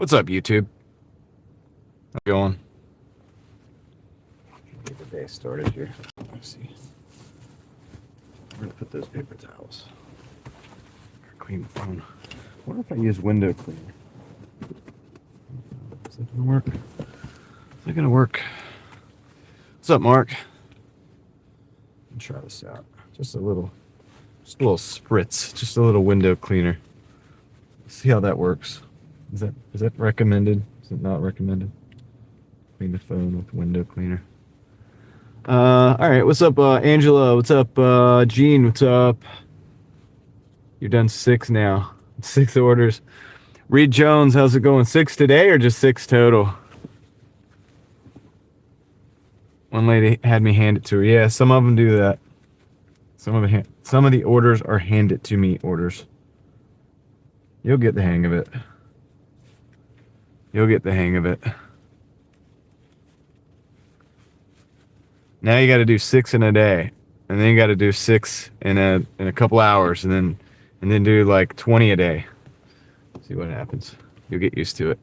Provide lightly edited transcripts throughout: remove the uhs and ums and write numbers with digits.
What's up, YouTube? How's it going? Get the day started here. Let's see. I'm gonna put those paper towels. Clean the phone. What if I use window cleaner? Is that gonna work? Is that gonna work? What's up, Mark? Let me try this out. Just a little spritz. Just a little window cleaner. See how that works. Is that recommended? Is it not recommended? Clean the phone with window cleaner. All right. What's up, Angela? What's up, Gene? What's up? You're done 6 now. 6 orders. Reed Jones, how's it going? 6 today or just 6 total? One lady had me hand it to her. Yeah, some of them do that. Some of the orders are hand it to me orders. You'll get the hang of it. You'll get the hang of it. Now you got to do 6 in a day, and then you got to do 6 in a couple hours, and then do like 20 a day. See what happens. You'll get used to it.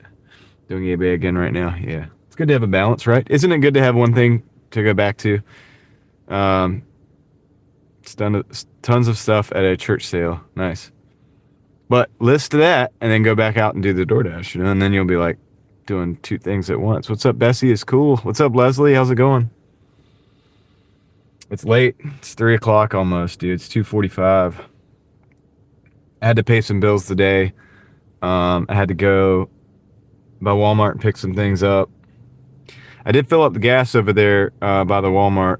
Doing eBay again right now. Yeah, it's good to have a balance, right? Isn't it good to have one thing to go back to? It's done tons of stuff at a church sale. Nice. But list that and then go back out and do the Doordash, and then you'll be like doing 2 things at once. What's up, Bessie? It's cool. What's up, Leslie? How's it going? It's late. It's 3 o'clock almost, dude. It's 2:45. I had to pay some bills today. I had to go by Walmart and pick some things up. I did fill up the gas over there by the Walmart.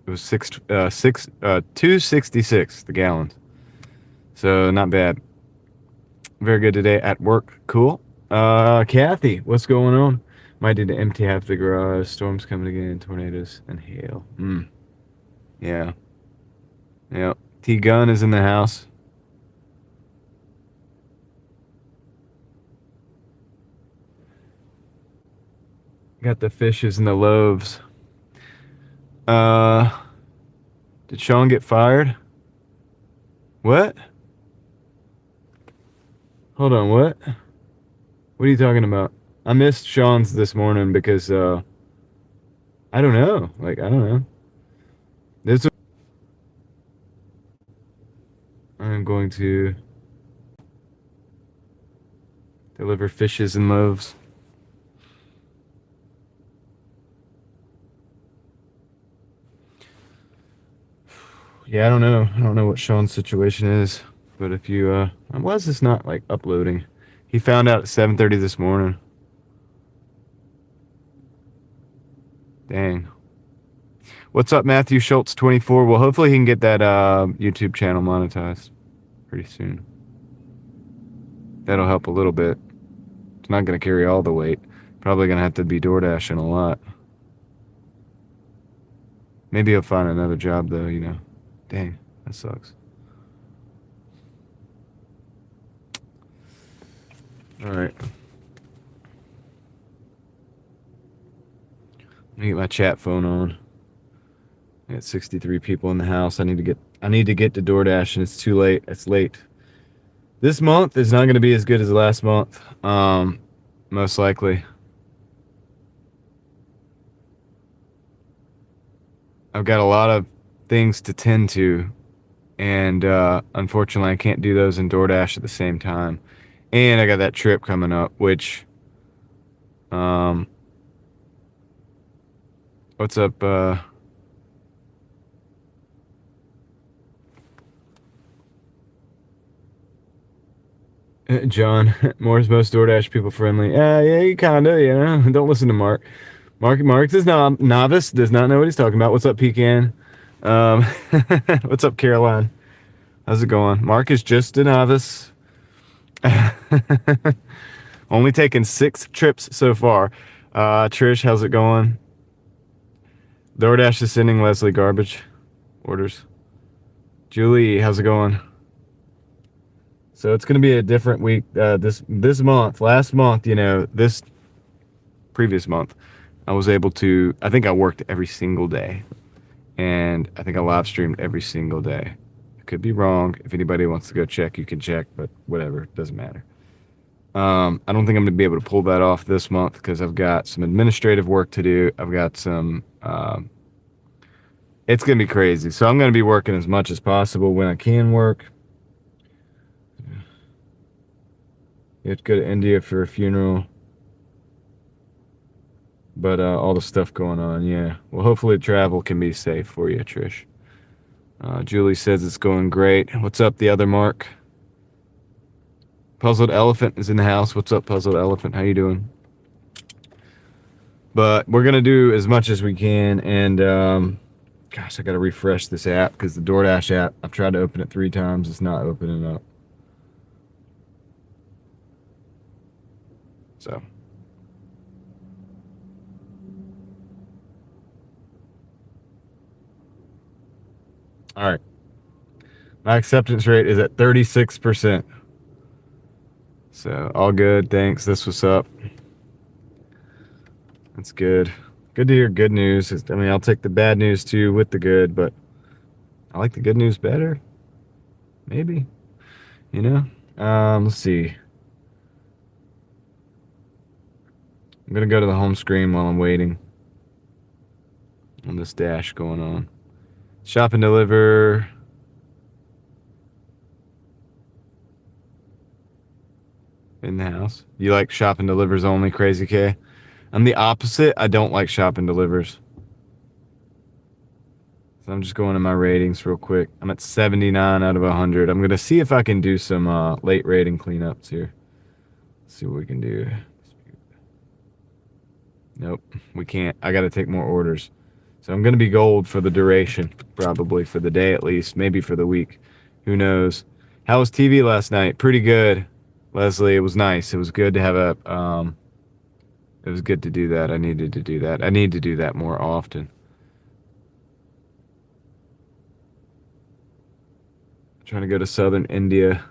It was $2.66 the gallon. So not bad. Very good today at work. Cool. Kathy, what's going on? Might need to empty half the garage. Storms coming again. Tornadoes and hail. Yeah. Yep. T Gun is in the house. Got the fishes and the loaves. Did Sean get fired? What? Hold on, what? What are you talking about? I missed Sean's this morning because, I don't know. I don't know. I'm going to deliver fishes and loaves. Yeah, I don't know. I don't know what Sean's situation is. But if you, why is this not, uploading? He found out at 7:30 this morning. Dang. What's up, Matthew Schultz 24? Well, hopefully he can get that YouTube channel monetized pretty soon. That'll help a little bit. It's not going to carry all the weight. Probably going to have to be Doordashing a lot. Maybe he'll find another job, though, you know. Dang, that sucks. All right. Let me get my chat phone on. I got 63 people in the house. I need to get to Doordash, and it's too late. It's late. This month is not going to be as good as last month. Most likely. I've got a lot of things to tend to, and unfortunately I can't do those in Doordash at the same time. And I got that trip coming up, which what's up, John? Moore's most Doordash people friendly. Yeah, you kinda, you know. Don't listen to Mark. Mark is novice, does not know what he's talking about. What's up, Pecan? What's up, Caroline? How's it going? Mark is just a novice. Only taken 6 trips so far. Trish, how's it going? Doordash is sending Leslie garbage orders. Julie, how's it going? So it's going to be a different week this month. Last month, you know, this previous month, I was able to, I think I worked every single day. And I think I live streamed every single day. I could be wrong. If anybody wants to go check, you can check, but whatever, it doesn't matter. I don't think I'm going to be able to pull that off this month because I've got some administrative work to do. I've got some, it's going to be crazy. So I'm going to be working as much as possible when I can work. You have to go to India for a funeral. But all the stuff going on, yeah. Well, hopefully travel can be safe for you, Trish. Julie says it's going great. What's up, the other Mark? Puzzled Elephant is in the house. What's up, Puzzled Elephant? How you doing? But we're going to do as much as we can. And, gosh, I got to refresh this app because the Doordash app, I've tried to open it 3 times. It's not opening up. So... all right. My acceptance rate is at 36%. So, all good. Thanks. This was up. That's good. Good to hear good news. I mean, I'll take the bad news too with the good, but I like the good news better. Maybe. You know? Let's see. I'm going to go to the home screen while I'm waiting on this dash going on. Shop and deliver. In the house. You like shop and delivers only, Crazy K? I'm the opposite. I don't like shop and delivers. So I'm just going to my ratings real quick. I'm at 79 out of 100. I'm going to see if I can do some late rating cleanups here. Let's see what we can do. Nope, we can't. I got to take more orders. So I'm going to be gold for the duration, probably for the day at least, maybe for the week. Who knows? How was TV last night? Pretty good, Leslie. It was nice. It was good to have a, it was good to do that. I needed to do that. I need to do that more often. I'm trying to go to southern India.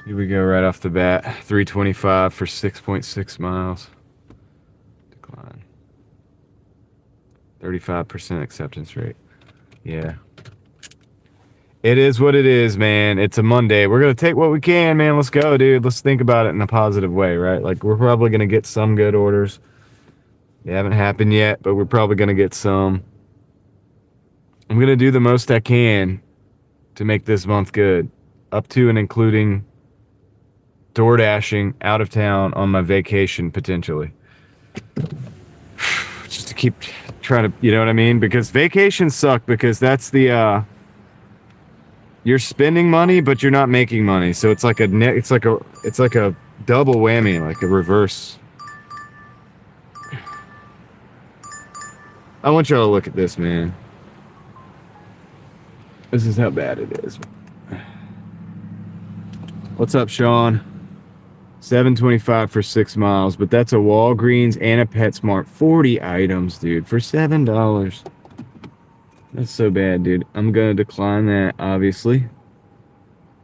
Here we go right off the bat. 325 for 6.6 miles. Decline. 35% acceptance rate. Yeah. It is what it is, man. It's a Monday. We're going to take what we can, man. Let's go, dude. Let's think about it in a positive way, right? Like, we're probably going to get some good orders. They haven't happened yet, but we're probably going to get some. I'm going to do the most I can to make this month good. Up to and including Doordashing out of town on my vacation, potentially. Just to keep trying to, you know what I mean? Because vacations suck because that's the, you're spending money, but you're not making money. So it's like a double whammy, like a reverse. I want y'all to look at this, man. This is how bad it is. What's up, Sean? $7.25 for 6 miles, but that's a Walgreens and a PetSmart. 40 items, dude, for $7. That's so bad, dude. I'm gonna decline that, obviously.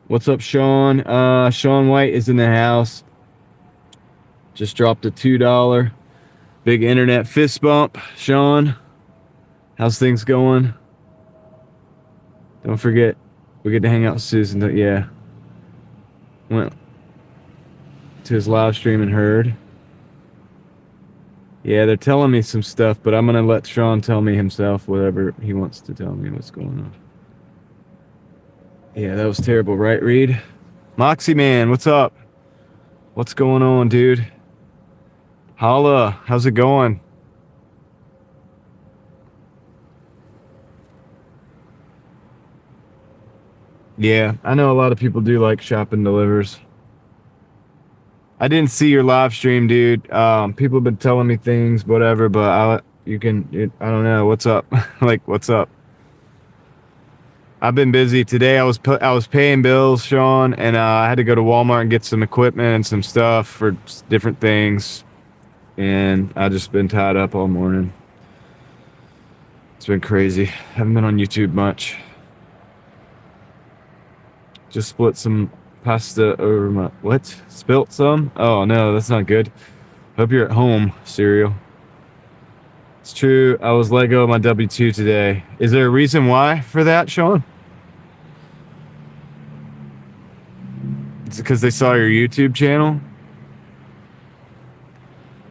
What's up, Sean? Sean White is in the house. Just dropped a $2. Big internet fist bump, Sean. How's things going? Don't forget, we get to hang out with Susan. Yeah. Went to his live stream and heard. Yeah, they're telling me some stuff, but I'm going to let Sean tell me himself whatever he wants to tell me what's going on. Yeah, that was terrible, right, Reed? Moxie Man, what's up? What's going on, dude? Holla, how's it going? Yeah, I know a lot of people do like shop and delivers. I didn't see your live stream, dude. People have been telling me things, whatever, but I don't know. What's up? Like, what's up? I've been busy today. I was paying bills, Sean, and I had to go to Walmart and get some equipment and some stuff for different things, and I just been tied up all morning. It's been crazy. Haven't been on YouTube much. Just split some pasta over my... What? Spilt some? Oh, no, that's not good. Hope you're at home, cereal. It's true. I was let go of my W-2 today. Is there a reason why for that, Sean? because they saw your YouTube channel.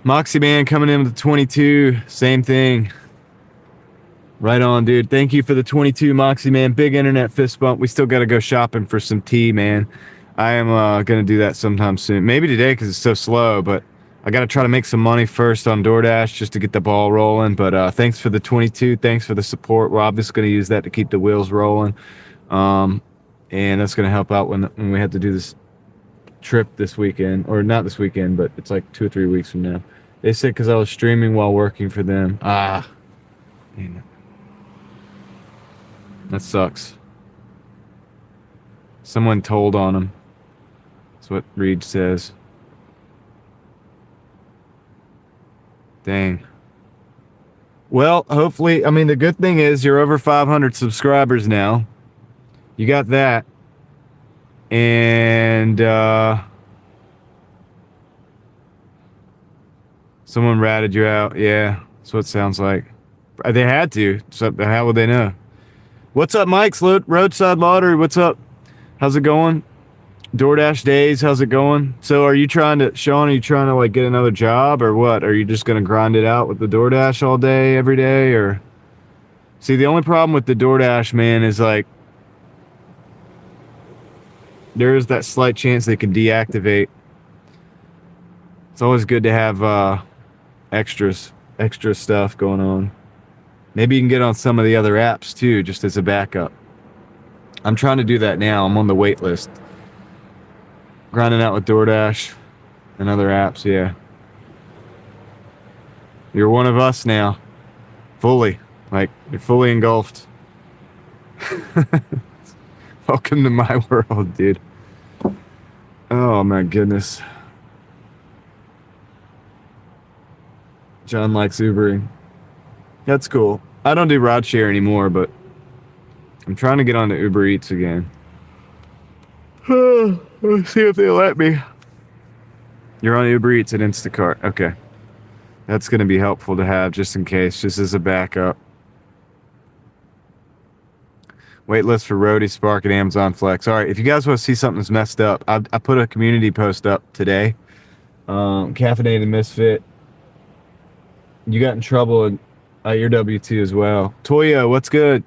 Moxie Man coming in with the 22. Same thing. Right on, dude. Thank you for the 22, Moxie Man. Big internet fist bump. We still got to go shopping for some tea, man. I am going to do that sometime soon. Maybe today because it's so slow, but I got to try to make some money first on Doordash just to get the ball rolling. But thanks for the 22. Thanks for the support. We're obviously going to use that to keep the wheels rolling. And that's going to help out when we have to do this trip this weekend. Or not this weekend, but it's like 2 or 3 weeks from now. They said because I was streaming while working for them. Man. That sucks. Someone told on him. That's what Reed says. Dang. Well, hopefully, I mean, the good thing is you're over 500 subscribers now. You got that. And, someone ratted you out. Yeah, that's what it sounds like. They had to. So how would they know? What's up, Mike's Roadside Lottery? What's up? How's it going? DoorDash days, how's it going? So are you trying to, Sean, are you trying to like get another job or what? Are you just going to grind it out with the DoorDash all day, every day? Or see, the only problem with the DoorDash, man, is like there is that slight chance they can deactivate. It's always good to have extra stuff going on. Maybe you can get on some of the other apps too, just as a backup. I'm trying to do that now. I'm on the wait list. Grinding out with DoorDash and other apps, yeah. You're one of us now. Fully. Like, you're fully engulfed. Welcome to my world, dude. Oh, my goodness. John likes Ubering. That's cool. I don't do rideshare anymore, but I'm trying to get onto Uber Eats again. Let's see if they let me. You're on Uber Eats and Instacart. Okay. That's going to be helpful to have just in case, just as a backup. Waitlist for Roadie, Spark, and Amazon Flex. All right, if you guys want to see something that's messed up, I put a community post up today. Caffeinated Misfit. You got in trouble at your W2 as well. Toyo, what's good?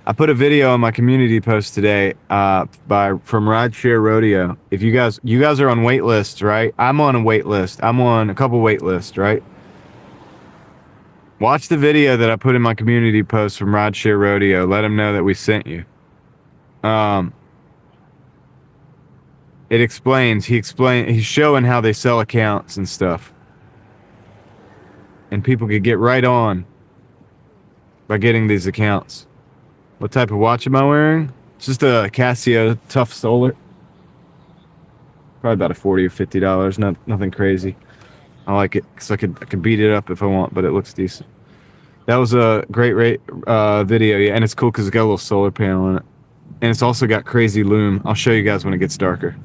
I put a video on my community post today from Rideshare Rodeo. If you guys are on wait lists, right? I'm on a wait list. I'm on a couple wait lists, right? Watch the video that I put in my community post from Rideshare Rodeo. Let them know that we sent you. It explains. He's showing how they sell accounts and stuff. And people could get right on by getting these accounts. What type of watch am I wearing? It's just a Casio Tough Solar. Probably about $40 or $50. Nothing crazy. I like it because I could beat it up if I want, but it looks decent. That was a great video, yeah, and it's cool because it's got a little solar panel in it, and it's also got crazy loom. I'll show you guys when it gets darker.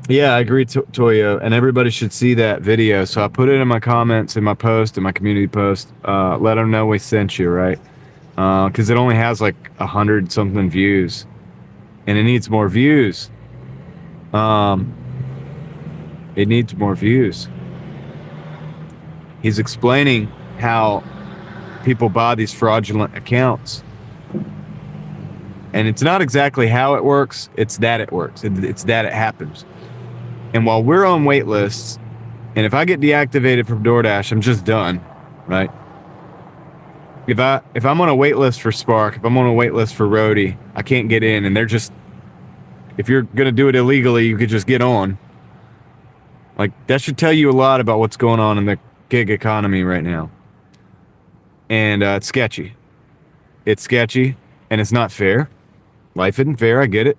Yeah, I agree, Toyo, and everybody should see that video. So I put it in my comments, in my post, in my community post. Let them know we sent you, right? Because it only has like 100-something views, and it needs more views. It needs more views. He's explaining how people buy these fraudulent accounts. And it's not exactly how it works, it's that it works. It's that it happens. And while we're on wait lists, and if I get deactivated from DoorDash, I'm just done, right? If I'm on a wait list for Spark, if I'm on a wait list for Roadie, I can't get in, and they're just, if you're gonna do it illegally, you could just get on. Like, that should tell you a lot about what's going on in the gig economy right now. And it's sketchy. It's sketchy, and it's not fair. Life isn't fair, I get it.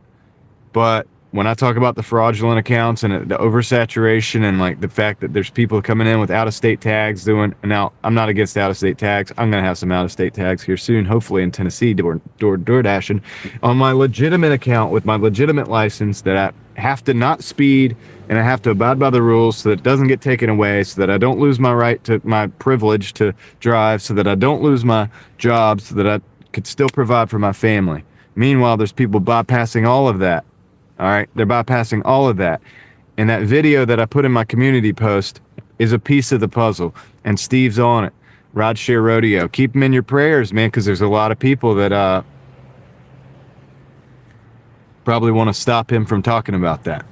But when I talk about the fraudulent accounts and the oversaturation and like the fact that there's people coming in with out-of-state tags doing, and now I'm not against out-of-state tags. I'm going to have some out-of-state tags here soon, hopefully in Tennessee, Doordashing on my legitimate account with my legitimate license that I have to not speed and I have to abide by the rules so that it doesn't get taken away, so that I don't lose my right to my privilege to drive, so that I don't lose my job, so that I could still provide for my family. Meanwhile, there's people bypassing all of that. All right, they're bypassing all of that. And that video that I put in my community post is a piece of the puzzle. And Steve's on it. Rideshare Rodeo. Keep him in your prayers, man, because there's a lot of people that probably want to stop him from talking about that.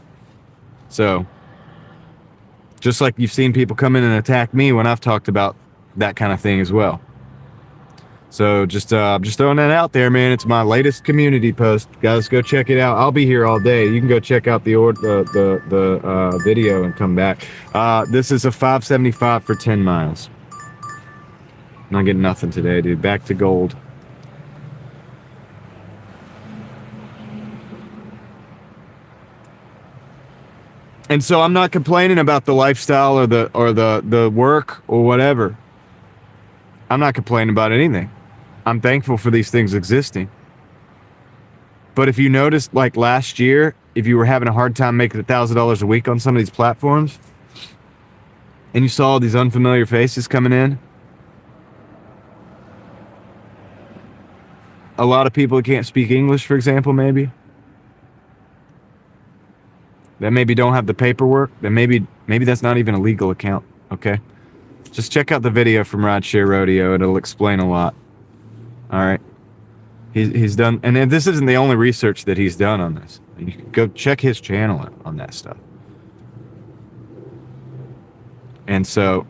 So, just like you've seen people come in and attack me when I've talked about that kind of thing as well. So just throwing that out there, man. It's my latest community post. Guys, go check it out. I'll be here all day. You can go check out the video and come back. This is a 575 for 10 miles. Not getting nothing today, dude. Back to gold. And so I'm not complaining about the lifestyle or the work or whatever. I'm not complaining about anything. I'm thankful for these things existing. But if you noticed, like last year, if you were having a hard time making $1,000 a week on some of these platforms, and you saw all these unfamiliar faces coming in, a lot of people who can't speak English, for example, maybe, that maybe don't have the paperwork, then maybe that's not even a legal account, okay? Just check out the video from Rideshare Rodeo. It'll explain a lot. All right. He's done, and this isn't the only research that he's done on this. You can go check his channel on that stuff. And so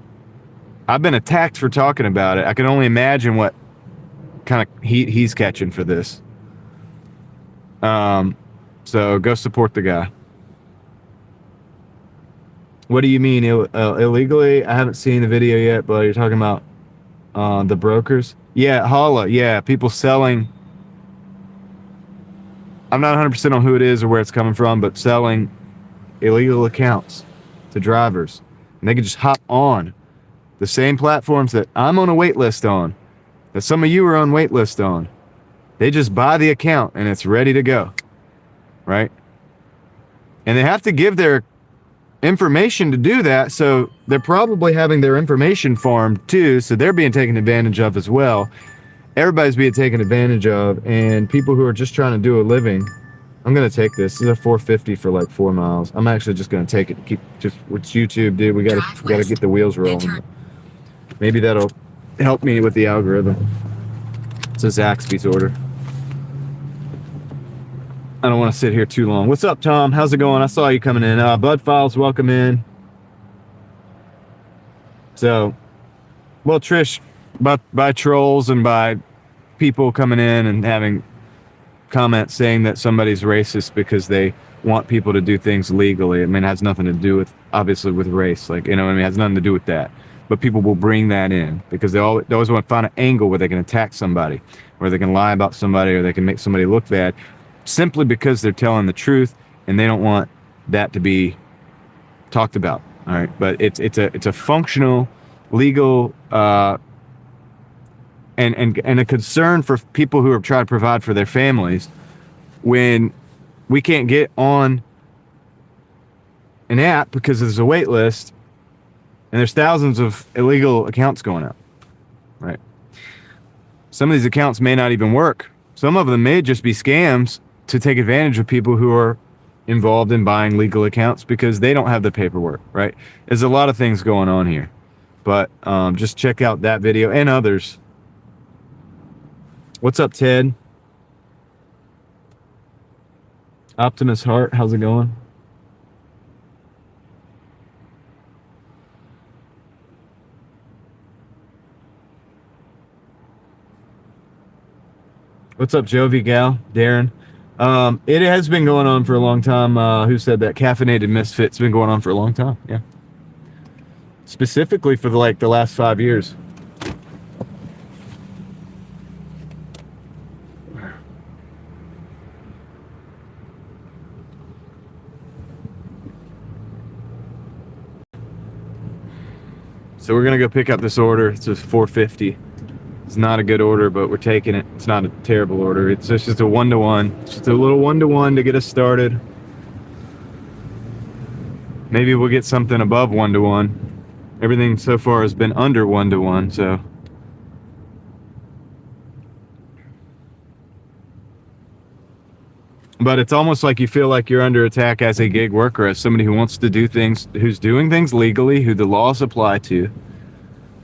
I've been attacked for talking about it. I can only imagine what kind of heat he's catching for this. So go support the guy. What do you mean illegally? I haven't seen the video yet, but you're talking about the brokers? Yeah, holla. Yeah, people selling. I'm not 100% on who it is or where it's coming from, but selling illegal accounts to drivers. And they can just hop on the same platforms that I'm on a wait list on, that some of you are on wait list on. They just buy the account and it's ready to go, right? And they have to give their information to do that, so they're probably having their information farmed too, so they're being taken advantage of as well. Everybody's being taken advantage of, and people who are just trying to do a living. I'm gonna take this. This is a 450 for like 4 miles. I'm actually just gonna take it. Keep just with YouTube, dude. We gotta get the wheels rolling. Maybe that'll help me with the algorithm. It's a Zaxby's order. I don't want to sit here too long. What's up, Tom? How's it going? I saw you coming in. Bud Files, welcome in. So, well, Trish, by trolls and by people coming in and having comments saying that somebody's racist because they want people to do things legally. I mean, it has nothing to do with, obviously, with race. Like, you know what I mean? It has nothing to do with that. But people will bring that in because they always want to find an angle where they can attack somebody, or they can lie about somebody, or they can make somebody look bad, simply because they're telling the truth and they don't want that to be talked about. All right, but it's a functional, legal, and a concern for people who are trying to provide for their families when we can't get on an app because there's a wait list and there's thousands of illegal accounts going out. Right. Some of these accounts may not even work. Some of them may just be scams to take advantage of people who are involved in buying legal accounts because they don't have the paperwork, right? There's a lot of things going on here, but just check out that video and others. What's up, Ted? Optimus Heart, how's it going? What's up, Jovi Gal? Darren? It has been going on for a long time. Who said that? Caffeinated Misfit's been going on for a long time. Yeah. Specifically for the last 5 years. So we're gonna go pick up this order. It's a 450. It's not a good order, but we're taking it. It's not a terrible order. It's just a 1-to-1. It's just a little 1-to-1 to get us started. Maybe we'll get something above 1-to-1. Everything so far has been under 1-to-1, so. But it's almost like you feel like you're under attack as a gig worker, as somebody who wants to do things, who's doing things legally, who the laws apply to.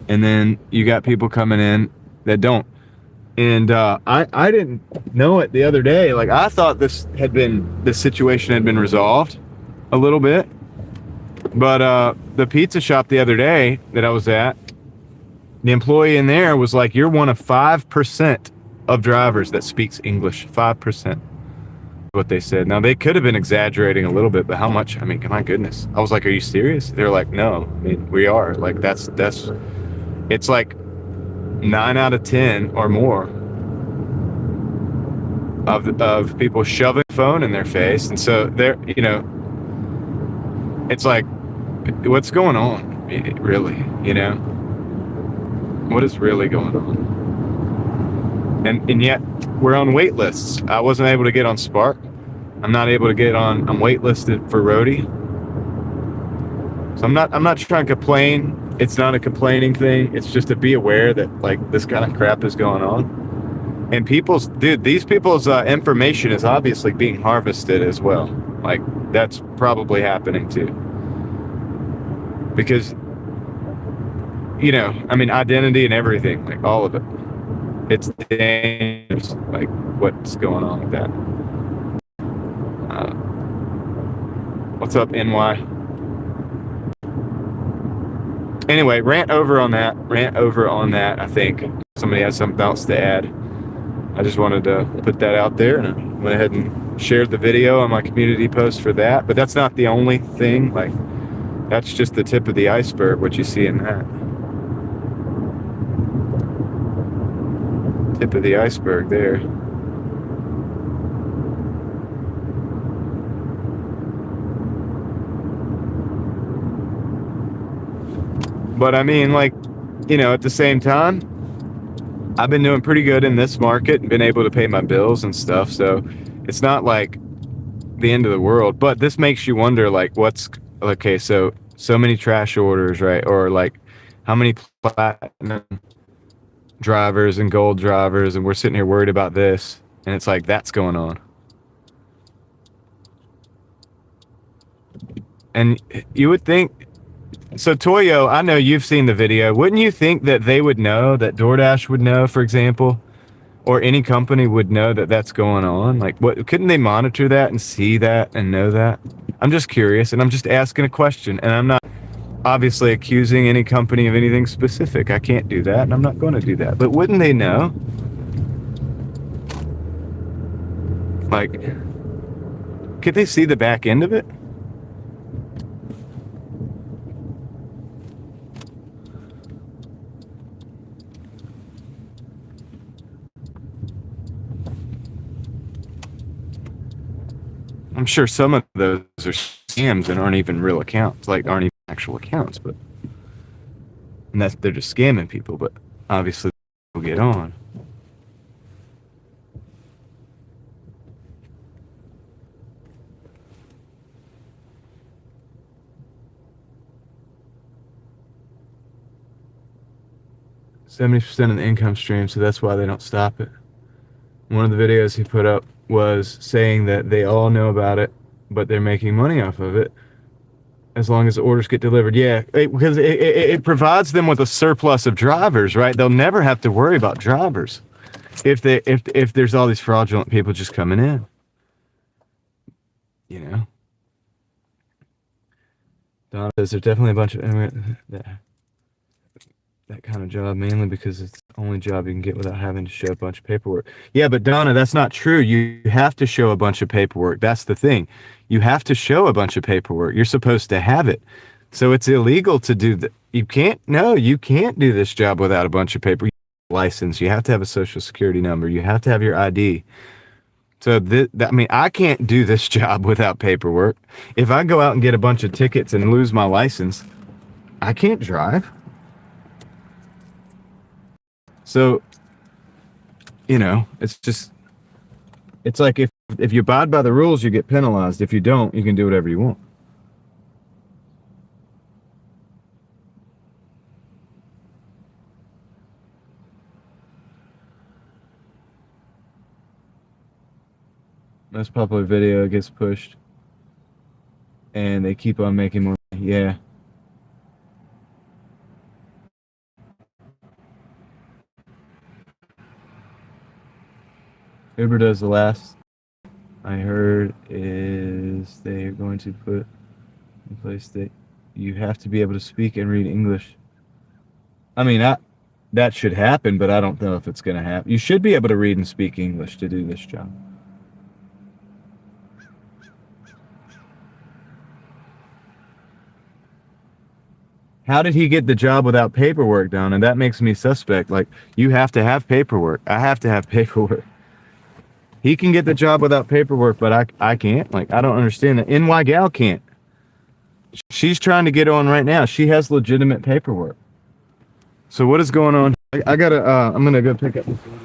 And then you got people coming in that don't. And I didn't know it the other day. Like, I thought this situation had been resolved a little bit. But the pizza shop the other day that I was at, the employee in there was like, you're one of 5% of drivers that speaks English. 5%. What they said. Now, they could have been exaggerating a little bit, but how much? I mean, my goodness. I was like, are you serious? They're like, no. I mean, we are. Like, it's like 9 out of 10 or more of people shoving a phone in their face. And so they're, it's like, what's going on, really? What is really going on? And yet we're on wait lists. I wasn't able to get on Spark. I'm not able to get on. I'm waitlisted for Roadie. So I'm not trying to complain. It's not a complaining thing. It's just to be aware that, like, this kind of crap is going on. And these people's information is obviously being harvested as well. Like, that's probably happening too. Because, I mean, identity and everything, like all of it. It's dangerous, like, what's going on with that. What's up, NY? Anyway, rant over on that. I think somebody has something else to add. I just wanted to put that out there, and I went ahead and shared the video on my community post for that. But that's not the only thing. Like, that's just the tip of the iceberg, what you see in that. Tip of the iceberg there. But I mean, like, at the same time, I've been doing pretty good in this market and been able to pay my bills and stuff. So it's not like the end of the world. But this makes you wonder, like, so many trash orders, right? Or like, how many platinum drivers and gold drivers, and we're sitting here worried about this. And it's like, that's going on. And you would think, so Toyo, I know you've seen the video. Wouldn't you think that they would know, that Doordash would know, for example, or any company would know that that's going on? Like, couldn't they monitor that and see that and know that? I'm just curious, and I'm just asking a question, and I'm not obviously accusing any company of anything specific. I can't do that, and I'm not going to do that. But wouldn't they know? Like, could they see the back end of it? I'm sure some of those are scams and aren't even real accounts, like aren't even actual accounts, and they're just scamming people, but obviously they'll get on. %70% of the income stream, so that's why they don't stop it. One of the videos he put up was saying that they all know about it, but they're making money off of it as long as the orders get delivered. Yeah, because it provides them with a surplus of drivers, right? They'll never have to worry about drivers if there's all these fraudulent people just coming in. Donna says there's definitely a bunch of that kind of job, mainly because it's the only job you can get without having to show a bunch of paperwork. Yeah, but Donna, that's not true. You have to show a bunch of paperwork. That's the thing. You have to show a bunch of paperwork. You're supposed to have it. So it's illegal to do that. You can't do this job without a bunch of paper. License. You have to have a social security number. You have to have your ID. So I mean, I can't do this job without paperwork. If I go out and get a bunch of tickets and lose my license, I can't drive. So, it's like if you abide by the rules, you get penalized. If you don't, you can do whatever you want. Most popular video gets pushed. And they keep on making more. Yeah. Uber does the last I heard is they're going to put in place that you have to be able to speak and read English. I mean, that should happen, but I don't know if it's going to happen. You should be able to read and speak English to do this job. How did he get the job without paperwork done? And that makes me suspect. Like, you have to have paperwork. I have to have paperwork. He can get the job without paperwork, but I can't. Like, I don't understand that. NY Gal can't. She's trying to get on right now. She has legitimate paperwork. So what is going on? I gotta, I'm gonna go pick up this order.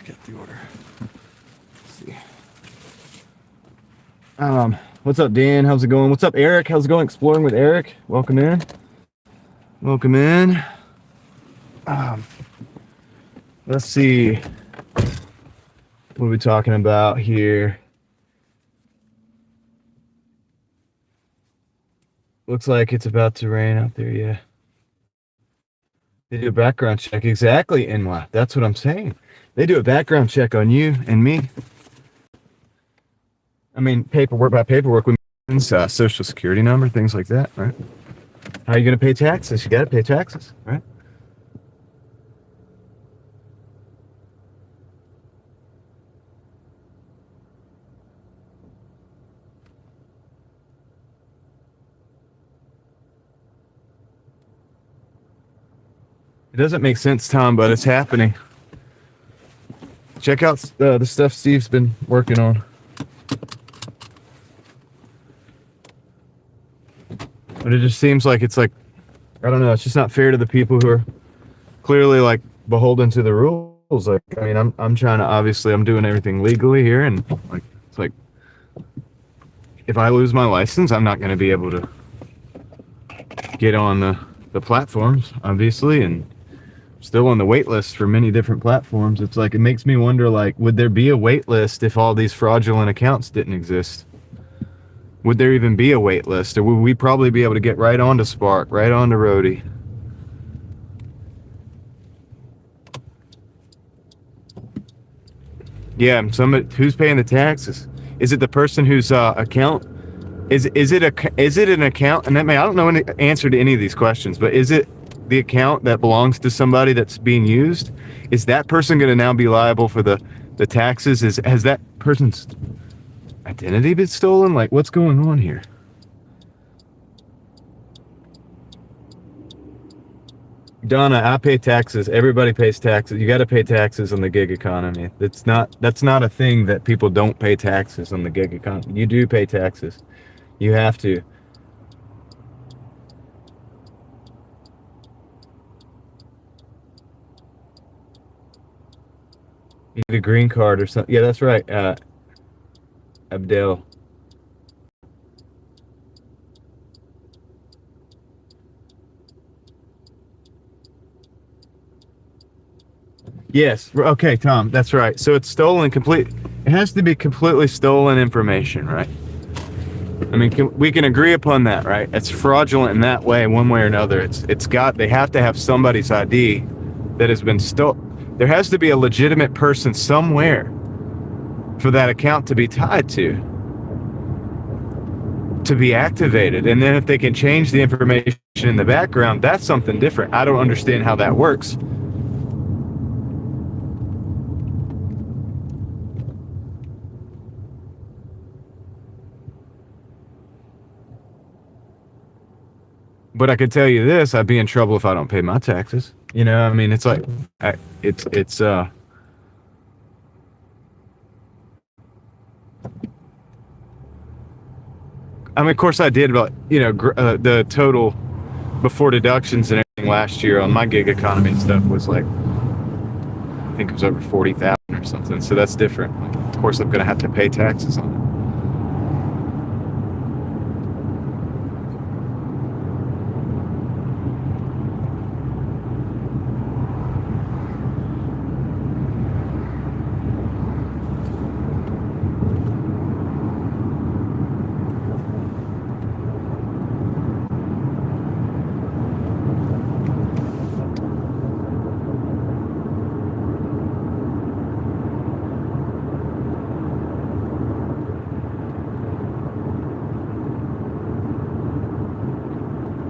Get the order. Let's see. What's up, Dan? How's it going? What's up, Eric? How's it going? Exploring with Eric. Welcome in. Welcome in. Let's see. What are we talking about here? Looks like it's about to rain out there, yeah. They do a background check. Exactly, NY. That's what I'm saying. They do a background check on you and me. I mean, paperwork by paperwork, we mean social security number, things like that, right? How are you going to pay taxes? You got to pay taxes, right? It doesn't make sense, Tom, but it's happening. Check out the stuff Steve's been working on. But it just seems like it's like, I don't know, it's just not fair to the people who are clearly like beholden to the rules. Like, I mean, I'm trying to, obviously I'm doing everything legally here, and like, it's like, if I lose my license, I'm not going to be able to get on the platforms, obviously, and still on the wait list for many different platforms. It's like, it makes me wonder, like, would there be a wait list if all these fraudulent accounts didn't exist? Would there even be a wait list, or would we probably be able to get right onto Spark, right onto Roadie? Yeah, who's paying the taxes? Is it the person whose account? Is it an account? And I don't know any answer to any of these questions, but is it the account that belongs to somebody that's being used? Is that person going to now be liable for the taxes? Has that person's identity been stolen? Like, what's going on here? Donna, I pay taxes. Everybody pays taxes. You got to pay taxes on the gig economy. That's not a thing that people don't pay taxes on the gig economy. You do pay taxes. You have to. You need a green card or something. Yeah, that's right. Abdel. Yes. Okay, Tom. That's right. So it's stolen complete. It has to be completely stolen information, right? I mean, we can agree upon that, right? It's fraudulent in that way, one way or another. They have to have somebody's ID that has been stolen. There has to be a legitimate person somewhere for that account to be tied to be activated. And then if they can change the information in the background, that's something different. I don't understand how that works. But I could tell you this, I'd be in trouble if I don't pay my taxes. You know, I mean, it's like, I mean, of course I did, but, you know, the total before deductions and everything last year on my gig economy and stuff was like, I think it was over 40,000 or something. So that's different. Of course, I'm going to have to pay taxes on it.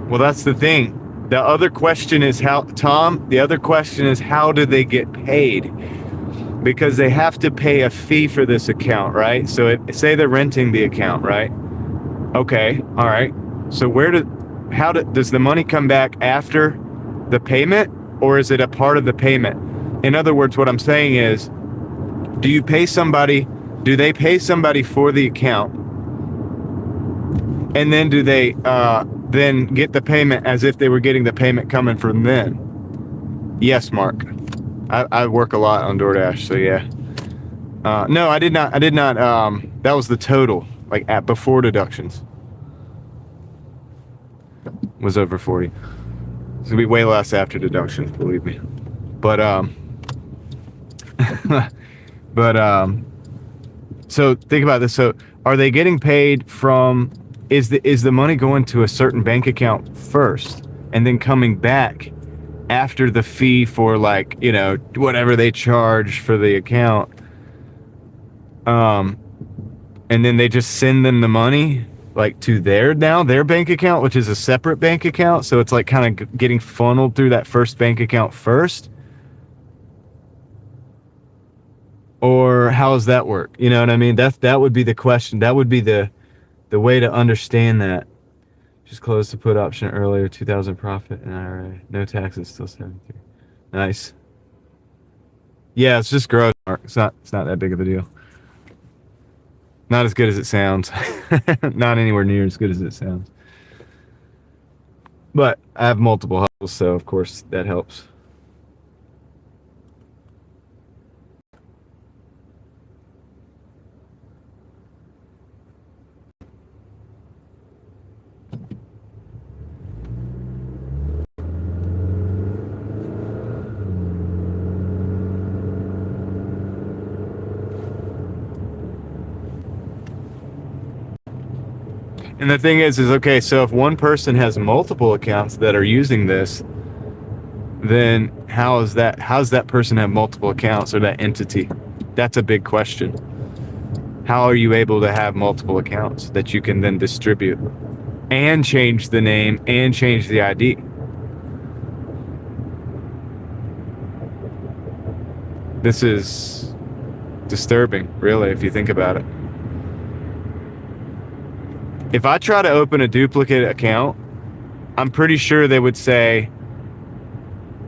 Well, that's the thing. The other question is how do they get paid? Because they have to pay a fee for this account, right? So say they're renting the account, right? Okay, all right. So does the money come back after the payment, or is it a part of the payment? In other words, what I'm saying is, do they pay somebody for the account, and then do they then get the payment as if they were getting the payment coming from them? Yes, Mark. I work a lot on Doordash, so yeah. No, I did not. That was the total, like before deductions. Was over 40. It's gonna be way less after deductions, believe me. But so think about this. So are they getting paid from? Is the money going to a certain bank account first, and then coming back after the fee for, like, you know, whatever they charge for the account? And then they just send them the money, like, to their bank account, which is a separate bank account. So it's like kind of getting funneled through that first bank account first. Or how does that work? You know what I mean? That would be the question. That would be the way to understand that. Just closed the put option earlier, 2,000 profit and IRA. No taxes, still 73. Nice. Yeah, it's just gross, Mark. It's not that big of a deal. Not as good as it sounds. Not anywhere near as good as it sounds. But I have multiple hustles, so of course that helps. And the thing is okay, so if one person has multiple accounts that are using this, then how's that person have multiple accounts, or that entity? That's a big question. How are you able to have multiple accounts that you can then distribute and change the name and change the ID? This is disturbing, really, if you think about it. If I try to open a duplicate account, I'm pretty sure they would say,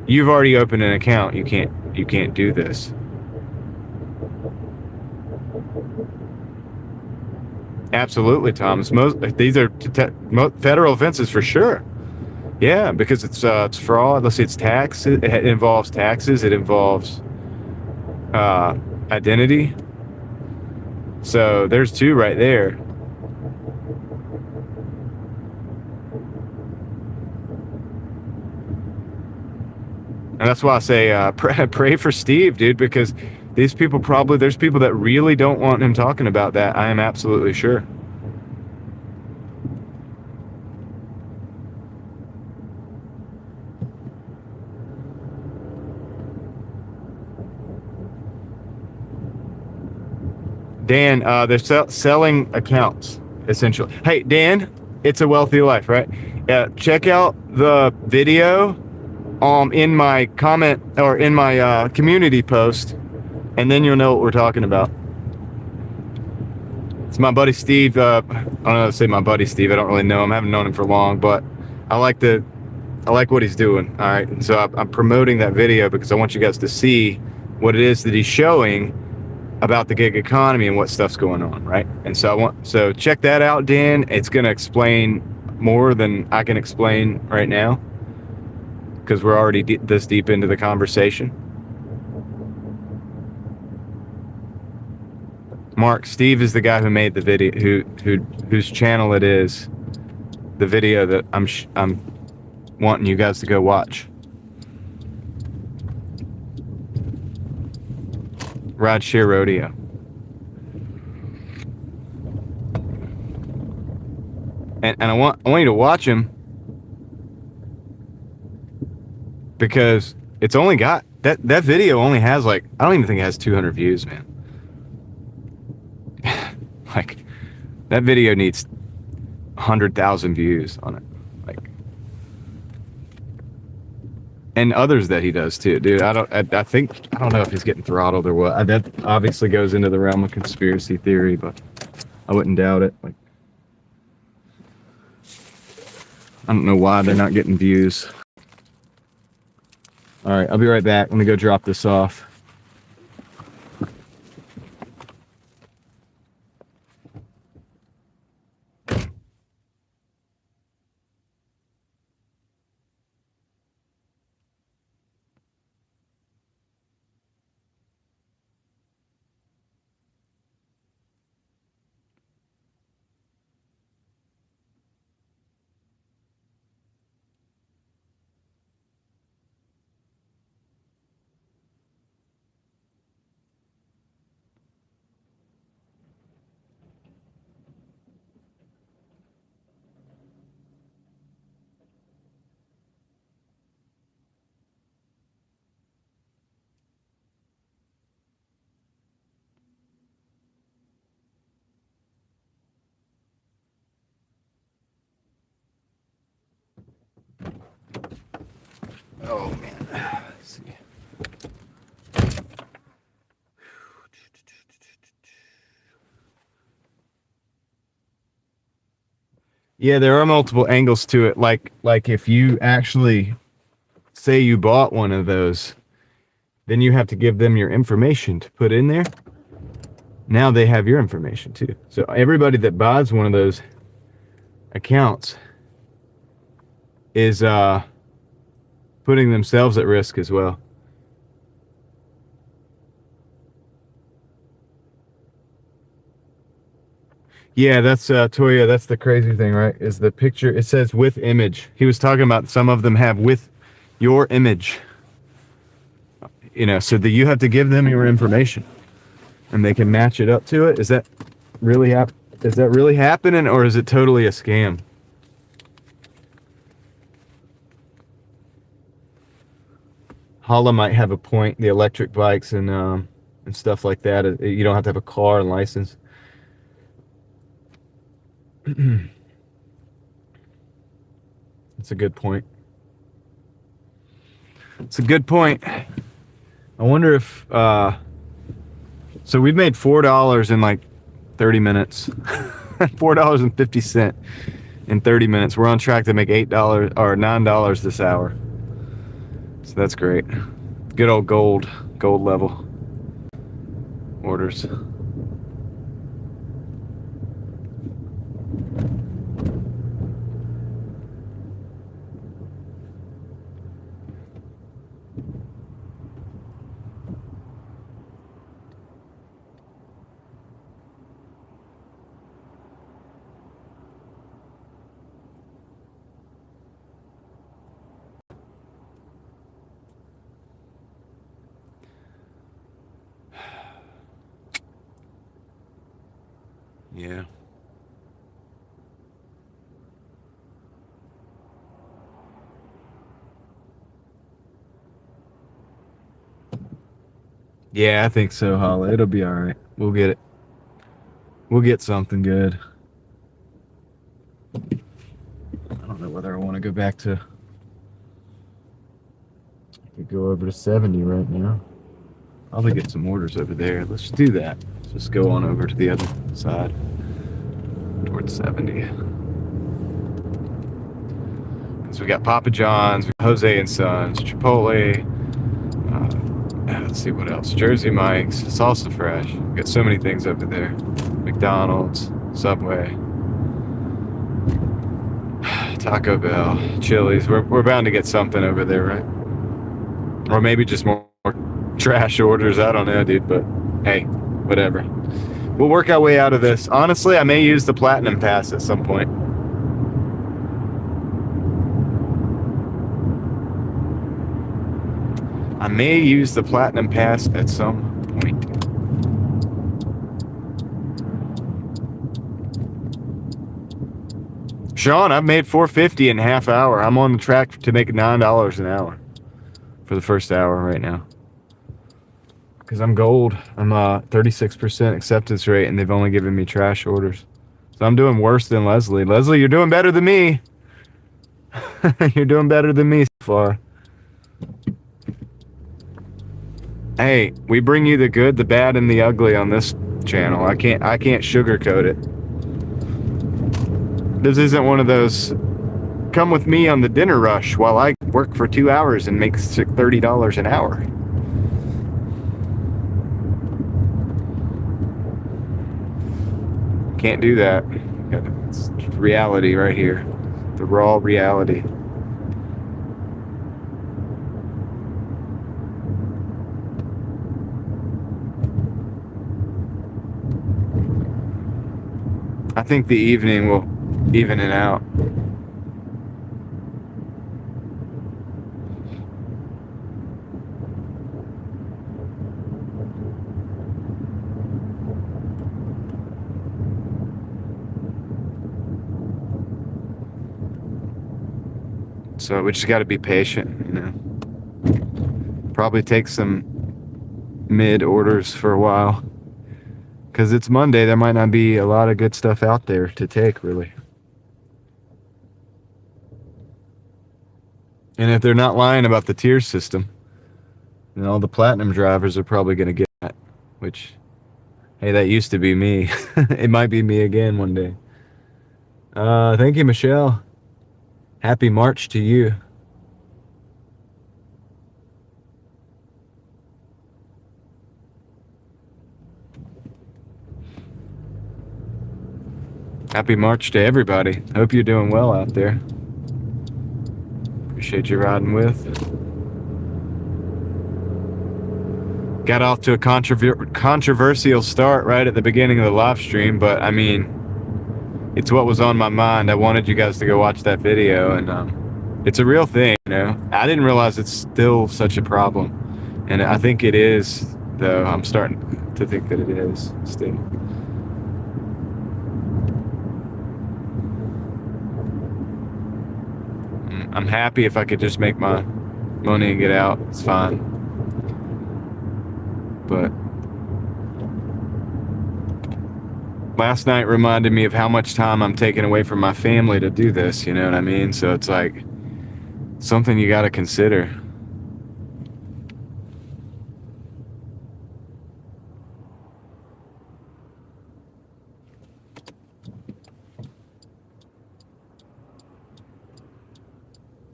you've already opened an account, you can't do this. Absolutely, Thomas. These are federal offenses for sure. Yeah, because it's fraud. Let's see, it's tax. It involves taxes. It involves identity. So there's two right there. And that's why I say pray for Steve, dude, because there's people that really don't want him talking about that. I am absolutely sure. Dan, they're selling accounts, essentially. Hey, Dan, It's a Wealthy Life, right? Check out the video in my comment or in my community post, and then you'll know what we're talking about. It's my buddy Steve. I don't know how to say my buddy Steve. I don't really know him. I haven't known him for long, but I like what he's doing. All right, and so I'm promoting that video because I want you guys to see what it is that he's showing about the gig economy and what stuff's going on, right? And so check that out, Dan. It's going to explain more than I can explain right now, because we're already this deep into the conversation. Mark, Steve is the guy who made the video, whose channel it is. The video that I'm wanting you guys to go watch. Rideshare Rodeo. And I want you to watch him, because it's only got that video only has I don't even think it has 200 views, man. That video needs 100,000 views on it, and others that he does too, dude. I don't know if he's getting throttled or what. That obviously goes into the realm of conspiracy theory, but I wouldn't doubt it. I don't know why they're not getting views. All right, I'll be right back. Let me go drop this off. Oh man, let's see. Yeah, there are multiple angles to it. Like if you actually say you bought one of those then you have to give them your information to put in there. Now they have your information too. So everybody that buys one of those accounts is putting themselves at risk as well. Yeah, that's Toya. That's the crazy thing, right? Is the picture, it says with image. He was talking about some of them have with your image. You know, so that you have to give them your information and they can match it up to it. Is that really happening, or is it totally a scam? Hala might have a point. The electric bikes and stuff like that. You don't have to have a car and license. That's a good point. It's a good point. I wonder if so we've made $4 in like 30 minutes. $4.50 in 30 minutes. We're on track to make $8 or $9 this hour. So that's great. Good old gold level orders. Yeah. Yeah, I think so, Holly. It'll be all right. We'll get it. We'll get something good. I don't know whether I want to go back to. I could go over to 70 right now. Probably get some orders over there. Let's do that. Let's just go on over to the other side towards 70. So we got Papa John's, Jose and Sons, Chipotle. Let's see what else. Jersey Mike's, Salsa Fresh. We got so many things over there. McDonald's, Subway, Taco Bell, Chili's. We're bound to get something over there, right? Or maybe just more trash orders. I don't know, dude. But hey, whatever. We'll work our way out of this. Honestly, I may use the Platinum Pass at some point. I may use the Platinum Pass at some point. Sean, I've made $4.50 in a half hour. I'm on the track to make $9 an hour for the first hour right now. Because I'm gold. I'm 36% acceptance rate, and they've only given me trash orders. So I'm doing worse than Leslie. Leslie, you're doing better than me. You're doing better than me so far. Hey, we bring you the good, the bad, and the ugly on this channel. I can't sugarcoat it. This isn't one of those come with me on the dinner rush while I work for 2 hours and make $30 an hour. Can't do that. It's reality right here. The raw reality. I think the evening will even it out. So we just got to be patient, you know. Probably take some mid orders for a while. Because it's Monday, there might not be a lot of good stuff out there to take, really. And if they're not lying about the tier system, then all the platinum drivers are probably going to get that. Which, hey, that used to be me. It might be me again one day. Thank you, Michelle. Happy March to you. Happy March to everybody. Hope you're doing well out there. Appreciate you riding with. Got off to a controversial start right at the beginning of the live stream, but I mean, it's what was on my mind. I wanted you guys to go watch that video, and it's a real thing, you know. I didn't realize it's still such a problem, and I think it is, though. I'm starting to think that it is still. I'm happy if I could just make my money and get out. It's fine. But last night reminded me of how much time I'm taking away from my family to do this, you know what I mean? So it's like something you got to consider.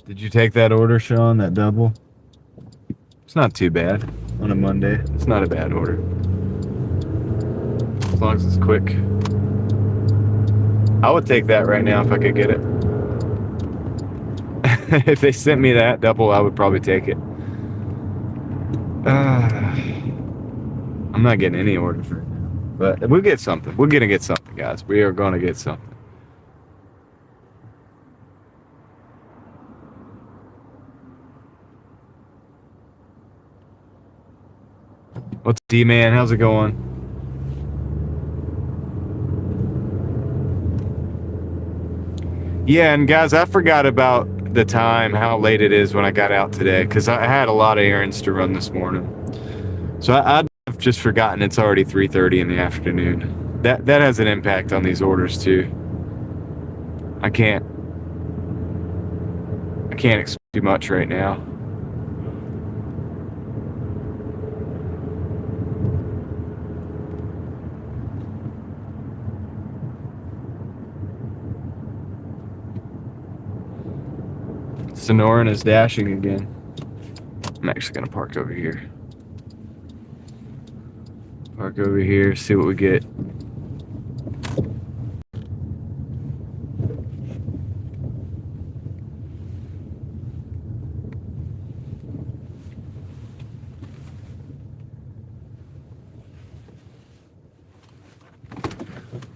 Did you take that order, Sean, that double? It's not too bad on a Monday. It's not a bad order. As long as it's quick. I would take that right now if I could get it. If they sent me that double, I would probably take it. I'm not getting any orders right now. But we'll get something. We're going to get something, guys. We are going to get something. What's D-Man? How's it going? Yeah, and guys, I forgot about the time, how late it is when I got out today, because I had a lot of errands to run this morning. So I've just forgotten it's already 3:30 in the afternoon. That has an impact on these orders too. I can't expect too much right now. Sonoran is dashing again. I'm actually gonna park over here. Park over here, see what we get.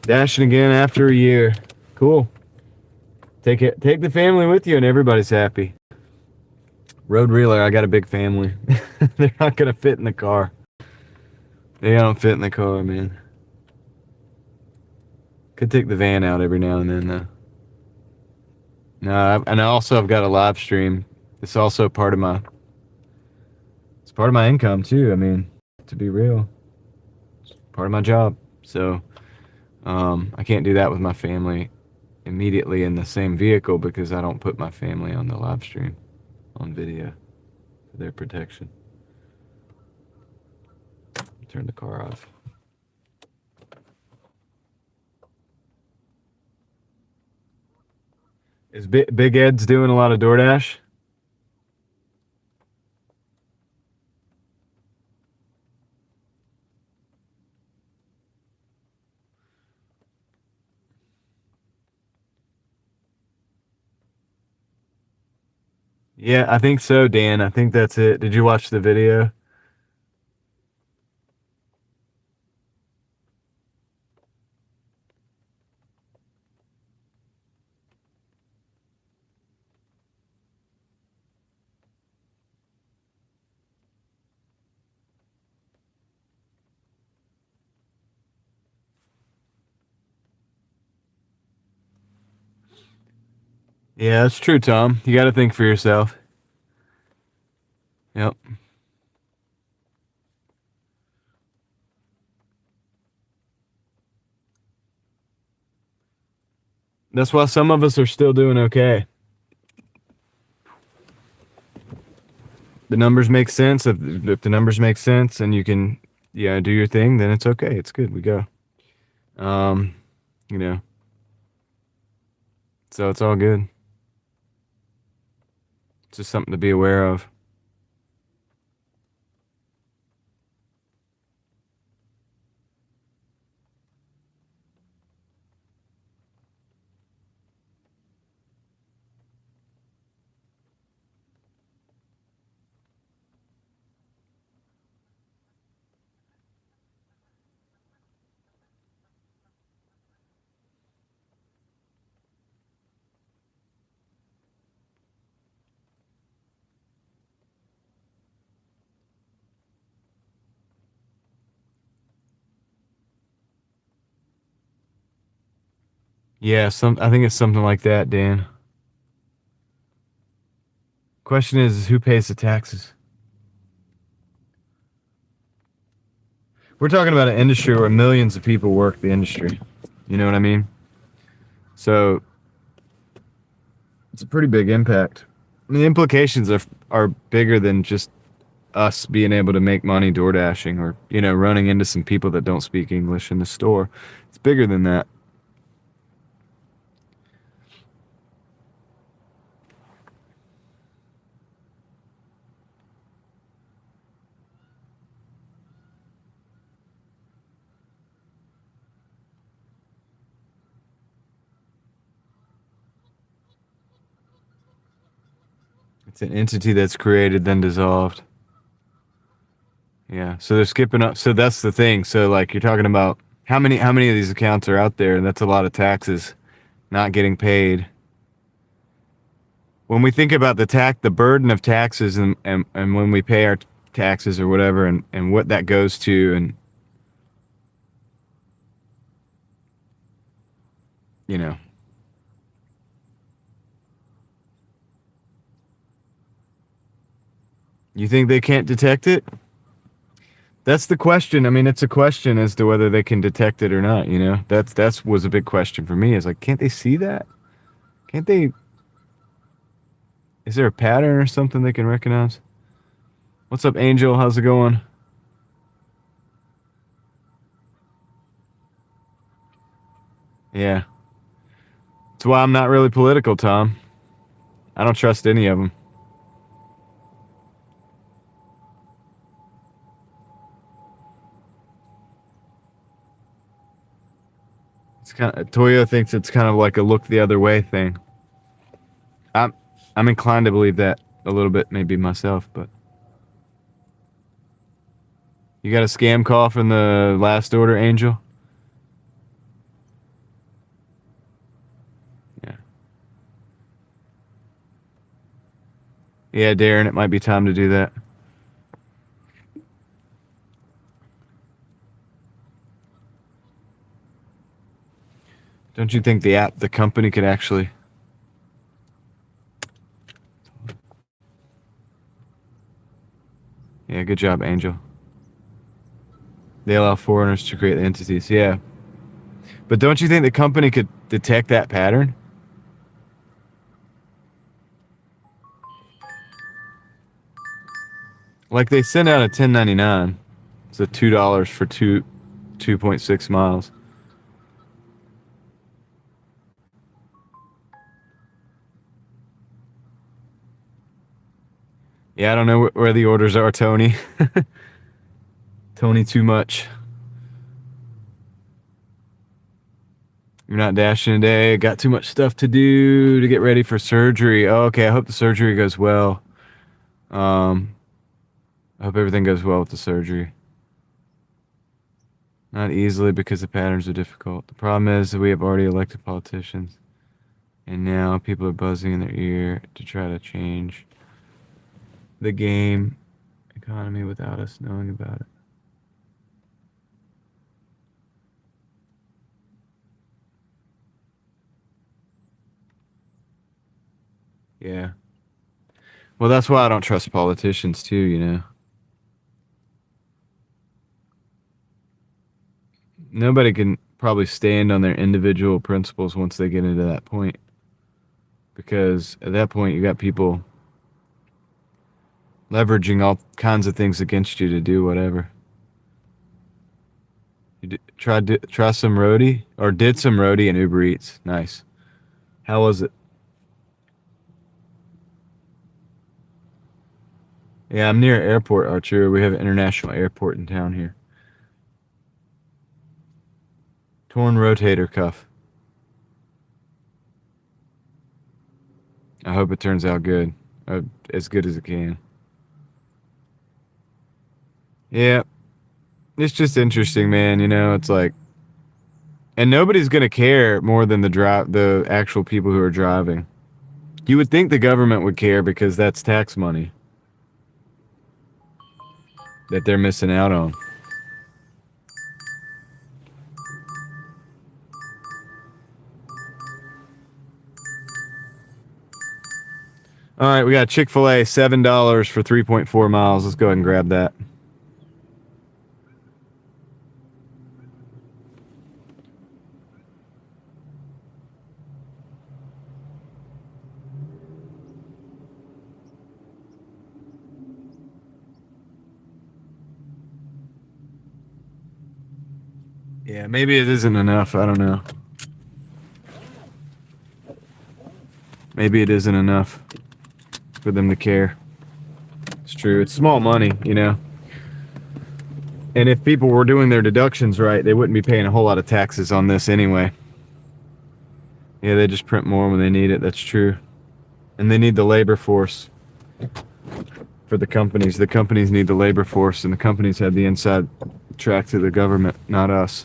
Dashing again after a year. Cool. Take the family with you and everybody's happy. Road Reeler, I got a big family. They're not gonna fit in the car. They don't fit in the car, man. Could take the van out every now and then, though. No, and also I've got a live stream. It's also part of my. It's part of my income too. I mean, to be real, it's part of my job. So, I can't do that with my family immediately in the same vehicle because I don't put my family on the live stream on video for their protection. Turn the car off. Is Big Ed's doing a lot of Doordash? Yeah, I think so, Dan. I think that's it. Did you watch the video? Yeah, that's true, Tom. You got to think for yourself. Yep. That's why some of us are still doing okay. The numbers make sense. If the numbers make sense and you can, yeah, do your thing, then it's okay. It's good. We go. You know. So it's all good. It's just something to be aware of. Yeah, I think it's something like that, Dan. Question is who pays the taxes? We're talking about an industry where millions of people work the industry. You know what I mean? So it's a pretty big impact. I mean, the implications are bigger than just us being able to make money door dashing or, running into some people that don't speak English in the store. It's bigger than that. It's an entity that's created, then dissolved. Yeah. So they're skipping up. So that's the thing. So like you're talking about how many of these accounts are out there, and that's a lot of taxes not getting paid. When we think about the burden of taxes and when we pay our taxes or whatever and what that goes to and you know, you think they can't detect it? That's the question. I mean, it's a question as to whether they can detect it or not, you know? That's was a big question for me. Is like, can't they see that? Can't they Is there a pattern or something they can recognize? What's up, Angel? How's it going? Yeah. That's why I'm not really political, Tom. I don't trust any of them. It's kind of Toyo thinks it's kind of like a look the other way thing. I'm I'm inclined to believe that a little bit, maybe myself, but you got a scam call from the last order, Angel? Yeah. Yeah, Darren, it might be time to do that. Don't you think the company could actually? Yeah, good job, Angel. They allow foreigners to create entities. Yeah. But don't you think the company could detect that pattern? Like they send out a 1099. It's a $2 for 2.6 miles. Yeah, I don't know where the orders are, Tony. Tony, too much. You're not dashing today. Got too much stuff to do to get ready for surgery. Oh, okay, I hope the surgery goes well. Um, I hope everything goes well with the surgery. Not easily because the patterns are difficult. The problem is that we have already elected politicians, and now people are buzzing in their ear to try to change the game economy without us knowing about it. Yeah. Well, that's why I don't trust politicians too, you know. Nobody can probably stand on their individual principles once they get into that point. Because at that point, you got people leveraging all kinds of things against you to do whatever. Try some roadie or did some roadie and Uber Eats. Nice. How was it? Yeah, I'm near airport, Archer. We have an international airport in town here. Torn rotator cuff. I hope it turns out good. As good as it can. Yeah, it's just interesting, man. You know, it's like, and nobody's gonna care more than the actual people who are driving. You would think the government would care because that's tax money that they're missing out on. All right, we got Chick-fil-A, $7 for 3.4 miles. Let's go ahead and grab that. Yeah, maybe it isn't enough. I don't know. Maybe it isn't enough for them to care. It's true. It's small money, you know. And if people were doing their deductions right, they wouldn't be paying a whole lot of taxes on this anyway. Yeah, they just print more when they need it. That's true. And they need the labor force for the companies. The companies need the labor force, and the companies have the inside track to the government, not us.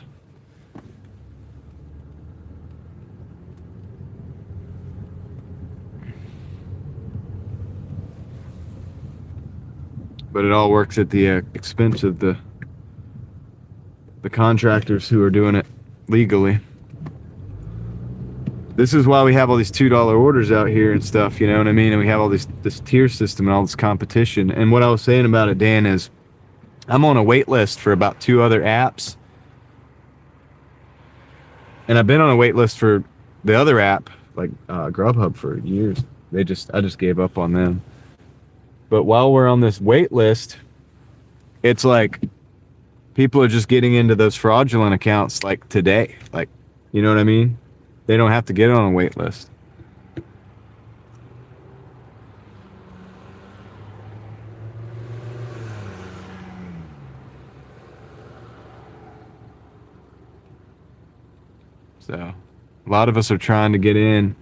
But it all works at the expense of the contractors who are doing it legally. This is why we have all these $2 orders out here and stuff, you know what I mean? And we have all this tier system and all this competition. And what I was saying about it, Dan, is I'm on a wait list for about 2 other apps. And I've been on a wait list for the other app, like Grubhub, for years. I just gave up on them. But while we're on this wait list, it's like people are just getting into those fraudulent accounts like today. Like, you know what I mean? They don't have to get on a wait list. So, a lot of us are trying to get in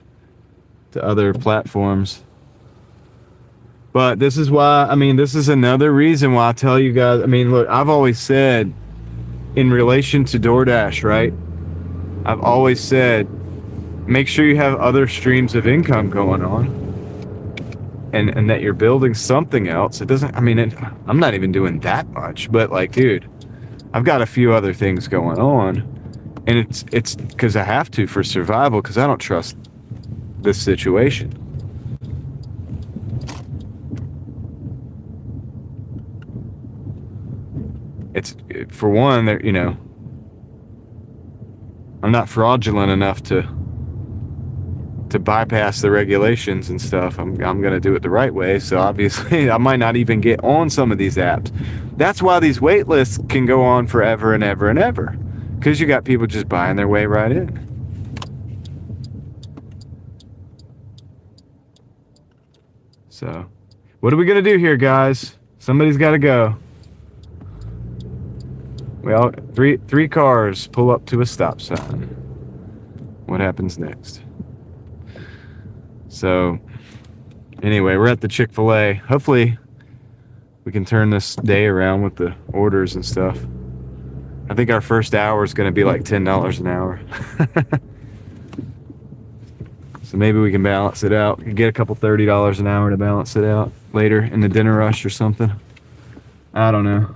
to other platforms. But this is why, I mean, this is another reason why I tell you guys, I mean, look, I've always said in relation to DoorDash, right? I've always said, make sure you have other streams of income going on and that you're building something else. It doesn't, I mean, I'm not even doing that much, but like, dude, I've got a few other things going on, and it's because I have to for survival, because I don't trust this situation. It's, for one, there, you know, I'm not fraudulent enough to bypass the regulations and stuff. I'm gonna do it the right way. So obviously, I might not even get on some of these apps. That's why these wait lists can go on forever and ever and ever, because you got people just buying their way right in. So, what are we gonna do here, guys? Somebody's got to go. Well, three cars pull up to a stop sign. What happens next? So, anyway, we're at the Chick-fil-A. Hopefully, we can turn this day around with the orders and stuff. I think our first hour is going to be like $10 an hour. So maybe we can balance it out. We can get a couple $30 an hour to balance it out later in the dinner rush or something. I don't know.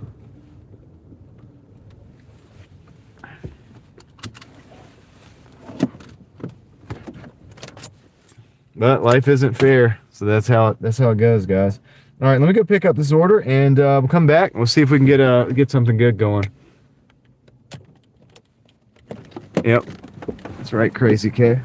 But life isn't fair, so that's how it goes, guys. All right, let me go pick up this order, and we'll come back and we'll see if we can get something good going. Yep, that's right, Crazy K.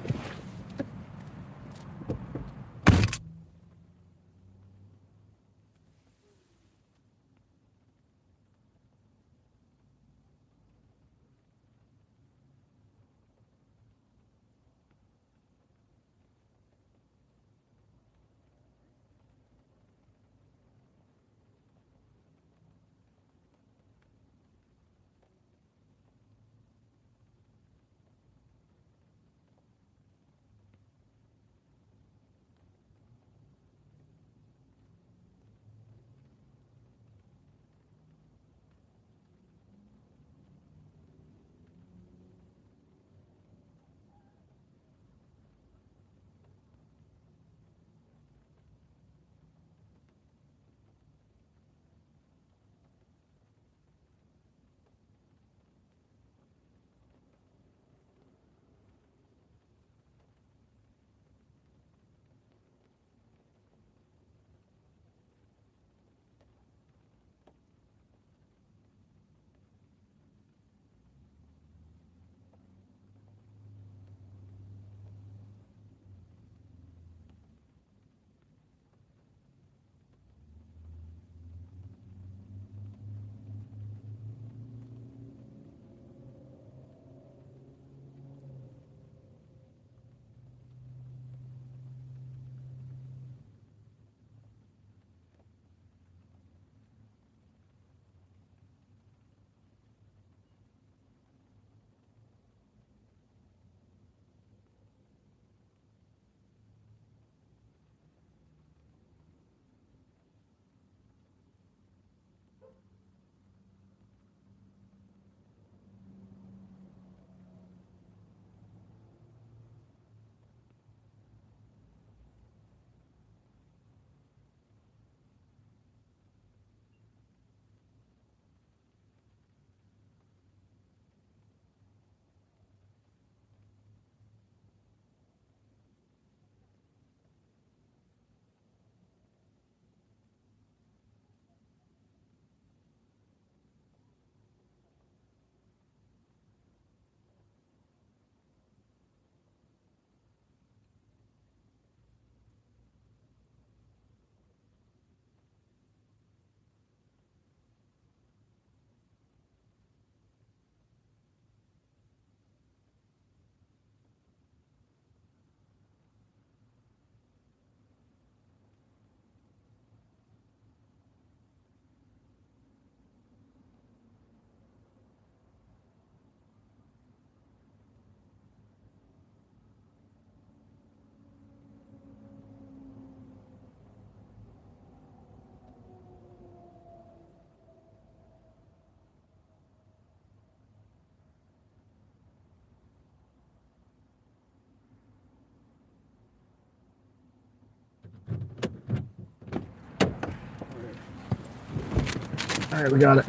right, we got it.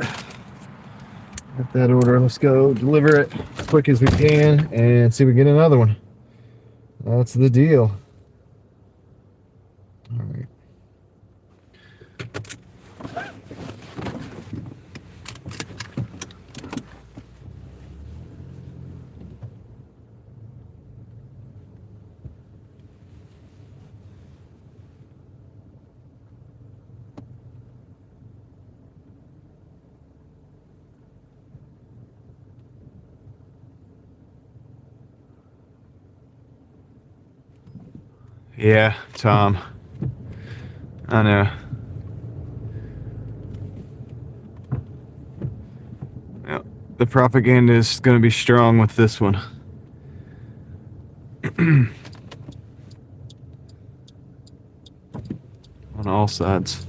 Got that order. Let's go deliver it as quick as we can and see if we get another one. That's the deal. All right. Yeah, Tom. I know. Yep. The propaganda is going to be strong with this one. On all sides.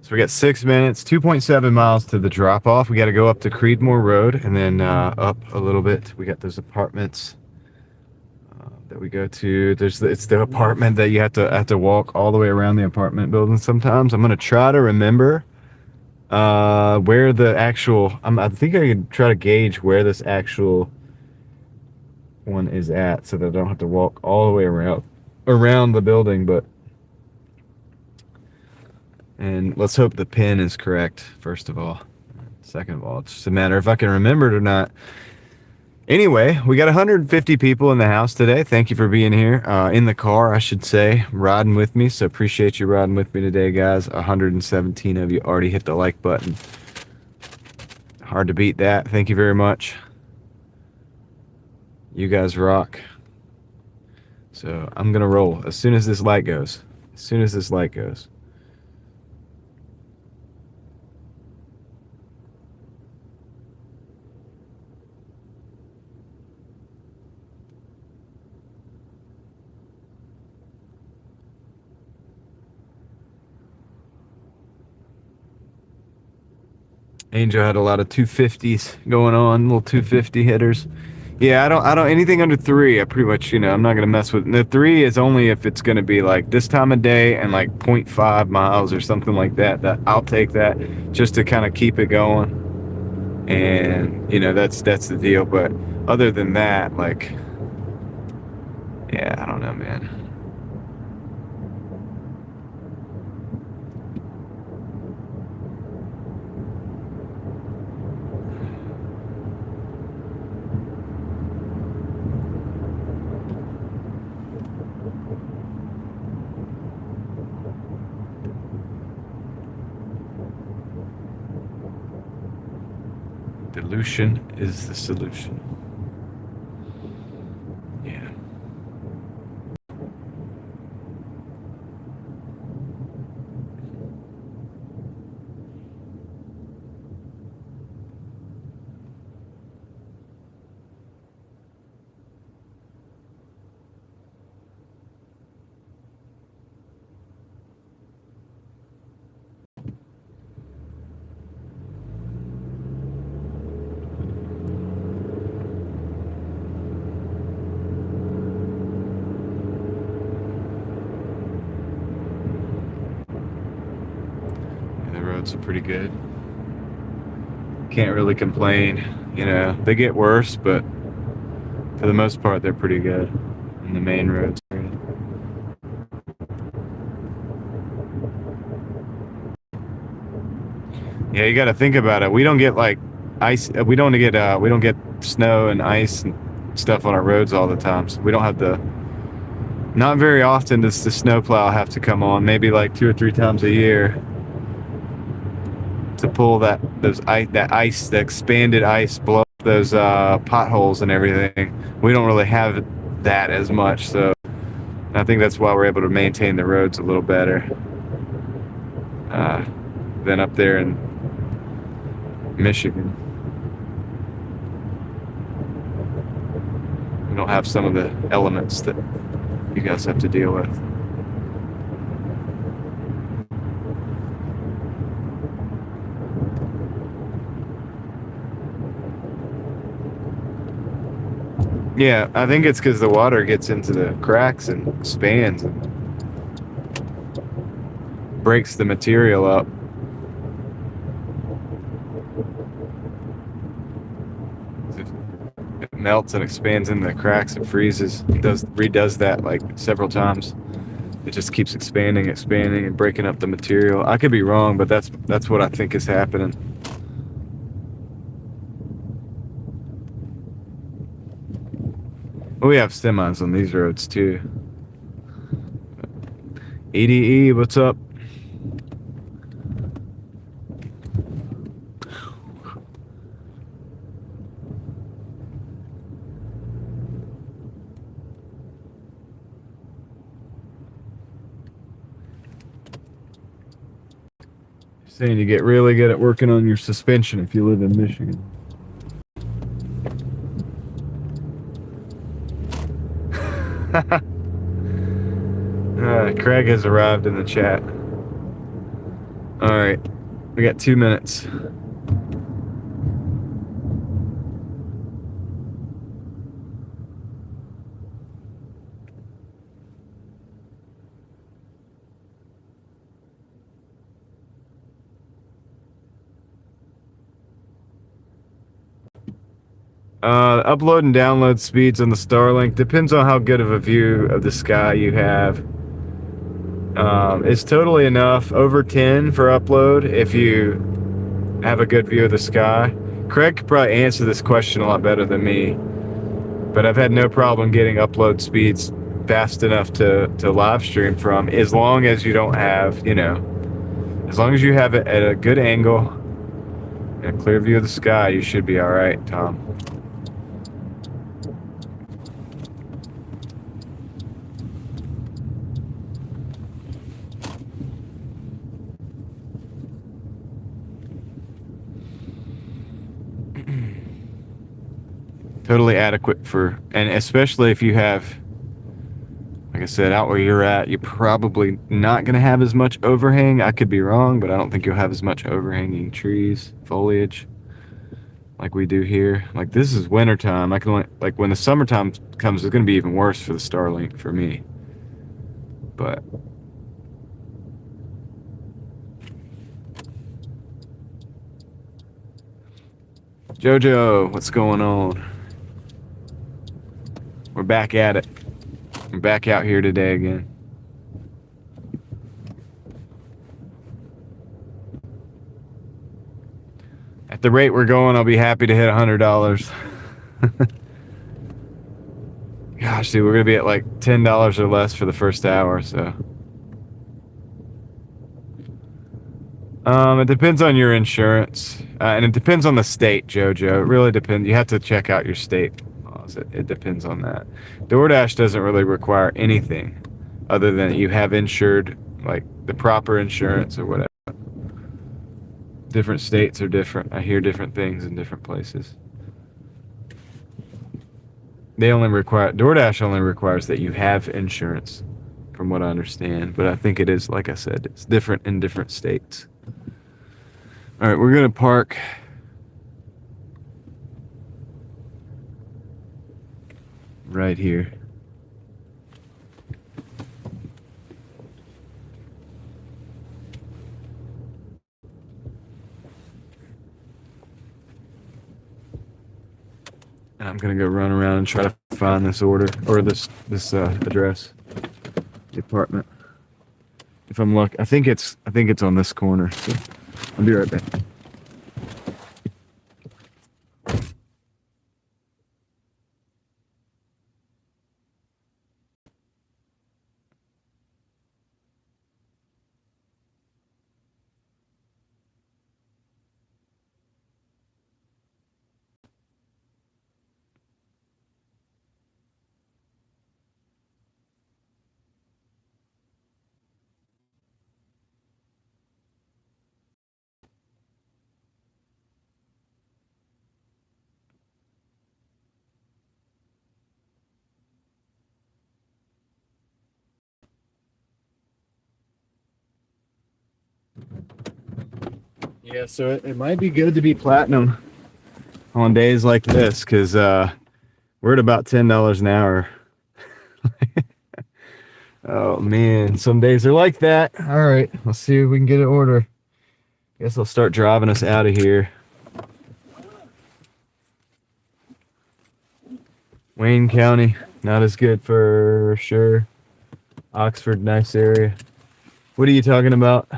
So we got 6 minutes, 2.7 miles to the drop off. We got to go up to Creedmoor Road and then up a little bit. We got those apartments that we go to. It's the apartment that you have to walk all the way around the apartment building sometimes. I'm going to try to remember where the actual, I think I can try to gauge where this actual one is at so that I don't have to walk all the way around the building, and let's hope the pin is correct, first of all. Second of all, it's just a matter if I can remember it or not. Anyway, we got 150 people in the house today. Thank you for being here. In the car, I should say, riding with me. So appreciate you riding with me today, guys. 117 of you already hit the like button. Hard to beat that. Thank you very much. You guys rock. So I'm going to roll as soon as this light goes. As soon as this light goes. Angel had a lot of 250s going on, little 250 hitters. Yeah, I don't anything under 3. I pretty much, I'm not gonna mess with. The 3 is only if it's gonna be like this time of day and like 0.5 miles or something like that. That I'll take that just to kind of keep it going. And that's the deal. But other than that, like, yeah, I don't know, man. Dilution is the solution. Yeah. Are pretty good. Can't really complain. They get worse, but for the most part they're pretty good in the main roads. Yeah, you got to think about it. We don't get like ice. We don't get snow and ice and stuff on our roads all the time. So we don't have Not very often does the snowplow have to come on. Maybe like 2 or 3 times a year to pull that ice, the expanded ice, blow up those potholes and everything. We don't really have that as much, so I think that's why we're able to maintain the roads a little better than up there in Michigan. We don't have some of the elements that you guys have to deal with. Yeah, I think it's because the water gets into the cracks and expands and breaks the material up. It melts and expands in the cracks. It freezes. It redoes that like several times. It just keeps expanding, and breaking up the material. I could be wrong, but that's what I think is happening. We have semis on these roads too. EDE, what's up? Saying you get really good at working on your suspension if you live in Michigan. Craig has arrived in the chat. All right, we got 2 minutes. Upload and download speeds on the Starlink depends on how good of a view of the sky you have. It's totally enough over 10 for upload if you have a good view of the sky. Craig could probably answer this question a lot better than me, but I've had no problem getting upload speeds fast enough to live stream from, as long as you don't have, as long as you have it at a good angle and a clear view of the sky, you should be all right, Tom. Totally adequate for, and especially if you have, like I said, out where you're at, you're probably not going to have as much overhang. I could be wrong, but I don't think you'll have as much overhanging trees, foliage, like we do here. Like, this is wintertime. I can only, like, when the summertime comes, it's going to be even worse for the Starlink for me. But Jojo, what's going on? We're back at it. We're back out here today again. At the rate we're going, I'll be happy to hit $100. Gosh, dude, we're gonna be at like $10 or less for the first hour, so. It depends on your insurance, and it depends on the state, Jojo. It really depends. You have to check out your state laws. It depends on that. Doordash doesn't really require anything other than you have insured, like the proper insurance or whatever. Different states are different. I hear different things in different places. Doordash only requires that you have insurance, from what I understand. But I think it is, like I said, it's different in different states. All right, we're gonna park right here. And I'm gonna go run around and try to find this order, or this address, the apartment. If I'm lucky, I think it's on this corner. So I'll be right back. Yeah, so it might be good to be platinum on days like this, because we're at about $10 an hour. Oh man, some days are like that. All right, let's see if we can get an order. Guess I'll start driving us out of here. Wayne County, not as good for sure. Oxford, nice area. What are you talking about?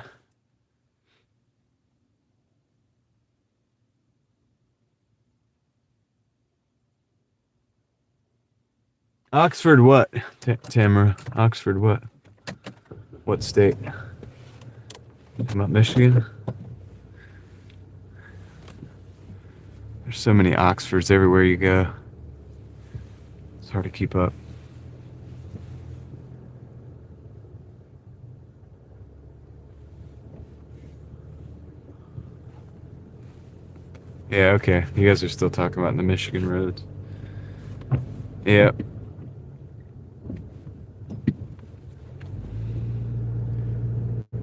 Oxford what? Tamara, Oxford what? What state? Talking about Michigan? There's so many Oxfords everywhere you go. It's hard to keep up. Yeah, okay. You guys are still talking about the Michigan roads. Yeah.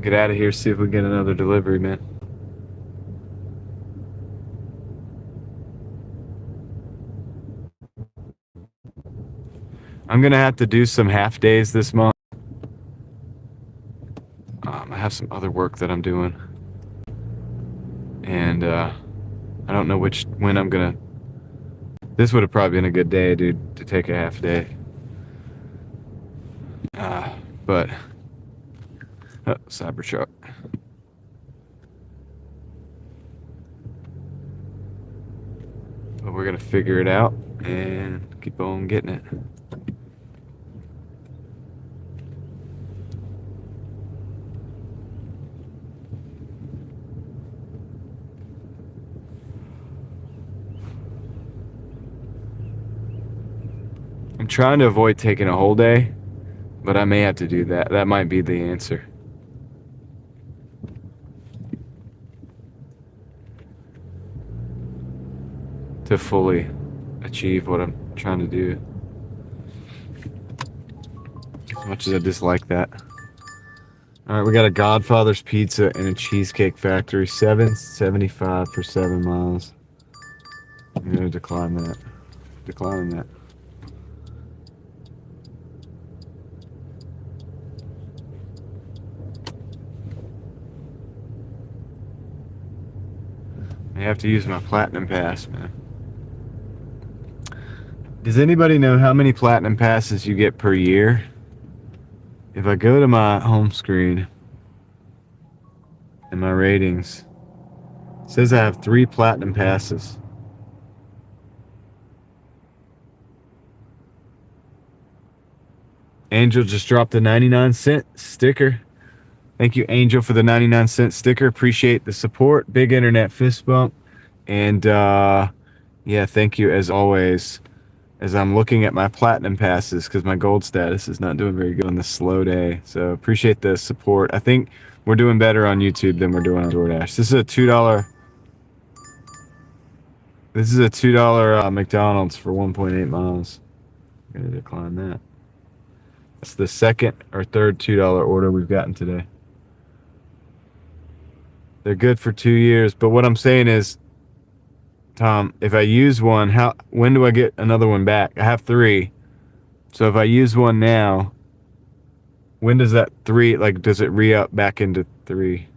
Get out of here, see if we get another delivery, man. I'm gonna have to do some half days this month. I have some other work that I'm doing. And I don't know when I'm gonna. This would have probably been a good day, dude, to take a half day. But Cybertruck. But we're gonna figure it out and keep on getting it. I'm trying to avoid taking a whole day, but I may have to do that. That might be the answer. To fully achieve what I'm trying to do. As much as I dislike that. Alright, we got a Godfather's Pizza and a Cheesecake Factory. $7.75 for 7 miles. I'm gonna decline that. Declining that. I have to use my Platinum Pass, man. Does anybody know how many Platinum Passes you get per year? If I go to my home screen and my ratings, it says I have 3 Platinum Passes. Angel just dropped a 99-cent sticker. Thank you, Angel, for the 99-cent sticker. Appreciate the support. Big internet fist bump. And yeah, thank you as always. As I'm looking at my platinum passes, because my gold status is not doing very good on this slow day. So appreciate the support. I think we're doing better on YouTube than we're doing on Doordash. This is a $2. This is a $2 McDonald's for 1.8 miles. I'm gonna decline that. That's the second or third $2 order we've gotten today. They're good for 2 years, but what I'm saying is, Tom, if I use one, when do I get another one back? I have 3. So if I use one now, when does that 3, like, does it re-up back into 3?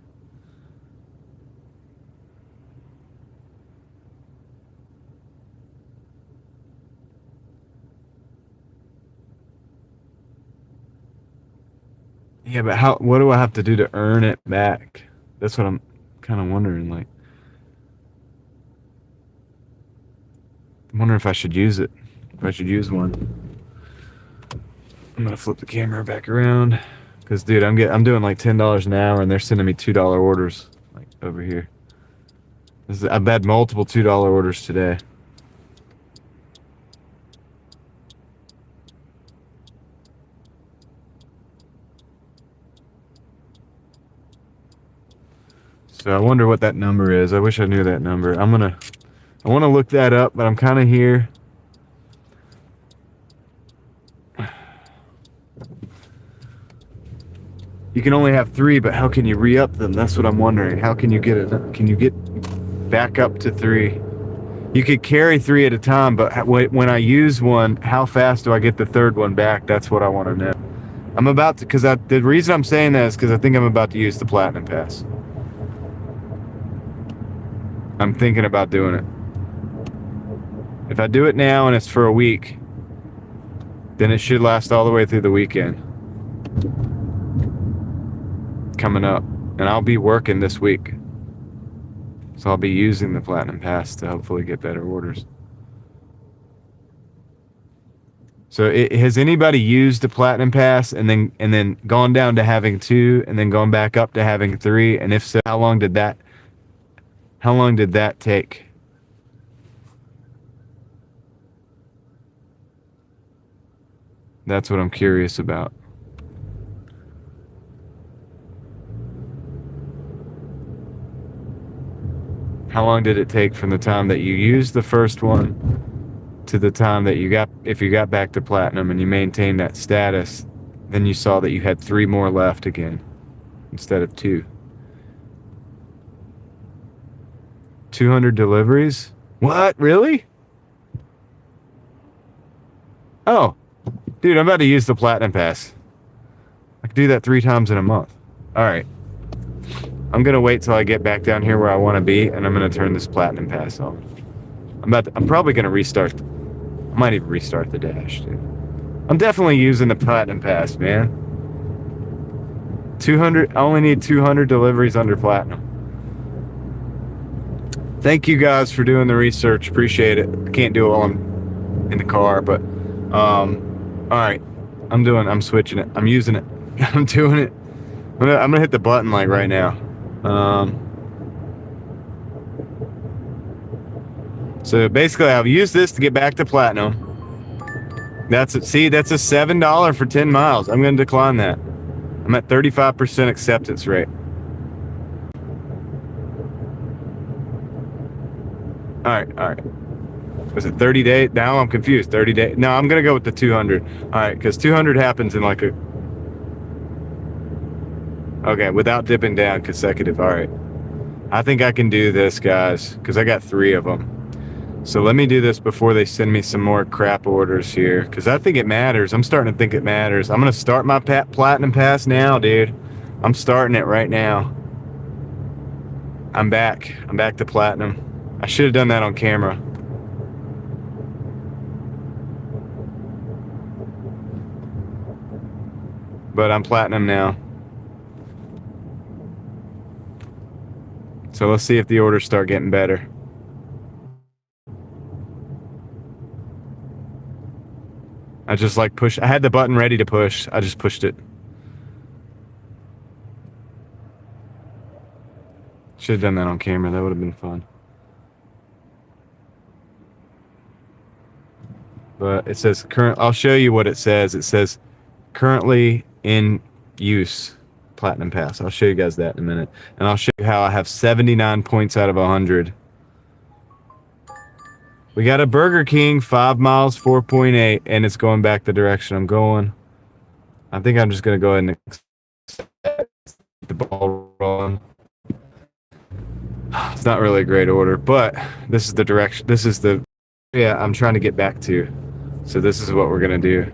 Yeah, but what do I have to do to earn it back? That's what I'm kind of wondering, like. I'm wondering if I should use it. If I should use one. I'm gonna flip the camera back around, cause dude, I'm doing like $10 an hour, and they're sending me $2 orders, like over here. I've had multiple $2 orders today. So I wonder what that number is. I wish I knew that number. I want to look that up, but I'm kind of here. You can only have 3, but how can you re-up them? That's what I'm wondering. How can you get it? Can you get back up to 3? You could carry 3 at a time, but when I use one, how fast do I get the 3rd one back? That's what I want to know. I'm about to, the reason I'm saying that is because I think I'm about to use the Platinum Pass. I'm thinking about doing it. If I do it now and it's for a week, then it should last all the way through the weekend coming up. And I'll be working this week. So I'll be using the Platinum Pass to hopefully get better orders. So has anybody used the Platinum Pass and then gone down to having 2 and then gone back up to having 3? And if so, how long did that take? That's what I'm curious about. How long did it take from the time that you used the first one to the time that if you got back to Platinum and you maintained that status, then you saw that you had 3 more left again instead of 2. 200 deliveries? What? Really? Oh, dude, I'm about to use the Platinum Pass. I can do that 3 times in a month. All right. I'm going to wait till I get back down here where I want to be, and I'm going to turn this Platinum Pass on. I'm probably going to restart. I might even restart the Dash, dude. I'm definitely using the Platinum Pass, man. 200. I only need 200 deliveries under Platinum. Thank you guys for doing the research. Appreciate it. I can't do it while I'm in the car, but all right. I'm switching it. I'm using it. I'm doing it. I'm gonna hit the button like right now. So basically I've used this to get back to Platinum. That's it. See, that's a $7 for 10 miles. I'm going to decline that. I'm at 35% acceptance rate. All right. Was it 30 days? Now I'm confused. 30 days. No, I'm going to go with the 200. All right, because 200 happens in like a... Okay, without dipping down consecutive. All right. I think I can do this, guys, because I got 3 of them. So let me do this before they send me some more crap orders here, because I think it matters. I'm starting to think it matters. I'm going to start my Platinum Pass now, dude. I'm starting it right now. I'm back. I'm back to Platinum. I should have done that on camera. But I'm Platinum now. So let's see if the orders start getting better. I just like push. I had the button ready to push. I just pushed it. Should have done that on camera. That would have been fun. But it says current. I'll show you what it says. It says currently in use Platinum Pass. I'll show you guys that in a minute. And I'll show you how I have 79 points out of 100. We got a Burger King, 5 miles, 4.8, and it's going back the direction I'm going. I think I'm just going to go ahead and accept the ball rolling. It's not really a great order, but this is the direction. This is the, yeah, I'm trying to get back to. So this is what we're going to do.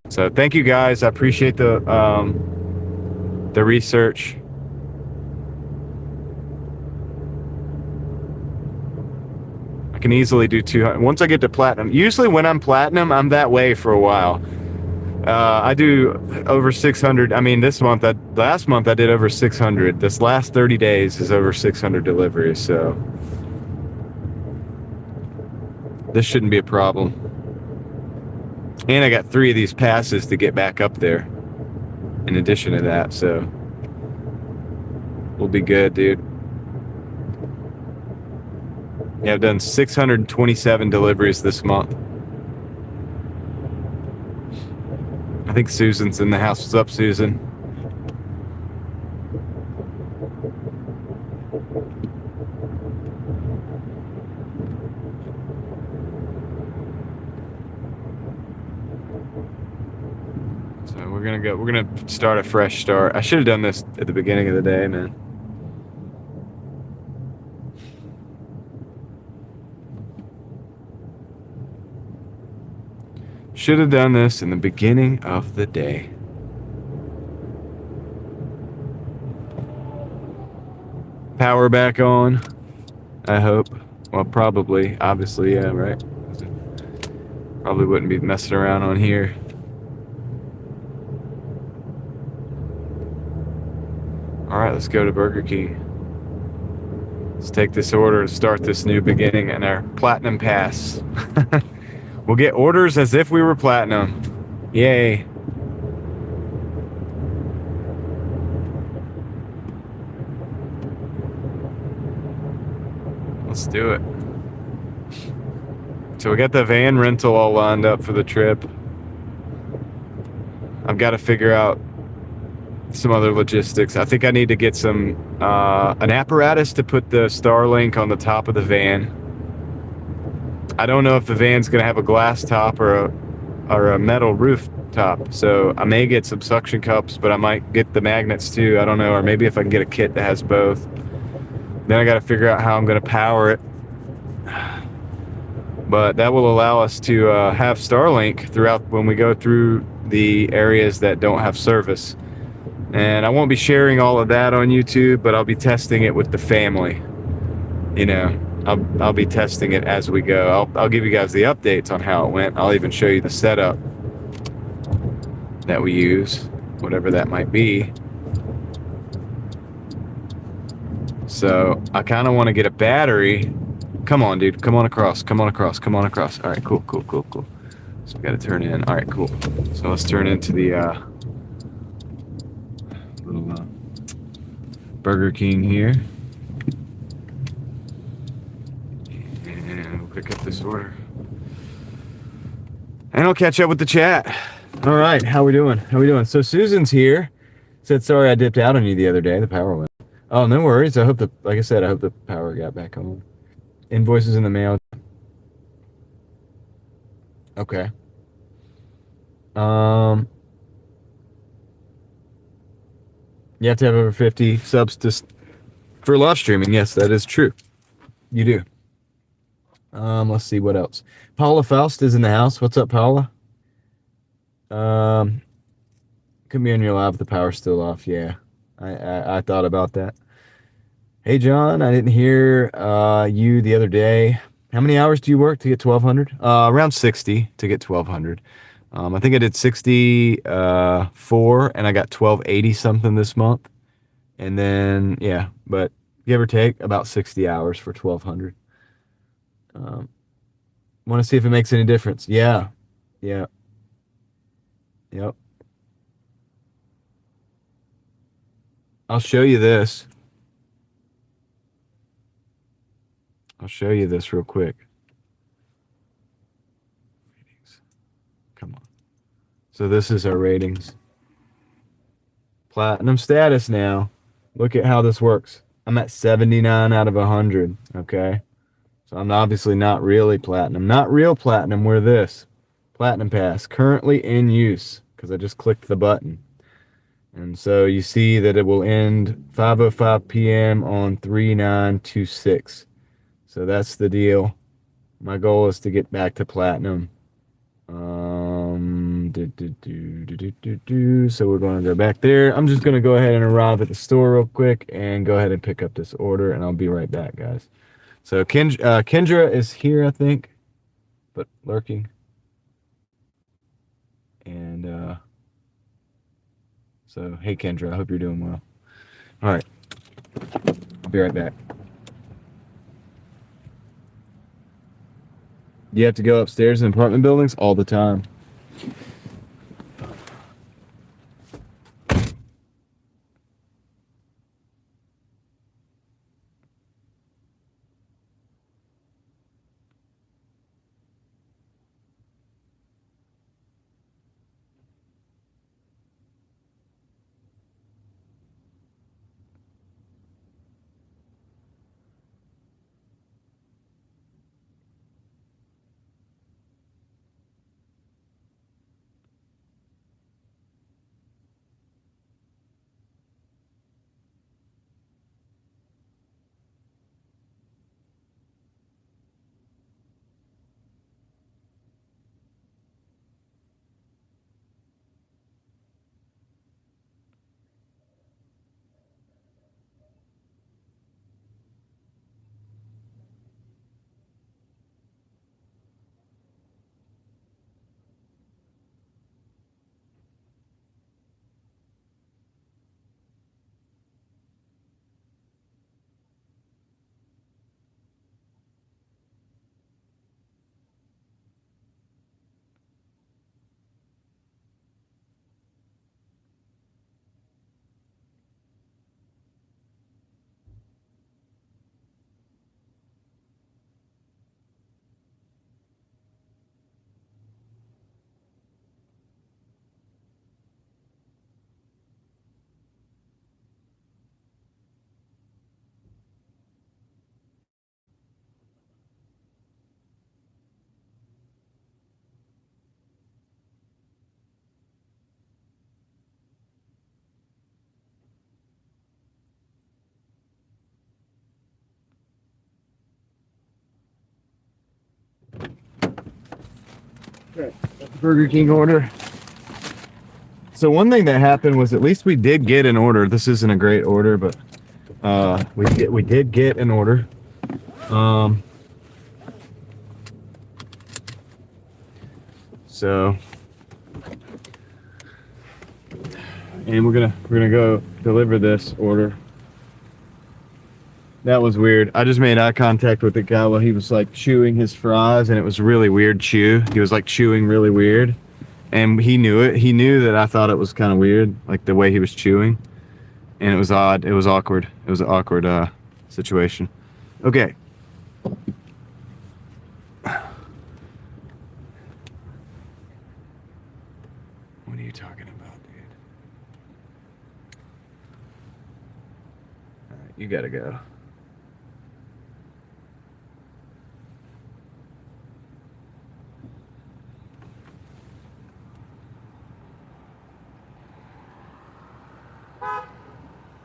So thank you guys. I appreciate the research. I can easily do 200. Once I get to Platinum, usually when I'm Platinum, I'm that way for a while. I do over 600. I mean, last month I did over 600. This last 30 days is over 600 deliveries. So this shouldn't be a problem. And I got 3 of these passes to get back up there in addition to that. So we'll be good, dude. Yeah, I've done 627 deliveries this month. I think Susan's in the house. What's up, Susan? So We're gonna start a fresh start. I should have done this at the beginning of the day, man. Should have done this in the beginning of the day. Power back on, I hope. Well, probably. Obviously, yeah, right? Probably wouldn't be messing around on here. Alright, let's go to Burger King. Let's take this order and start this new beginning in our Platinum Pass. We'll get orders as if we were Platinum. Yay. Let's do it. So we got the van rental all lined up for the trip. I've got to figure out some other logistics. I think I need to get some an apparatus to put the Starlink on the top of the van. I don't know if the van's gonna have a glass top or a metal roof top, so I may get some suction cups, but I might get the magnets too. I don't know, or maybe if I can get a kit that has both. Then I got to figure out how I'm gonna power it. But that will allow us to have Starlink throughout when we go through the areas that don't have service. And I won't be sharing all of that on YouTube, but I'll be testing it with the family. You know, I'll be testing it as we go. I'll give you guys the updates on how it went. I'll even show you the setup that we use, whatever that might be. So I kind of want to get a battery. Come on, dude. Come on across. Come on across. Come on across. All right, cool. So we got to turn in. All right, cool. So let's turn into the little Burger King here. And we'll pick up this order. And I'll catch up with the chat. All right, how we doing? So Susan's here. Said, sorry I dipped out on you the other day. The power went. Oh, no worries. I hope like I said, I hope the power got back on. Invoices in the mail. Okay. You have to have over 50 subs for live streaming. Yes, that is true. You do. Let's see what else. Paula Faust is in the house. What's up, Paula? Could be on your live. The power's still off. Yeah, I thought about that. Hey, John, I didn't hear you the other day. How many hours do you work to get 1,200? Around 60 to get 1,200. I think I did 64, and I got 1,280 something this month. And then, yeah, but give or take about 60 hours for 1,200. Want to see if it makes any difference. Yeah. Yep. I'll show you this. Real quick. Ratings. Come on. So this is our ratings. Platinum status now. Look at how this works. I'm at 79 out of 100. Okay. So I'm obviously not really platinum. Not real platinum. We're this. Platinum Pass. Currently in use. Because I just clicked the button. And so you see that it will end 5:05 p.m. on 3/9/26. So that's the deal. My goal is to get back to platinum. So we're going to go back there. I'm just going to go ahead and arrive at the store real quick and go ahead and pick up this order, and I'll be right back, guys. So Kendra is here, I think, but lurking. And so, hey, Kendra, I hope you're doing well. All right. I'll be right back. You have to go upstairs in apartment buildings all the time. Burger King order. So one thing that happened was at least we did get an order. This isn't a great order, but we did get an order. So, and we're gonna go deliver this order. That was weird. I just made eye contact with the guy while he was like chewing his fries, and it was really weird chew. He was like chewing really weird, and he knew it. He knew that I thought it was kind of weird, like the way he was chewing, and it was odd. It was awkward. It was an awkward situation. Okay. What are you talking about, dude? All right, you gotta go.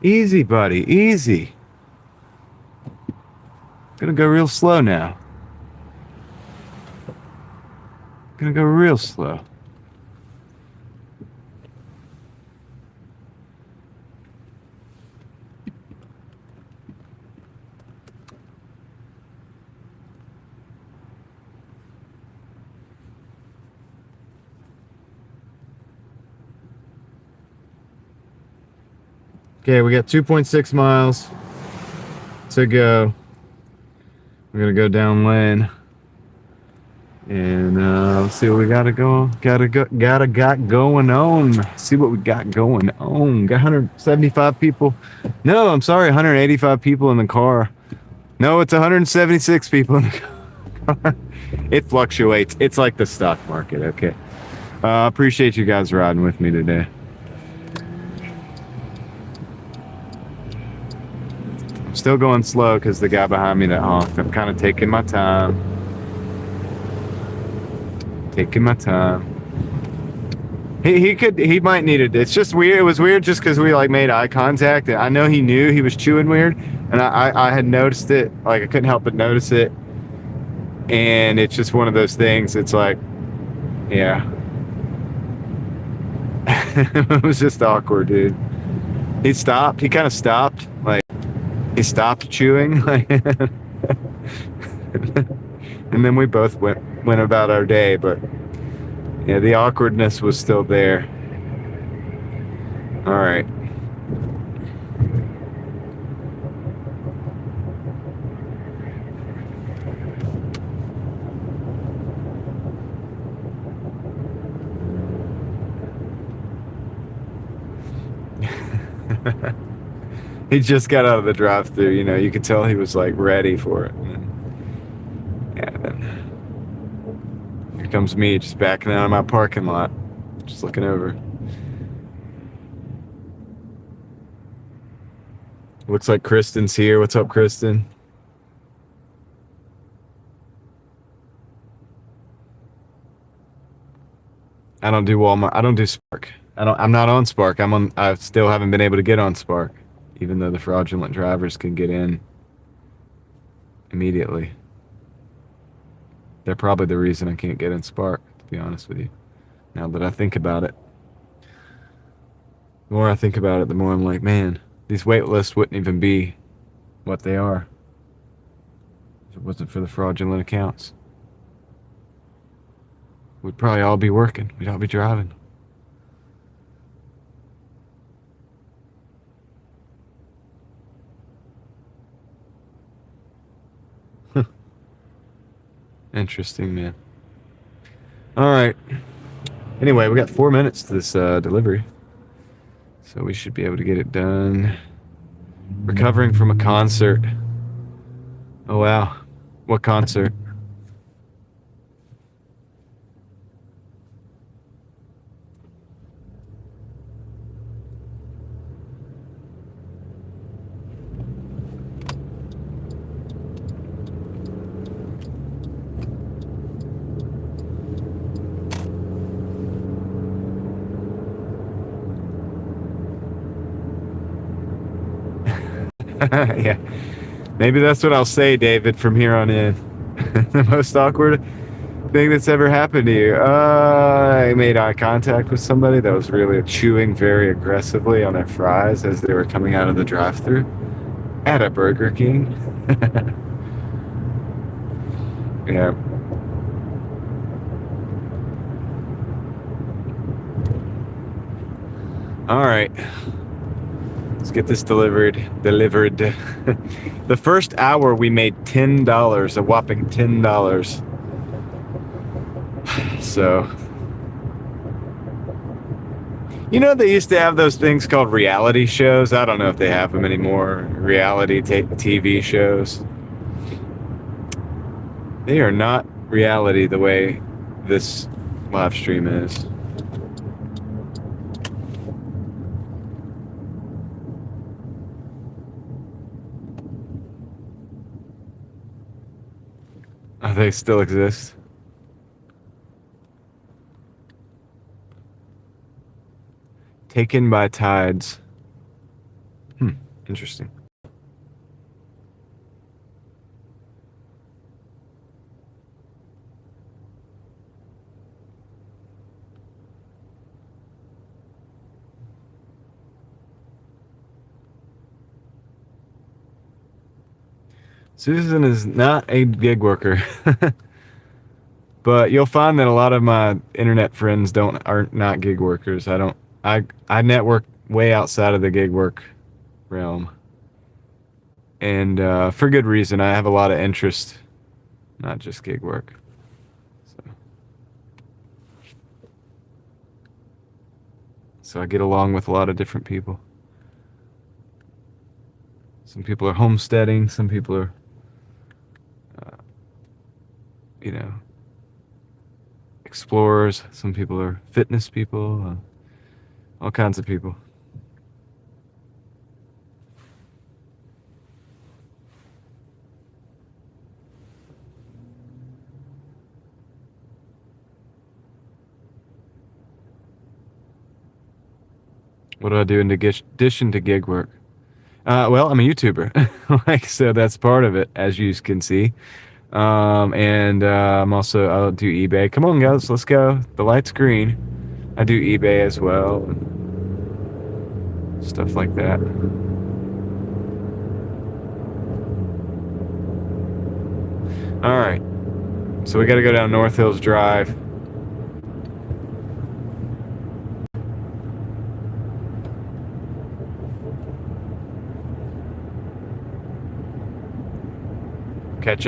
Easy, buddy, easy. Gonna go real slow now. Gonna go real slow. Okay, we got 2.6 miles to go. We're gonna go down lane, and let's see what we got going on. See what we got going on. Got 175 people. No, I'm sorry, 185 people in the car. No, it's 176 people in the car. It fluctuates. It's like the stock market. Okay. Appreciate you guys riding with me today. Still going slow because the guy behind me that honked. I'm kind of taking my time. He might need it. It's just weird. It was weird just because we like made eye contact. I know he knew he was chewing weird, and I had noticed it. Like I couldn't help but notice it. And it's just one of those things. It's like, yeah. It was just awkward, dude. He stopped. He kind of stopped. Like, he stopped chewing. Like, and then we both went about our day. But, yeah, the awkwardness was still there. All right. He just got out of the drive-thru, you know, you could tell he was like ready for it. And then here comes me just backing out of my parking lot, just looking over. Looks like Kristen's here. What's up, Kristen? I don't do Walmart. I don't do Spark. I'm not on Spark. I still haven't been able to get on Spark, even though the fraudulent drivers can get in immediately. They're probably the reason I can't get in Spark, to be honest with you. Now that I think about it. The more I think about it, the more I'm like, man, these wait lists wouldn't even be what they are if it wasn't for the fraudulent accounts. We'd probably all be working. We'd all be driving. Interesting, man. All right. Anyway, we got 4 minutes to this delivery, so we should be able to get it done. Recovering from a concert. Oh, wow. What concert? Yeah, maybe that's what I'll say, David, from here on in. The most awkward thing that's ever happened to you? I made eye contact with somebody that was really chewing very aggressively on their fries as they were coming out of the drive-thru at a Burger King. Yeah. All right. Let's get this delivered. The first hour we made $10, a whopping $10. So, you know, they used to have those things called reality shows. I don't know if they have them anymore. Reality TV shows. They are not reality the way this live stream is. Oh, they still exist. Taken by tides. Interesting. Susan is not a gig worker. But you'll find that a lot of my internet friends are not gig workers. I network way outside of the gig work realm. And for good reason. I have a lot of interest, not just gig work. So I get along with a lot of different people. Some people are homesteading, some people are explorers, some people are fitness people, all kinds of people. What do I do in addition to gig work? Well, I'm a YouTuber, so that's part of it, as you can see. And I'll do eBay. Come on, guys, let's go. The light's green. I do eBay as well, and stuff like that. All right, so we got to go down North Hills Drive.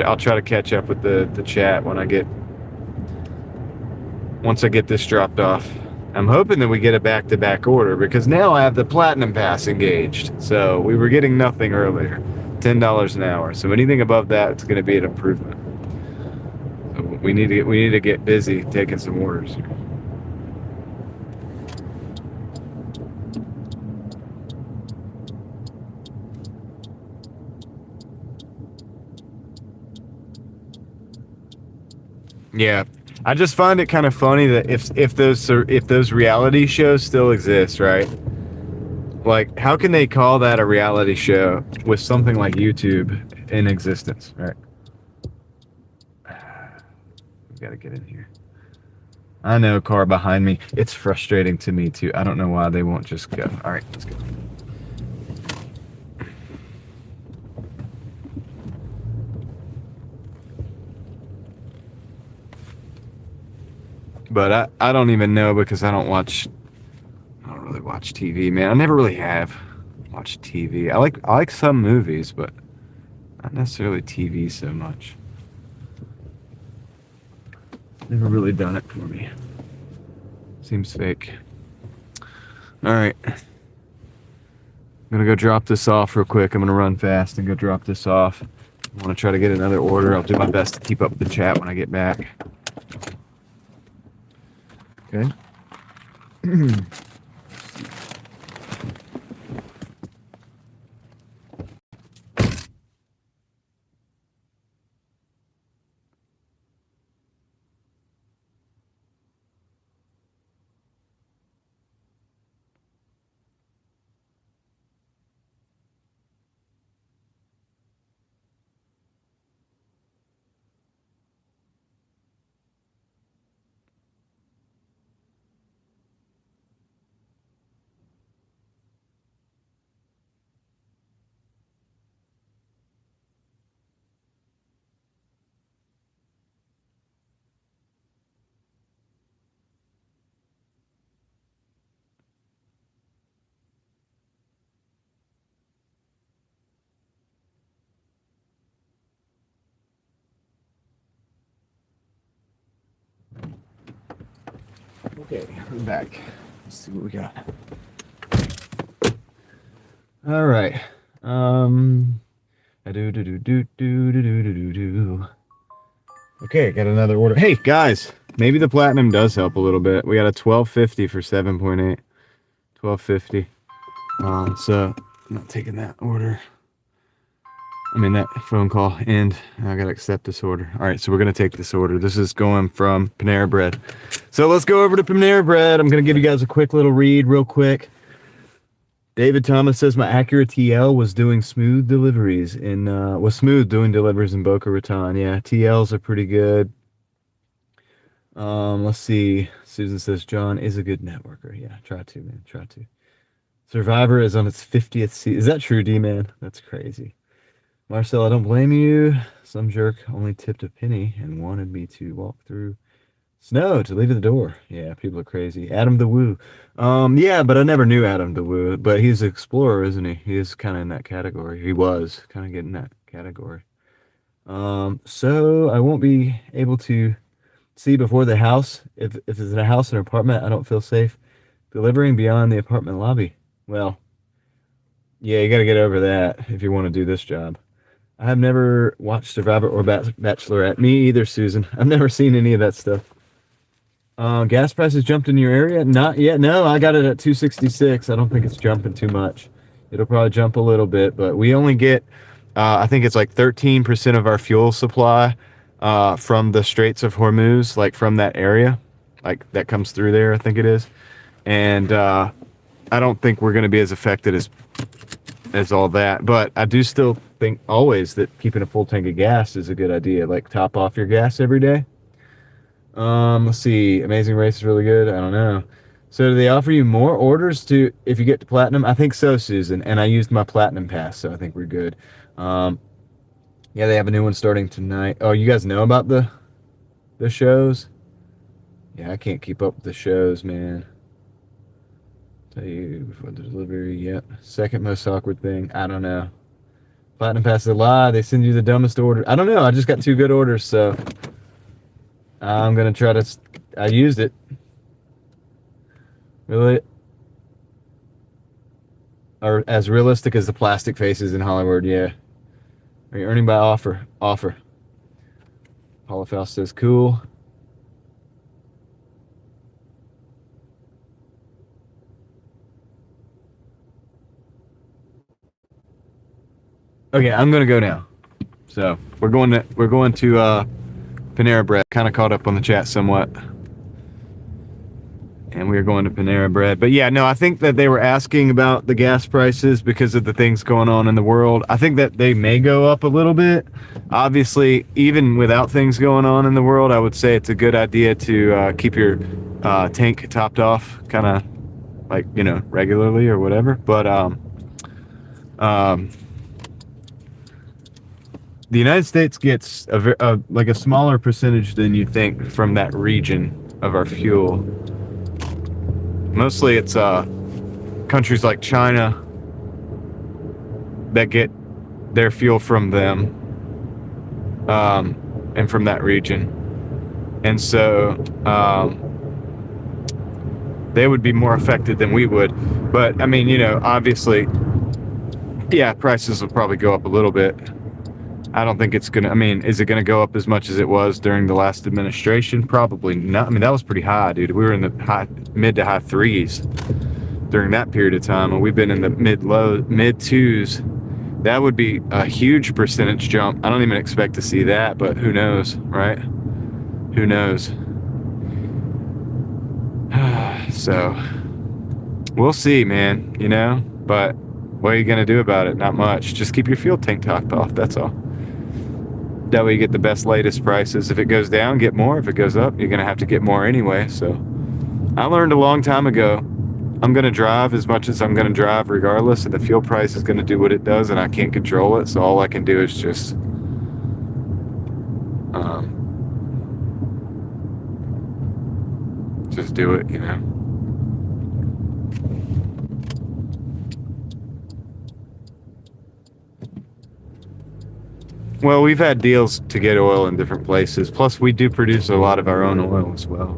I'll try to catch up with the chat once I get this dropped off. I'm hoping that we get a back-to-back order because now I have the Platinum Pass engaged. So we were getting nothing earlier, $10 an hour. So anything above that, it's going to be an improvement. So we need to get busy taking some orders here. Yeah, I just find it kind of funny that if those reality shows still exist, right? Like, how can they call that a reality show with something like YouTube in existence, right? We gotta get in here. I know, car behind me. It's frustrating to me too. I don't know why they won't just go. All right, let's go. But I don't even know because I don't really watch TV, man. I never really have watched TV. I like some movies, but not necessarily TV so much. Never really done it for me. Seems fake. All right. I'm gonna go drop this off real quick. I'm gonna run fast and go drop this off. I want to try to get another order. I'll do my best to keep up with the chat when I get back. Okay. Okay, we're back. Let's see what we got. All right. Okay, got another order. Hey guys, maybe the platinum does help a little bit. We got a 1250 for 7.8. 1250. So I'm not taking that order. I mean that phone call, and I gotta accept this order. All right, so we're gonna take this order. This is going from Panera Bread. So let's go over to Panera Bread. I'm gonna give you guys a quick little read, real quick. David Thomas says my Acura TL was doing smooth deliveries in doing deliveries in Boca Raton. Yeah, TLs are pretty good. Let's see. Susan says John is a good networker. Yeah, try to, man. Try to. Survivor is on its 50th season. Is that true, D-Man? That's crazy. Marcel, I don't blame you. Some jerk only tipped a penny and wanted me to walk through snow to leave at the door. Yeah, people are crazy. Adam the Woo. Yeah, but I never knew Adam the Woo. But he's an explorer, isn't he? He is kind of in that category. He was kind of getting that category. So I won't be able to see before the house. If it's in a house or an apartment, I don't feel safe delivering beyond the apartment lobby. Well, yeah, you got to get over that if you want to do this job. I have never watched Survivor or Bachelorette. Me either, Susan. I've never seen any of that stuff. Gas prices jumped in your area? Not yet. No, I got it at 266. I don't think it's jumping too much. It'll probably jump a little bit, but we only get, I think it's like 13% of our fuel supply from the Straits of Hormuz, like from that area. Like that comes through there, I think it is. And I don't think we're going to be as affected as all that. But I do still think always that keeping a full tank of gas is a good idea. Like top off your gas every day. Let's see. Amazing Race is really good. I don't know. So do they offer you more orders if you get to platinum? I think so, Susan. And I used my platinum pass, so I think we're good. Yeah, they have a new one starting tonight. Oh, you guys know about the shows? Yeah, I can't keep up with the shows, man. Tell you before the delivery. Yep. Second most awkward thing. I don't know. Platinum pass is a lie. They send you the dumbest order. I don't know. I just got 2 good orders, so I'm gonna try to. I used it. Really? Or as realistic as the plastic faces in Hollywood, yeah. Are you earning by offer? Offer. Paula Faust says, cool. Okay, I'm gonna go now. So we're going to Panera Bread. Kind of caught up on the chat somewhat. And we are going to Panera Bread. But yeah, no, I think that they were asking about the gas prices because of the things going on in the world. I think that they may go up a little bit. Obviously, even without things going on in the world, I would say it's a good idea to keep your tank topped off, kind of like, regularly or whatever. But the United States gets like a smaller percentage than you think from that region of our fuel. Mostly it's countries like China that get their fuel from them and from that region. And so they would be more affected than we would. But, I mean, obviously, yeah, prices will probably go up a little bit. I don't think it's going to, is it going to go up as much as it was during the last administration? Probably not. That was pretty high, dude. We were in the mid to high 3s during that period of time, and we've been in the mid 2s. That would be a huge percentage jump. I don't even expect to see that, but who knows, right? Who knows? So, we'll see, man, but what are you going to do about it? Not much. Just keep your fuel tank topped off, that's all. That way you get the best, latest prices. If it goes down, get more. If it goes up, you're going to have to get more anyway. So I learned a long time ago, I'm going to drive as much as I'm going to drive regardless, and the fuel price is going to do what it does, and I can't control it. So all I can do is just do it, Well, we've had deals to get oil in different places. Plus, we do produce a lot of our own oil as well.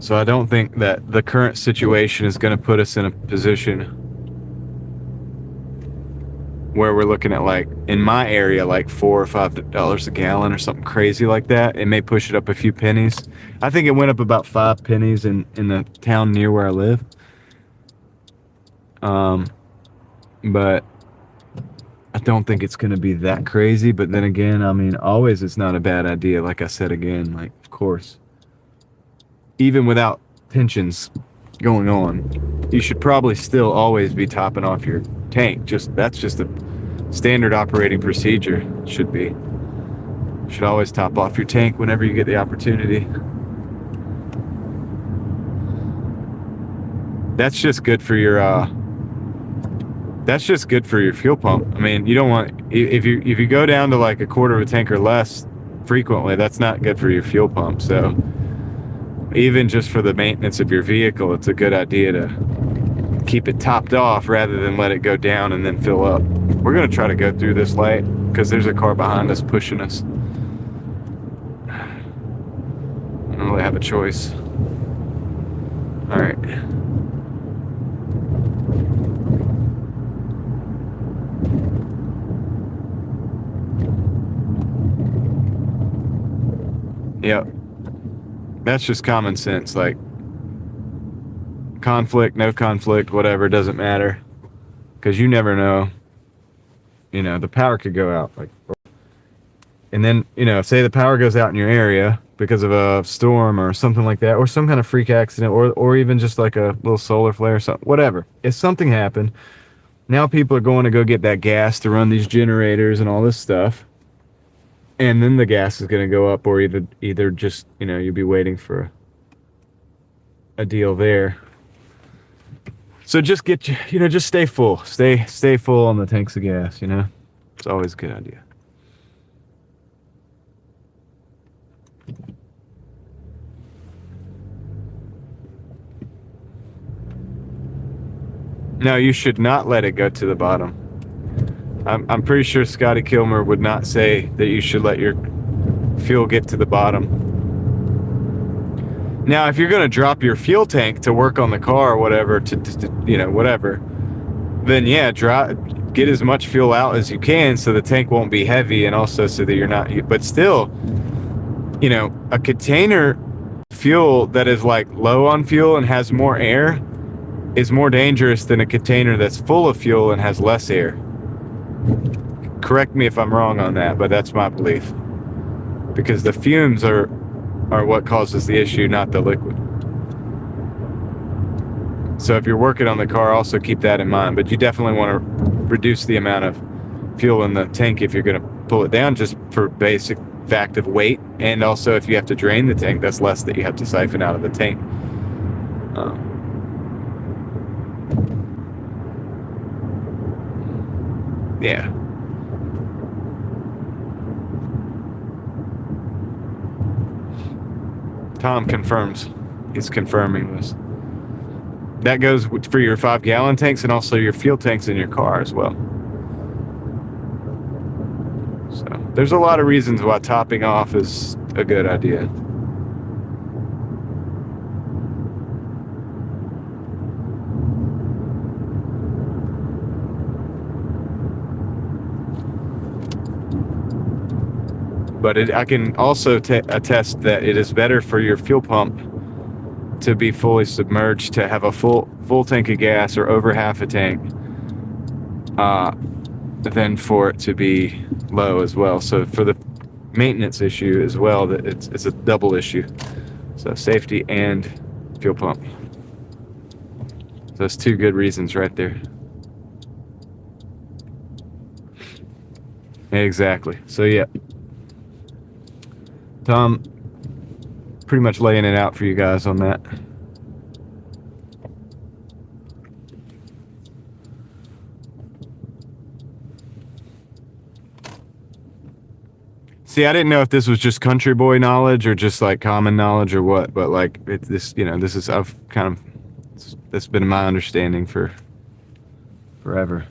So I don't think that the current situation is going to put us in a position where we're looking at, like, in my area, like $4 or $5 a gallon or something crazy like that. It may push it up a few pennies. I think it went up about 5 pennies in the town near where I live. But I don't think it's going to be that crazy. But then again, I mean, always it's not a bad idea. Like I said again, like, of course, even without tensions going on, you should probably still always be topping off your tank. That's just a standard operating procedure. Should be. You should always top off your tank whenever you get the opportunity. That's just good for your fuel pump. I mean, you don't want, if you go down to like a quarter of a tank or less frequently, that's not good for your fuel pump. So even just for the maintenance of your vehicle, it's a good idea to keep it topped off rather than let it go down and then fill up. We're going to try to go through this light because there's a car behind us pushing us. I don't really have a choice. All right. Yep. That's just common sense. Like, conflict, no conflict, whatever, doesn't matter. Because you never know. You know, the power could go out. Like, and then, you know, say the power goes out in your area because of a storm or something like that, or some kind of freak accident, or even just like a little solar flare or something, whatever. If something happened, now people are going to go get that gas to run these generators and all this stuff. And then the gas is going to go up, or either just, you know, you'll be waiting for a deal there. So just just stay full. Stay full on the tanks of gas, you know? It's always a good idea. No, you should not let it go to the bottom. I'm pretty sure Scotty Kilmer would not say that you should let your fuel get to the bottom. Now, if you're going to drop your fuel tank to work on the car or whatever, whatever, then yeah, get as much fuel out as you can so the tank won't be heavy, and also so that you're not, but still, you know, a container fuel that is like low on fuel and has more air is more dangerous than a container that's full of fuel and has less air. Correct me if I'm wrong on that, but that's my belief. Because the fumes are what causes the issue, not the liquid. So if you're working on the car, also keep that in mind. But you definitely want to reduce the amount of fuel in the tank if you're going to pull it down, just for basic fact of weight. And also if you have to drain the tank, that's less that you have to siphon out of the tank. Yeah. Tom confirms. He's confirming this. That goes for your 5-gallon tanks and also your fuel tanks in your car as well. So there's a lot of reasons why topping off is a good idea. But I can also attest that it is better for your fuel pump to be fully submerged, to have a full tank of gas or over half a tank, than for it to be low as well. So for the maintenance issue as well, that it's a double issue. So safety and fuel pump. So that's 2 good reasons right there. Exactly. So yeah. Tom, pretty much laying it out for you guys on that. See, I didn't know if this was just country boy knowledge or just like common knowledge or what, but like this is, that's been my understanding for forever.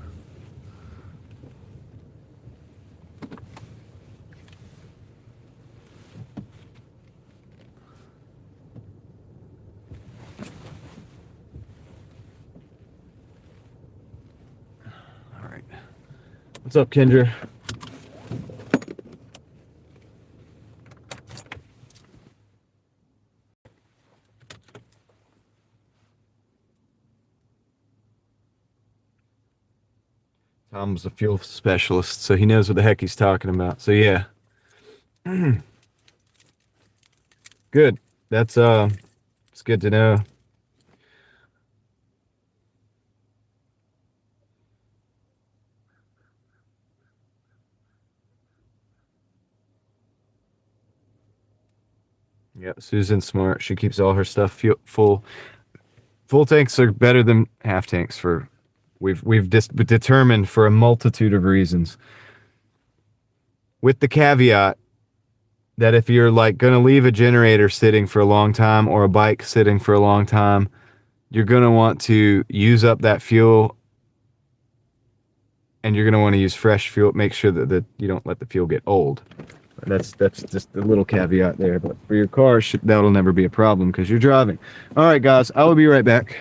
What's up, Kendra? Tom's a fuel specialist, so he knows what the heck he's talking about. So yeah. Good. That's it's good to know. Yeah, Susan's smart. She keeps all her stuff full. Full tanks are better than half tanks for we've determined for a multitude of reasons. With the caveat that if you're like going to leave a generator sitting for a long time or a bike sitting for a long time, you're going to want to use up that fuel and you're going to want to use fresh fuel. Make sure that you don't let the fuel get old. That's just a little caveat there. But for your car, that'll never be a problem because you're driving. All right, guys, I will be right back.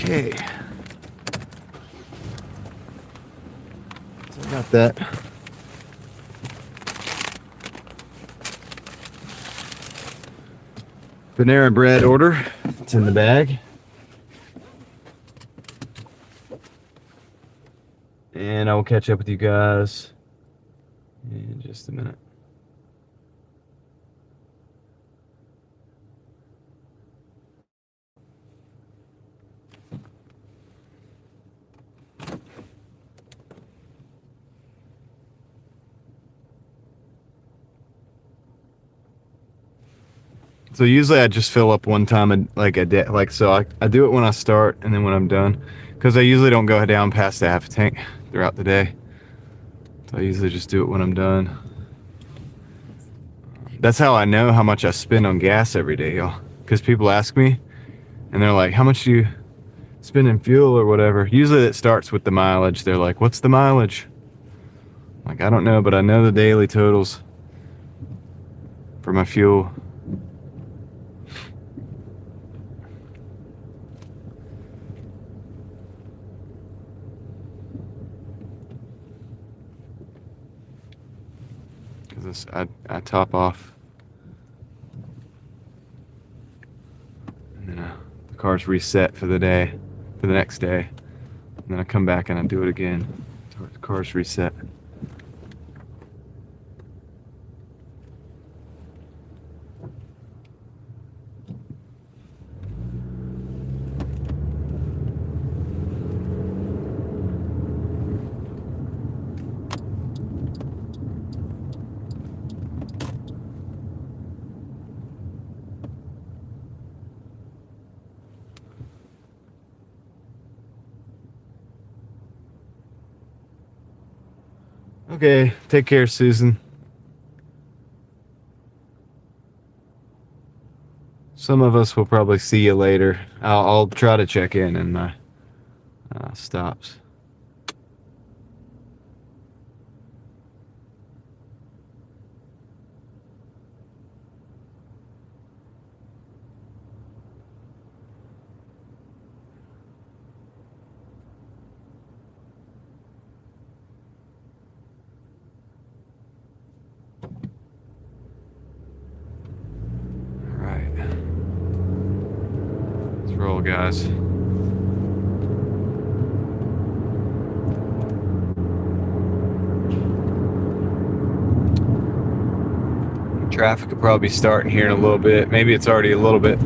Okay. So I got that. Panera Bread order. It's in the bag. And I will catch up with you guys in just a minute. So usually I just fill up one time like a day. Like so I do it when I start and then when I'm done. Because I usually don't go down past a half a tank throughout the day. So I usually just do it when I'm done. That's how I know how much I spend on gas every day, y'all. Because people ask me and they're like, how much do you spend in fuel or whatever? Usually it starts with the mileage. They're like, what's the mileage? Like, I don't know, but I know the daily totals for my fuel. Because I top off. And then the car's reset for the day, for the next day. And then I come back and I do it again. The car's reset. Okay, take care, Susan. Some of us will probably see you later. I'll try to check in my stops. roll, guys. Traffic will probably be starting here in a little bit. Maybe it's already a little bit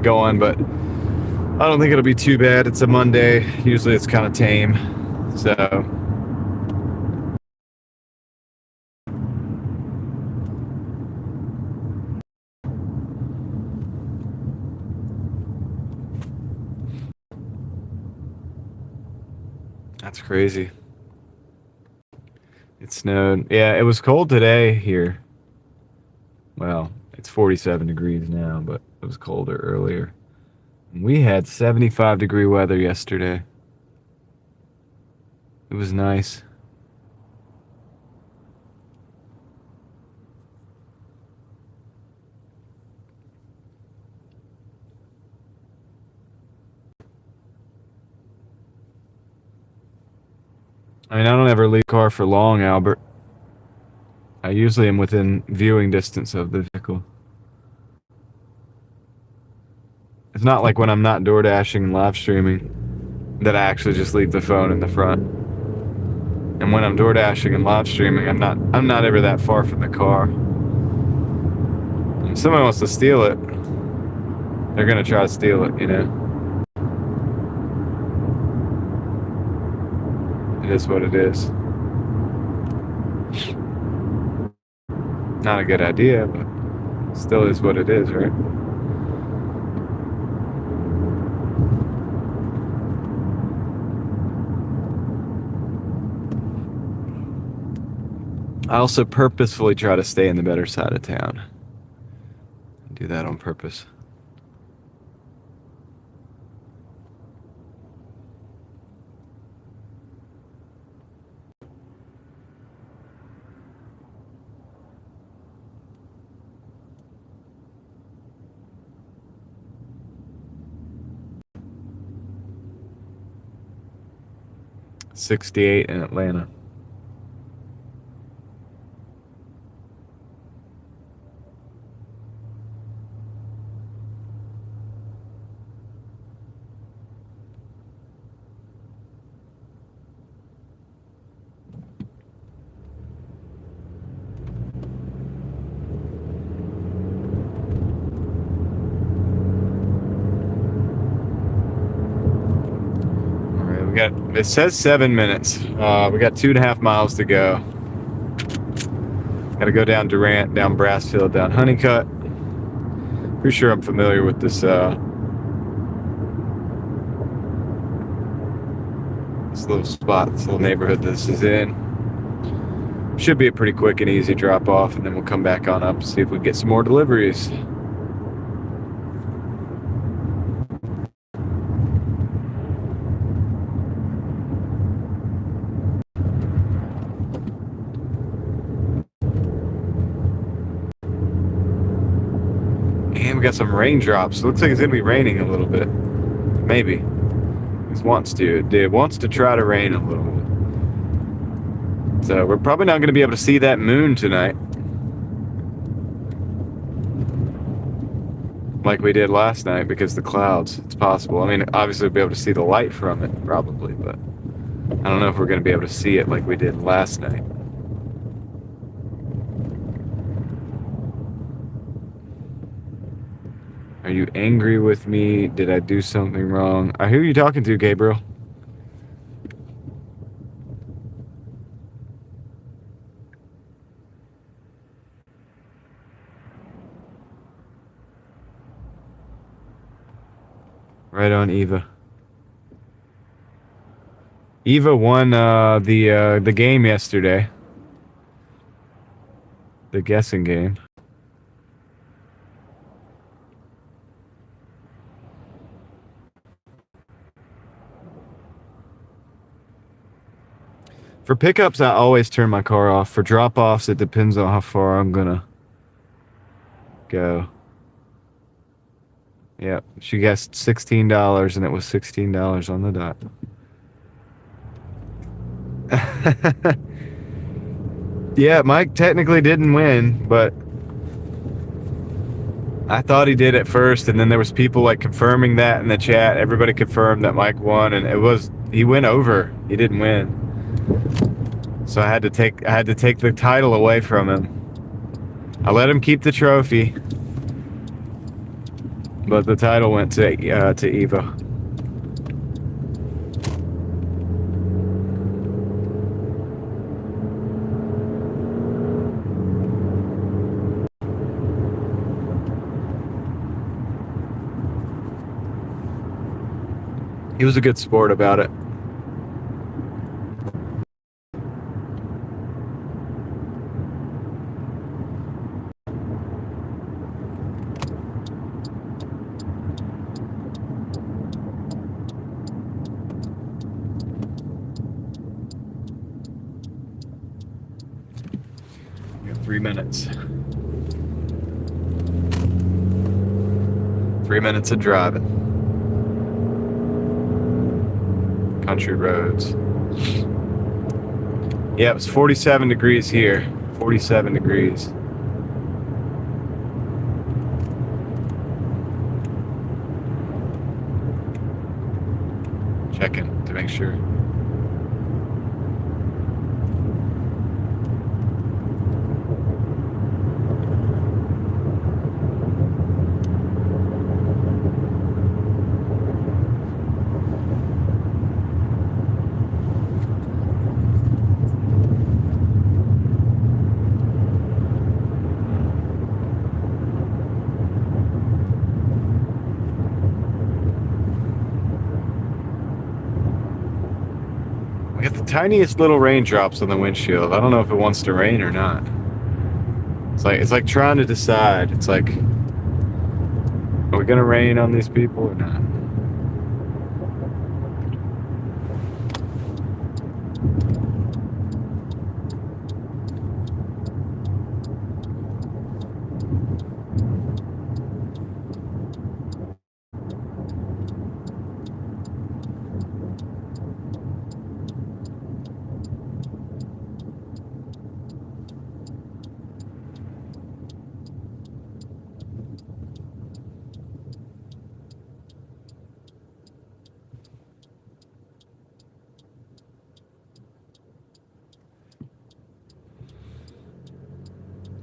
going, but I don't think it'll be too bad. It's a Monday. Usually it's kind of tame. So that's crazy. It snowed. Yeah, it was cold today here. Well, it's 47 degrees now, but it was colder earlier. We had 75-degree weather yesterday. It was nice. I mean, I don't ever leave the car for long, Albert. I usually am within viewing distance of the vehicle. It's not like when I'm not Doordashing and live streaming that I actually just leave the phone in the front. And when I'm Doordashing and live streaming, I'm not ever that far from the car. If someone wants to steal it, they're gonna try to steal it, you know. It is what it is. Not a good idea, but still is what it is, right? I also purposefully try to stay in the better side of town. I do that on purpose. .68 in Atlanta. It says 7 minutes. We got 2.5 miles to go. Got to go down Durant, down Brassfield, down Honeycutt. Pretty sure I'm familiar with this this little spot, this little neighborhood this is in. Should be a pretty quick and easy drop off, and then we'll come back on up and see if we can get some more deliveries. And we got some raindrops. Looks like it's gonna be raining a little bit. Maybe. It wants to. It wants to try to rain a little bit. So we're probably not gonna be able to see that moon tonight, like we did last night, because the clouds. It's possible. I mean, obviously we'll be able to see the light from it, probably, but I don't know if we're gonna be able to see it like we did last night. Are you angry with me? Did I do something wrong? Who are you talking to, Gabriel? Right on, Eva. Eva won the game yesterday. The guessing game. For pickups, I always turn my car off. For drop-offs, it depends on how far I'm gonna go. Yep, she guessed $16, and it was $16 on the dot. Yeah, Mike technically didn't win, but I thought he did at first, and then there was people like confirming that in the chat. Everybody confirmed that Mike won, and he went over. He didn't win. So I had to take the title away from him. I let him keep the trophy, but the title went to Evo. He was a good sport about it. We have 3 minutes. 3 minutes of driving. Country roads. Yeah, it was 47 degrees here. 47 degrees. Checking to make sure. We got the tiniest little raindrops on the windshield. I don't know if it wants to rain or not. It's like trying to decide. It's like, are we gonna rain on these people or not?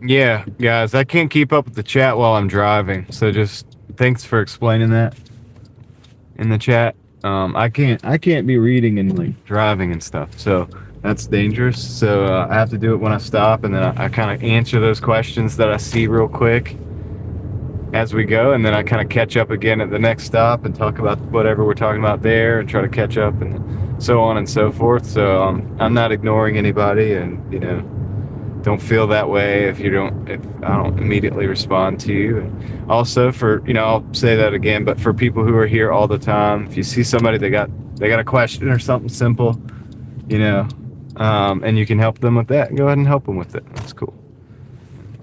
Yeah, guys, I can't keep up with the chat while I'm driving, so just thanks for explaining that in the chat. I can't be reading and like driving and stuff, so that's dangerous. So I have to do it when I stop, and then I kind of answer those questions that I see real quick as we go, and then I kind of catch up again at the next stop and talk about whatever we're talking about there, and try to catch up, and so on and so forth. So I'm not ignoring anybody, and don't feel that way if I don't immediately respond to you. And also I'll say that again, but for people who are here all the time, if you see somebody they got a question or something simple, and you can help them with that, go ahead and help them with it. That's cool.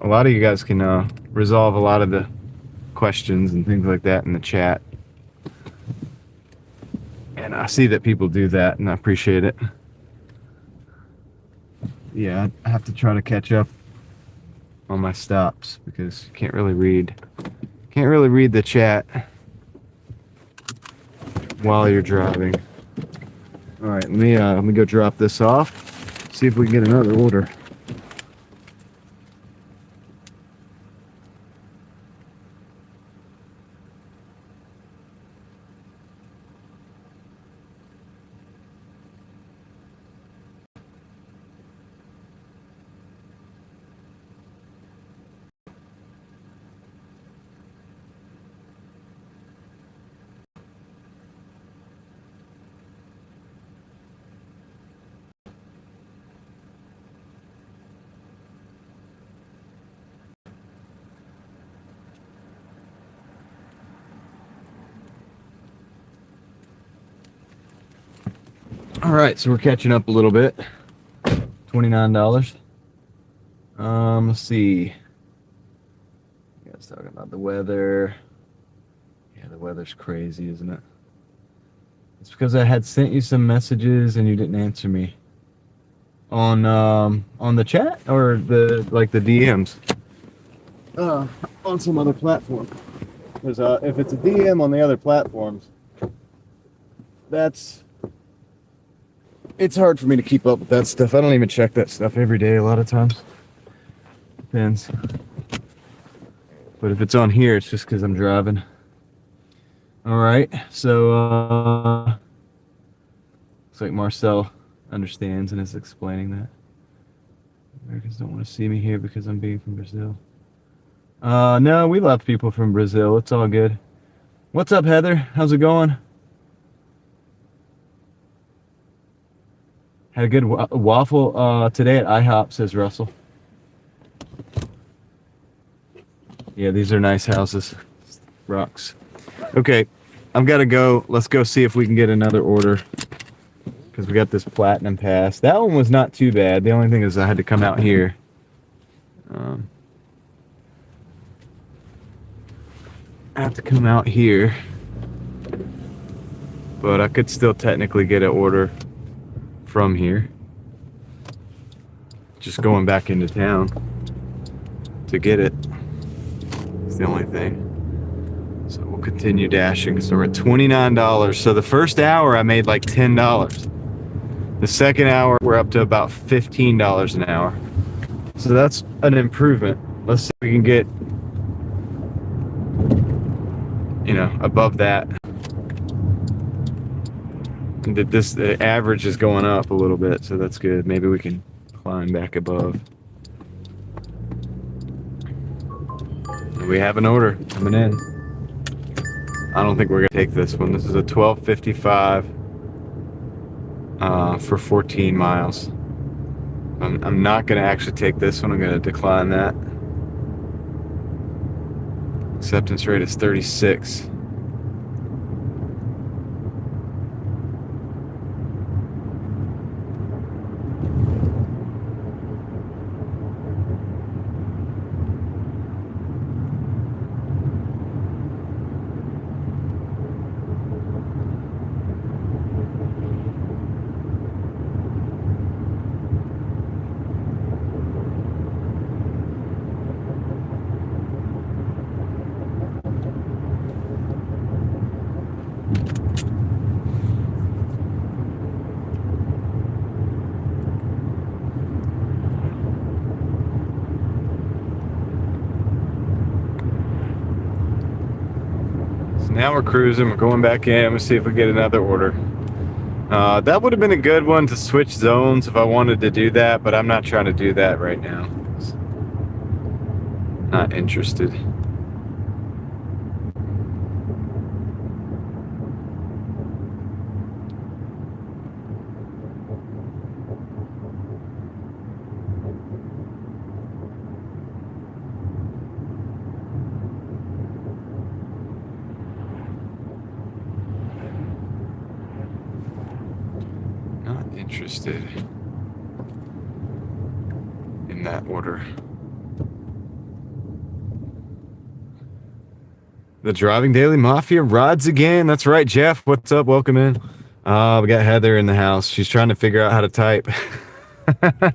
A lot of you guys can resolve a lot of the questions and things like that in the chat. And I see that people do that, and I appreciate it. Yeah, I have to try to catch up on my stops because you can't really read the chat while you're driving. All right, let me go drop this off. See if we can get another order. All right, so we're catching up a little bit. $29. Let's see. You guys talking about the weather? Yeah, the weather's crazy, isn't it? It's because I had sent you some messages and you didn't answer me on the chat or the DMs. on some other platform. Because if it's a DM on the other platforms, it's hard for me to keep up with that stuff. I don't even check that stuff every day a lot of times. Depends. But if it's on here, it's just because I'm driving. All right, so looks like Marcel understands and is explaining that. Americans don't want to see me here because I'm being from Brazil. No, we love people from Brazil. It's all good. What's up, Heather? How's it going? Had a good waffle today at IHOP, says Russell. Yeah, these are nice houses. Rocks. Okay, I've got to go. Let's go see if we can get another order. Because we got this platinum pass. That one was not too bad. The only thing is I had to come out here. I have to come out here. But I could still technically get an order from here. Just going back into town to get it. It's the only thing. So we'll continue dashing. So we're at $29. So the first hour I made like $10. The second hour we're up to about $15 an hour. So that's an improvement. Let's see if we can get, above that. And the average is going up a little bit, so that's good. Maybe we can climb back above. We have an order coming in. I don't think we're gonna take this one. This is a $12.55 for 14 miles. I'm not gonna actually take this one. I'm gonna decline that. Acceptance rate is 36. Now we're cruising, we're going back in, we'll see if we get another order. That would have been a good one to switch zones if I wanted to do that, but I'm not trying to do that right now. Not interested. Interested in that order. The Driving Daily Mafia rides again. That's right, Jeff. What's up? Welcome in. We got Heather in the house. She's trying to figure out how to type.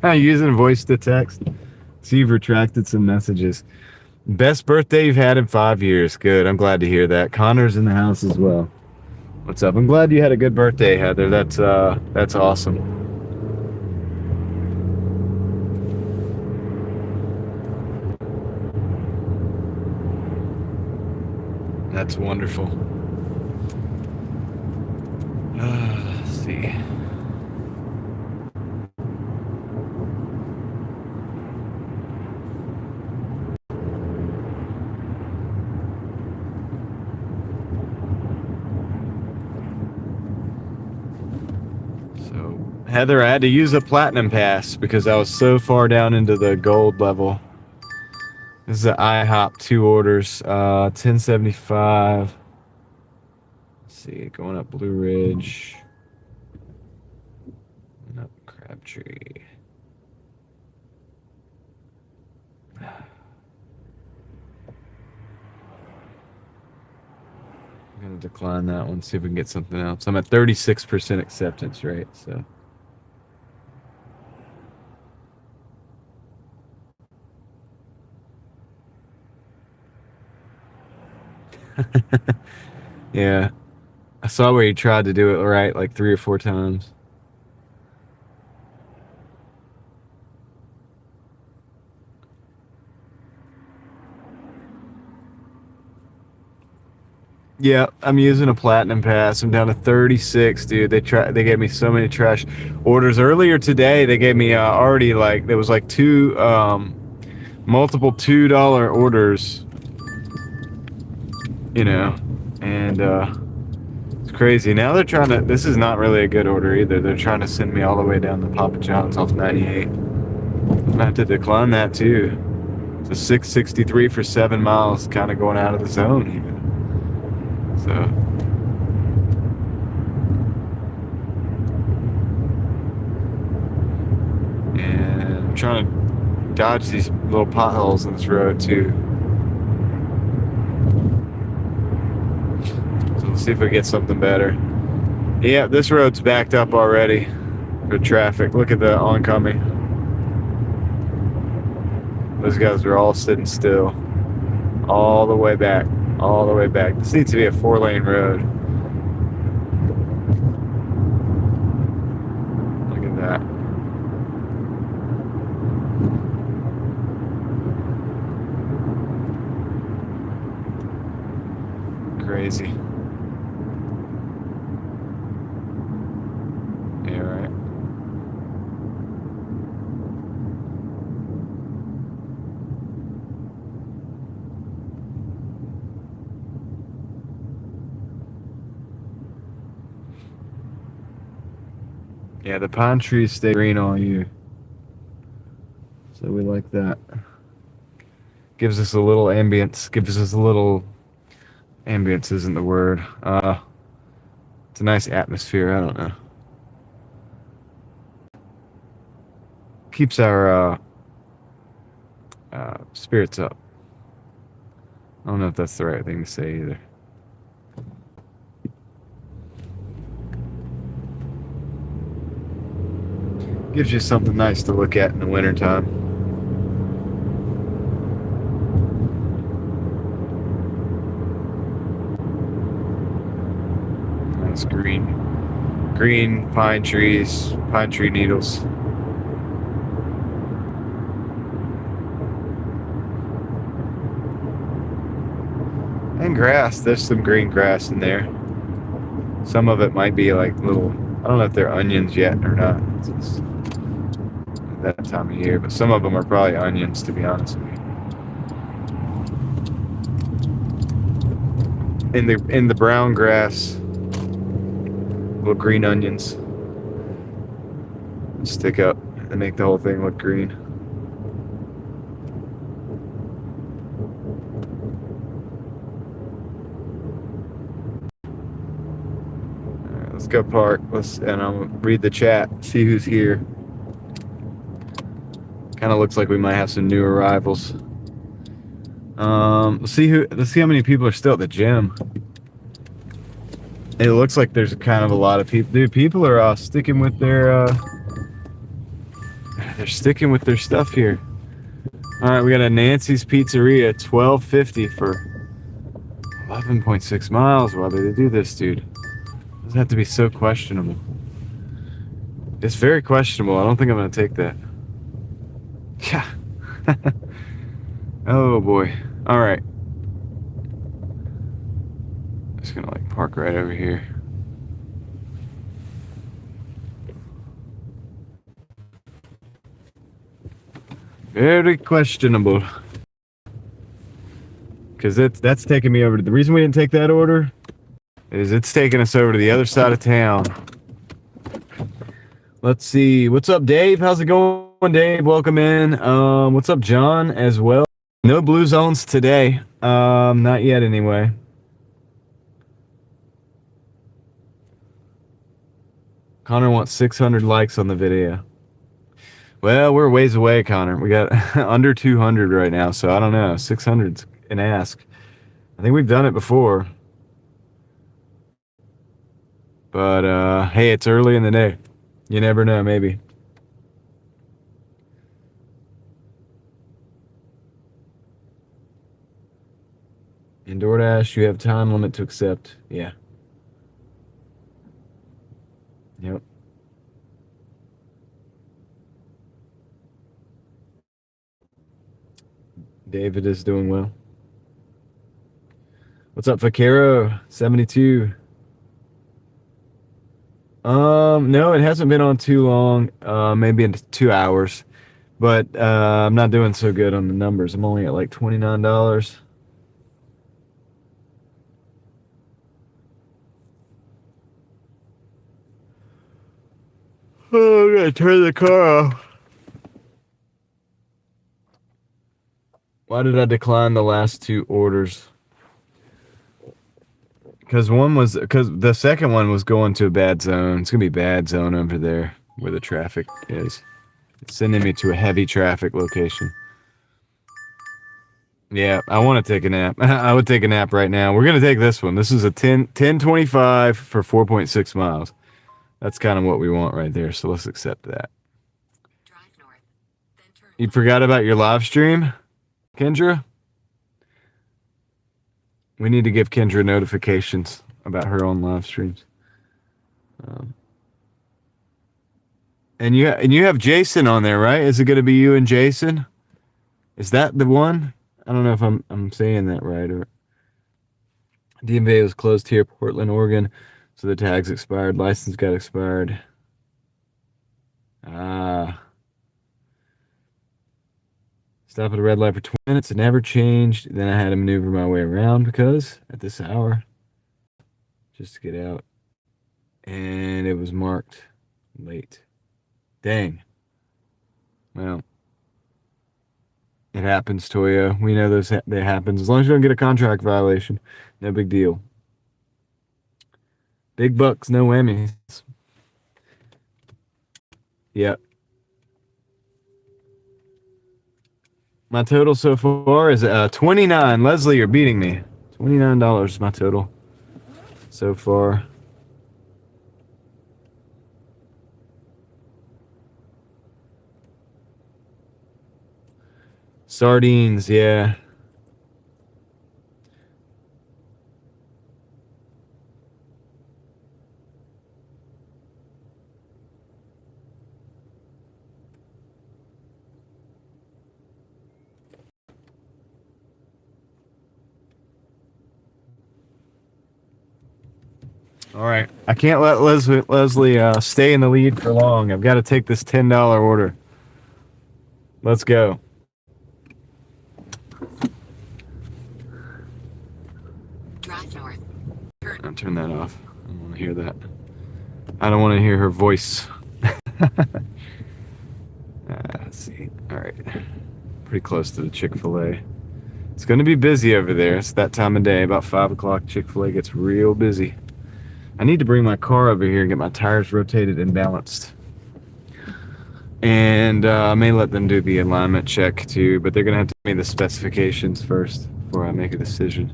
Using voice to text. See, you've retracted some messages. Best birthday you've had in 5 years. Good. I'm glad to hear that. Connor's in the house as well. What's up? I'm glad you had a good birthday, Heather. That's awesome. That's wonderful. Let's see. So, Heather, I had to use a platinum pass because I was so far down into the gold level. This is an IHOP 2 orders, 1075. Let's see, going up Blue Ridge. And up Crabtree. I'm gonna decline that one, see if we can get something else. I'm at 36% acceptance rate, so. Yeah. I saw where you tried to do it right like 3 or 4 times. Yeah, I'm using a platinum pass. I'm down to 36, dude. They gave me so many trash orders earlier today. They gave me already like there was like two multiple $2 orders, you know, and it's crazy. Now they're trying to. This is not really a good order either. They're trying to send me all the way down to Papa John's off 98. I have to decline that too. It's a 663 for 7 miles, kind of going out of the zone even. So. And I'm trying to dodge these little potholes in this road too. So let's see if we get something better. Yeah, this road's backed up already for traffic. Look at the oncoming. Those guys are all sitting still. All the way back. All the way back. This needs to be a 4-lane road. Look at that. Crazy. Yeah, right. Yeah, the pine trees stay green all year. So we like that. Gives us a little ambience. Gives us a little... Ambience isn't the word. It's a nice atmosphere. I don't know. Keeps our spirits up. I don't know if that's the right thing to say either. Gives you something nice to look at in the wintertime. Nice green pine trees, pine tree needles. And grass. There's some green grass in there. Some of it might be like little, I don't know if they're onions yet or not. It's that time of year, but some of them are probably onions, to be honest with you. In the brown grass, little green onions stick up and make the whole thing look green. All right, let's go park. And I'll read the chat, see who's here. Kind of looks like we might have some new arrivals. Let's see how many people are still at the gym. It looks like there's kind of a lot of people. Dude, people are sticking with their they're sticking with their stuff here. All right, we got a Nancy's Pizzeria, $12.50 for 11.6 miles. Why do they do this, dude? Doesn't have to be so questionable. It's very questionable. I don't think I'm gonna take that. Yeah. Oh boy. All right. Just gonna like park right over here. Very questionable. Because that's taking me over to... The reason we didn't take that order is it's taking us over to the other side of town. Let's see. What's up, Dave? How's it going, Dave? Welcome in. What's up, John, as well? No blue zones today. Not yet, anyway. Connor wants 600 likes on the video. Well, we're ways away, Connor. We got under 200 right now, so I don't know. 600's an ask. I think we've done it before. But, hey, it's early in the day. You never know, maybe. In Doordash, you have time limit to accept. Yeah. Yep. David is doing well. What's up, Vaquero? 72. No, it hasn't been on too long. Maybe in 2 hours. But I'm not doing so good on the numbers. I'm only at like $29. Oh, I'm gonna turn the car off. Why did I decline the last 2 orders? Because the second one was going to a bad zone. It's gonna be bad zone over there where the traffic is. It's sending me to a heavy traffic location. Yeah, I want to take a nap. I would take a nap right now. We're gonna take this one. This is a 1025 for 4.6 miles. That's kind of what we want right there. So let's accept that. You forgot about your live stream, Kendra? We need to give Kendra notifications about her own live streams. And you have Jason on there, right? Is it going to be you and Jason? Is that the one? I don't know if I'm saying that right. Or DMV was closed here, Portland, Oregon, so the tags expired. License got expired. Stop at a red light for 20 minutes. It never changed. Then I had to maneuver my way around because at this hour, just to get out, and it was marked late. Dang. Well, it happens, Toyo. We know that happens. As long as you don't get a contract violation, no big deal. Big bucks, no whammies. Yep. My total so far is 29. Leslie, you're beating me. $29 is my total so far. Sardines, yeah. All right. I can't let Leslie stay in the lead for long. I've got to take this $10 order. Let's go. Drive north. I'll turn that off. I don't want to hear that. I don't want to hear her voice. Let's see. All right. Pretty close to the Chick-fil-A. It's going to be busy over there. It's that time of day. About 5 o'clock, Chick-fil-A gets real busy. I need to bring my car over here and get my tires rotated and balanced. And I may let them do the alignment check too, but they're going to have to give me the specifications first before I make a decision.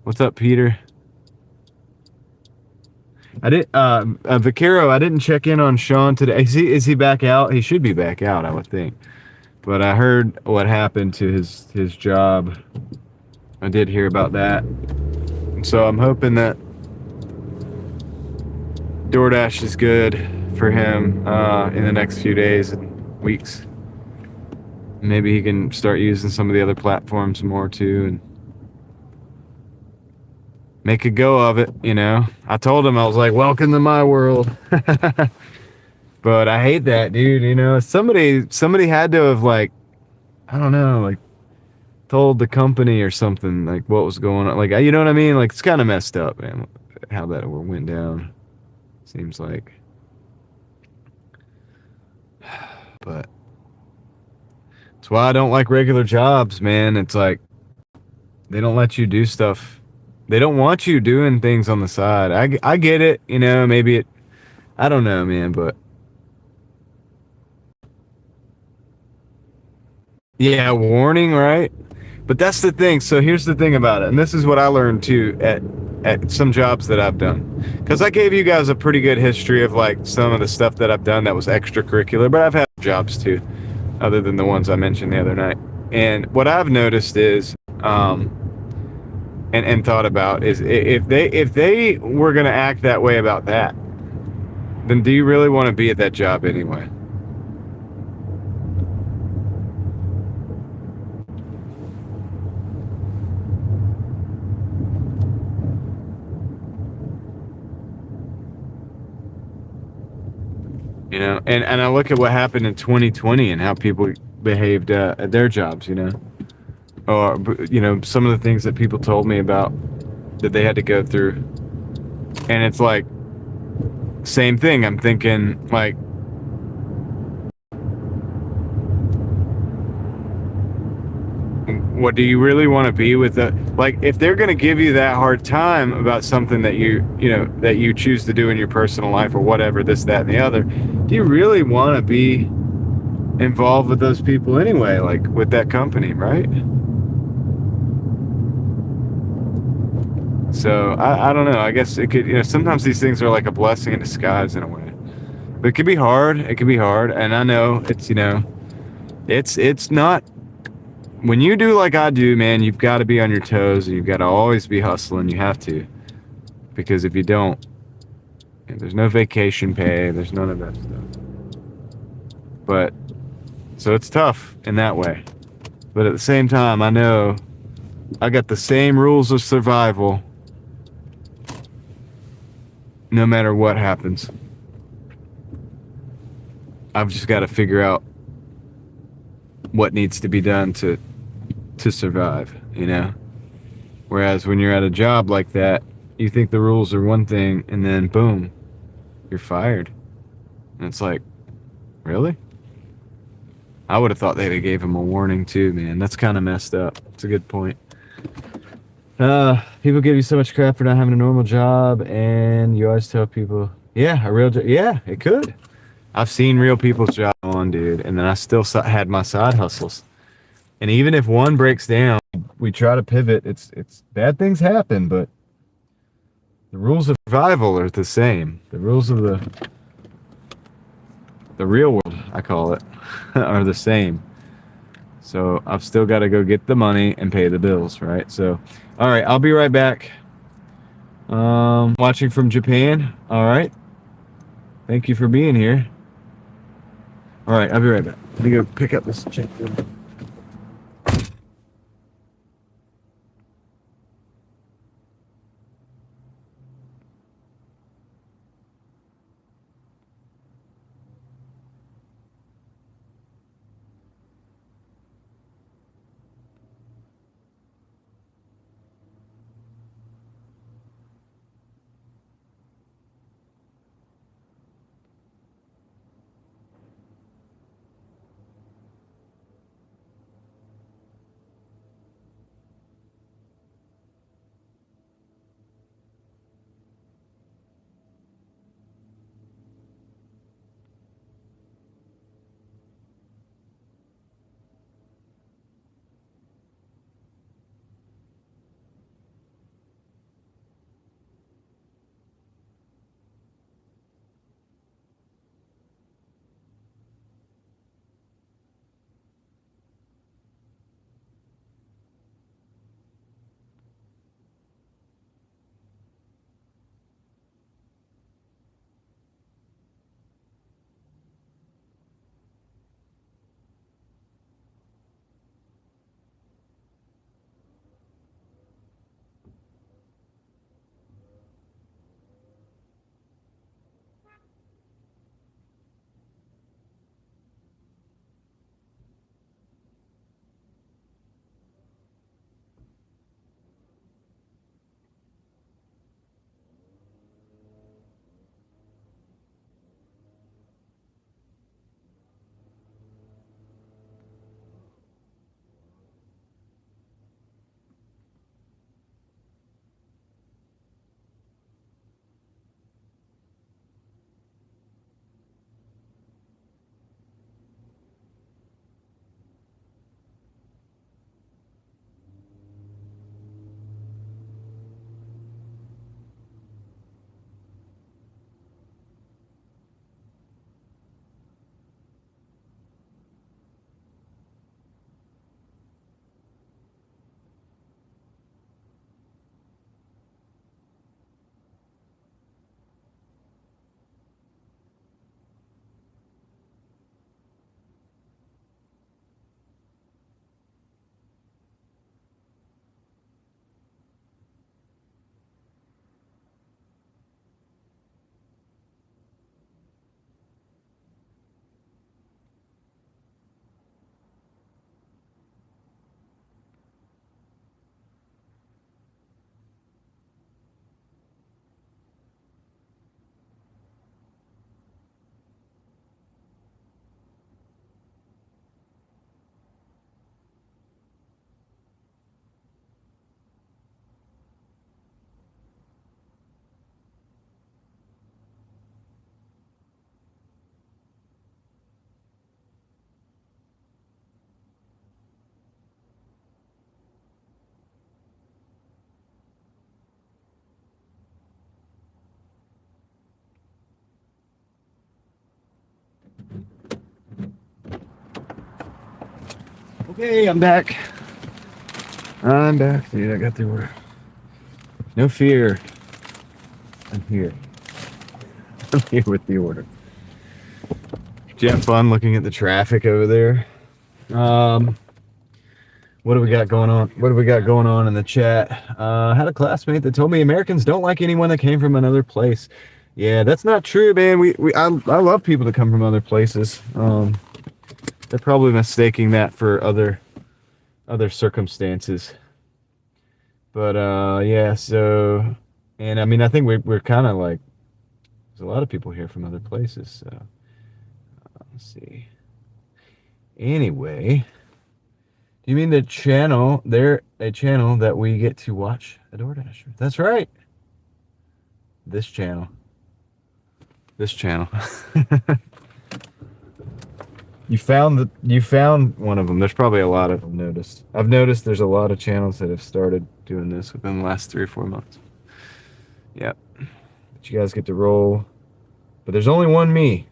What's up, Peter? Vaquero, I didn't check in on Sean today. Is he back out? He should be back out, I would think. But I heard what happened to his job. I did hear about that. And so I'm hoping that Doordash is good for him in the next few days and weeks. Maybe he can start using some of the other platforms more too and make a go of it, you know. I told him, I was like, welcome to my world. But I hate that, dude, you know. Somebody had to have, like, I don't know, like, told the company or something, like, what was going on. Like, you know what I mean? Like, it's kind of messed up, man, how that went down, seems like. But that's why I don't like regular jobs, man. It's like, they don't let you do stuff. They don't want you doing things on the side. I get it, you know, maybe I don't know, man, but yeah, warning, right? But that's the thing. So here's the thing about it, and this is what I learned too at some jobs that I've done, because I gave you guys a pretty good history of like some of the stuff that I've done that was extracurricular, but I've had jobs too, other than the ones I mentioned the other night. And what I've noticed is, and thought about is, if they were going to act that way about that, then do you really want to be at that job anyway? You know, and I look at what happened in 2020 and how people behaved at their jobs, you know, or, you know, some of the things that people told me about that they had to go through. And it's like, same thing. I'm thinking, like, what do you really want to be with the, like, if they're going to give you that hard time about something that you know, that you choose to do in your personal life or whatever, this, that, and the other, do you really want to be involved with those people anyway, like with that company, right? So I don't know. I guess it could, you know, sometimes these things are like a blessing in disguise in a way. But it could be hard. It could be hard. And I know it's, you know, it's not, when you do like I do, man, you've got to be on your toes and you've got to always be hustling. You have to. Because if you don't, there's no vacation pay, there's none of that stuff. But so it's tough in that way. But at the same time, I know I got the same rules of survival no matter what happens. I've just got to figure out what needs to be done to survive, you know? Whereas when you're at a job like that, you think the rules are one thing and then boom, you're fired. And it's like, really? I would have thought they'd have gave him a warning too, man. That's kind of messed up. It's a good point. People give you so much crap for not having a normal job, and you always tell people, yeah, a real job. Yeah, it could. I've seen real people's job on, dude, and then I still had my side hustles. And even if one breaks down, we try to pivot. It's bad things happen, but the rules of survival are the same. The rules of the real world, I call it, are the same. So I've still got to go get the money and pay the bills, right? So, all right, I'll be right back. Watching from Japan. All right. Thank you for being here. All right, I'll be right back. Let me go pick up this check. Hey, I'm back. I'm back, dude. I got the order. No fear. I'm here. I'm here with the order. Did you have fun looking at the traffic over there? What do we got going on? What do we got going on in the chat? I had a classmate that told me Americans don't like anyone that came from another place. Yeah, that's not true, man. I love people that come from other places. They're probably mistaking that for other circumstances. But yeah, so, and I mean, I think we're kind of like, there's a lot of people here from other places. So let's see. Anyway, do you mean the channel? They're a channel that we get to watch a Doordasher. That's right. This channel. This channel. You found one of them. There's probably a lot of them. I've noticed there's a lot of channels that have started doing this within the last 3 or 4 months. Yep. But you guys get to roll. But there's only one me.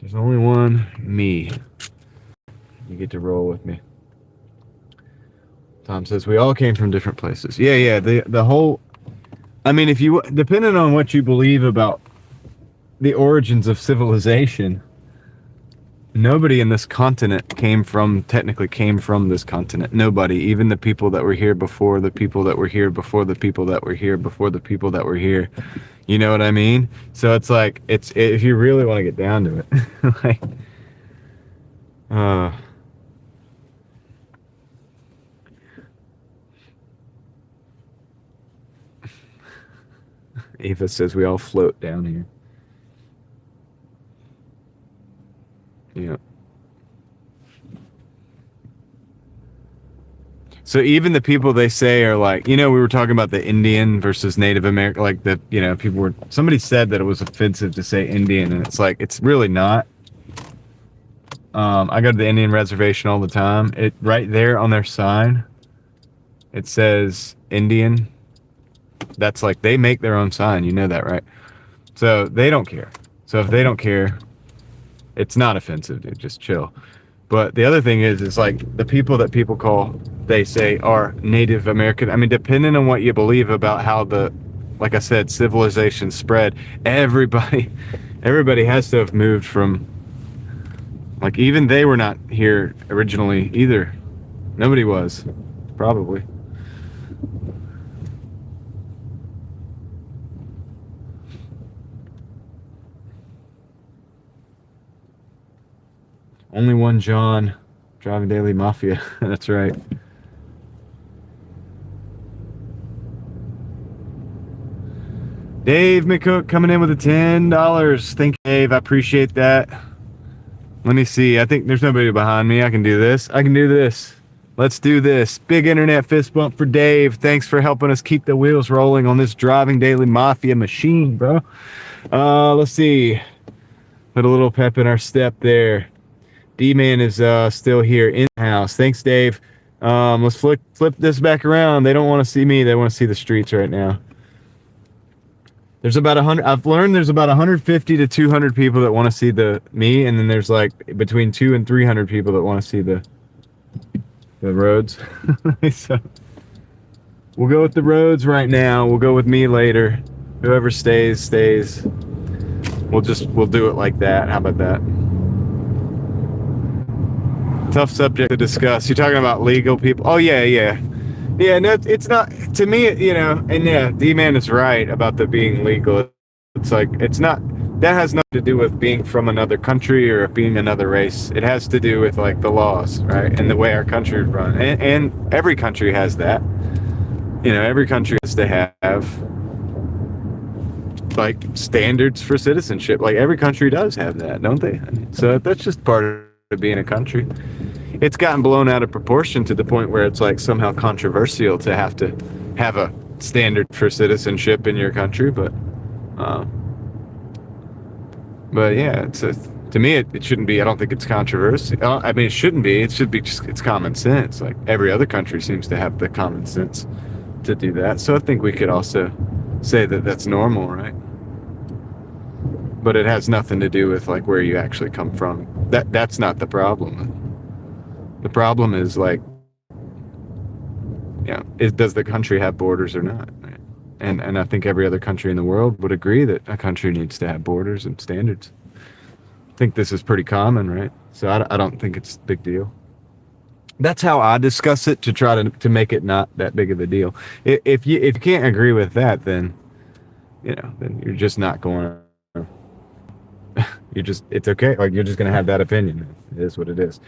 There's only one me. You get to roll with me. Tom says we all came from different places. Yeah. The whole, I mean, if you, depending on what you believe about the origins of civilization, nobody in this continent technically came from this continent. Nobody, even the people that were here before the people that were here before the people that were here before the people that were here. You know what I mean? So it's like, if you really want to get down to it, like, Eva says we all float down here. Yeah. So even the people they say are like, we were talking about the Indian versus Native American, like somebody said that it was offensive to say Indian, and it's like, it's really not. I go to the Indian reservation all the time. It right there on their sign, it says Indian. That's like, they make their own sign. You know that, right? So they don't care. So if they don't care, it's not offensive, dude. Just chill. But the other thing is, it's like the people that people they say are Native American. I mean, depending on what you believe about how like I said, civilization spread, everybody has to have moved from, like, even they were not here originally either. Nobody was, probably. Only one John, Driving Daily Mafia. That's right. Dave McCook coming in with the $10. Thank you, Dave. I appreciate that. Let me see. I think there's nobody behind me. I can do this. Let's do this. Big internet fist bump for Dave. Thanks for helping us keep the wheels rolling on this Driving Daily Mafia machine, bro. Let's see. Put a little pep in our step there. D-Man is still here in the house. Thanks, Dave. Let's flip this back around. They don't want to see me. They want to see the streets right now. There's about 100. I've learned there's about 150 to 200 people that want to see me, and then there's like between 200 and 300 people that want to see the roads. So we'll go with the roads right now. We'll go with me later. Whoever stays. We'll do it like that. How about that? Tough subject to discuss. You're talking about legal people. Oh yeah. No, it's not, to me, and yeah, D-Man is right about the being legal. It's like, it's not, that has nothing to do with being from another country or being another race. It has to do with like the laws, right? And the way our country is run. And every country has that. Every country has to have like standards for citizenship. Like every country does have that, don't they? So that's just part of being a country. It's gotten blown out of proportion to the point where it's like somehow controversial to have a standard for citizenship in your country, but yeah, to me it shouldn't be. I don't think it's controversial. I mean, it shouldn't be. It should be it's common sense. Like every other country seems to have the common sense to do that. So I think we could also say that that's normal, right? But it has nothing to do with like where you actually come from. That's not the problem. The problem is like, does the country have borders or not? Right? And I think every other country in the world would agree that a country needs to have borders and standards. I think this is pretty common, right? So I don't think it's a big deal. That's how I discuss it, to try to make it not that big of a deal. If you can't agree with that, then then you're just not going to. It's okay. Like, you're just going to have that opinion. It is what it is.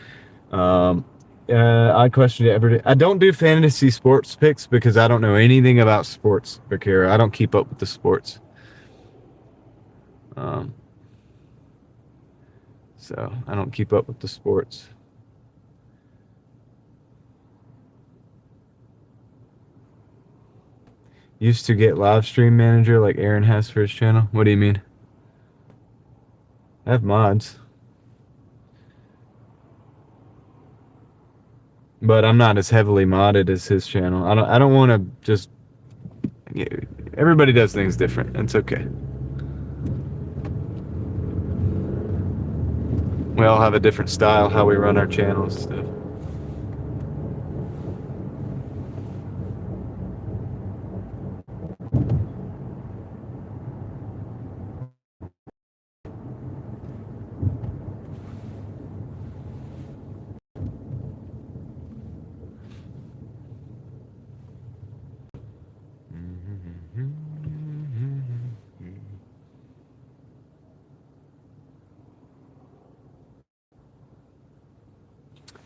I question it every day. I don't do fantasy sports picks because I don't know anything about sports, Bakira. I don't keep up with the sports. So I don't keep up with the sports. Used to get live stream manager like Aaron has for his channel. What do you mean? I have mods. But I'm not as heavily modded as his channel. I don't want to just... Everybody does things different. It's okay. We all have a different style, how we run our channels and stuff.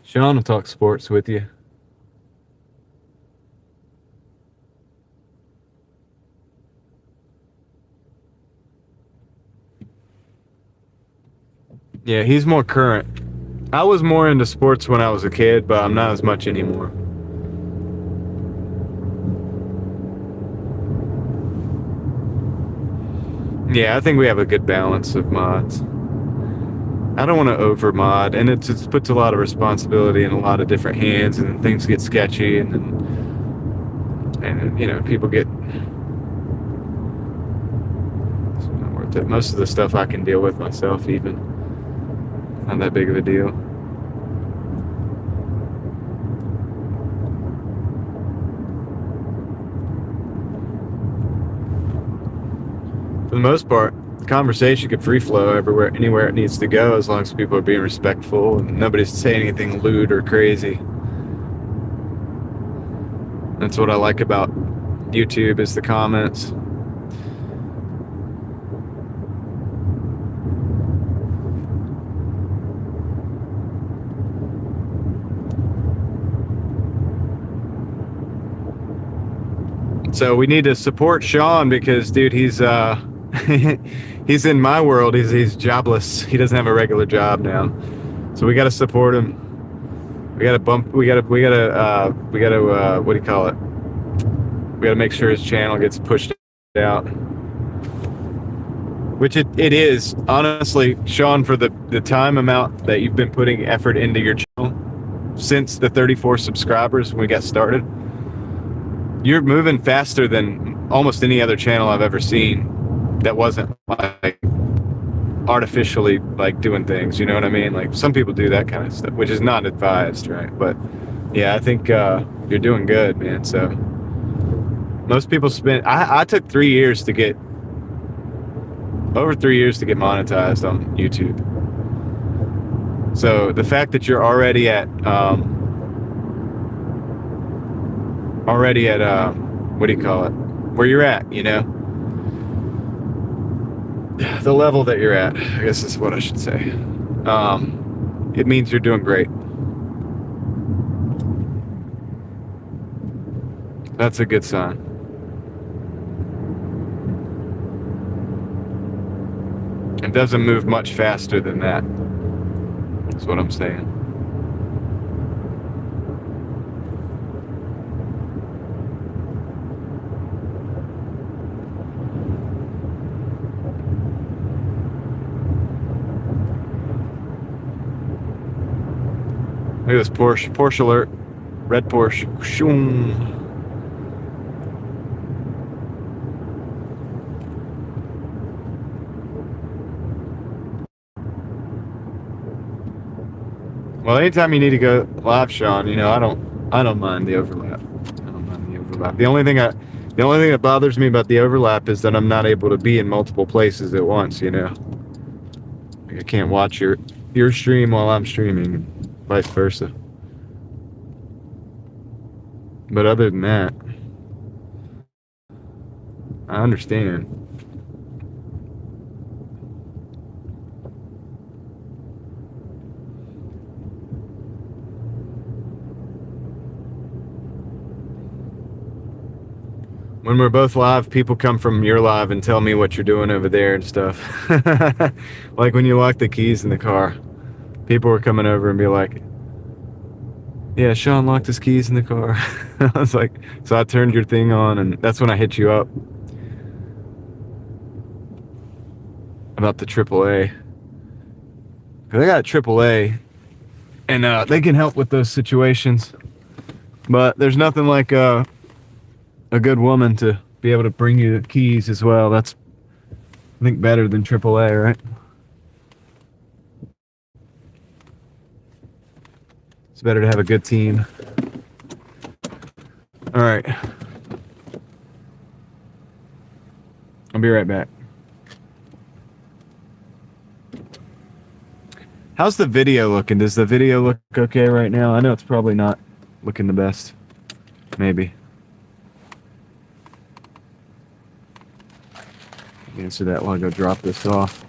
Sean will talk sports with you. Yeah, he's more current. I was more into sports when I was a kid, but I'm not as much anymore. Yeah, I think we have a good balance of mods. I don't want to over mod, and it puts a lot of responsibility in a lot of different hands, and things get sketchy, and people get... It's not worth it. Most of the stuff I can deal with myself, even. Not that big of a deal. For the most part, the conversation could free flow anywhere it needs to go, as long as people are being respectful and nobody's saying anything lewd or crazy. That's what I like about YouTube, is the comments. So we need to support Sean because, dude, he's he's in my world. He's jobless. He doesn't have a regular job now. So we got to support him. We got to what do you call it? We got to make sure his channel gets pushed out. Which it is. Honestly, Sean, for the time amount that you've been putting effort into your channel since the 34 subscribers when we got started, you're moving faster than almost any other channel I've ever seen that wasn't like artificially like doing things, you know what I mean? Like, some people do that kind of stuff, which is not advised, right? But yeah, I think you're doing good, man. So most people I took 3 years to get monetized on YouTube. So the fact that you're already at what do you call it, where you're at, the level that you're at, I guess is what I should say, it means you're doing great. That's a good sign. It doesn't move much faster than that. That's what I'm saying. Look at this Porsche alert. Red Porsche. Shoom. Well, anytime you need to go live, Sean, I don't mind the overlap. I don't mind the overlap. The only thing that bothers me about the overlap is that I'm not able to be in multiple places at once. Like I can't watch your stream while I'm streaming, and vice versa. But other than that, I understand. When we're both live, people come from your live and tell me what you're doing over there and stuff. Like when you lock the keys in the car, people were coming over and be like, yeah, Sean locked his keys in the car. I was like, so I turned your thing on, and that's when I hit you up about the AAA. Because I got a AAA, and they can help with those situations. But there's nothing like a good woman to be able to bring you the keys as well. That's, I think, better than AAA, right? It's better to have a good team. All right. I'll be right back. How's the video looking? Does the video look okay right now? I know it's probably not looking the best. Maybe. Answer that while I go drop this off.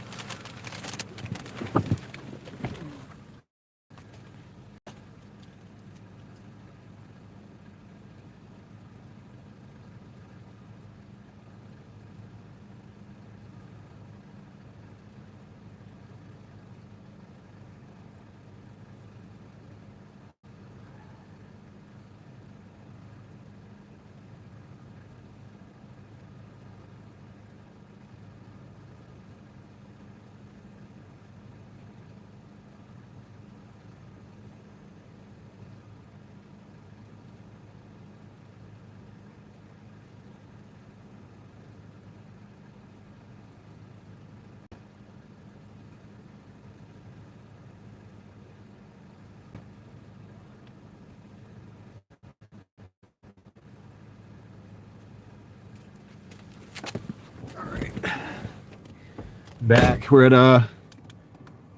Back. We're at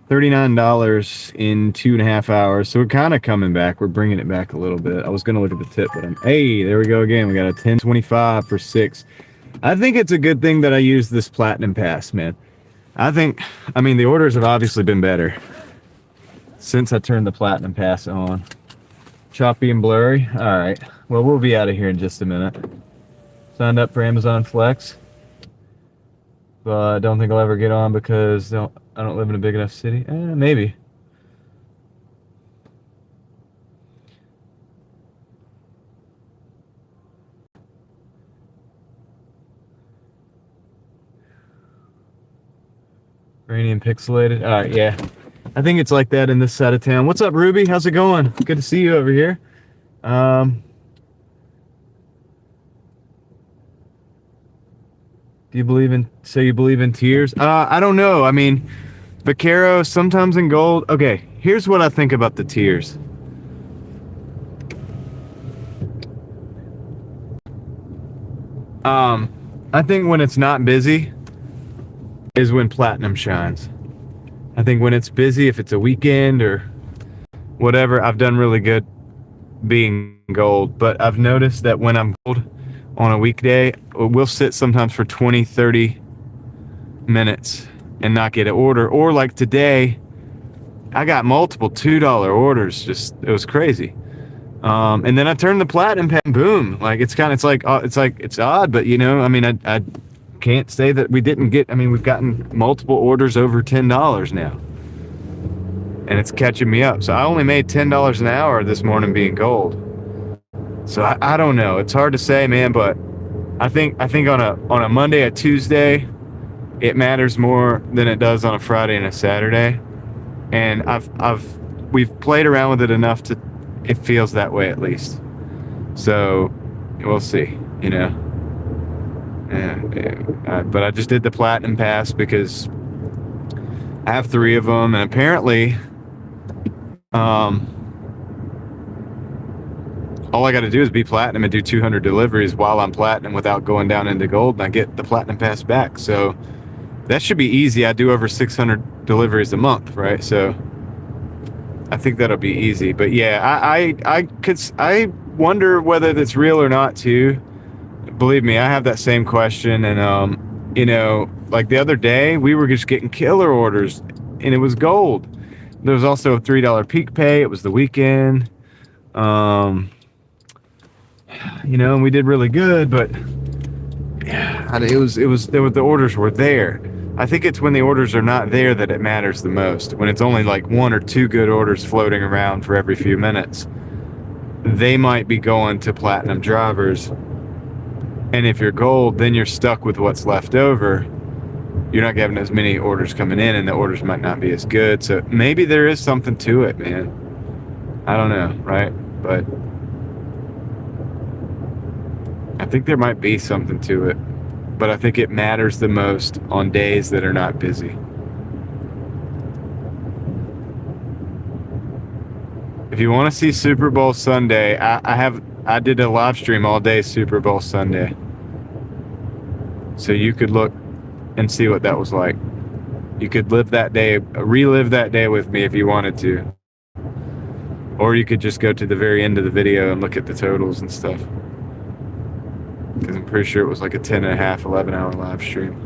$39 in 2.5 hours, so we're kind of coming back. We're bringing it back a little bit. I was gonna look at the tip, but hey, there we go again. We got a 10.25 for 6. I think it's a good thing that I used this platinum pass, man. I mean, the orders have obviously been better since I turned the platinum pass on. Choppy and blurry. All right. Well, we'll be out of here in just a minute. Signed up for Amazon Flex. But I don't think I'll ever get on because I don't live in a big enough city. Maybe. Rainy and pixelated. All right, yeah. I think it's like that in this side of town. What's up, Ruby? How's it going? Good to see you over here. Do you believe in tears? I don't know. I mean, Vaquero, sometimes in gold. Okay, here's what I think about the tiers. I think when it's not busy is when platinum shines. I think when it's busy, if it's a weekend or whatever, I've done really good being gold. But I've noticed that when I'm gold on a weekday, we'll sit sometimes for 20, 30 minutes and not get an order. Or like today, I got multiple $2 orders. Just, it was crazy. And then I turned the platinum pen, boom. Like it's odd, but I mean, I can't say that we didn't get, I mean, we've gotten multiple orders over $10 now. And it's catching me up. So I only made $10 an hour this morning being gold. So I don't know. It's hard to say, man, but I think on a Monday, a Tuesday, it matters more than it does on a Friday and a Saturday. And we've played around with it enough to it feels that way at least. So we'll see, but I just did the platinum pass because I have 3 of them, and apparently All I got to do is be platinum and do 200 deliveries while I'm platinum without going down into gold, and I get the platinum pass back. So that should be easy. I do over 600 deliveries a month, right? So I think that'll be easy. But yeah, I wonder whether that's real or not too. Believe me, I have that same question. And like the other day, we were just getting killer orders, and it was gold. There was also a $3 peak pay. It was the weekend. And we did really good, but yeah, the orders were there. I think it's when the orders are not there that it matters the most. When it's only like one or two good orders floating around for every few minutes, they might be going to platinum drivers. And if you're gold, then you're stuck with what's left over. You're not getting as many orders coming in, and the orders might not be as good. So maybe there is something to it, man. I don't know, right? But I think there might be something to it. But I think it matters the most on days that are not busy. If you want to see Super Bowl Sunday, I did a live stream all day Super Bowl Sunday. So you could look and see what that was like. You could relive that day with me if you wanted to. Or you could just go to the very end of the video and look at the totals and stuff. Because I'm pretty sure it was like a 10 and a half, 11-hour live stream.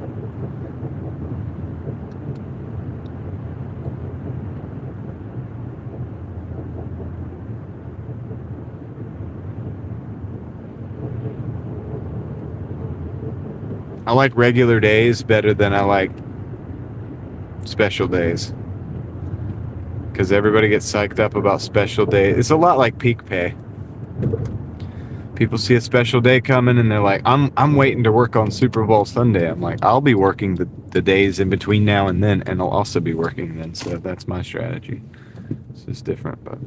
I like regular days better than I like special days. Because everybody gets psyched up about special days. It's a lot like peak pay. People see a special day coming and they're like, I'm waiting to work on Super Bowl Sunday. I'm like, I'll be working the days in between now and then, and I'll also be working then. So that's my strategy. It's just different, but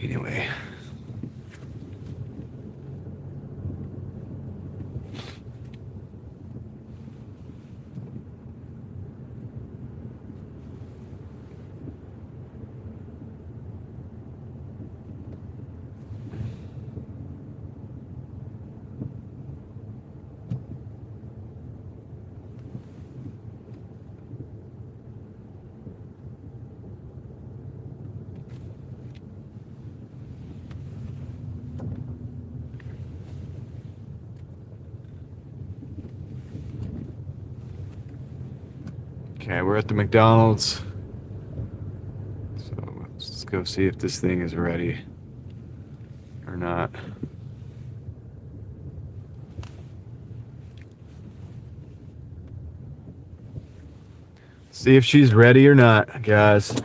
anyway. Okay, we're at the McDonald's. So let's go see if this thing is ready or not. See if she's ready or not, guys.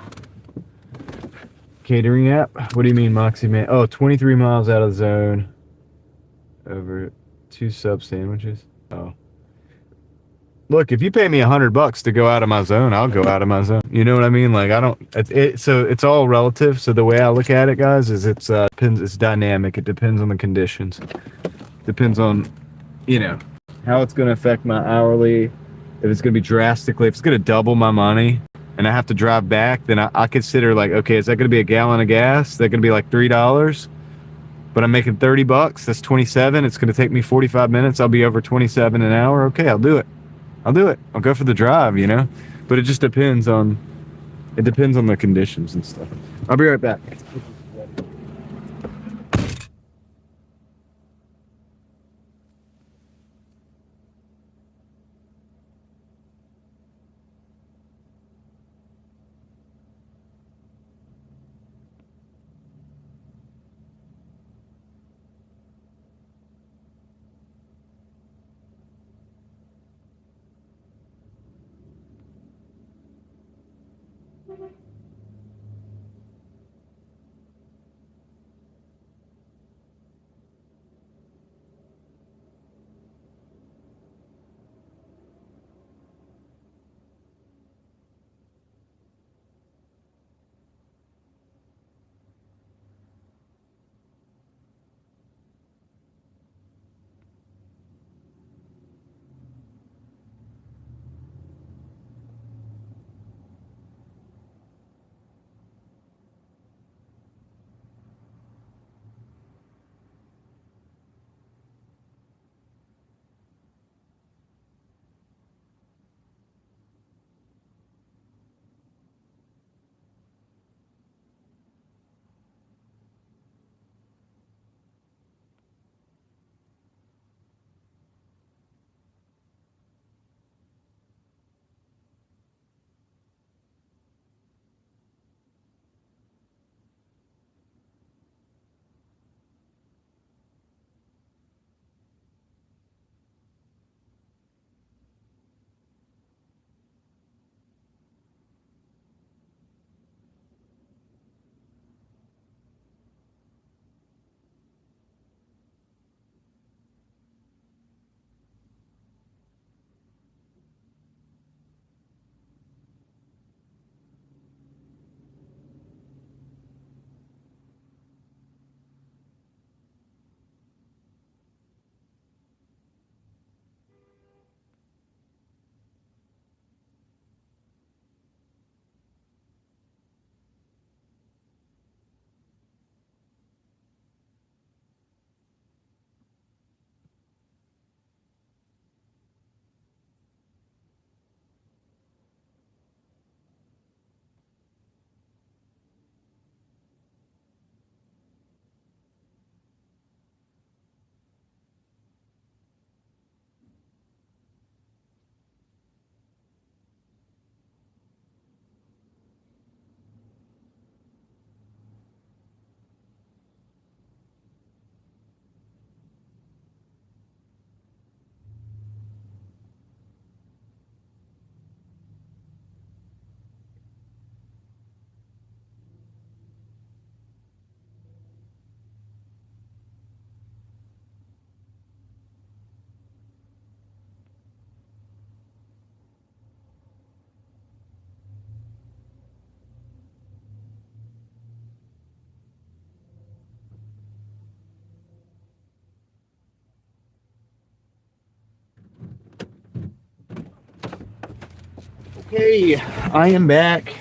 Catering app? What do you mean, Moxie Man? Oh, 23 miles out of the zone. Over 2 sub sandwiches. Oh. Look, if you pay me $100 to go out of my zone, I'll go out of my zone. You know what I mean? Like, I don't. So it's all relative. So the way I look at it, guys, is it's depends. It's dynamic. It depends on the conditions. Depends on, how it's going to affect my hourly. If it's going to be drastically, if it's going to double my money, and I have to drive back, then I consider like, okay, is that going to be a gallon of gas? Is that going to be like $3? But I'm making $30. That's 27. It's going to take me 45 minutes. I'll be over 27 an hour. Okay, I'll do it. I'll go for the drive, But it just depends on the conditions and stuff. I'll be right back. Okay, I am back.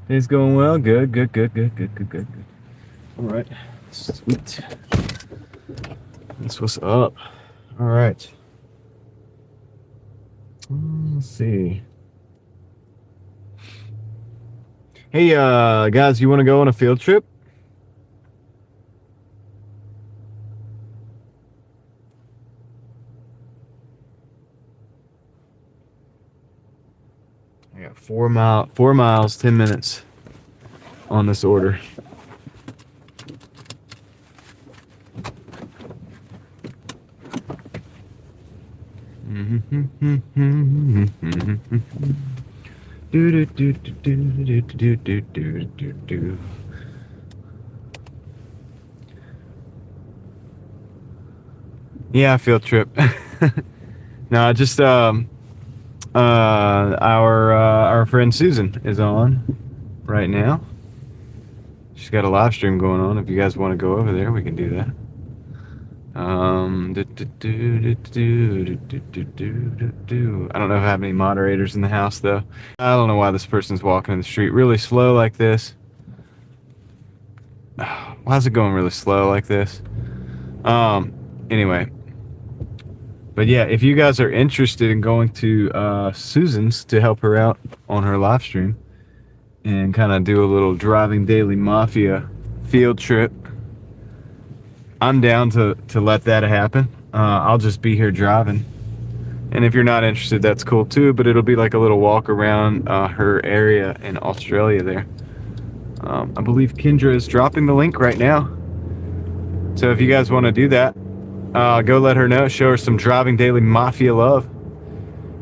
It's going well. Good. All right, sweet. That's what's up. All right. Let's see. Hey, guys, you want to go on a field trip? I got 4 miles, 10 minutes on this order. Yeah, field trip. No, just our friend Susan is on right now. She's got a live stream going on. If you guys want to go over there, we can do that. I don't know if I have any moderators in the house though. I don't know why this person's walking in the street really slow like this. Why is it going really slow like this? Anyway. But yeah, if you guys are interested in going to Susan's to help her out on her live stream and kind of do a little Driving Daily Mafia field trip, I'm down to let that happen. I'll just be here driving. And if you're not interested, that's cool too, but it'll be like a little walk around her area in Australia there. I believe Kendra is dropping the link right now. So if you guys want to do that, go let her know, show her some Driving Daily Mafia love.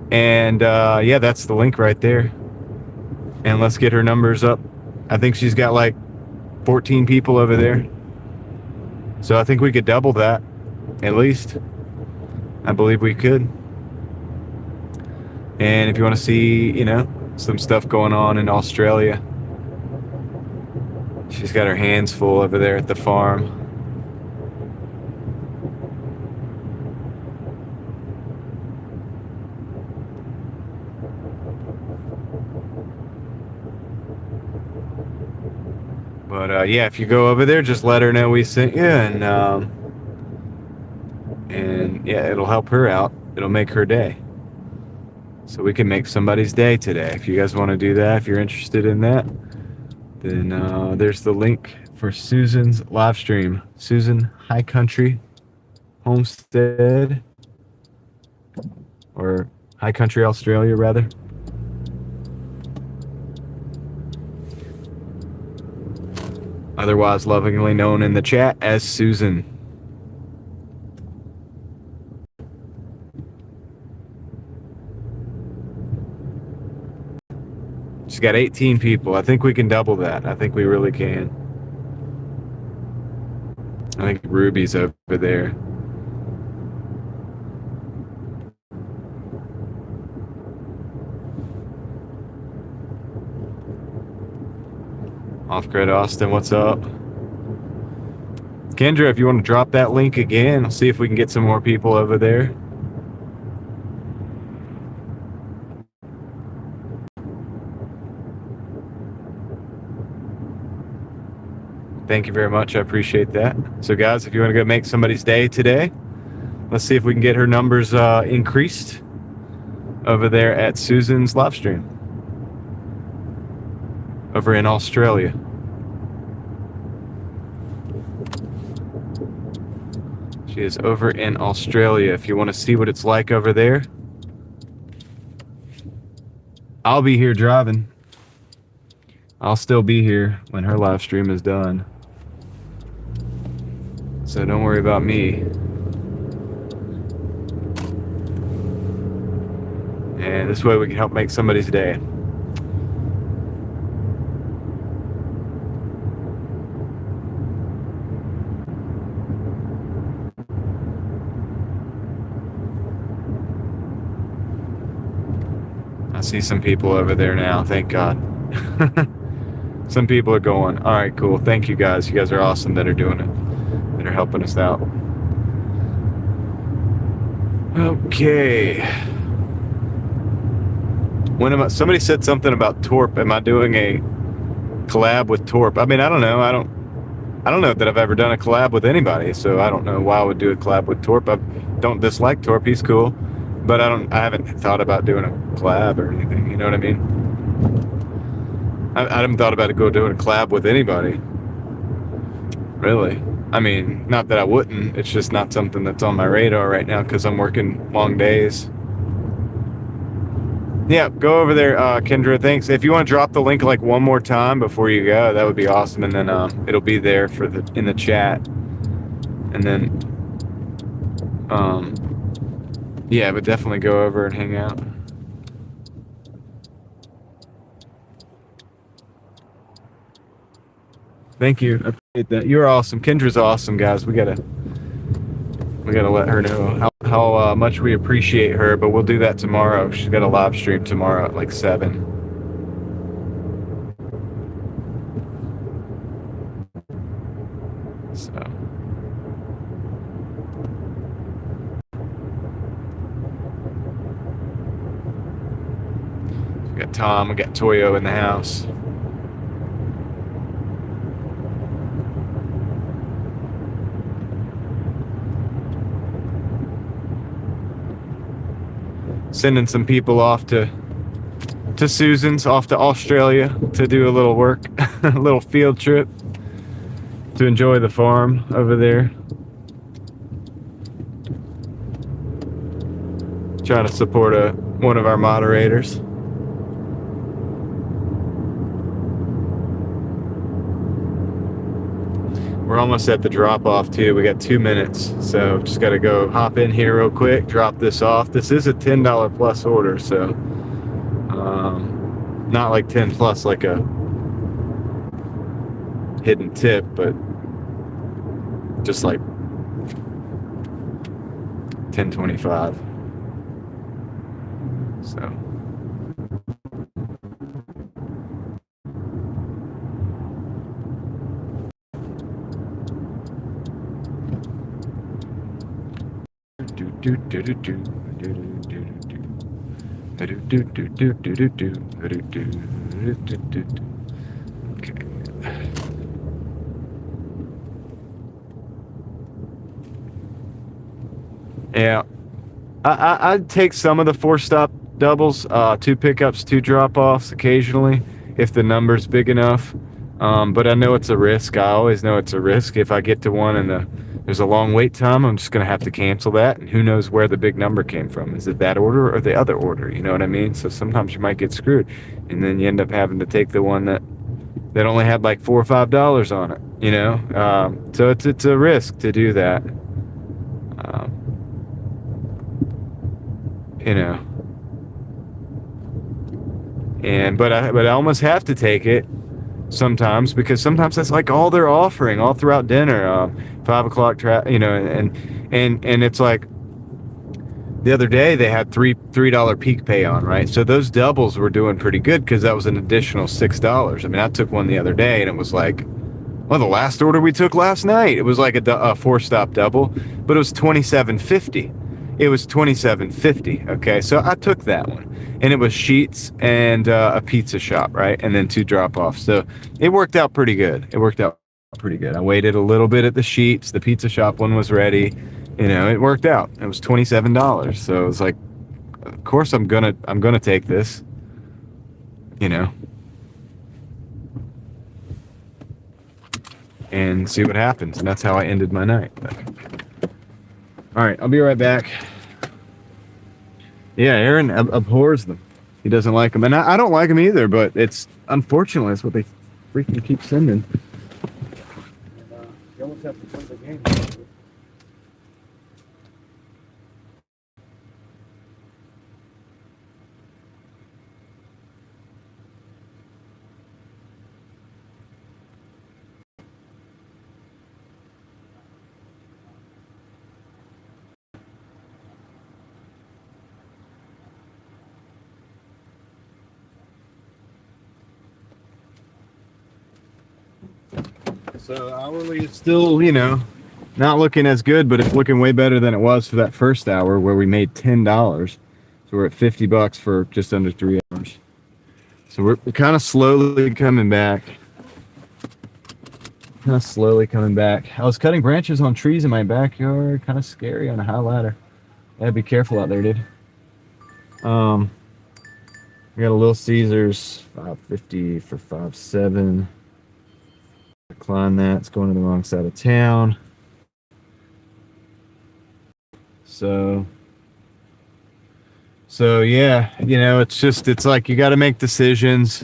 And yeah, that's the link right there. And let's get her numbers up. I think she's got like 14 people over there. So I think we could double that, at least. I believe we could. And if you want to see, you know, some stuff going on in Australia, she's got her hands full over there at the farm. But yeah, if you go over there, just let her know we sent you, and yeah, it'll help her out. It'll make her day. So we can make somebody's day today. If you guys want to do that, if you're interested in that, then there's the link for Susan's live stream. Susan High Country Homestead, or High Country Australia rather. Otherwise lovingly known in the chat as Susan. She's got 18 people. I think we can double that. I think we really can. I think Ruby's over there. Off-Grid Austin, what's up? Kendra, if you want to drop that link again, I'll see if we can get some more people over there. Thank you very much. I appreciate that. So guys, if you want to go make somebody's day today, let's see if we can get her numbers increased over there at Susan's live stream over in Australia. She is over in Australia. If you want to see what it's like over there, I'll be here driving. I'll still be here when her live stream is done. So don't worry about me. And this way we can help make somebody's day. I see some people over there now, thank God. Some people are going. All right, cool. Thank you guys. You guys are awesome that are doing it, that are helping us out. Okay. Somebody said something about Torp. Am I doing a collab with Torp? I mean, I don't know. I don't know that I've ever done a collab with anybody, so I don't know why I would do a collab with Torp. I don't dislike Torp. He's cool, but I haven't thought about doing a collab or anything. You know what I mean? I haven't thought about doing a collab with anybody. Really. I mean, not that I wouldn't. It's just not something that's on my radar right now because I'm working long days. Yeah, go over there, Kendra. Thanks. If you want to drop the link like one more time before you go, that would be awesome. And then it'll be there in the chat. And then, yeah, but definitely go over and hang out. Thank you. I appreciate that. You're awesome. Kendra's awesome, guys. We gotta let her know how much we appreciate her, but we'll do that tomorrow. She's got a live stream tomorrow at like 7. So we got Tom, we got Toyo in the house. Sending some people off to Susan's, off to Australia to do a little work, a little field trip to enjoy the farm over there. Trying to support one of our moderators. We're almost at the drop off too. We got 2 minutes, so just got to go hop in here real quick, drop this off. This is a $10 plus order, so not like 10 plus like a hidden tip, but just like 10.25. So. Okay. Yeah, I'd take some of the 4-stop doubles, 2 pickups, 2 drop-offs occasionally if the number's big enough. But I know it's a risk. I always know it's a risk. If I get to one and there's a long wait time, I'm just going to have to cancel that. And who knows where the big number came from? Is it that order or the other order? You know what I mean? So sometimes you might get screwed. And then you end up having to take the one that only had like $4 or $5 on it, you know? So it's a risk to do that. You know. But I almost have to take it sometimes, because sometimes that's like all they're offering all throughout dinner, 5 o'clock you know, and it's like the other day they had $3 peak pay on, right? So those doubles were doing pretty good because that was an additional $6. I mean, I took one the other day and it was like, well, the last order we took last night, it was like a 4-stop double, but it was $27.50. It was $27.50. Okay, so I took that one, and it was sheets and a pizza shop, right, and then 2 drop-offs. So it worked out pretty good. I waited a little bit at the sheets. The pizza shop one was ready. You know, it worked out. It was $27. So it was like, of course I'm gonna take this. You know, and see what happens. And that's how I ended my night. But, all right, I'll be right back. Yeah, Aaron abhors them. He doesn't like them. And I don't like them either, but it's unfortunately it's what they freaking keep sending. You almost have to play the game. So hourly is still, you know, not looking as good, but it's looking way better than it was for that first hour where we made $10. So we're at $50 for just under 3 hours. So we're kind of slowly coming back. I was cutting branches on trees in my backyard. Kind of scary on a high ladder. Yeah, be careful out there, dude. We got a Little Caesars, $5.50 for 5.7. Decline that. It's going to the wrong side of town. So yeah, it's like you got to make decisions.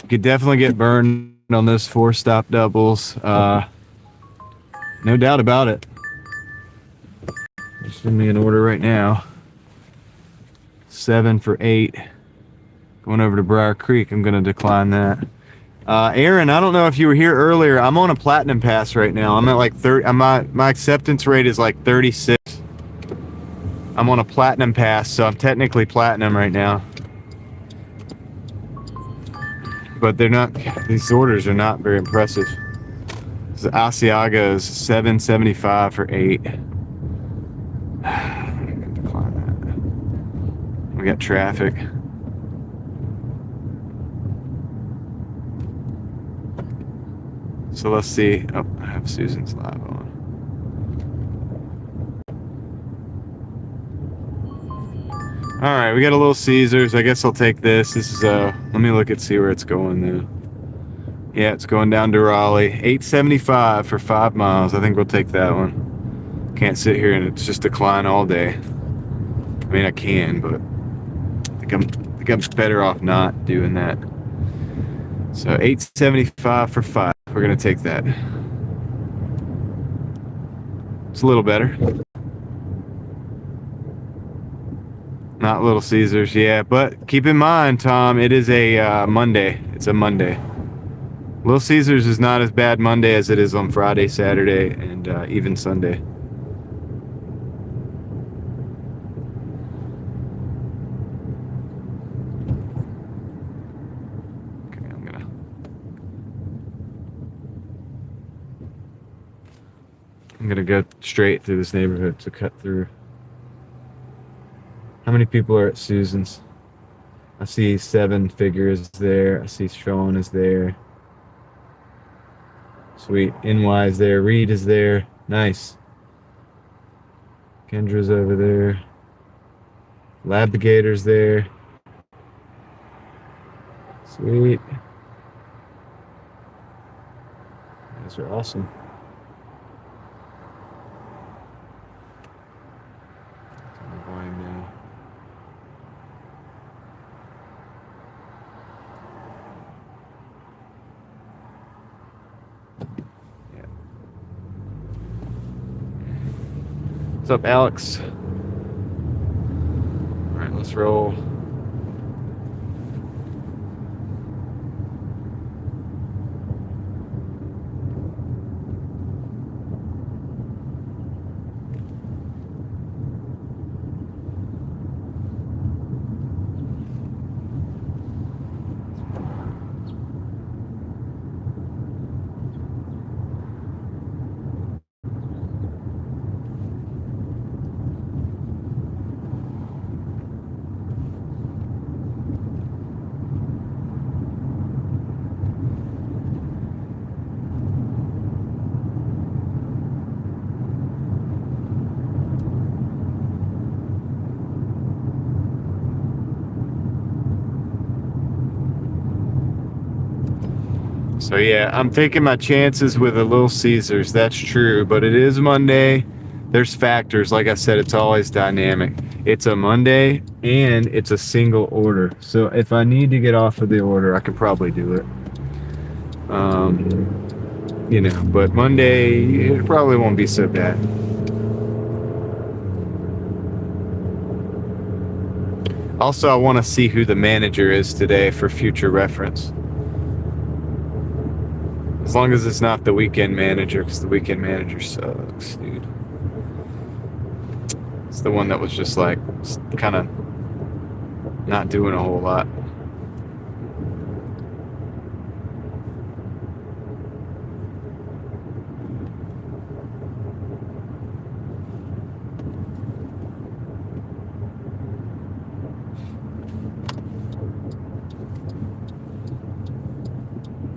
You could definitely get burned on those 4-stop doubles. No doubt about it. Just send me an order right now. 7 for 8. Going over to Briar Creek. I'm going to decline that. Aaron, I don't know if you were here earlier. I'm on a platinum pass right now. I'm at like 30. My acceptance rate is like 36. I'm on a platinum pass, so I'm technically platinum right now. But these orders are not very impressive. The Asiago is $7.75 for 8. Decline that. We got traffic. So let's see. Oh, I have Susan's live on. All right, we got a Little Caesars. I guess I'll take this. This is let me see where it's going though. Yeah, it's going down to Raleigh. $8.75 for 5 miles. I think we'll take that one. Can't sit here and it's just decline all day. I mean, I can, but I think I'm better off not doing that. So $8.75 for 5. We're gonna take that. It's a little better. Not Little Caesars, yeah, but keep in mind, Tom, it is a Monday. It's a Monday. Little Caesars is not as bad Monday as it is on Friday, Saturday, and even Sunday. Okay, I'm gonna go straight through this neighborhood to cut through. How many people are at Susan's? I see 7 figures there. I see Sean is there. Sweet. NY is there. Reed is there. Nice. Kendra's over there. Labigator's there. Sweet. Those are awesome. Turn the volume down. What's up, Alex? All right, let's roll. So yeah, I'm taking my chances with a Little Caesars. That's true, but it is Monday. There's factors. Like I said, it's always dynamic. It's a Monday and it's a single order. So if I need to get off of the order, I could probably do it. But Monday, it probably won't be so bad. Also, I want to see who the manager is today for future reference. As long as it's not the weekend manager, because the weekend manager sucks, dude. It's the one that was just like, kind of not doing a whole lot.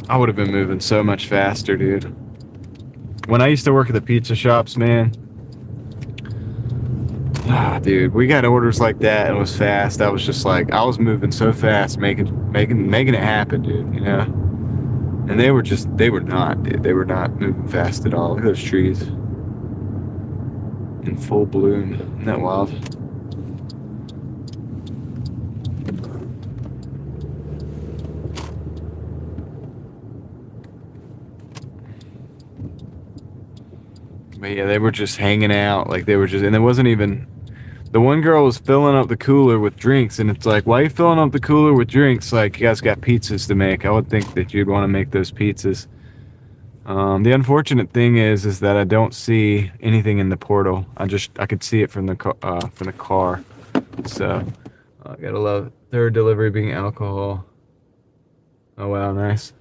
I would have been moving so much faster, dude. When I used to work at the pizza shops, man. Ah, dude, we got orders like that and it was fast. I was just like, I was moving so fast, making it happen, dude. You know. And they were not, dude. They were not moving fast at all. Look at those trees in full bloom. Isn't that wild? But yeah, they were just hanging out. Like they were just, and it wasn't even. The one girl was filling up the cooler with drinks, and it's like, why are you filling up the cooler with drinks? Like, you guys got pizzas to make. I would think that you'd want to make those pizzas. The unfortunate thing is that I don't see anything in the portal. I could see it from the car. So, I gotta love third delivery being alcohol. Oh wow, nice.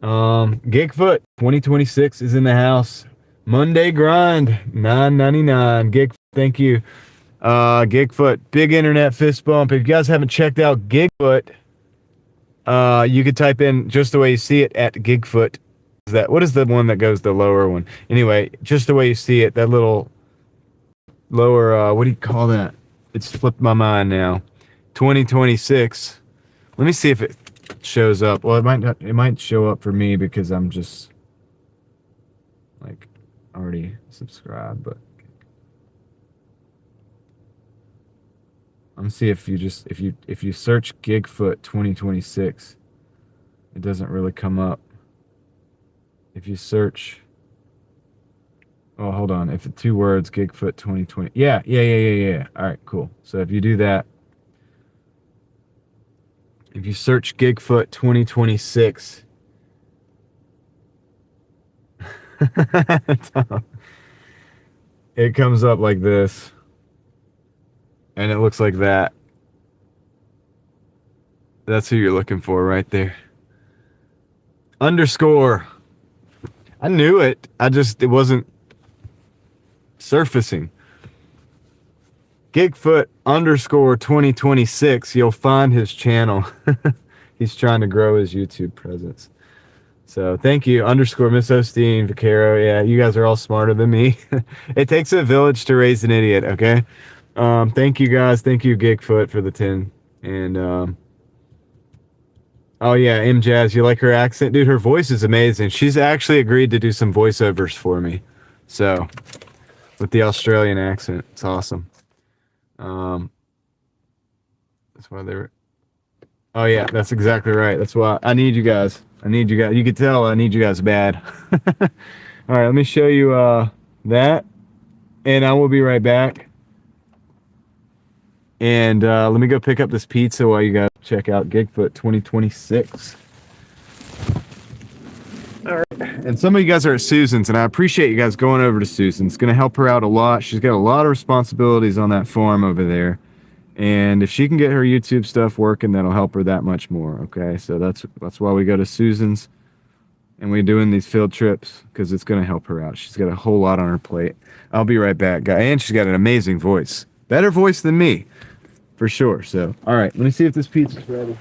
Gigfoot 2026 is in the house. Monday grind $9.99. Gigfoot, thank you. Gigfoot, big internet fist bump. If you guys haven't checked out Gigfoot, you could type in just the way you see it at Gigfoot. What is the one that goes the lower one? Anyway, just the way you see it, that little lower, what do you call that? It's flipped my mind now. 2026. Let me see if it shows up. Well, it might show up for me because I'm just like already subscribed, but I'm gonna see if you search Gigfoot 2026, it doesn't really come up. If you search, oh, hold on. If it's 2 words, Gigfoot 2020. Yeah. All right, cool. So if you do that, if you search Gigfoot 2026, it comes up like this, and it looks like that. That's who you're looking for right there. Underscore. I knew it. It wasn't surfacing. Gigfoot underscore 2026. You'll find his channel. He's trying to grow his YouTube presence. So thank you, underscore Miss Osteen, Vaquero. Yeah, you guys are all smarter than me. It takes a village to raise an idiot, okay? Thank you guys. Thank you, Gigfoot, for the 10. And oh yeah, M Jazz, you like her accent? Dude, her voice is amazing. She's actually agreed to do some voiceovers for me. So with the Australian accent, it's awesome. That's why they were. Oh yeah, that's exactly right. That's why I need you guys. You could tell I need you guys bad. All right, let me show you that, and I will be right back. And let me go pick up this pizza while you guys check out Gigfoot 2026. All right. And some of you guys are at Susan's, and I appreciate you guys going over to Susan's. It's going to help her out a lot. She's got a lot of responsibilities on that farm over there. And if she can get her YouTube stuff working, that'll help her that much more, okay? So that's why we go to Susan's, and we're doing these field trips, because it's going to help her out. She's got a whole lot on her plate. I'll be right back, guys. And she's got an amazing voice. Better voice than me, for sure. So, all right, let me see if this pizza's ready.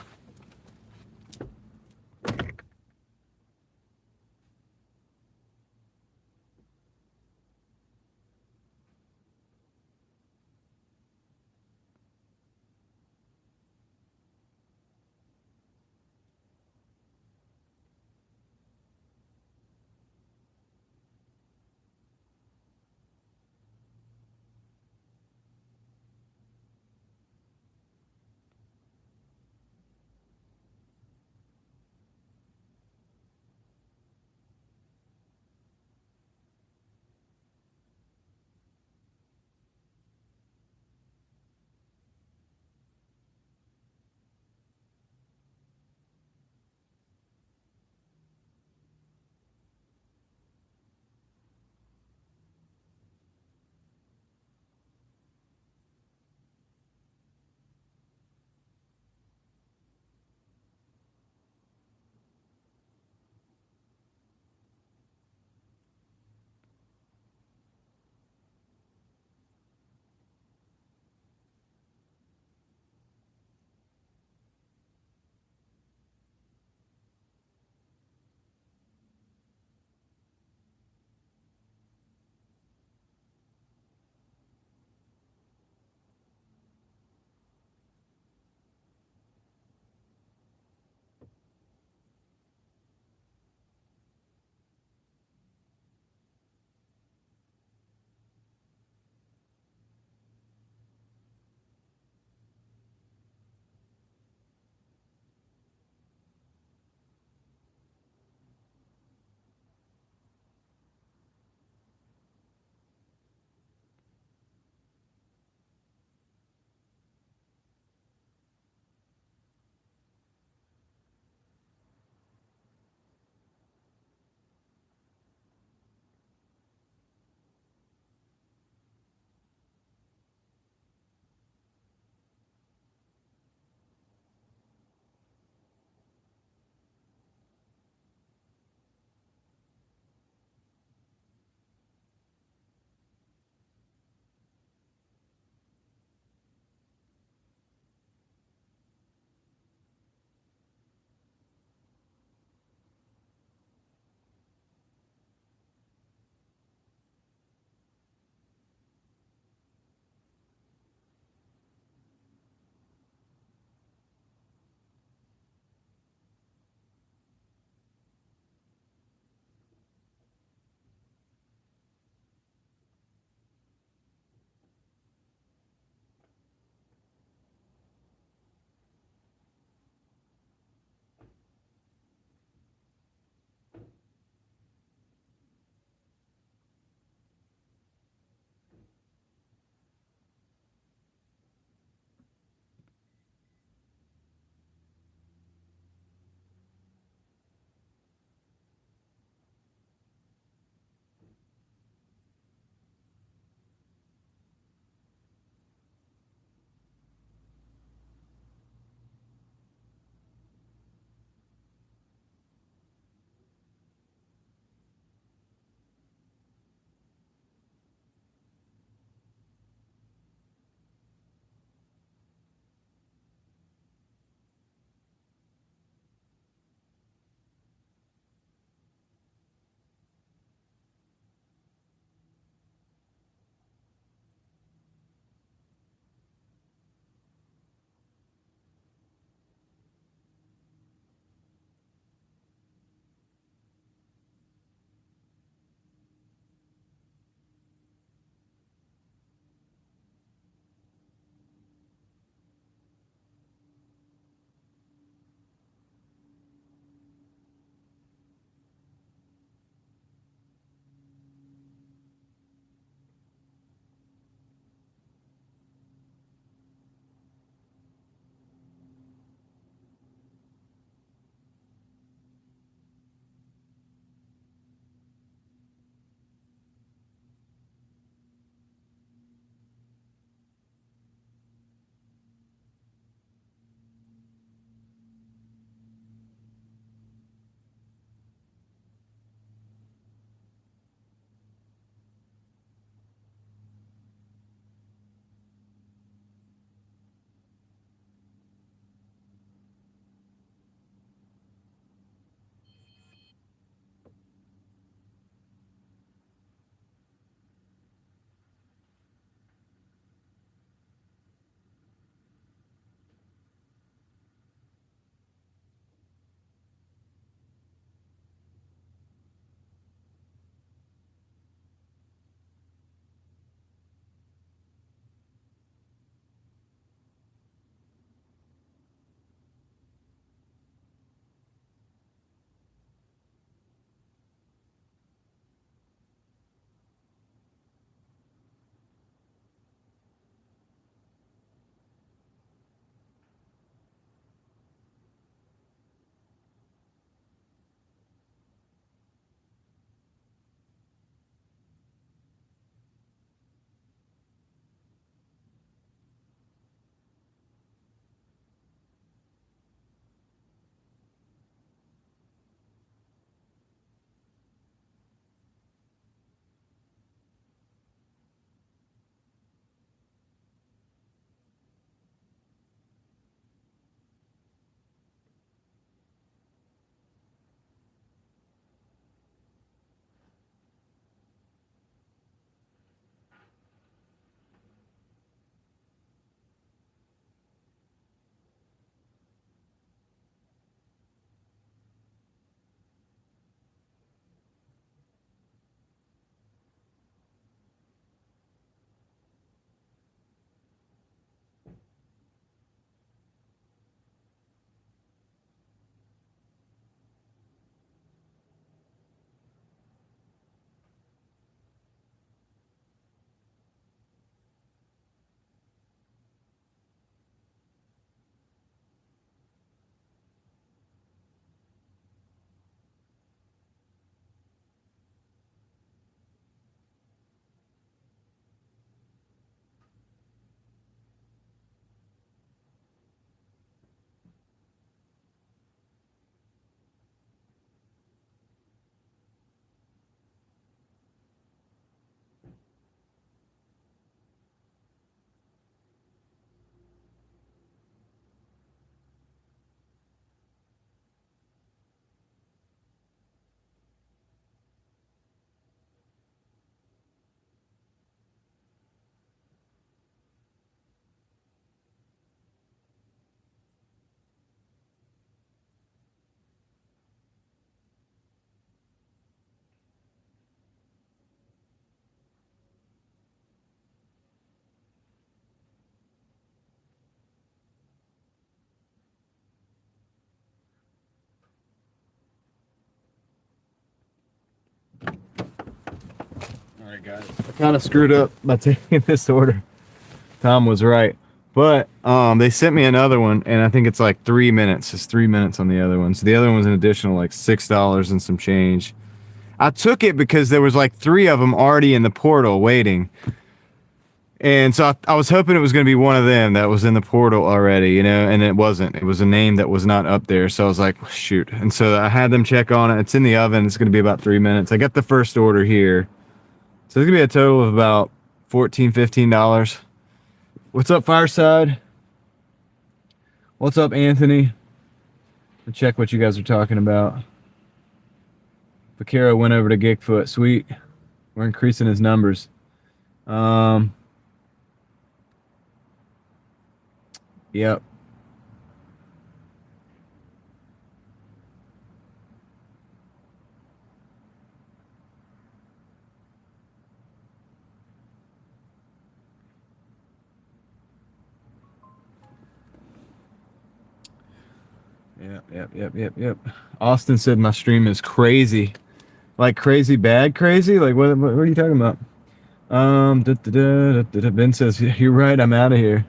All right, guys. I kind of screwed up by taking this order. Tom was right. But they sent me another one, and I think it's like 3 minutes. It's 3 minutes on the other one. So the other one was an additional like $6 and some change. I took it because there was like 3 of them already in the portal waiting. And so I was hoping it was going to be one of them that was in the portal already, you know, and it wasn't. It was a name that was not up there. So I was like, shoot. And so I had them check on it. It's in the oven. It's going to be about 3 minutes. I got the first order here. So it's going to be a total of about $14, $15. What's up, Fireside? What's up, Anthony? Let's check what you guys are talking about. Vaquero went over to Gigfoot. Sweet. We're increasing his numbers. Yep. Yep. Austin said my stream is crazy. Like crazy bad crazy? Like what are you talking about? Ben says, you're right, I'm out of here.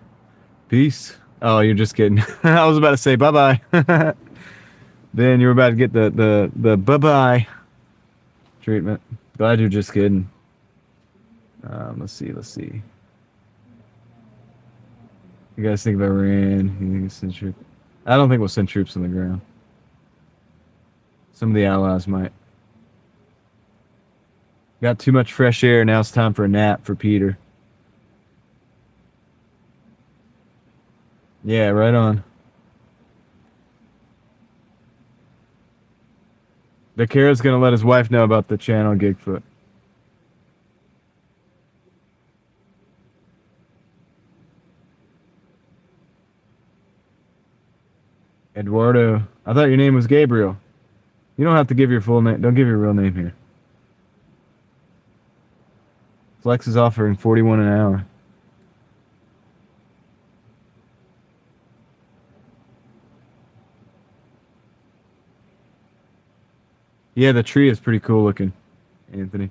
Peace. Oh, you're just kidding. I was about to say bye-bye. Ben, you were about to get the bye-bye treatment. Glad you're just kidding. Let's see. You guys think about Iran? You think it's send troops? I don't think we'll send troops on the ground. Some of the allies might. Got too much fresh air. Now it's time for a nap for Peter. Yeah, right on. Vaquero's gonna let his wife know about the channel Gigfoot. Eduardo. I thought your name was Gabriel. You don't have to give your full name. Don't give your real name here. Flex is offering 41 an hour. Yeah, the tree is pretty cool looking, Anthony.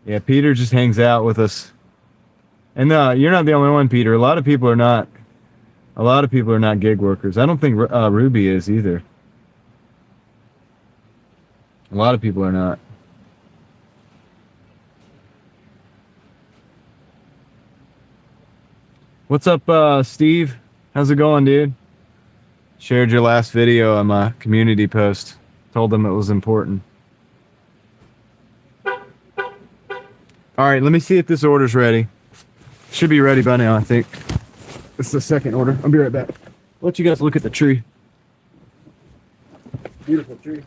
Yeah, Peter just hangs out with us. And you're not the only one, Peter. A lot of people are not. A lot of people are not gig workers. I don't think Ruby is either. A lot of people are not. What's up, Steve? How's it going, dude? Shared your last video on my community post. Told them it was important. All right, let me see if this order's ready. Should be ready by now, I think. It's the second order. I'll be right back. I'll let you guys look at the tree. Beautiful tree.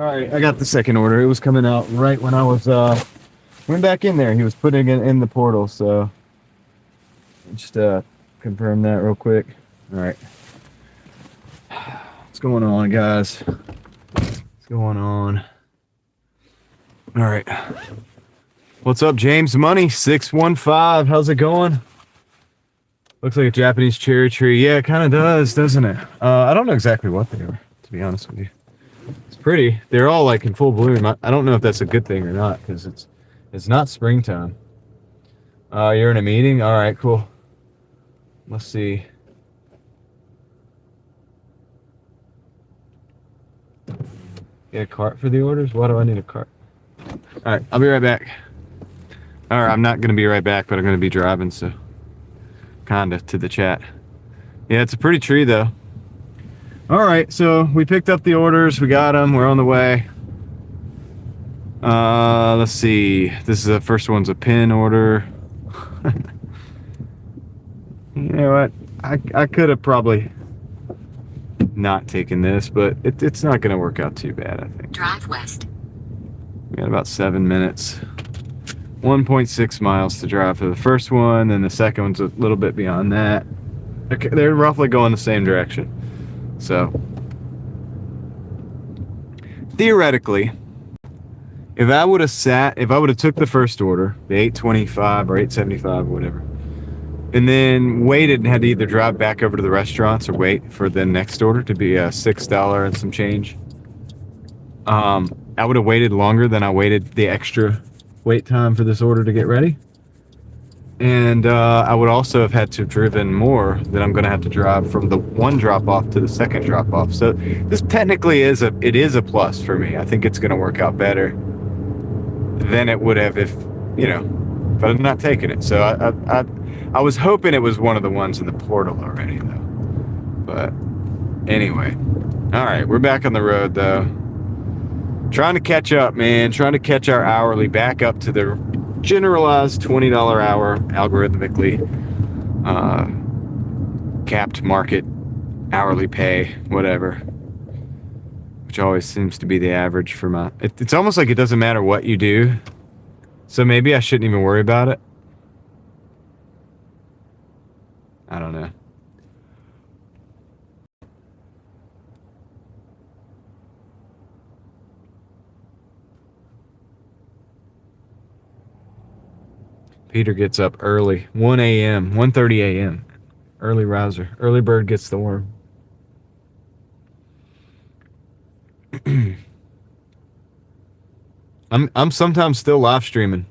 All right, I got the second order. It was coming out right when I was went back in there. He was putting it in the portal, so just confirm that real quick. All right. What's going on, guys? What's going on? All right. What's up, James Money 615? How's it going? Looks like a Japanese cherry tree. Yeah, it kind of does, doesn't it? I don't know exactly what they are, to be honest with you. It's pretty. They're all like in full bloom. I don't know if that's a good thing or not, because it's not springtime. You're in a meeting? All right, cool. Let's see. Get a cart for the orders? Why do I need a cart? All right, I'll be right back. All right, I'm not going to be right back, but I'm going to be driving, so kinda to the chat. Yeah, it's a pretty tree, though. All right, so we picked up the orders. We got them. We're on the way. Let's see. This is the first one's a pin order. You know what? I could have probably not taken this, but it's not going to work out too bad, I think. Drive west. We got about 7 minutes. 1.6 miles to drive for the first one, and the second one's a little bit beyond that. Okay, they're roughly going the same direction. So, theoretically, if I would have took the first order, the 825 or 875 or whatever, and then waited and had to either drive back over to the restaurants or wait for the next order to be $6 and some change, I would have waited longer than I waited the extra wait time for this order to get ready. And I would also have had to have driven more than I'm going to have to drive from the one drop off to the second drop off. So this technically is a plus for me. I think it's going to work out better than it would have if I'm not taking it. So I was hoping it was one of the ones in the portal already, though. But anyway, all right, we're back on the road though. Trying to catch up, man. Trying to catch our hourly back up to the generalized $20 hour algorithmically capped market hourly pay, whatever, which always seems to be the average for my. It's almost like it doesn't matter what you do, so maybe I shouldn't even worry about it. I don't know. Peter gets up early, 1 a.m., 1:30 a.m. Early riser. Early bird gets the worm. I'm sometimes still live streaming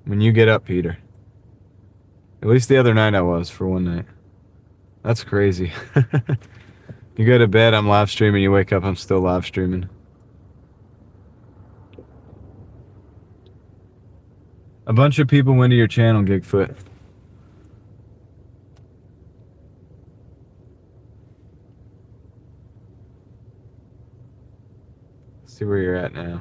when you get up, Peter. At least the other night I was for one night. That's crazy. You go to bed, I'm live streaming. You wake up, I'm still live streaming. A bunch of people went to your channel, Gigfoot. Let's see where you're at now.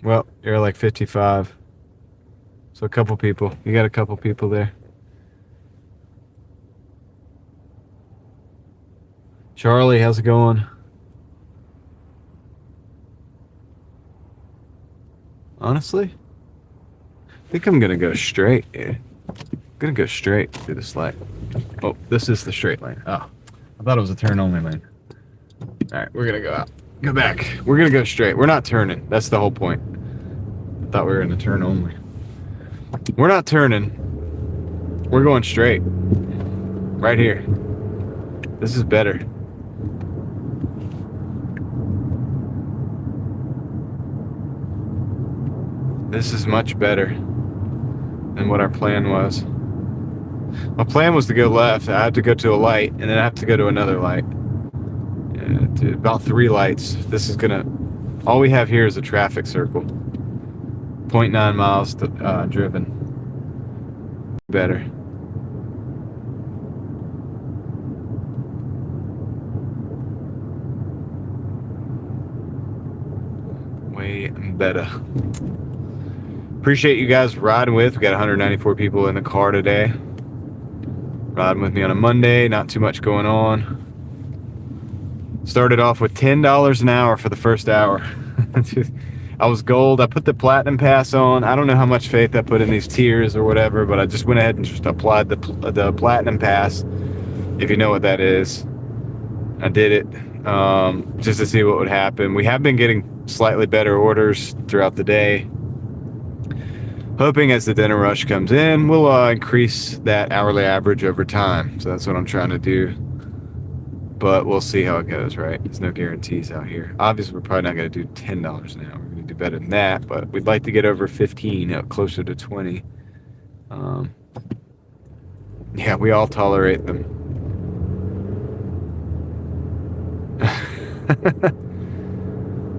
Well, you're like 55. So a couple people. You got a couple people there. Charlie, how's it going? Honestly, I think I'm gonna go straight, dude. I'm gonna go straight through this light. Oh, this is the straight lane. Oh, I thought it was a turn only lane. All right, we're gonna go out. Go back. We're gonna go straight. We're not turning. That's the whole point. I thought we were in a turn only. We're not turning. We're going straight. Right here. This is better. This is much better than what our plan was. My plan was to go left. I had to go to a light, and then I have to go to another light. To about 3 lights. This is gonna. All we have here is a traffic circle. 0.9 miles driven. Better. Way better. Appreciate you guys riding with. We got 194 people in the car today. riding with me on a Monday. Not too much going on. Started off with $10 an hour for the first hour. I was gold. I put the platinum pass on. I don't know how much faith I put in these tiers or whatever, but I just went ahead and just applied the platinum pass, if you know what that is. I did it just to see what would happen. We have been getting slightly better orders throughout the day. Hoping as the dinner rush comes in, we'll increase that hourly average over time. So that's what I'm trying to do. But we'll see how it goes, right? There's no guarantees out here. Obviously, we're probably not going to do $10 an hour. We're going to do better than that, but we'd like to get over 15, closer to 20. Yeah, we all tolerate them.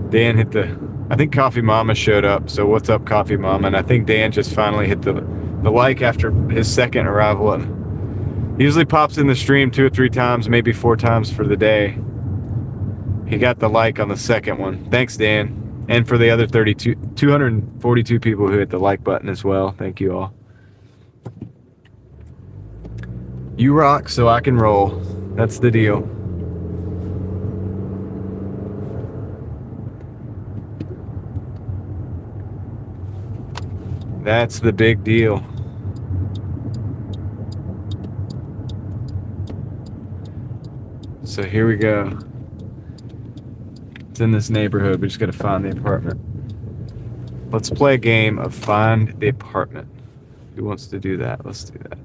Dan hit I think Coffee Mama showed up. So what's up, Coffee Mama? And I think Dan just finally hit the like after his second arrival. And he usually pops in the stream 2 or 3 times, maybe 4 times for the day. He got the like on the second one. Thanks, Dan. And for the other 242 people who hit the like button as well. Thank you all. You rock so I can roll. That's the deal. That's the big deal. So here we go. It's in this neighborhood. We just gotta find the apartment. Let's play a game of find the apartment. Who wants to do that? Let's do that.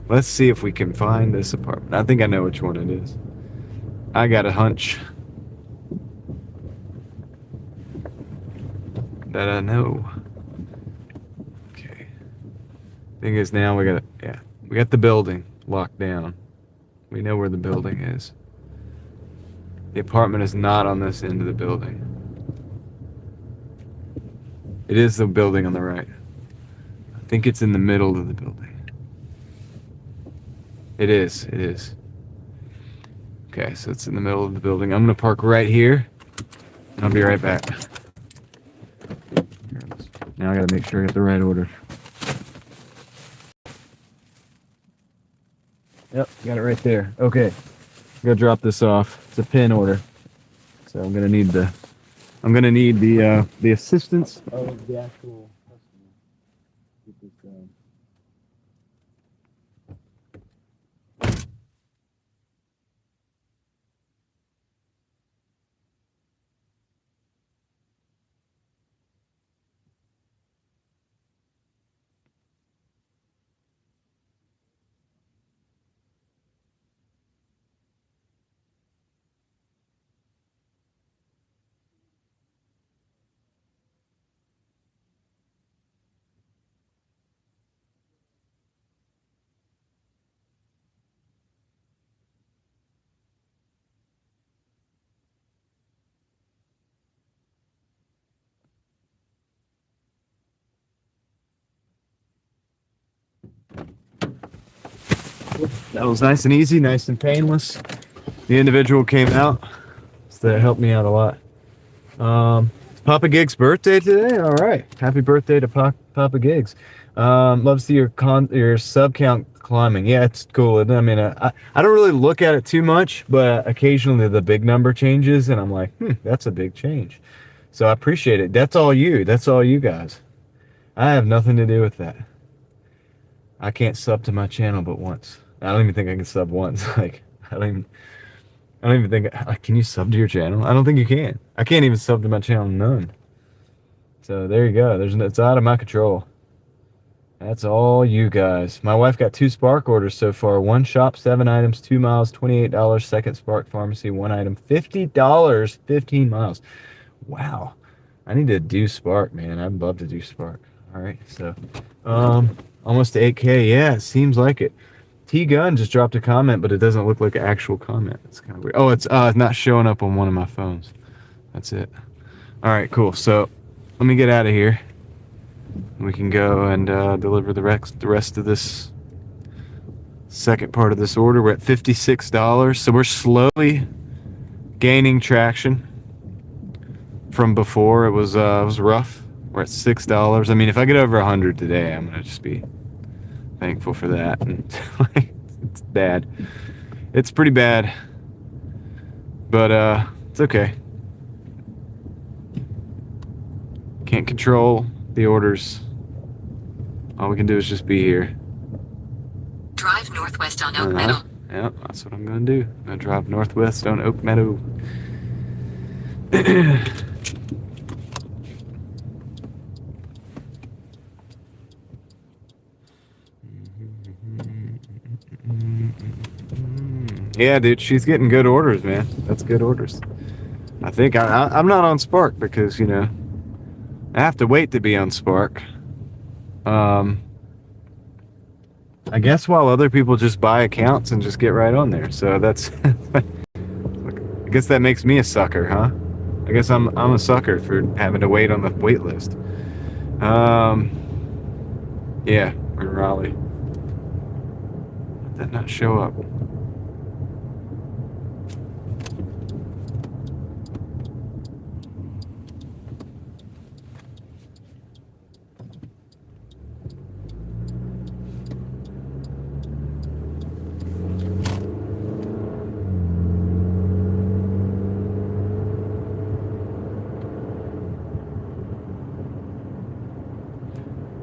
Let's see if we can find this apartment. I think I know which one it is. I got a hunch that I know. Okay. Thing is now we got the building locked down. We know where the building is. The apartment is not on this end of the building. It is the building on the right. I think it's in the middle of the building. It is. Okay, so it's in the middle of the building. I'm gonna park right here. I'll be right back. Now I gotta make sure I got the right order. Yep, got it right there. Okay, I'm gonna drop this off. It's a pin order, so I'm gonna need the assistance of the actual customer. Get this done. That was nice and easy, nice and painless. The individual came out, so that helped me out a lot. It's Papa Gig's birthday today. All right, happy birthday to Papa Gigs. Love to see your sub count climbing. Yeah, it's cool. I mean, I don't really look at it too much, but occasionally the big number changes, and I'm like, that's a big change. So I appreciate it. That's all you. That's all you guys. I have nothing to do with that. I can't sub to my channel but once. I don't even think I can sub once. Like, I don't even think. Can you sub to your channel? I don't think you can. I can't even sub to my channel. None. So there you go. It's out of my control. That's all you guys. My wife got 2 Spark orders so far. 1 shop, 7 items, 2 miles, $28. Second Spark Pharmacy, 1 item, $50, 15 miles. Wow. I need to do Spark, man. I'd love to do Spark. All right. So, almost to 8K. Yeah, it seems like it. T-Gun just dropped a comment, but it doesn't look like an actual comment. It's kind of weird. Oh, it's not showing up on one of my phones. That's it. All right, cool. So let me get out of here. We can go and deliver the rest of this second part of this order. We're at $56. So we're slowly gaining traction from before. It was rough. We're at $6. I mean, if I get over 100 today, I'm gonna just be thankful for that. And it's bad. It's pretty bad. But it's okay. Can't control the orders. All we can do is just be here. Drive northwest on Oak Meadow. Yeah, that's what I'm gonna do. I'm gonna drive northwest on Oak Meadow. Yeah, dude, she's getting good orders, man. That's good orders. I think I'm not on Spark because, you know, I have to wait to be on Spark. I guess while other people just buy accounts and just get right on there. So that's I guess that makes me a sucker, huh? I guess I'm a sucker for having to wait on the wait list. Yeah, we're in Raleigh. Did that not show up?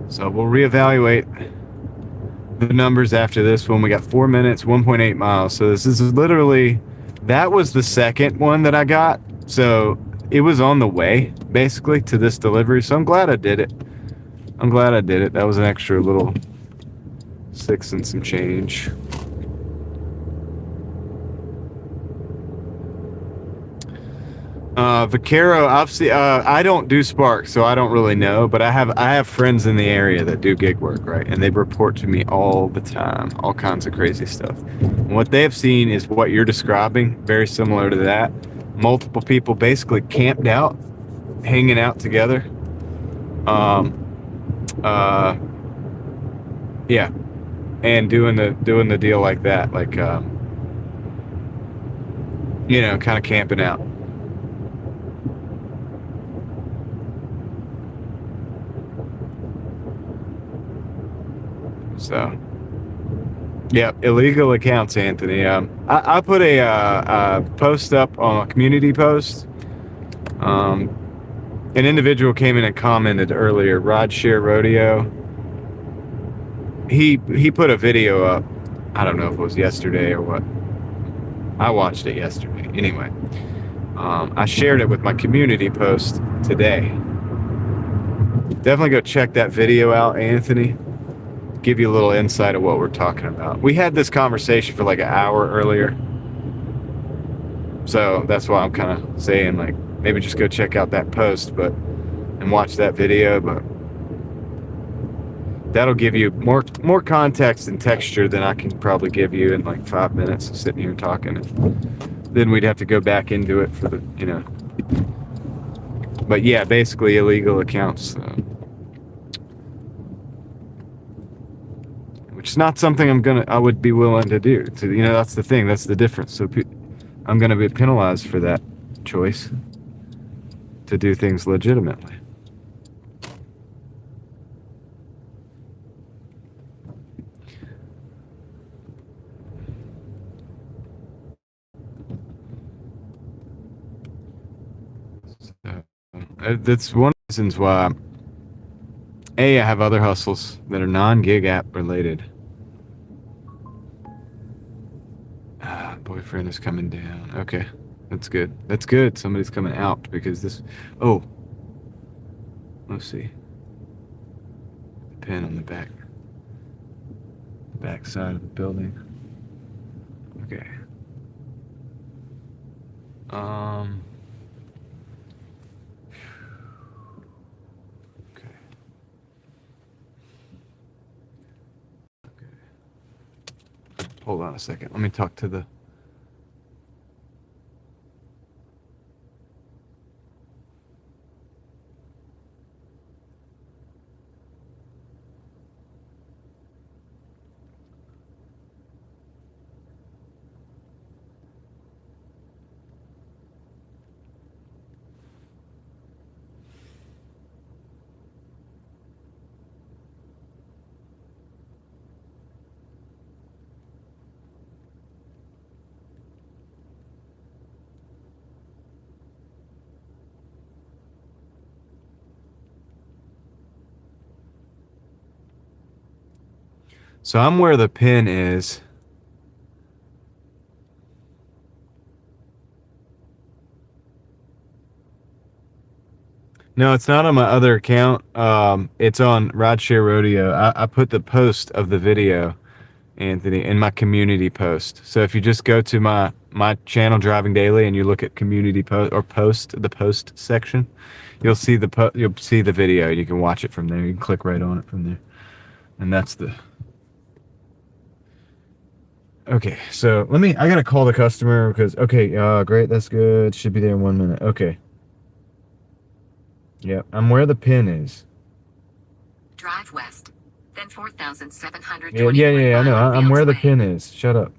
So we'll reevaluate the numbers after this one. We got 4 minutes, 1.8 miles. So this is literally, that was the second one that I got. So it was on the way basically to this delivery. So I'm glad I did it. That was an extra little 6 and some change. Vaquero, obviously, I don't do Spark, so I don't really know, but I have friends in the area that do gig work, right? And they report to me all the time, all kinds of crazy stuff. And what they have seen is what you're describing, very similar to that. Multiple people basically camped out, hanging out together. Yeah, and doing the deal like that, like you know, kind of camping out. So, yeah, illegal accounts, Anthony. I put a post up on a community post. An individual came in and commented earlier, Rideshare Rodeo. He put a video up. I don't know if it was yesterday or what. I watched it yesterday. Anyway, I shared it with my community post today. Definitely go check that video out, Anthony. Give you a little insight of what we're talking about. We had this conversation for like an hour earlier. So that's why I'm kind of saying, like, maybe just go check out that post and watch that video, but that'll give you more context and texture than I can probably give you in like 5 minutes of sitting here talking. Then we'd have to go back into it for the, you know. But yeah, basically illegal accounts. Which is not something I would be willing to do. You know, that's the thing. That's the difference. So I'm going to be penalized for that choice to do things legitimately. So, that's one of the reasons why I have other hustles that are non-gig app related. Boyfriend is coming down. Okay, that's good. That's good. Somebody's coming out because this. Oh, let's see. The pin on the back side of the building. Okay. Okay. Hold on a second. Let me talk to the. So I'm where the pin is. No, it's not on my other account. It's on Rideshare Rodeo. I put the post of the video, Anthony, in my community post. So if you just go to my channel, Driving Daily, and you look at community post or the post section, you'll see the video. You can watch it from there. You can click right on it from there, and that's the. Okay, so I gotta call the customer because great, that's good. Should be there in 1 minute. Okay. Yeah, I'm where the pin is. Drive west. Then 4,700. Yeah, I know. I'm where the pin is. Shut up.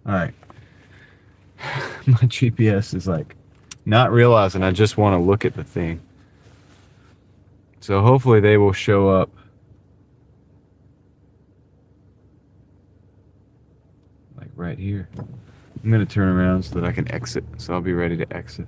All right. My GPS is like not realizing I just want to look at the thing. So hopefully they will show up. Like right here. I'm going to turn around so that I can exit. So I'll be ready to exit.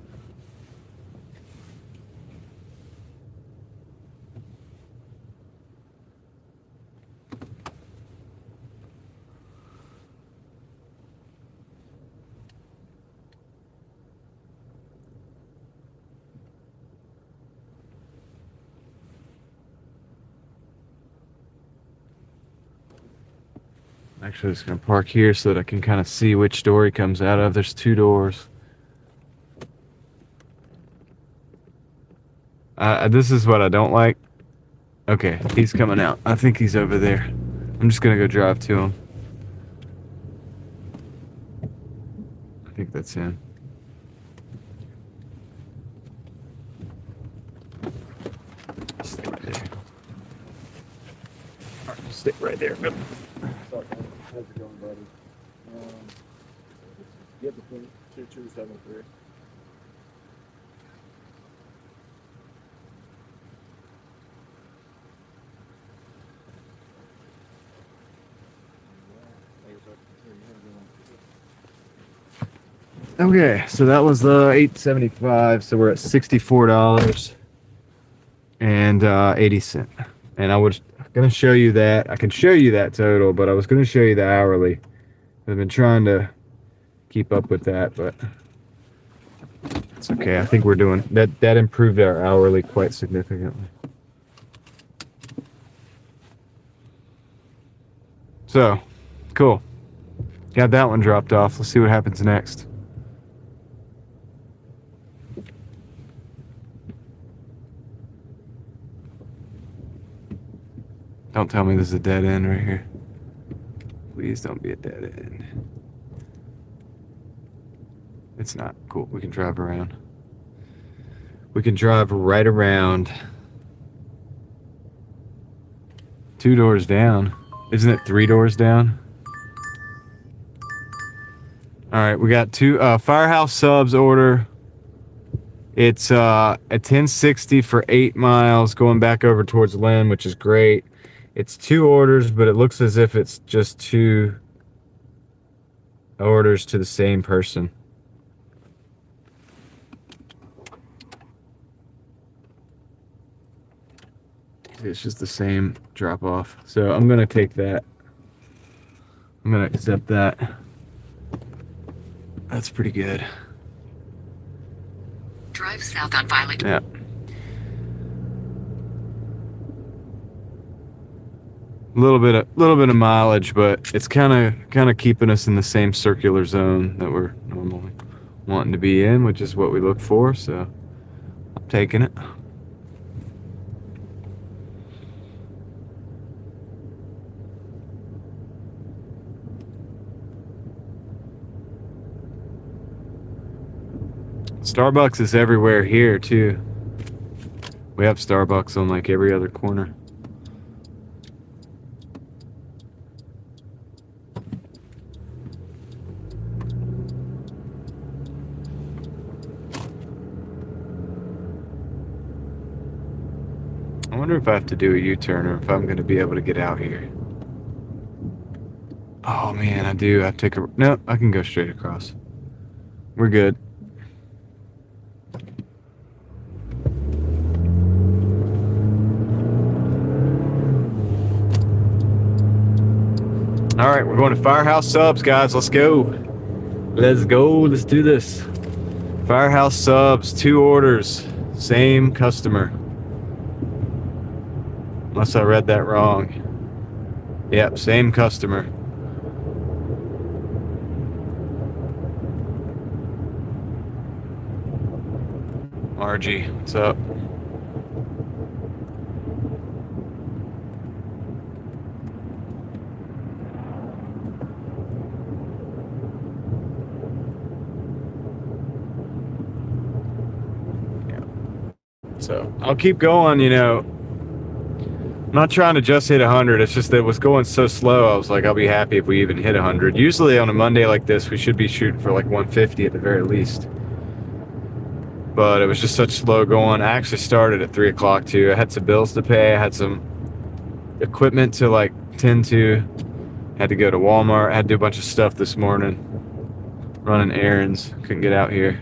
Actually, just going to park here so that I can kind of see which door he comes out of. There's 2 doors. This is what I don't like. Okay, he's coming out. I think he's over there. I'm just going to go drive to him. I think that's him. Stay right there. All right, stay right there. Yep. How's it going, buddy? Get the thing 2273. Okay, so that was the $8.75. So we're at $64 and 80 cents. And I was gonna show you that. I can show you that total, but I was gonna show you the hourly. I've been trying to keep up with that, but it's okay. I think we're doing that. That improved our hourly quite significantly. So, cool. Got that one dropped off. Let's see what happens next. Don't tell me this is a dead end right here. Please don't be a dead end. It's not. Cool. We can drive around. We can drive right around. 2 doors down. Isn't it 3 doors down? All right, we got 2 Firehouse Subs order. It's a 1060 for 8 miles going back over towards Lynn, which is great. It's 2 orders, but it looks as if it's just 2 orders to the same person. It's just the same drop off. So I'm going to take that. I'm going to accept that. That's pretty good. Drive south on Violet. Yeah. A little bit of mileage, but it's kind of keeping us in the same circular zone that we're normally wanting to be in, which is what we look for. So I'm taking it. Starbucks is everywhere here too. We have Starbucks on like every other corner. I wonder if I have to do a U-turn or if I'm going to be able to get out here. Oh man, I do. I take a... No, I can go straight across. We're good. All right, we're going to Firehouse Subs, guys. Let's go. Let's go. Let's do this. Firehouse Subs, 2 orders, same customer. Unless I read that wrong. Yep, same customer. Margie, what's up? So I'll keep going, you know. I'm not trying to just hit 100. It's just that it was going so slow. I was like, I'll be happy if we even hit 100. Usually on a Monday like this, we should be shooting for like 150 at the very least. But it was just such slow going. I actually started at 3 o'clock too. I had some bills to pay. I had some equipment to like tend to. Had to go to Walmart. I had to do a bunch of stuff this morning. Running errands. Couldn't get out here.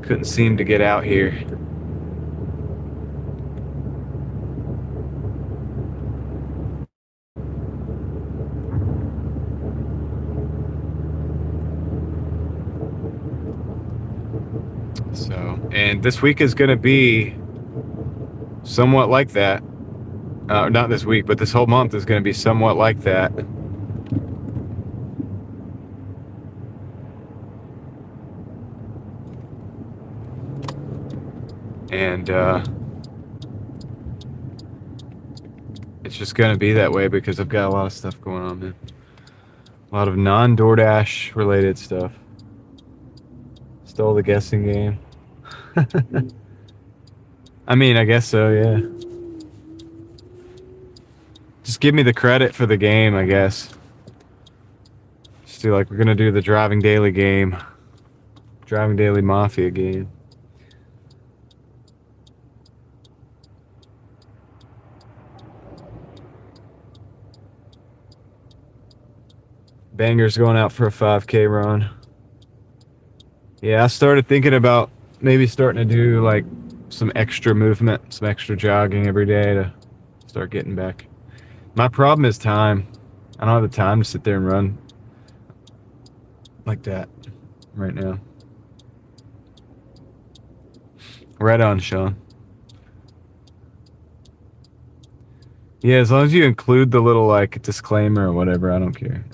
Couldn't seem to get out here. So, and this week is going to be somewhat like that. Not this week, but this whole month is going to be somewhat like that. And it's just going to be that way because I've got a lot of stuff going on, man. A lot of non-Doordash related stuff. Stole the guessing game. I mean, I guess so, yeah. Just give me the credit for the game, I guess. Just do like, we're going to do the Driving Daily game. Driving Daily Mafia game. Banger's going out for a 5K run. Yeah, I started thinking about maybe starting to do like some extra movement, some extra jogging every day to start getting back. My problem is time. I don't have the time to sit there and run like that right now. Right on, Sean. Yeah, as long as you include the little like disclaimer or whatever, I don't care.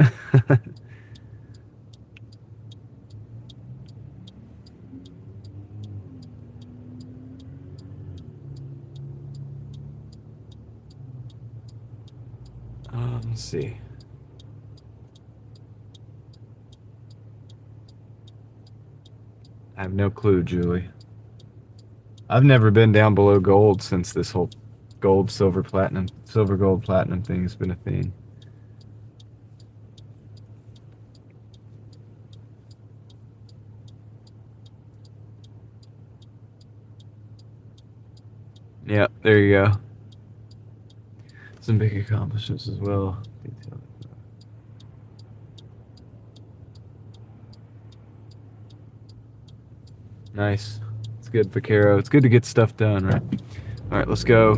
Let's see. I have no clue, Julie. I've never been down below gold since this whole gold, silver, platinum, silver, gold, platinum thing has been a thing. Yep, there you go. Some big accomplishments as well. Nice. It's good, Vaquero. It's good to get stuff done, right? All right, let's go.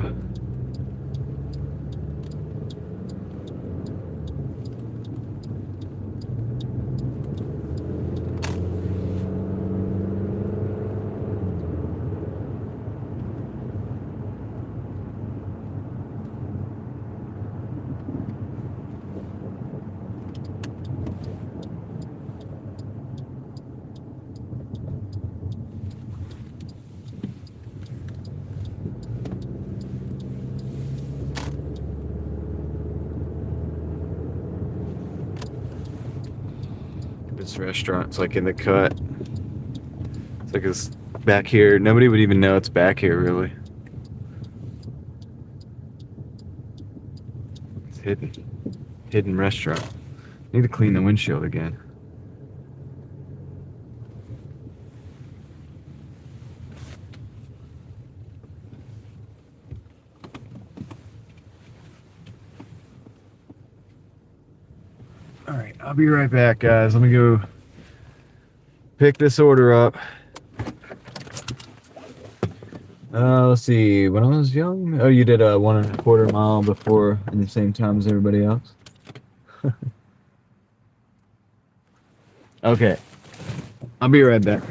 This restaurant's like in the cut. It's like it's back here. Nobody would even know it's back here, really. It's hidden. Hidden restaurant. Need to clean the windshield again. All right, I'll be right back, guys. Let me go pick this order up. Let's see. When I was young, oh, you did a 1.25 mile before in the same time as everybody else. Okay. I'll be right back.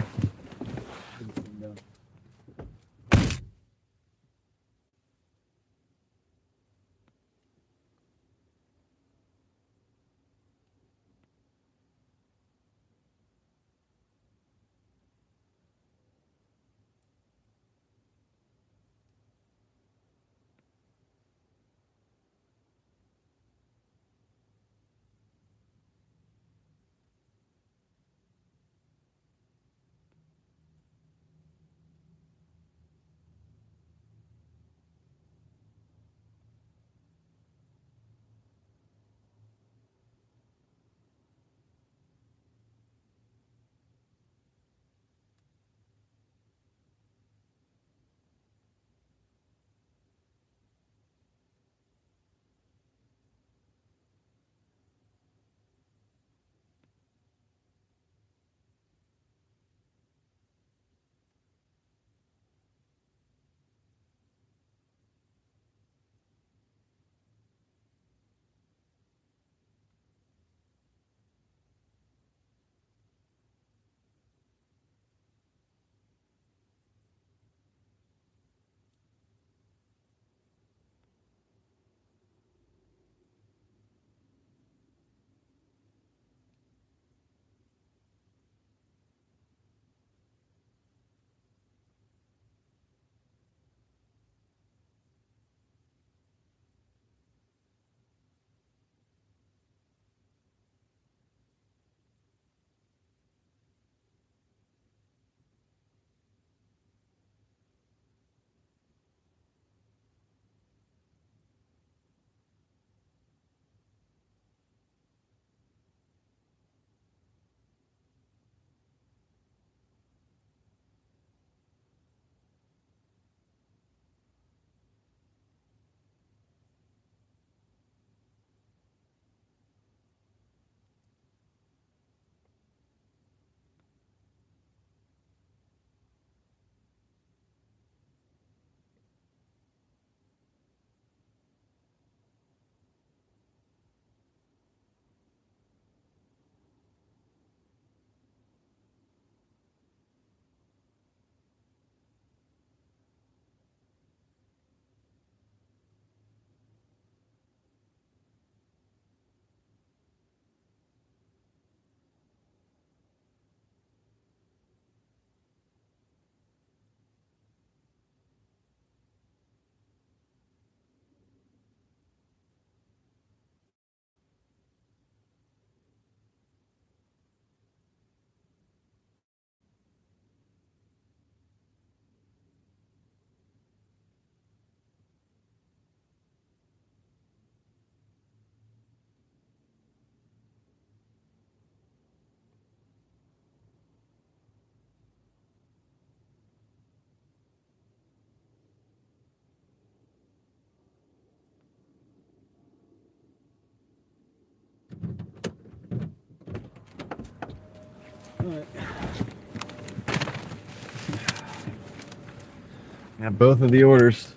Got both of the orders.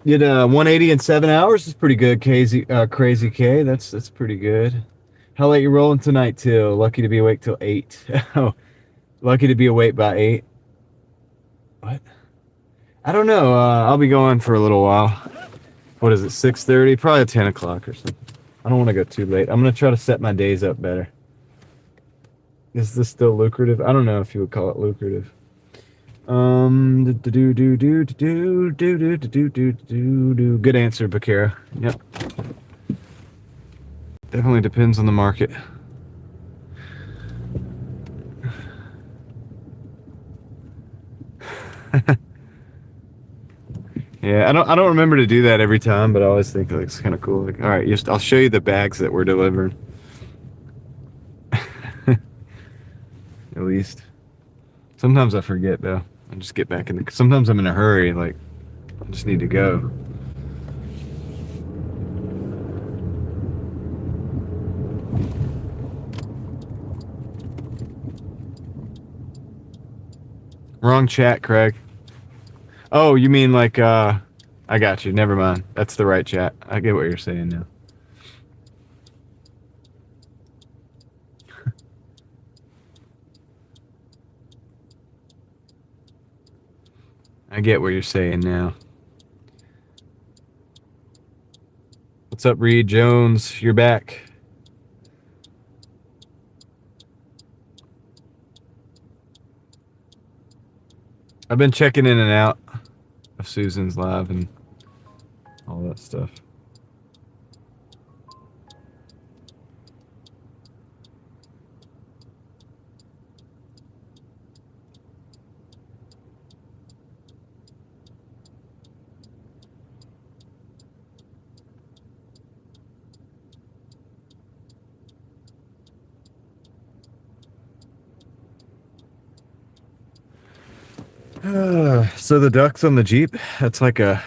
Did 180 in 7 hours. Is pretty good, Crazy K. That's pretty good. How late you rolling tonight till? Lucky to be awake till 8. Oh, lucky to be awake by 8. What? I don't know. I'll be going for a little while. What is it, 6:30? Probably 10 o'clock or something. I don't want to go too late. I'm going to try to set my days up better. Is this still lucrative? I don't know if you would call it lucrative. Good answer, Bakara. Yep. Definitely depends on the market. Yeah, I don't remember to do that every time, but I always think like, it's kind of cool. Like, all right, I'll show you the bags that we're delivering. At least. Sometimes I forget though. I just get back in the. Sometimes I'm in a hurry. Like, I just need to go. Wrong chat, Craig. Oh, you mean like I got you. Never mind. That's the right chat. I get what you're saying now. I get what you're saying now. What's up, Reed Jones? You're back. I've been checking in and out of Susan's live and all that stuff. So the ducks on the Jeep, that's like a...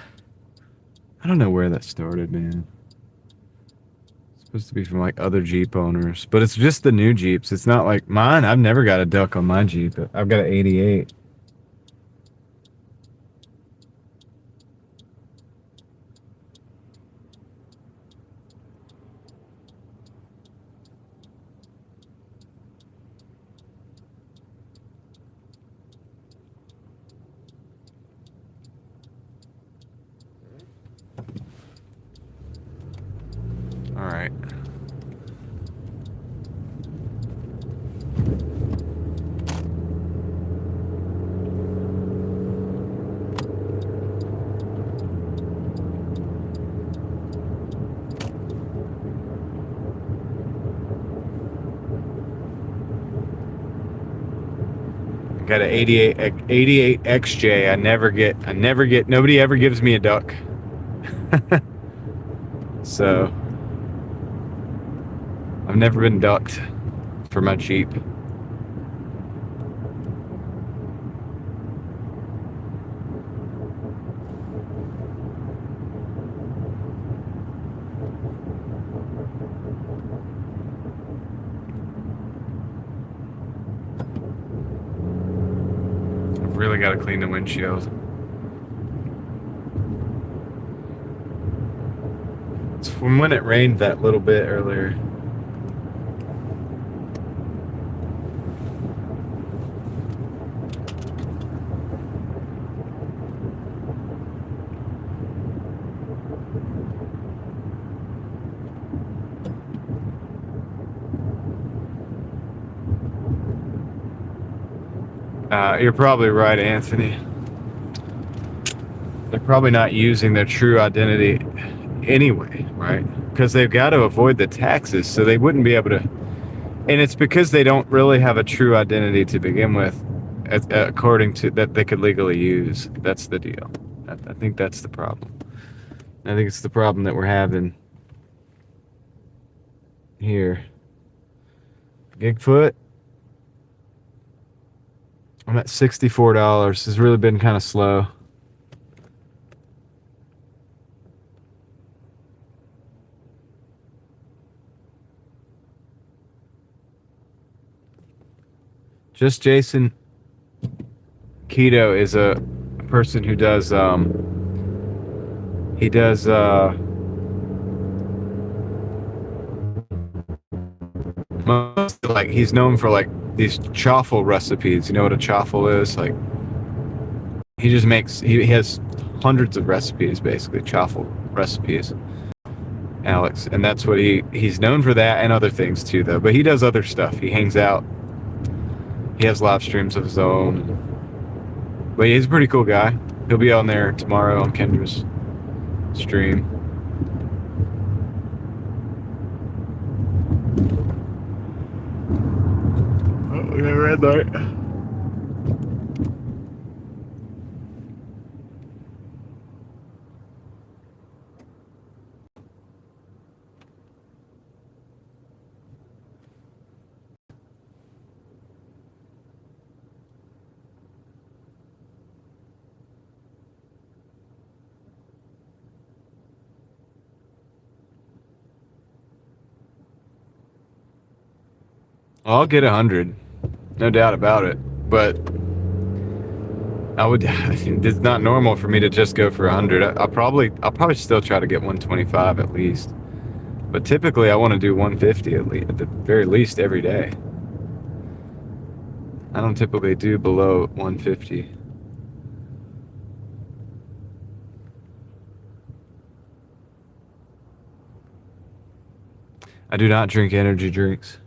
I don't know where that started, man. It's supposed to be from like other Jeep owners, but it's just the new Jeeps. It's not like mine. I've never got a duck on my Jeep. I've got an 88. All right. Got an 88 XJ. I never get, nobody ever gives me a duck. So I've never been ducked for my Jeep. I've really got to clean the windshield. It's from when it rained that little bit earlier. You're probably right, Anthony. They're probably not using their true identity anyway, right? Because they've got to avoid the taxes, so they wouldn't be able to. And it's because they don't really have a true identity to begin with, according to that they could legally use. That's the deal. I think that's the problem. I think it's the problem that we're having here. Gigfoot. I'm at $64. It's really been kind of slow. Just Jason. Keto is a person who does he does most, like, he's known for like these chaffle recipes. You know what a chaffle is? Like, he just makes, he has hundreds of recipes, basically chaffle recipes, Alex, and that's what he's known for, that and other things too, though. But he does other stuff. He hangs out. He has live streams of his own. But he's a pretty cool guy. He'll be on there tomorrow on Kendra's stream. Oh, we got a red light. I'll get 100, no doubt about it. But I would. It's not normal for me to just go for 100. I'll probably still try to get 125 at least. But typically, I want to do 150 at the very least every day. I don't typically do below 150. I do not drink energy drinks.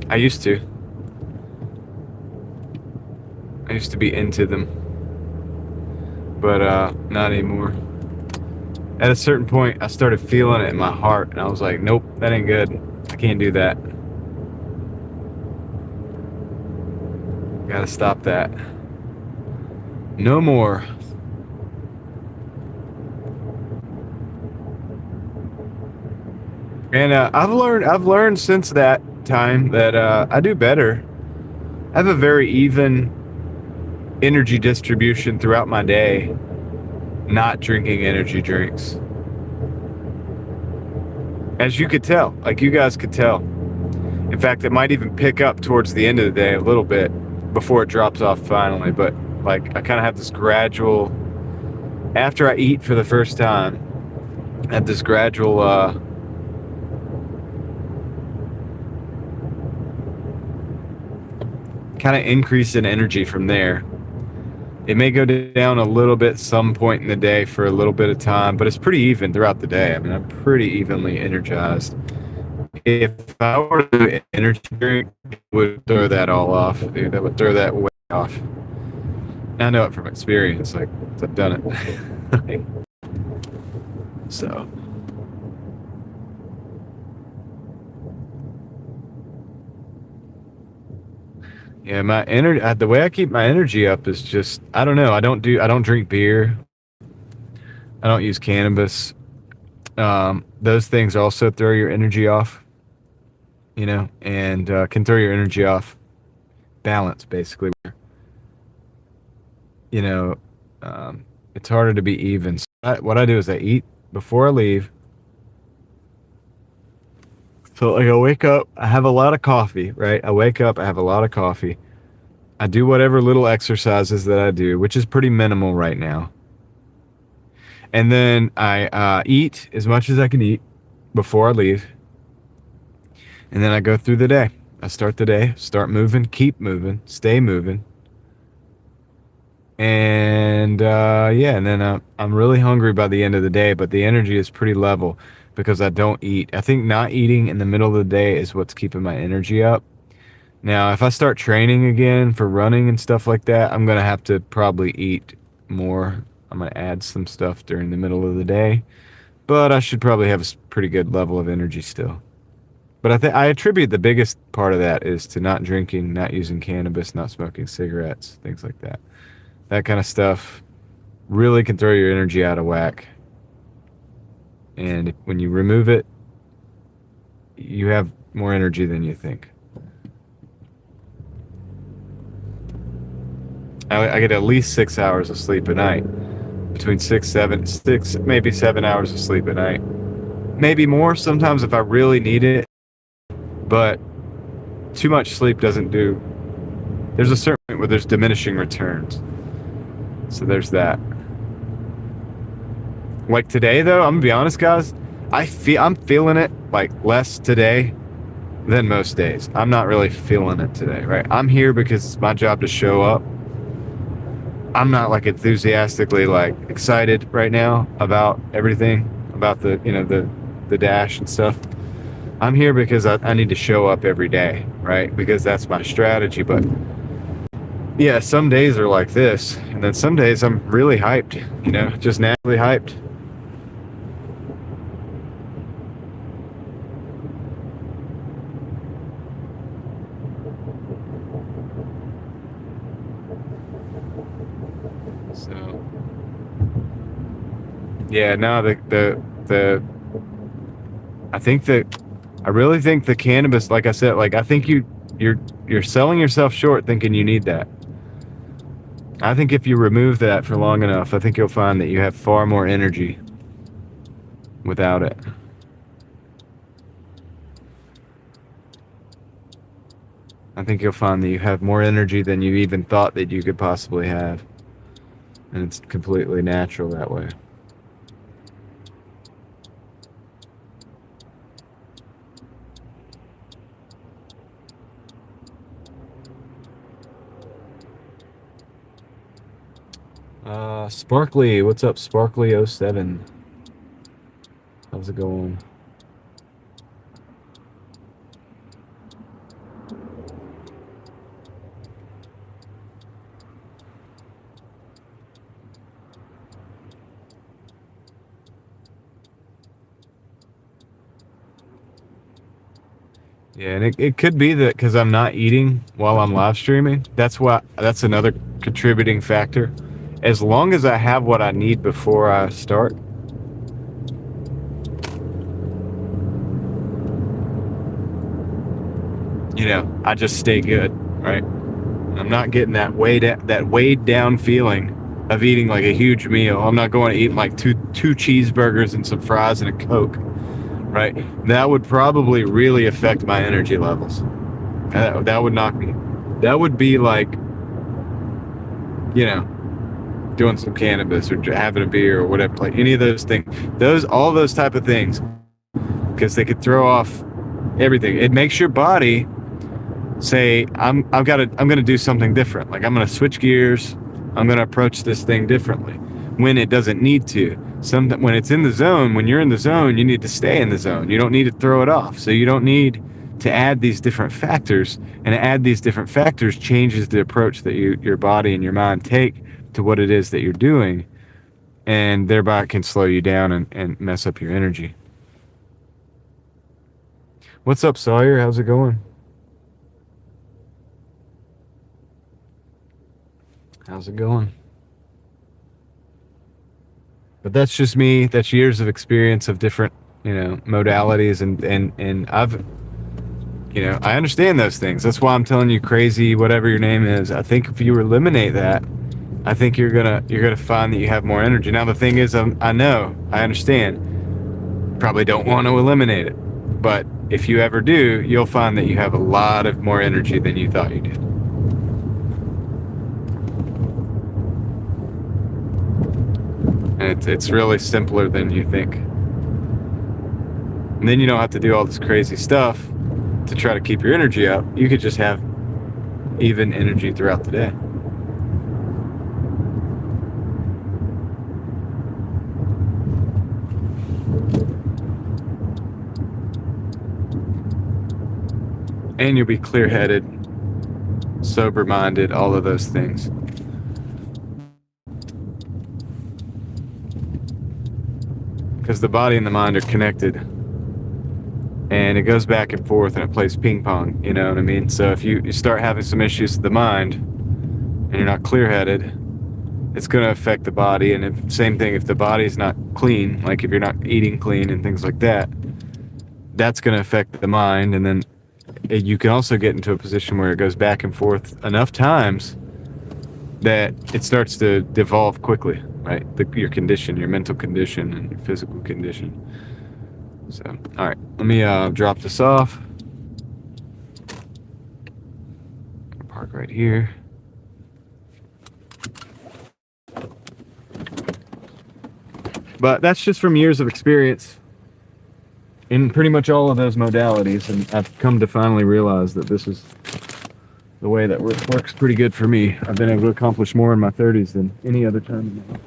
I used to. I used to be into them. But not anymore. At a certain point, I started feeling it in my heart, and I was like, nope, that ain't good. I can't do that. Gotta stop that. No more. And I've learned since that time that I do better. I have a very even energy distribution throughout my day, not drinking energy drinks. As you could tell, like you guys could tell. In fact, it might even pick up towards the end of the day a little bit before it drops off finally. But like I kind of have this gradual, after I eat for the first time, I have this gradual kind of increase in energy from there. It may go down a little bit some point in the day for a little bit of time, but it's pretty even throughout the day. I mean, I'm pretty evenly energized. If I were to do an energy drink, it would throw that all off, dude. That would throw that way off. I know it from experience, like, I've done it. So. Yeah, my energy. The way I keep my energy up is just, I don't know. I don't drink beer. I don't use cannabis. Those things also throw your energy off. You know, and can throw your energy off balance, basically. You know, it's harder to be even. So what I do is I eat before I leave. So like I wake up, I have a lot of coffee, right? I wake up, I have a lot of coffee. I do whatever little exercises that I do, which is pretty minimal right now. And then I eat as much as I can eat before I leave. And then I go through the day. I start the day, start moving, keep moving, stay moving. And yeah, and then I'm really hungry by the end of the day, but the energy is pretty level because I don't eat. I think not eating in the middle of the day is what's keeping my energy up. Now, if I start training again for running and stuff like that, I'm going to have to probably eat more. I'm going to add some stuff during the middle of the day, but I should probably have a pretty good level of energy still. But I attribute the biggest part of that is to not drinking, not using cannabis, not smoking cigarettes, things like that. That kind of stuff really can throw your energy out of whack. And when you remove it, you have more energy than you think. I get at least 6 hours of sleep a night. Between 6, maybe 7 hours of sleep a night. Maybe more sometimes if I really need it. But too much sleep doesn't do. There's a certain point where there's diminishing returns. So there's that. Like today though, I'm gonna be honest guys, I'm feeling it like less today than most days. I'm not really feeling it today, right? I'm here because it's my job to show up. I'm not like enthusiastically like excited right now about everything, about the, you know, the dash and stuff. I'm here because I need to show up every day, right? Because that's my strategy. But yeah, some days are like this, and then some days I'm really hyped, you know, just naturally hyped. So yeah, no, I think that I really think the cannabis, like I said, like I think you're selling yourself short thinking you need that. I think if you remove that for long enough, I think you'll find that you have far more energy without it. I think you'll find that you have more energy than you even thought that you could possibly have. And it's completely natural that way. Sparkly, what's up, Sparkly07? How's it going? Yeah, and it could be that because I'm not eating while I'm live streaming. That's another contributing factor. As long as I have what I need before I start, I just stay good, right? I'm not getting that weighed down feeling of eating like a huge meal. I'm not going to eat like two cheeseburgers and some fries and a Coke, right? That would probably really affect my energy levels. That would knock me. That would be like, doing some cannabis or having a beer or whatever, like any of those things. All those type of things, because they could throw off everything. It makes your body say, I'm gonna do something different. Like I'm gonna switch gears. I'm gonna approach this thing differently when it doesn't need to. When it's in the zone, when you're in the zone, you need to stay in the zone. You don't need to throw it off. So you don't need to add these different factors, and add these different factors changes the approach that your body and your mind take to what it is that you're doing, and thereby it can slow you down and mess up your energy. What's up, Sawyer? How's it going? How's it going? But that's just me. That's years of experience of different, modalities, and I understand those things. That's why I'm telling you, crazy, whatever your name is. I think if you eliminate that, I think you're gonna find that you have more energy. Now the thing is, I understand, probably don't want to eliminate it, but if you ever do, you'll find that you have a lot of more energy than you thought you did. And it's really simpler than you think. And then you don't have to do all this crazy stuff to try to keep your energy up. You could just have even energy throughout the day. And you'll be clear-headed, sober-minded, all of those things. Because the body and the mind are connected, and it goes back and forth, and it plays ping pong, you know what I mean? So if you start having some issues with the mind and you're not clear-headed, it's going to affect the body. And same thing, if the body's not clean, like if you're not eating clean and things like that, that's going to affect the mind. And then you can also get into a position where it goes back and forth enough times that it starts to devolve quickly, right? Your condition, your mental condition, and your physical condition. So, all right, let me drop this off. Park right here. But that's just from years of experience in pretty much all of those modalities, and I've come to finally realize that this is the way that works pretty good for me. I've been able to accomplish more in my 30s than any other time in my life.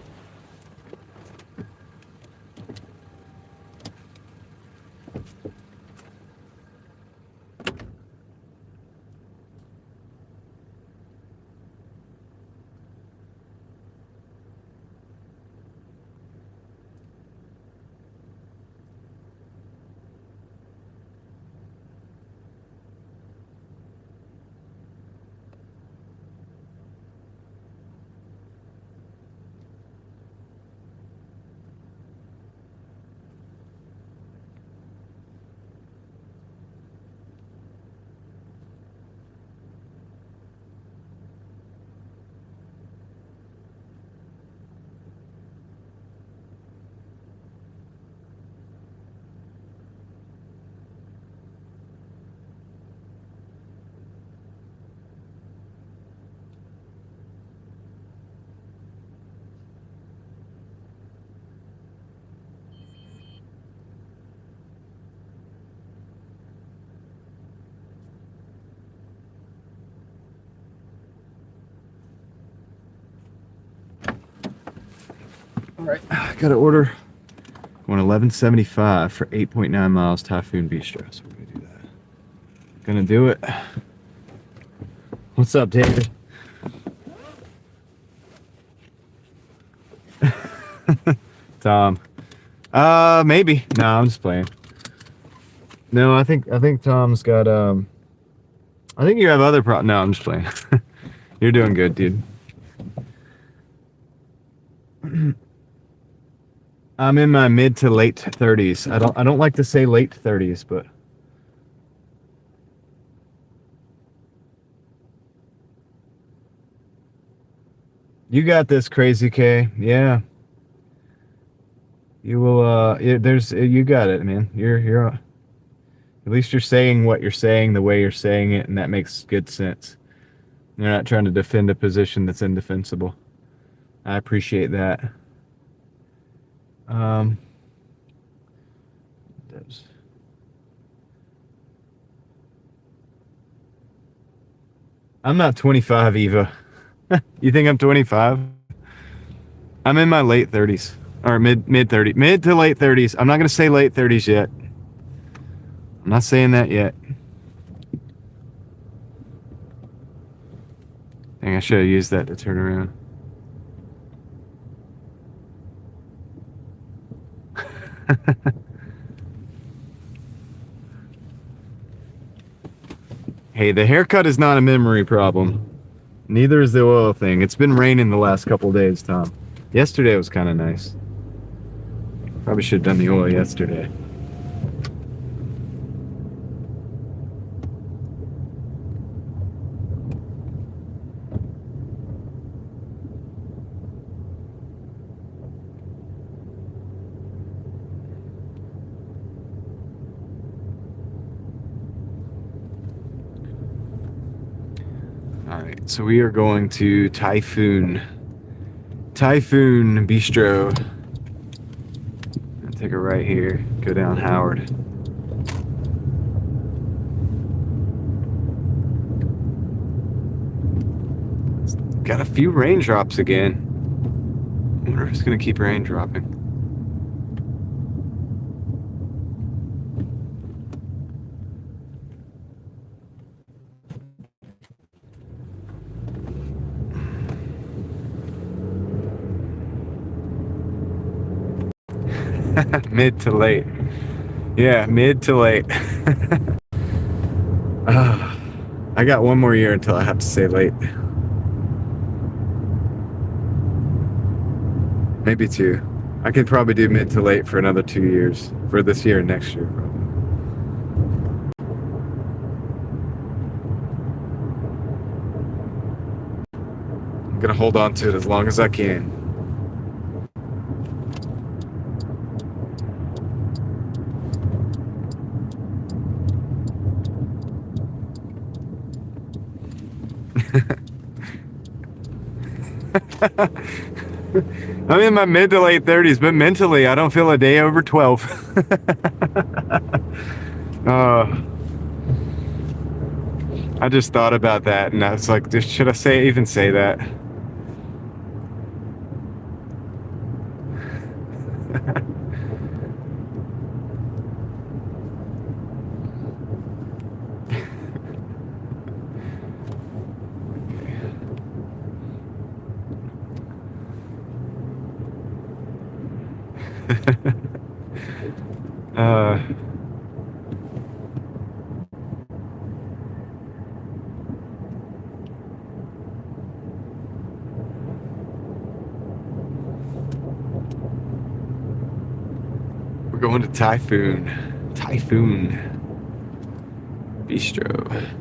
All right. I got to order. Going 11.75 for 8.9 miles Typhoon Bistro. So we're gonna do that. Gonna do it. What's up, David? Tom. Maybe. No, I'm just playing. No, I think Tom's got I think you have other No, I'm just playing. You're doing good, dude. I'm in my mid to late 30s. I don't like to say late 30s, but you got this, Crazy K. Yeah. You will you got it, man. You're at least you're saying what you're saying the way you're saying it, and that makes good sense. You're not trying to defend a position that's indefensible. I appreciate that. I'm not 25, Eva. You think I'm 25? I'm in my late 30s or mid 30s, mid to late 30s. I'm not gonna say late 30s yet. I'm not saying that yet. Dang, I should have used that to turn around. Hey, the haircut is not a memory problem. Neither is the oil thing. It's been raining the last couple days, Tom. Yesterday was kind of nice. Probably should have done the oil yesterday. Alright, so we are going to Typhoon Bistro. I'll take a right here, go down Howard. Got a few raindrops again. I wonder if it's gonna keep rain dropping. Mid to late. Yeah, mid to late. I got one more year until I have to say late. Maybe two. I could probably do mid to late for another 2 years. For this year and next year, probably. I'm gonna hold on to it as long as I can. I'm in my mid to late 30s, but mentally I don't feel a day over 12. I just thought about that, and I was like, should I even say that? We're going to Typhoon Bistro.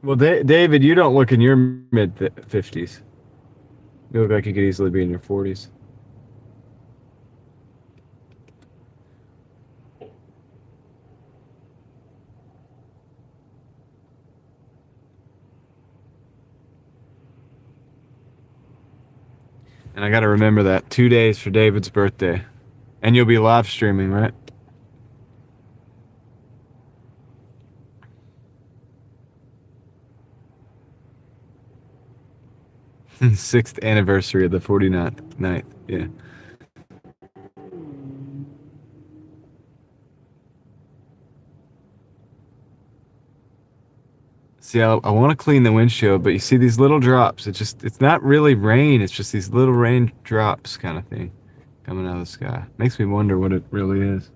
Well, David, you don't look in your mid 50s. You look like you could easily be in your 40s. And I got to remember that. 2 days for David's birthday. And you'll be live streaming, right? Sixth anniversary of the 49th. Yeah. See, I want to clean the windshield, but you see these little drops. It's not really rain. It's just these little rain drops kind of thing coming out of the sky. Makes me wonder what it really is.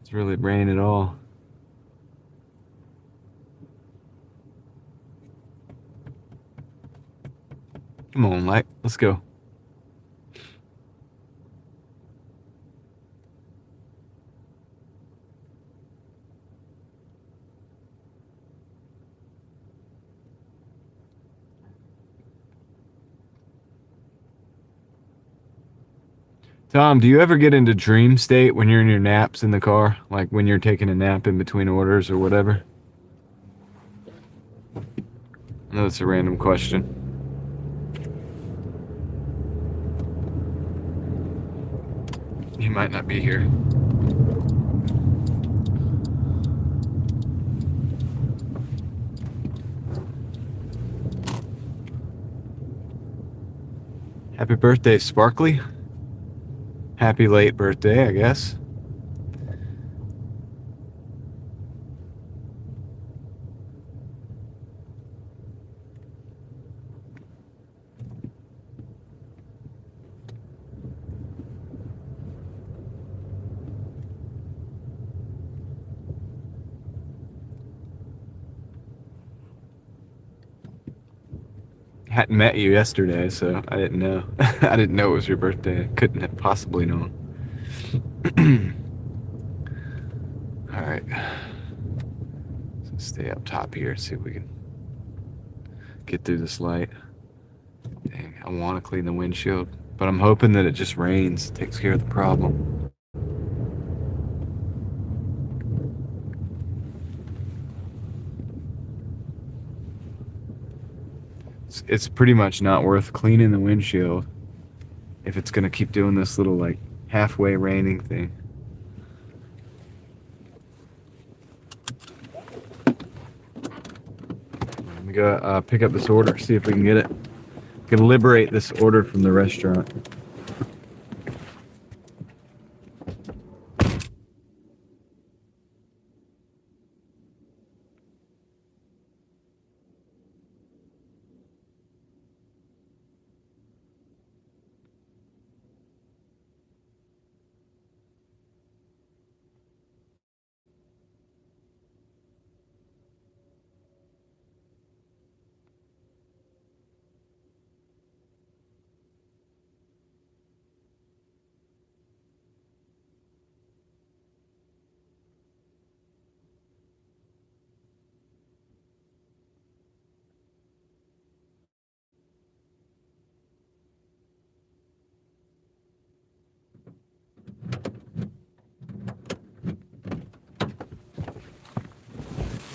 It's really rain at all. Come on, light. Let's go. Tom, do you ever get into dream state when you're in your naps in the car? Like when you're taking a nap in between orders or whatever? I know it's a random question. He might not be here. Happy birthday, Sparkly. Happy late birthday, I guess. Hadn't met you yesterday, so I didn't know. I didn't know it was your birthday. I couldn't have possibly known. All right. So stay up top here, see if we can get through this light. Dang, I want to clean the windshield, but I'm hoping that it just rains, takes care of the problem. It's pretty much not worth cleaning the windshield if it's going to keep doing this little like halfway raining thing. Let me go pick up this order, see if we can get it. We can liberate this order from the restaurant.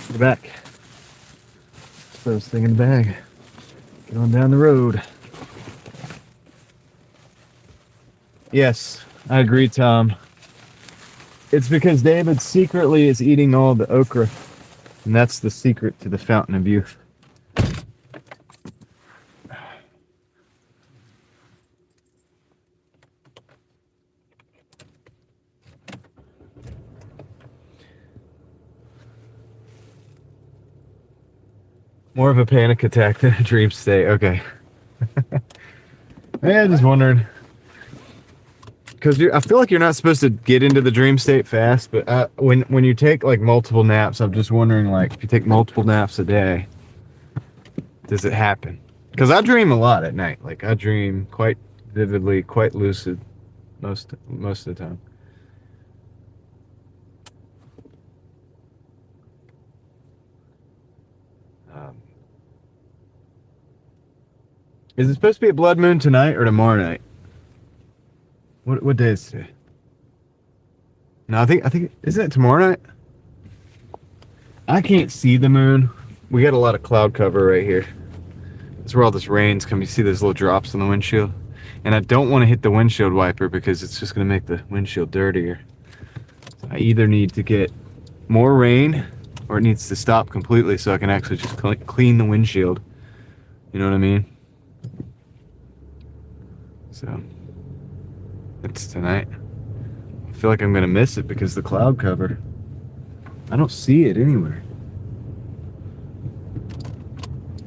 Get back. Throw this thing in the bag. Get on down the road. Yes, I agree, Tom. It's because David secretly is eating all the okra, and that's the secret to the fountain of youth. More of a panic attack than a dream state. Okay. I'm just wondering. Because I feel like you're not supposed to get into the dream state fast, but when you take like multiple naps, I'm just wondering, like, if you take multiple naps a day, does it happen? Because I dream a lot at night. Like, I dream quite vividly, quite lucid most of the time. Is it supposed to be a blood moon tonight or tomorrow night? What day is today? No, I think isn't it tomorrow night? I can't see the moon. We got a lot of cloud cover right here. That's where all this rain's coming. You see those little drops on the windshield? And I don't want to hit the windshield wiper because it's just going to make the windshield dirtier. I either need to get more rain or it needs to stop completely so I can actually just clean the windshield. You know what I mean? So, it's tonight. I feel like I'm going to miss it because the cloud cover. I don't see it anywhere.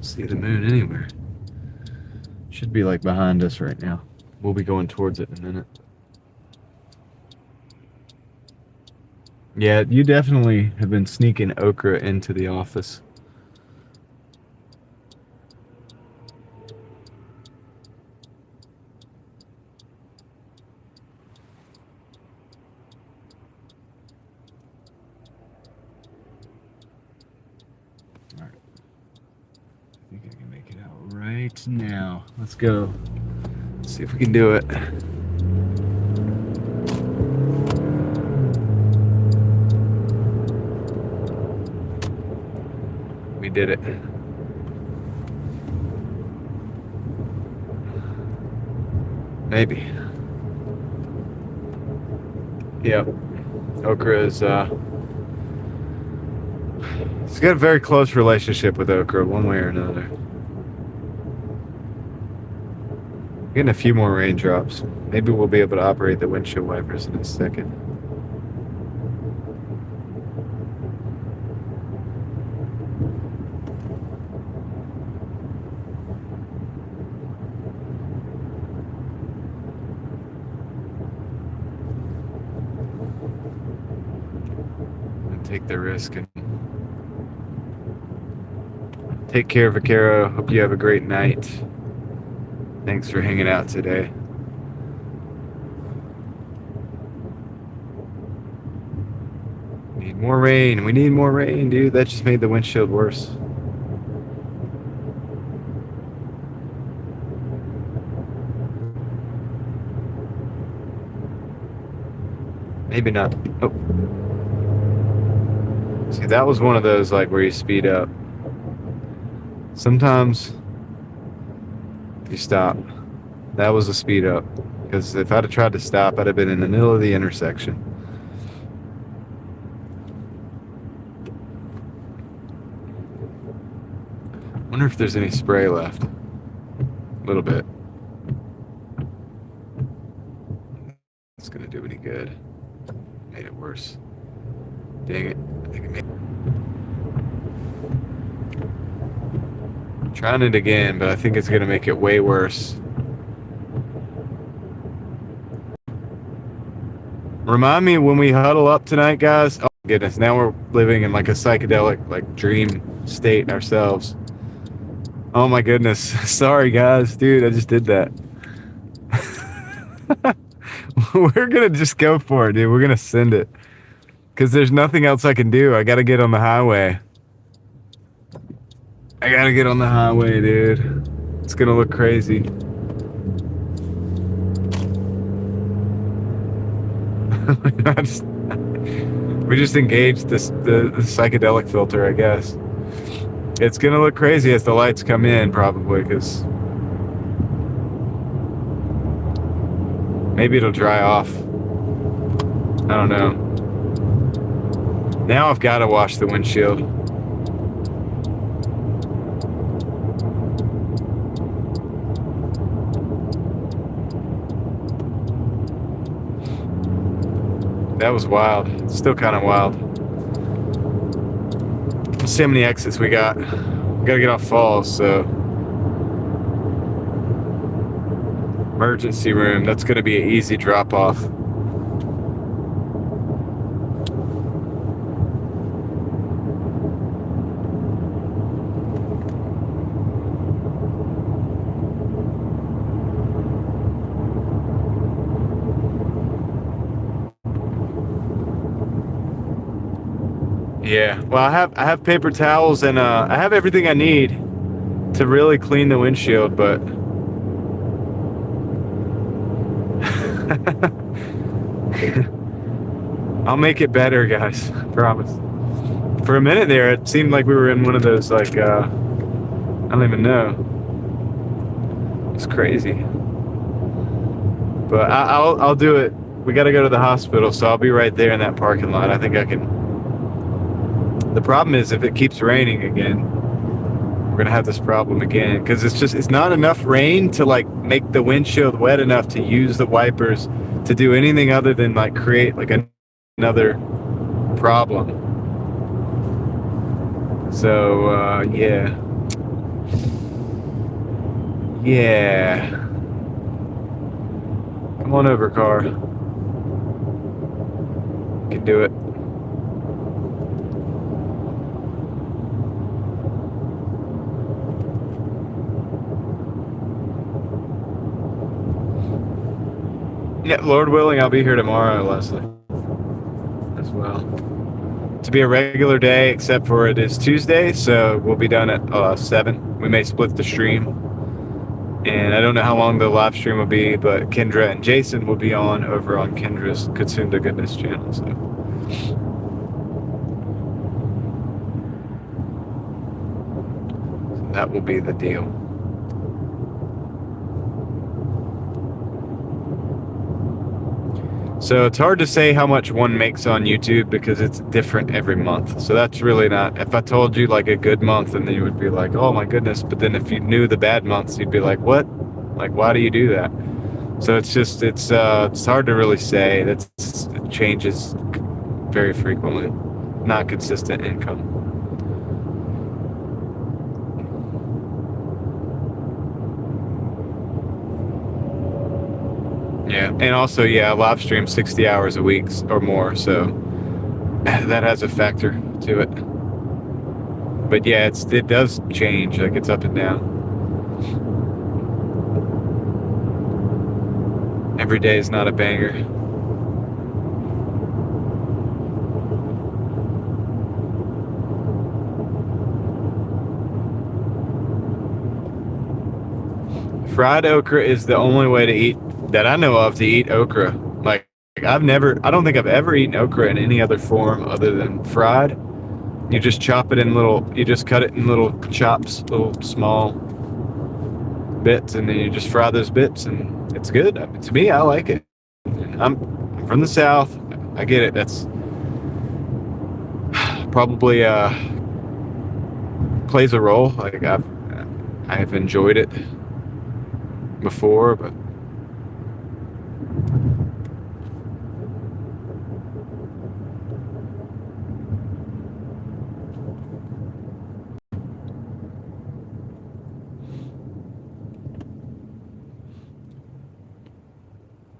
See the moon anywhere. Should be like behind us right now. We'll be going towards it in a minute. Yeah, you definitely have been sneaking okra into the office. Alright. I think I can make it out right now. Let's go. Let's see if we can do it. We did it. Maybe. Yep. Okra is, it's got a very close relationship with okra, one way or another. Getting a few more raindrops. Maybe we'll be able to operate the windshield wipers in a second. Take the risk and take care, Vaquero. Hope you have a great night. Thanks for hanging out today. Need more rain. We need more rain, dude. That just made the windshield worse. Maybe not. Oh. See, that was one of those like where you speed up. Sometimes you stop. That was a speed up. Because if I'd have tried to stop, I'd have been in the middle of the intersection. Wonder if there's any spray left. A little bit. It's gonna do any good. Made it worse. Dang it. I think it made... Trying it again, but I think it's gonna make it way worse. Remind me when we huddle up tonight, guys. Oh my goodness, now we're living in like a psychedelic, like dream state ourselves. Oh my goodness. Sorry guys, dude, I just did that. We're gonna just go for it, dude. We're gonna send it. Because there's nothing else I can do. I gotta get on the highway. I gotta get on the highway, dude. It's gonna look crazy. We just engaged the psychedelic filter, I guess. It's gonna look crazy as the lights come in, probably, because maybe it'll dry off. I don't know. Now I've got to wash the windshield. That was wild. It's still kind of wild. Let's see how many exits we got. We gotta get off Falls, so. Emergency room. That's gonna be an easy drop off. Yeah, well, I have paper towels and I have everything I need to really clean the windshield, but I'll make it better, guys. I promise. For a minute there, it seemed like we were in one of those like I don't even know. It's crazy. But I'll do it. We got to go to the hospital, so I'll be right there in that parking lot. I think I can. The problem is if it keeps raining again, we're gonna have this problem again because it's not enough rain to like make the windshield wet enough to use the wipers to do anything other than like create like another problem. So yeah. Come on over, car. You can do it. Yeah, Lord willing, I'll be here tomorrow, Leslie, as well. To be a regular day, except for it is Tuesday, so we'll be done at 7. We may split the stream. And I don't know how long the live stream will be, but Kendra and Jason will be on over on Kendra's Consume to Goodness channel. So that will be the deal. So it's hard to say how much one makes on YouTube because it's different every month. So that's really not, if I told you like a good month, and then you would be like, oh my goodness. But then if you knew the bad months, you'd be like, what? Like, why do you do that? So it's just, it's hard to really say. It changes very frequently. Not consistent income. Yeah, and also, yeah, live stream 60 hours a week or more, so that has a factor to it. But yeah, it does change, like it's up and down. Every day is not a banger. Fried okra is the only way to eat that I know of to eat okra. Like I don't think I've ever eaten okra in any other form other than fried. You just chop it in you just cut it in little chops, little small bits, and then you just fry those bits, and it's good. I mean, to me, I like it. I'm from the South. I get it. That's probably plays a role. Like I've enjoyed it before, but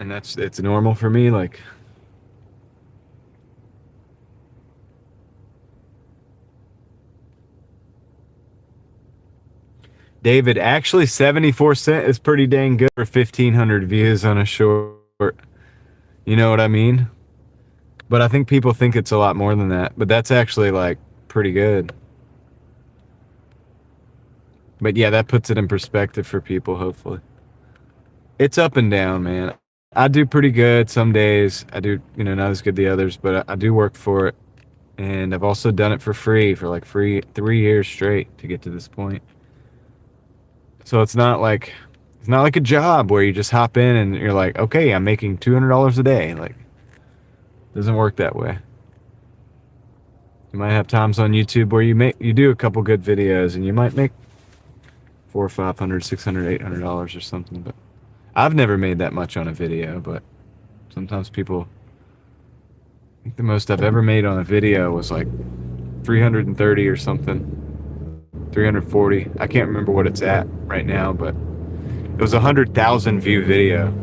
and it's normal for me. Like David, actually 74 cents is pretty dang good for 1,500 views on a short. You know what I mean? But I think people think it's a lot more than that. But that's actually like pretty good. But yeah, that puts it in perspective for people, hopefully. It's up and down, man. I do pretty good some days. I do, not as good the others, but I do work for it. And I've also done it for free for like 3 years straight to get to this point. So it's not like a job where you just hop in and you're like, okay, I'm making $200 a day. Like, it doesn't work that way. You might have times on YouTube where you do a couple good videos and you might make $400 or $500, $600, $800 or something. But I've never made that much on a video. But sometimes people, I think the most I've ever made on a video was like 330 or something. 340. I can't remember what it's at right now, but it was 100,000 view video,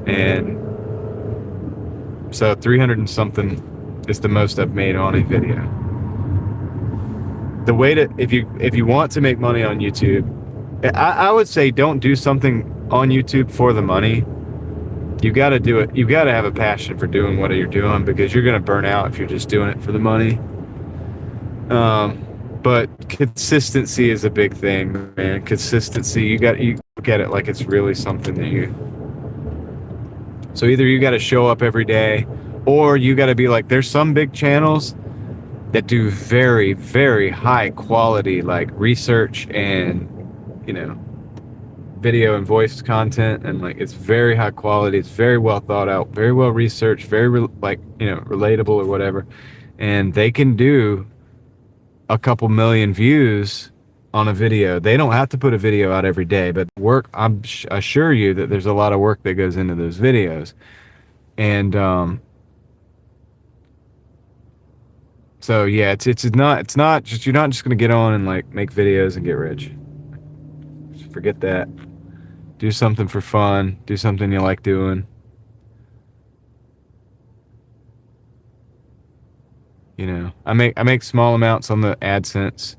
and so 300 and something is the most I've made on a video. The way to if you want to make money on YouTube, I would say don't do something on YouTube for the money. You got to do it. You got to have a passion for doing what you're doing, because you're going to burn out if you're just doing it for the money. But consistency is a big thing, man. Consistency, you look at it like it's really something that so either you got to show up every day, or you got to be like, there's some big channels that do very, very high quality, like research and, video and voice content, and like it's very high quality. It's very well thought out, very well researched, very relatable or whatever. And they can do a couple million views on a video. They don't have to put a video out every day, but assure you that there's a lot of work that goes into those videos. And so yeah, it's not just, you're not just gonna get on and like make videos and get rich. Just forget that. Do something for fun. Do something you like doing. You know, I make small amounts on the AdSense.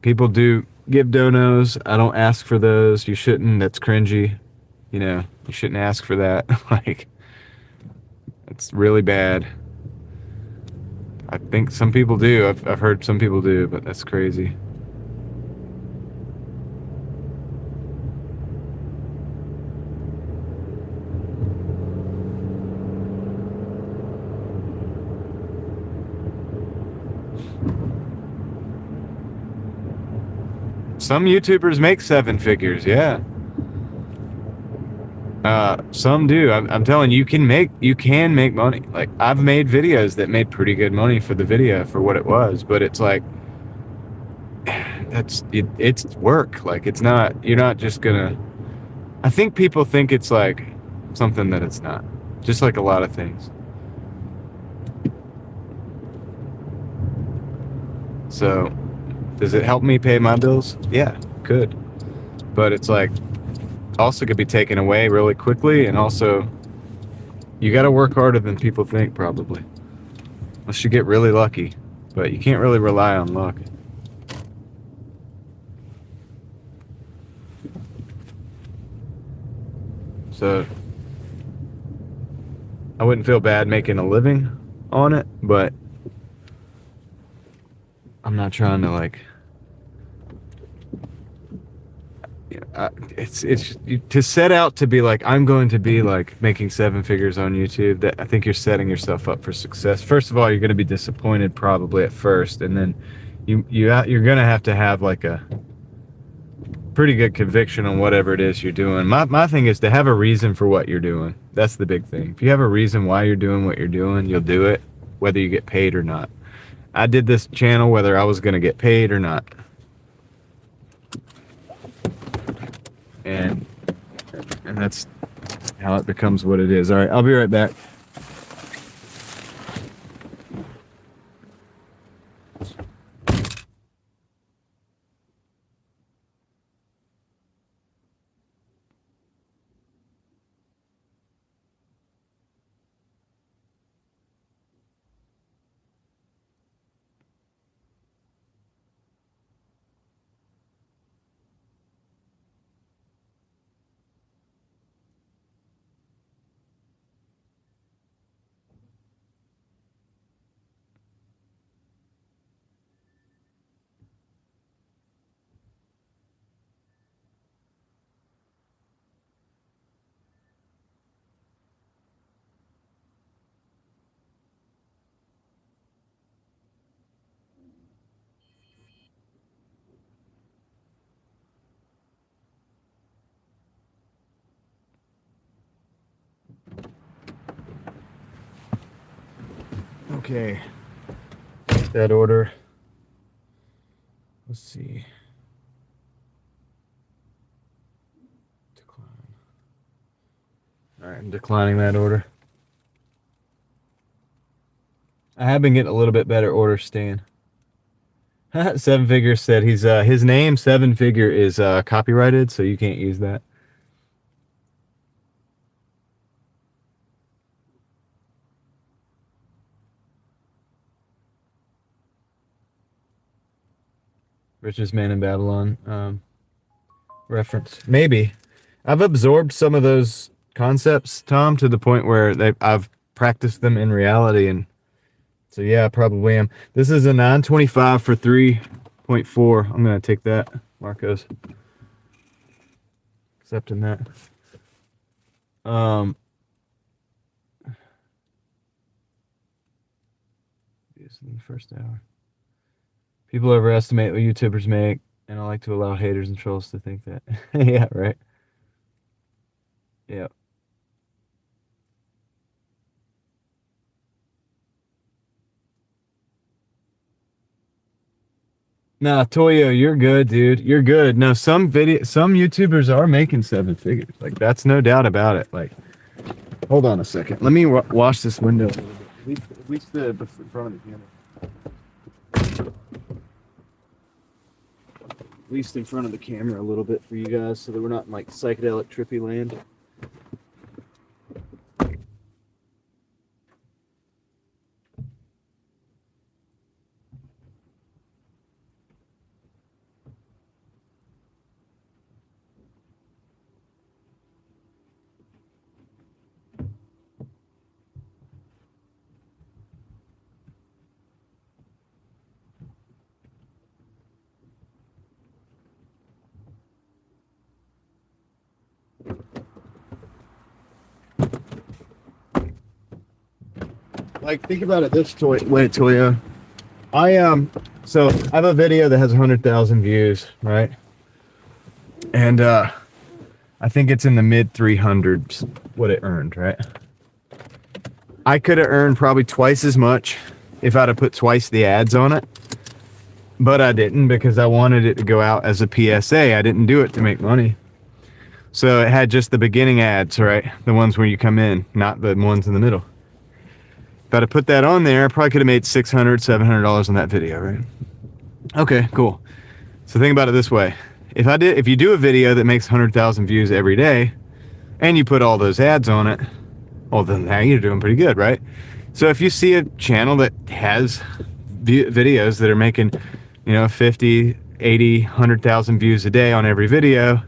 People do give donos. I don't ask for those. You shouldn't. That's cringy. You know, you shouldn't ask for that. Like, it's really bad. I think some people do. I've heard some people do, but that's crazy. Some YouTubers make 7 figures, yeah. Some do. I'm telling you, you can make money. Like, I've made videos that made pretty good money for the video for what it was, but it's like, it's work. Like, you're not just gonna, I think people think it's like something that it's not. Just like a lot of things. So, does it help me pay my bills? Yeah, could. But it's like, also could be taken away really quickly, and also, you gotta work harder than people think, probably. Unless you get really lucky. But you can't really rely on luck. So, I wouldn't feel bad making a living on it, but I'm not trying to like, it's to set out to be like, I'm going to be like making 7 figures on YouTube. That I think you're setting yourself up for success. First of all, you're going to be disappointed probably at first, and then you're going to have like a pretty good conviction on whatever it is you're doing. My thing is to have a reason for what you're doing. That's the big thing. If you have a reason why you're doing what you're doing, you'll do it, whether you get paid or not. I did this channel whether I was going to get paid or not. And that's how it becomes what it is. All right, I'll be right back. Okay, that order. Let's see. Decline. All right, I'm declining that order. I have been getting a little bit better orders staying. 7 Figure said his name 7 Figure is copyrighted, so you can't use that. Richest Man in Babylon reference. Maybe. I've absorbed some of those concepts, Tom, to the point where I've practiced them in reality, and so yeah, I probably am. This is a 925 for 3.4. I'm gonna take that, Marcos. Accepting that. This is the first hour. People overestimate what YouTubers make. And I like to allow haters and trolls to think that. Yeah, right. Yeah. Nah, Toyo, you're good, dude. You're good. No, some YouTubers are making 7 figures. Like, that's no doubt about it. Like, hold on a second. Let me wash this window a little bit. At least the front of the camera. At least in front of the camera a little bit for you guys, so that we're not in like psychedelic trippy land. Like, think about it this way, Toyo. So I have a video that has 100,000 views, right? And I think it's in the mid 300s what it earned, right? I could have earned probably twice as much if I'd have put twice the ads on it, but I didn't because I wanted it to go out as a PSA. I didn't do it to make money. So it had just the beginning ads, right? The ones where you come in, not the ones in the middle. If I'd have put that on there, I probably could have made $600, $700 on that video, right? Okay, cool. So think about it this way. If you do a video that makes 100,000 views every day and you put all those ads on it, well, then now you're doing pretty good, right? So if you see a channel that has videos that are making, 50, 80, 100,000 views a day on every video,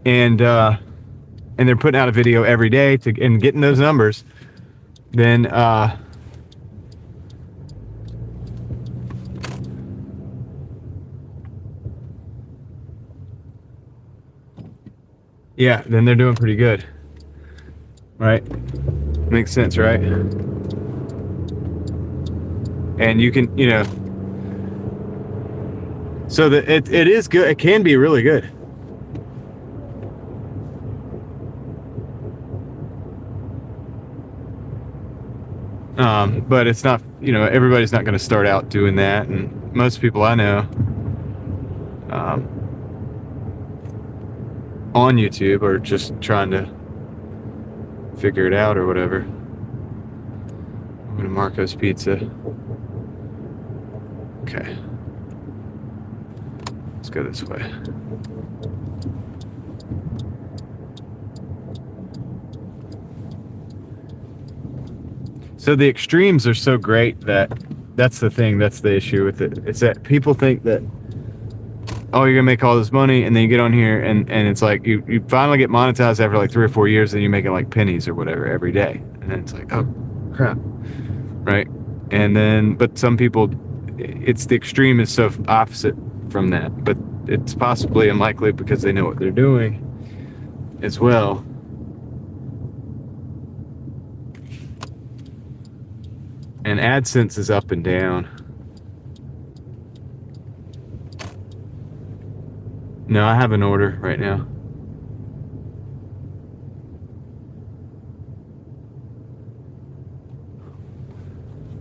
and they're putting out a video every day and getting those numbers, then yeah, then they're doing pretty good, right? Makes sense, right? And you can, so that it is good. It can be really good. But it's not, everybody's not going to start out doing that. And most people I know on YouTube are just trying to figure it out or whatever. I'm going to Marco's Pizza. Okay. Let's go this way. So the extremes are so great that's the thing, that's the issue with it. It's that people think that, oh, you're gonna make all this money, and then you get on here and it's like you finally get monetized after like 3 or 4 years, and you're making like pennies or whatever every day. And then it's like, oh crap. Right? And then but some people, it's the extreme is so opposite from that. But it's possibly unlikely because they know what they're doing as well. And AdSense is up and down. No, I have an order right now.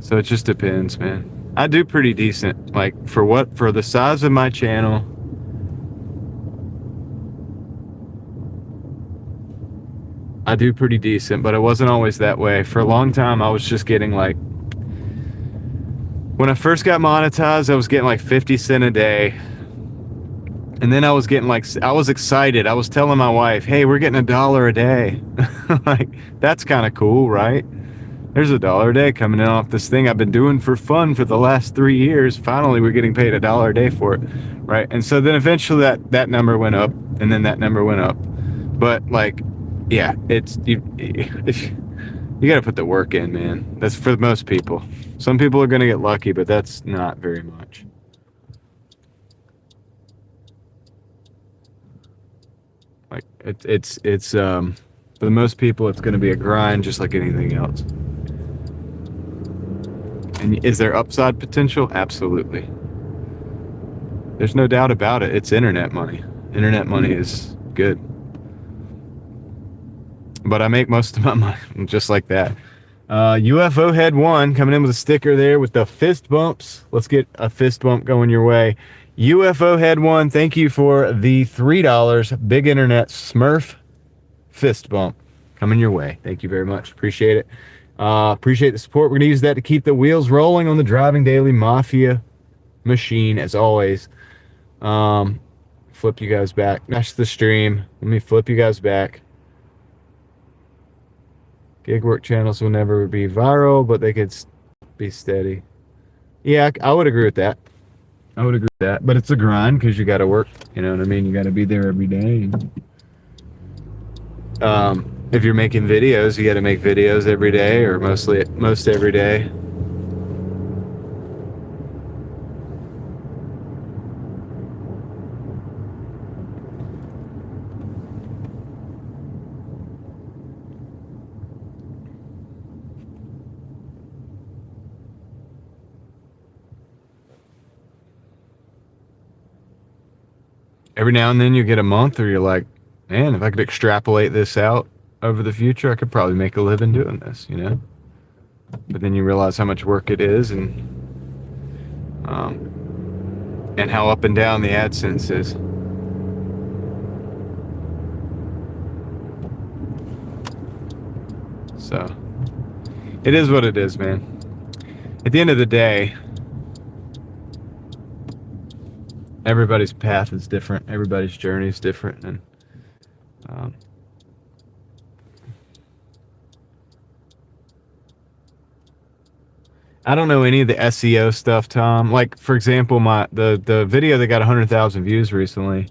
So it just depends, man. I do pretty decent. Like for the size of my channel. I do pretty decent, but it wasn't always that way. For a long time, I was just getting like, when I first got monetized, I was getting like 50 cents a day. And then I was getting like, I was excited. I was telling my wife, hey, we're getting $1 a day. Like, that's kind of cool, right? There's $1 a day coming in off this thing I've been doing for fun for the last 3 years. Finally, we're getting paid $1 a day for it, right? And so then eventually that number went up, and then that number went up. But like, yeah, it's you got to put the work in, man. That's for most people. Some people are going to get lucky, but that's not very much. Like it's for the most people, it's going to be a grind, just like anything else. And is there upside potential? Absolutely. There's no doubt about it. It's internet money. Internet money is good. But I make most of my money just like that. UFO Head 1 coming in with a sticker there with the fist bumps. Let's get a fist bump going your way. UFO Head 1, thank you for the $3 big internet Smurf fist bump coming your way. Thank you very much. Appreciate it. Appreciate the support. We're going to use that to keep the wheels rolling on the Driving Daily Mafia machine, as always. Flip you guys back. That's the stream. Let me flip you guys back. Gig work channels will never be viral, but they could be steady. Yeah, I would agree with that. I would agree with that. But it's a grind because you got to work. You know what I mean? You got to be there every day. If you're making videos, you got to make videos every day or most every day. Every now and then you get a month where you're like, man, if I could extrapolate this out over the future, I could probably make a living doing this, you know? But then you realize how much work it is and how up and down the AdSense is. So, it is what it is, man. At the end of the day, everybody's path is different. Everybody's journey is different. And I don't know any of the SEO stuff, Tom. Like, for example, the video that got 100,000 views recently,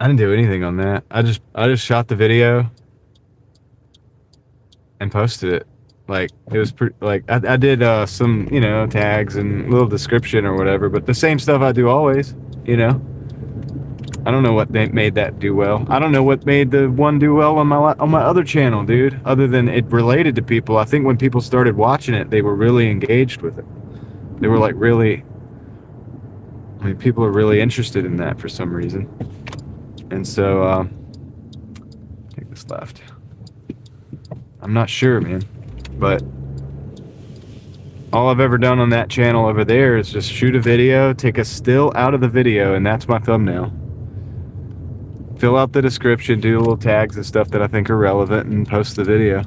I didn't do anything on that. I just shot the video and posted it. Like, it was pretty, like, I did some, you know, tags and a little description or whatever, but the same stuff I do always, you know. I don't know what made that do well. I don't know what made the one do well on my other channel, dude, other than it related to people. I think when people started watching it, they were really engaged with it. They were like really, I mean, people are really interested in that for some reason. And so, take this left. I'm not sure, man. But all I've ever done on that channel over there is just shoot a video, take a still out of the video, and that's my thumbnail. Fill out the description, do little tags and stuff that I think are relevant, and post the video.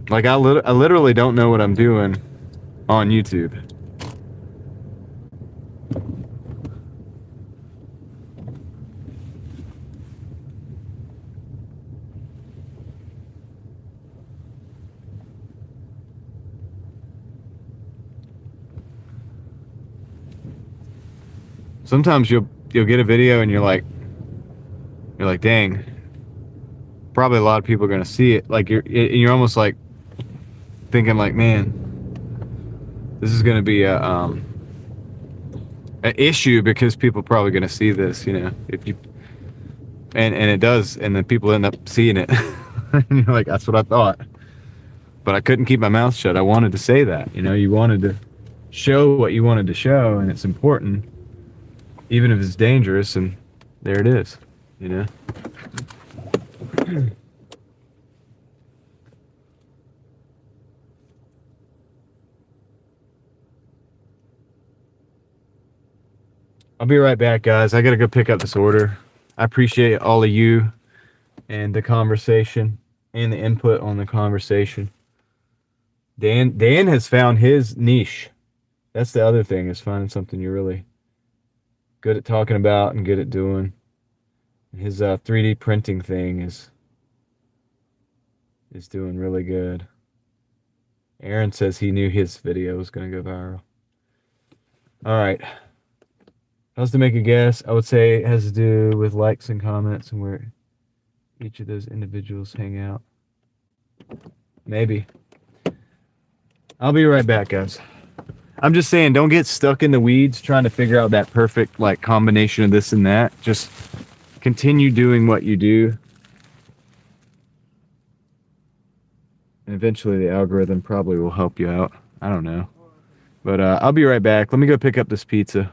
Like, I literally don't know what I'm doing on YouTube. Sometimes you'll get a video and you're like, dang, probably a lot of people are gonna see it. Like, you're almost like thinking like, man, this is gonna be an issue because people are probably gonna see this, you know. If you and it does, and then people end up seeing it. And you're like, that's what I thought, but I couldn't keep my mouth shut. I wanted to say that, you know. You wanted to show what you wanted to show, and it's important, even if it's dangerous, and there it is, you know. I'll be right back, guys. I gotta go pick up this order. I appreciate all of you and the conversation and the input on the conversation. Dan has found his niche. That's the other thing, is finding something you're really good at talking about and good at doing. His 3D printing thing is doing really good. Aaron says he knew his video was going to go viral. All right. If I was to make a guess, I would say it has to do with likes and comments and where each of those individuals hang out. Maybe. I'll be right back, guys. I'm just saying, don't get stuck in the weeds trying to figure out that perfect like combination of this and that. Just continue doing what you do. And eventually the algorithm probably will help you out. I don't know. But I'll be right back. Let me go pick up this pizza.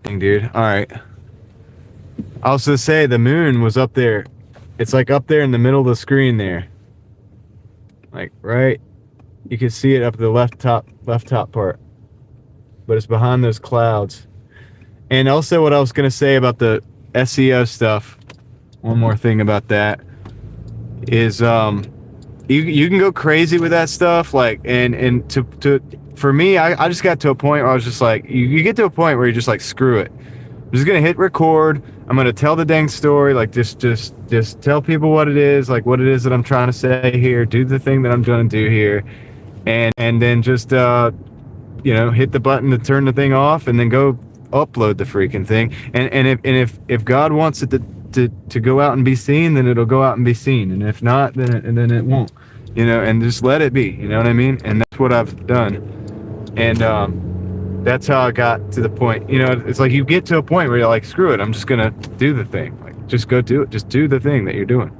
Dang, dude. All right. I was to say the moon was up there. It's like up there in the middle of the screen there. Like right, you can see it up the left top part. But it's behind those clouds. And also what I was gonna say about the SEO stuff, one more thing about that is you can go crazy with that stuff, like and to for me, I just got to a point where I was just like, you get to a point where you're just like, screw it. I'm just gonna hit record. I'm gonna tell the dang story, like just tell people what it is, like what it is that I'm trying to say here, do the thing that I'm trying to do here, and then just hit the button to turn the thing off, and then go upload the freaking thing. And if God wants it to go out and be seen, then it'll go out and be seen. And if not, then it won't. And just let it be. You know what I mean? And that's what I've done. And that's how I got to the point. It's like you get to a point where you're like, screw it, I'm just gonna do the thing. Like, just go do it. Just do the thing that you're doing,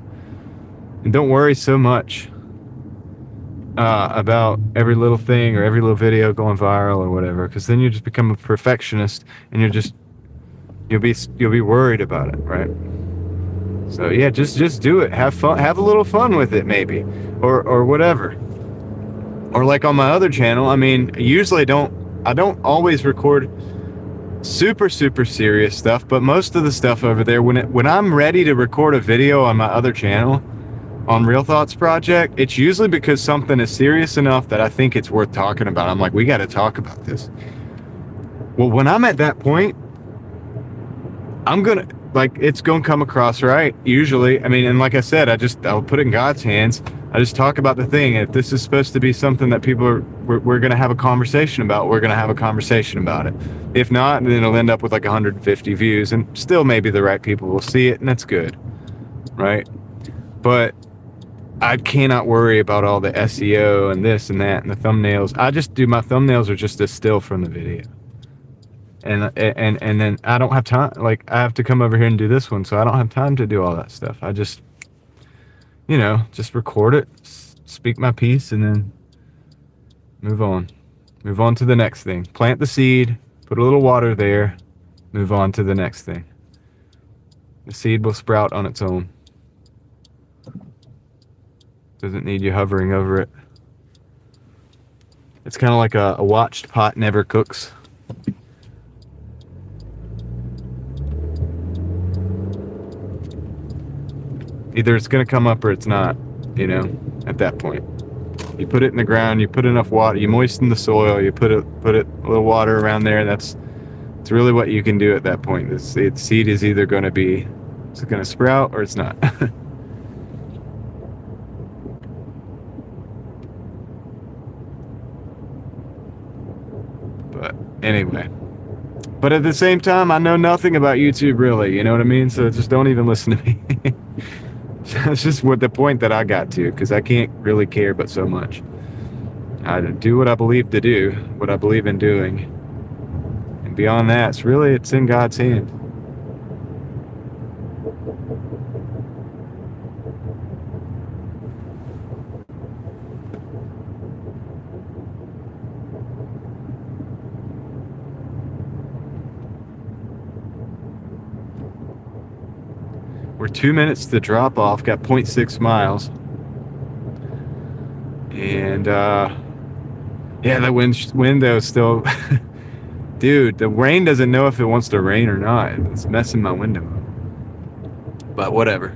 and don't worry so much about every little thing or every little video going viral or whatever, because then you just become a perfectionist, and you'll be worried about it, right? So yeah, just do it. Have fun. Have a little fun with it, maybe, or whatever. Or like on my other channel, I mean, usually I don't always record super serious stuff, but most of the stuff over there, when I'm ready to record a video on my other channel, on Real Thoughts Project, it's usually because something is serious enough that I think it's worth talking about. I'm like, we got to talk about this. Well, when I'm at that point, it's gonna come across right, usually. I mean, and like I said, I'll put it in God's hands. I just talk about the thing. If this is supposed to be something that we're gonna have a conversation about, we're gonna have a conversation about it. If not, then it'll end up with like 150 views, and still maybe the right people will see it, and that's good, right? But I cannot worry about all the SEO and this and that and the thumbnails. I just do my thumbnails are just a still from the video. And then I don't have time. Like, I have to come over here and do this one, so I don't have time to do all that stuff. I just, just record it, speak my piece, and then move on. Move on to the next thing. Plant the seed, put a little water there, move on to the next thing. The seed will sprout on its own. Doesn't need you hovering over it. It's kind of like a watched pot never cooks. Either it's going to come up or it's not, at that point. You put it in the ground, you put enough water, you moisten the soil, you put a little water around there. It's really what you can do at that point. The seed is either going to sprout or it's not. But anyway. But at the same time, I know nothing about YouTube really, you know what I mean? So just don't even listen to me. That's just what the point that I got to, because I can't really care but so much. I do what I believe to do, what I believe in doing. And beyond that, it's in God's hand. We're 2 minutes to drop off, got 0.6 miles. And, yeah, that window's still... Dude, the rain doesn't know if it wants to rain or not. It's messing my window up. But whatever.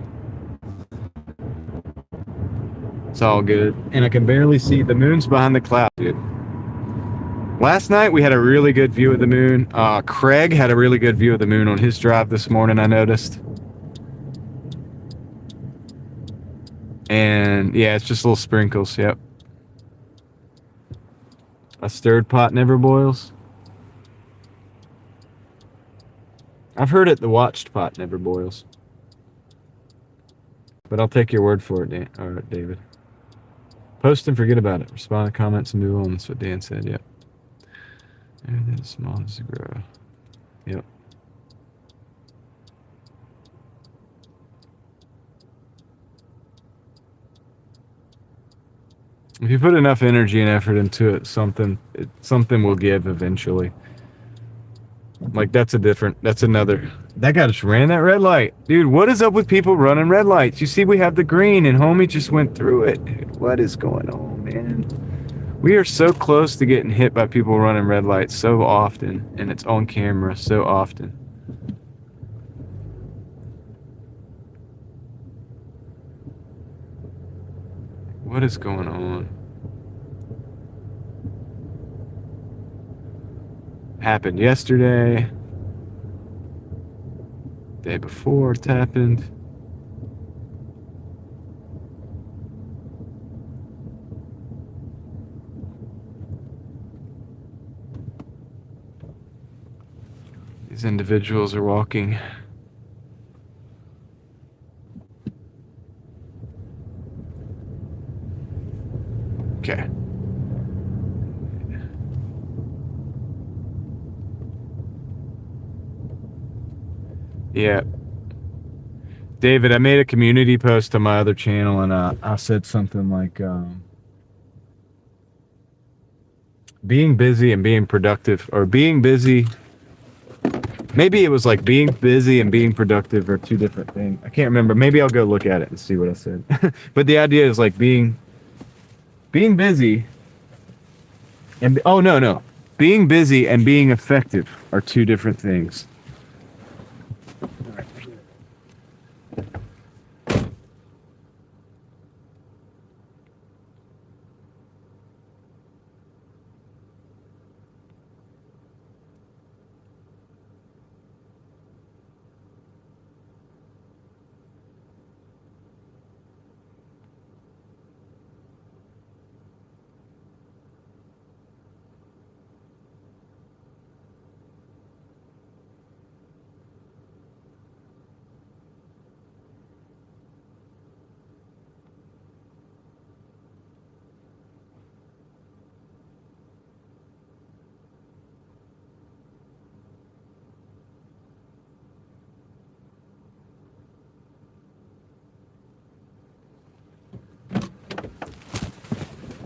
It's all good. And I can barely see. The moon's behind the cloud, dude. Last night, we had a really good view of the moon. Craig had a really good view of the moon on his drive this morning, I noticed. And yeah, it's just little sprinkles. Yep. A stirred pot never boils. I've heard it. The watched pot never boils. But I'll take your word for it, Dan. All right, David. Post and forget about it. Respond to comments and move on. That's what Dan said. Yep. Everything as small as it grow. Yep. If you put enough energy and effort into it, something will give eventually. Like, that's another. That guy just ran that red light. Dude, what is up with people running red lights? You see, we have the green, and homie just went through it. Dude, what is going on, man? We are so close to getting hit by people running red lights so often, and it's on camera so often. What is going on? Happened yesterday. Day before it happened. These individuals are walking. Okay. Yeah. David, I made a community post on my other channel, and I said something like, being busy and being productive, or being busy. Maybe it was like being busy and being productive are two different things. I can't remember. Maybe I'll go look at it and see what I said. But the idea is like being busy and no. Being busy and being effective are two different things.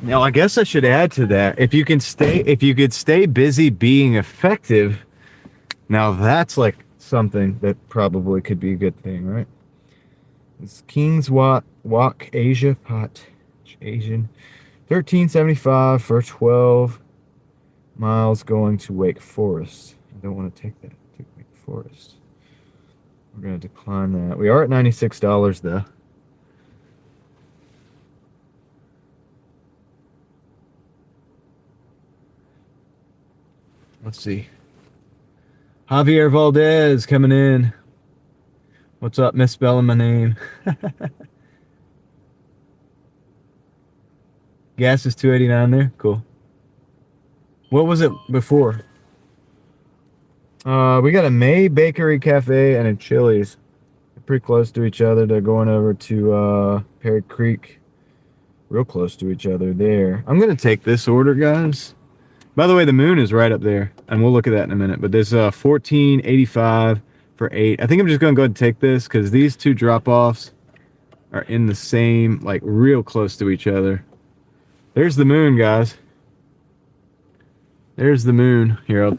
Now, I guess I should add to that. If you could stay busy being effective, now that's like something that probably could be a good thing, right? It's King's Walk Asia Pot Asian. 1375 for 12 miles going to Wake Forest. I don't want to take that to Wake Forest. We're going to decline that. We are at $96 though. Let's see. Javier Valdez coming in. What's up, misspelling my name? Gas is $2.89 there. Cool. What was it before? We got a May Bakery Cafe and a Chili's. They're pretty close to each other. They're going over to Perry Creek. Real close to each other there. I'm gonna take this order, guys. By the way, the moon is right up there, and we'll look at that in a minute. But there's $14.85 for 8. I think I'm just gonna go ahead and take this because these two drop-offs are in the same, like real close to each other. There's the moon, guys. There's the moon here,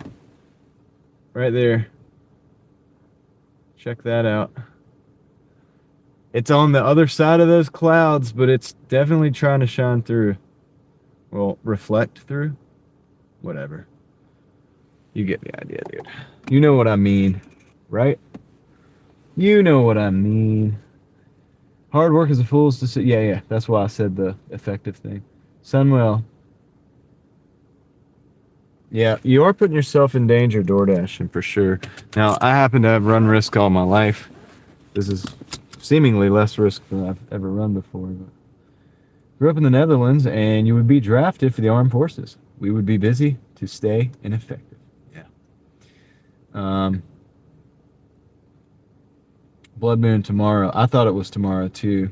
right there. Check that out. It's on the other side of those clouds, but it's definitely trying to shine through. Well, reflect through. Whatever. You get the idea, dude. You know what I mean, right? You know what I mean. Hard work is a fool's decision. Yeah. That's why I said the effective thing. Sunwell. Yeah, you are putting yourself in danger, Doordashing, for sure. Now, I happen to have run risk all my life. This is seemingly less risk than I've ever run before. But grew up in the Netherlands, and you would be drafted for the armed forces. We would be busy to stay ineffective. Yeah. Blood moon tomorrow. I thought it was tomorrow, too.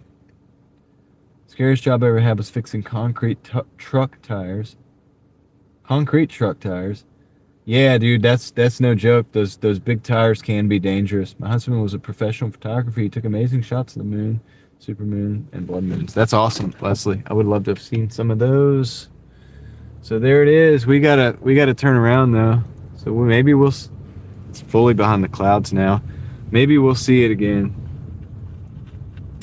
Scariest job I ever had was fixing concrete truck tires. Concrete truck tires. Yeah, dude, that's no joke. Those big tires can be dangerous. My husband was a professional photographer. He took amazing shots of the moon, supermoon, and blood moons. That's awesome, Leslie. I would love to have seen some of those. So there it is. We gotta turn around though. So maybe it's fully behind the clouds now. Maybe we'll see it again.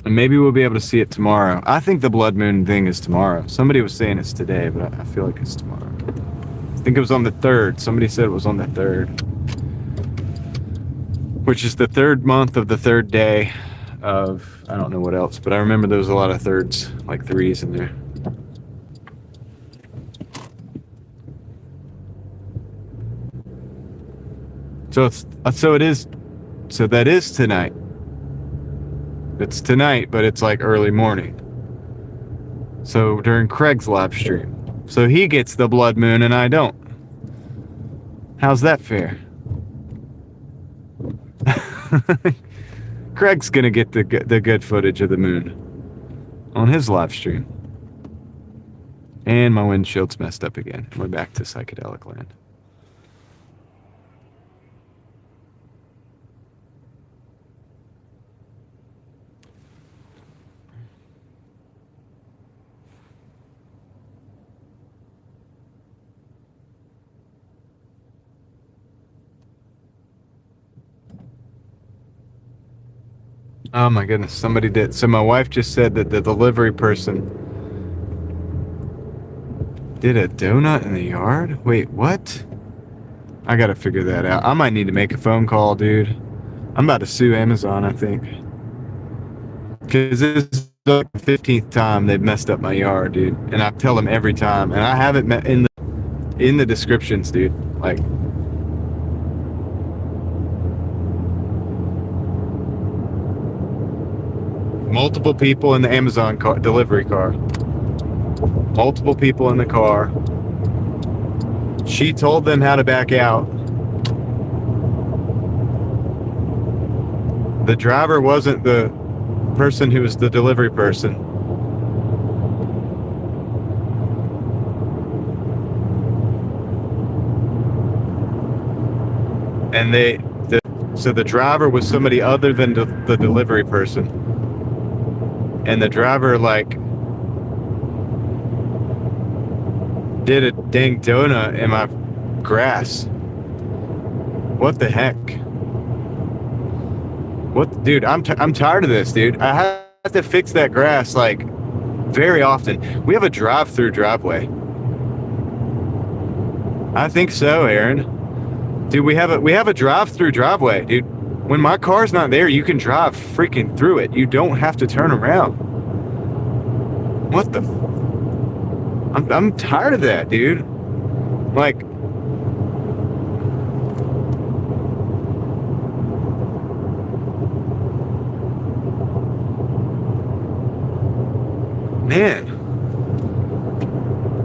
And maybe we'll be able to see it tomorrow. I think the blood moon thing is tomorrow. Somebody was saying it's today, but I feel like it's tomorrow. I think it was on the 3rd. Somebody said it was on the 3rd. Which is the 3rd month of the 3rd day of, I don't know what else, but I remember there was a lot of thirds, like 3s in there. So that is tonight. It's tonight, but it's like early morning. So during Craig's live stream. So he gets the blood moon and I don't. How's that fair? Craig's gonna get the good footage of the moon on his live stream. And my windshield's messed up again. We're back to psychedelic land. Oh my goodness, somebody did. So my wife just said that the delivery person did a donut in the yard? Wait, what? I gotta figure that out. I might need to make a phone call, dude. I'm about to sue Amazon, I think. Because this is the 15th time they've messed up my yard, dude. And I tell them every time. And I have it in the descriptions, dude. Like, multiple people in the Amazon delivery car. Multiple people in the car. She told them how to back out. The driver wasn't the person who was the delivery person. And so the driver was somebody other than the delivery person. And the driver, like, did a dang donut in my grass. What the heck? What, dude? I'm tired of this, dude. I have to fix that grass like very often. We have a drive-through driveway. I think so, Aaron. Dude, we have a drive-through driveway, dude. When my car's not there, you can drive freaking through it. You don't have to turn around. What the? I'm tired of that, dude. Like, man,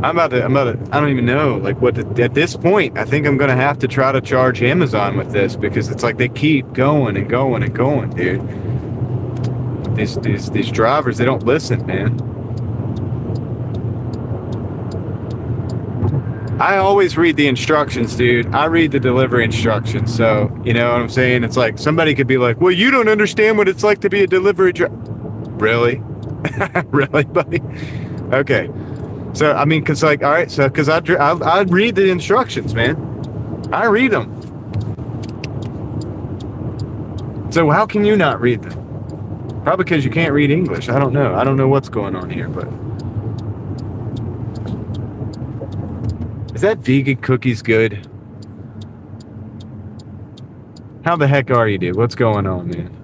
I don't even know, like, at this point, I think I'm gonna have to try to charge Amazon with this because it's like they keep going and going and going, dude. These drivers, they don't listen, man. I always read the instructions, dude. I read the delivery instructions, so, you know what I'm saying? It's like, somebody could be like, well, you don't understand what it's like to be a delivery driver. Really? Really, buddy? Okay. So, I mean, cause like, all right, so, cause I read the instructions, man. I read them. So how can you not read them? Probably because you can't read English. I don't know. I don't know what's going on here, but. Is that vegan cookies good? How the heck are you, dude? What's going on, man?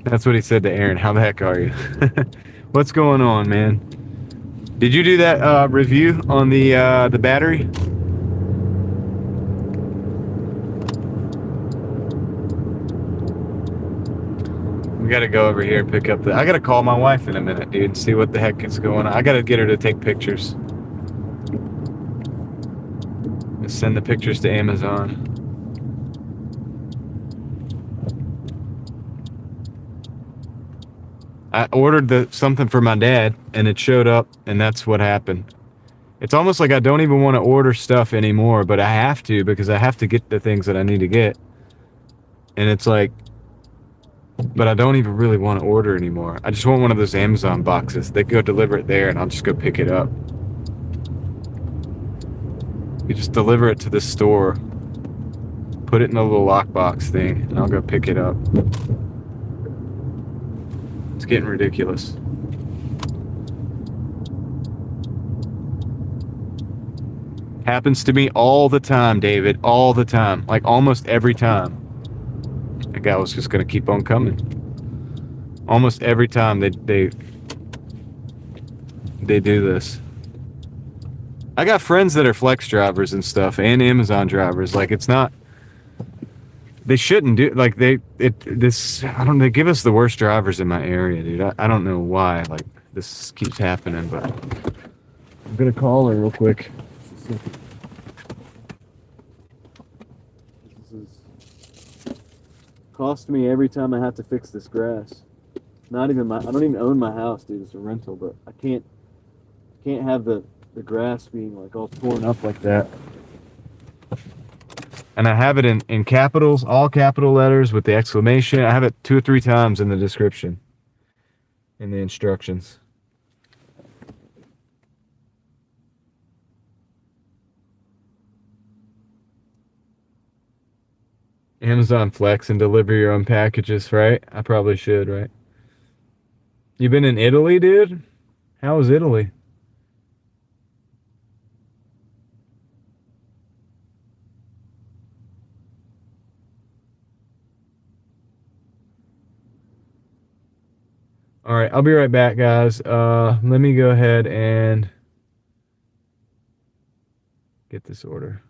That's what he said to Aaron. How the heck are you? What's going on, man? Did you do that review on the battery? We gotta go over here and pick up I gotta call my wife in a minute, dude, and see what the heck is going on. I gotta get her to take pictures. Send the pictures to Amazon. I ordered something for my dad, and it showed up, and that's what happened. It's almost like I don't even want to order stuff anymore, but I have to because I have to get the things that I need to get. And it's like, but I don't even really want to order anymore. I just want one of those Amazon boxes. They go deliver it there, and I'll just go pick it up. You just deliver it to the store, put it in a little lockbox thing, and I'll go pick it up. It's getting ridiculous. Happens to me all the time, David. All the time. Like almost every time. That guy was just gonna keep on coming. Almost every time they do this. I got friends that are flex drivers and stuff, and Amazon drivers. Like, it's not. They shouldn't do like I don't know. They give us the worst drivers in my area, dude. I don't know why. Like, this keeps happening, but I'm gonna call her real quick. This is cost me every time I have to fix this grass. Not even I don't even own my house, dude. It's a rental, but I can't have the grass being like all torn up like that. And I have it in capitals, all capital letters with the exclamation. I have it 2 or 3 times in the description, in the instructions. Amazon Flex and deliver your own packages, right? I probably should, right? You been in Italy, dude? How was Italy? All right, I'll be right back, guys. Let me go ahead and get this order.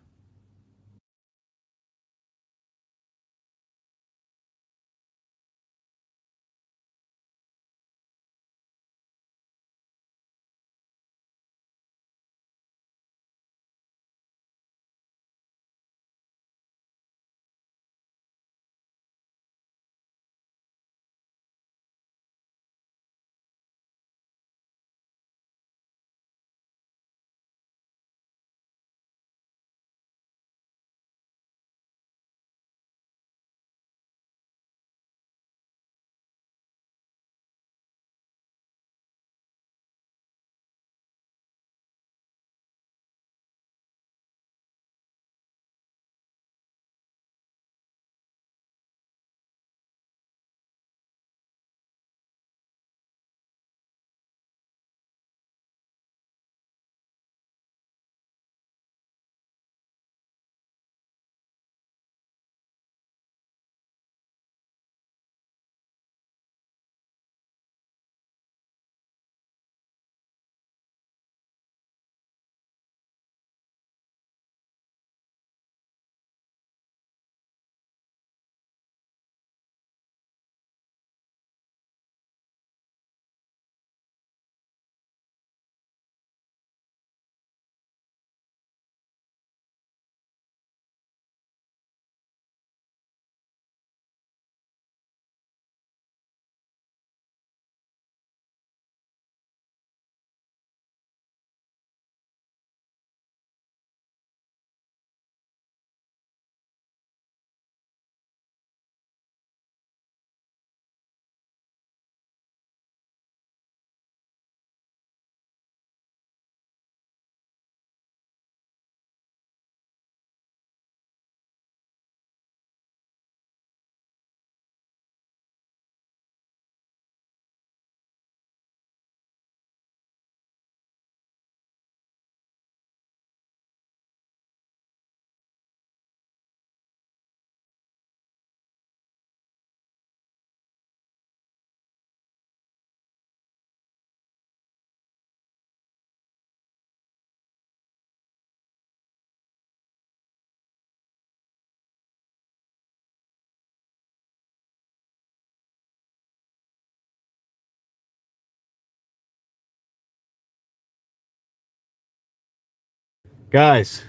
Guys,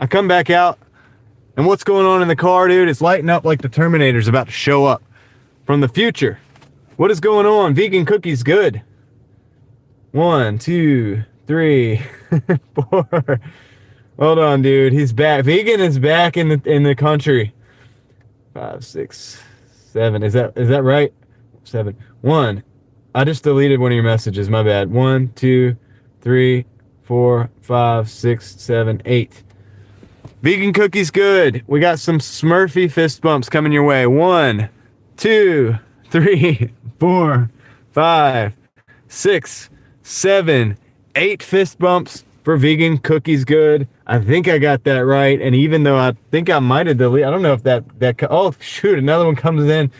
I come back out, and what's going on in the car, dude? It's lighting up like the Terminator's about to show up from the future. What is going on? Vegan cookies good. 1, 2, 3, 4. Hold on, dude. He's back. Vegan is back in the country. 5, 6, 7. Is that right? 7. 1. I just deleted one of your messages. My bad. 1, 2, 3, 4, 5, 6, 7, 8. Vegan cookies good. We got some Smurfy fist bumps coming your way. 1, 2, 3, 4, 5, 6, 7, 8 fist bumps for vegan cookies good. I think I got that right. And even though I think I might have deleted, I don't know if that oh shoot, another one comes in.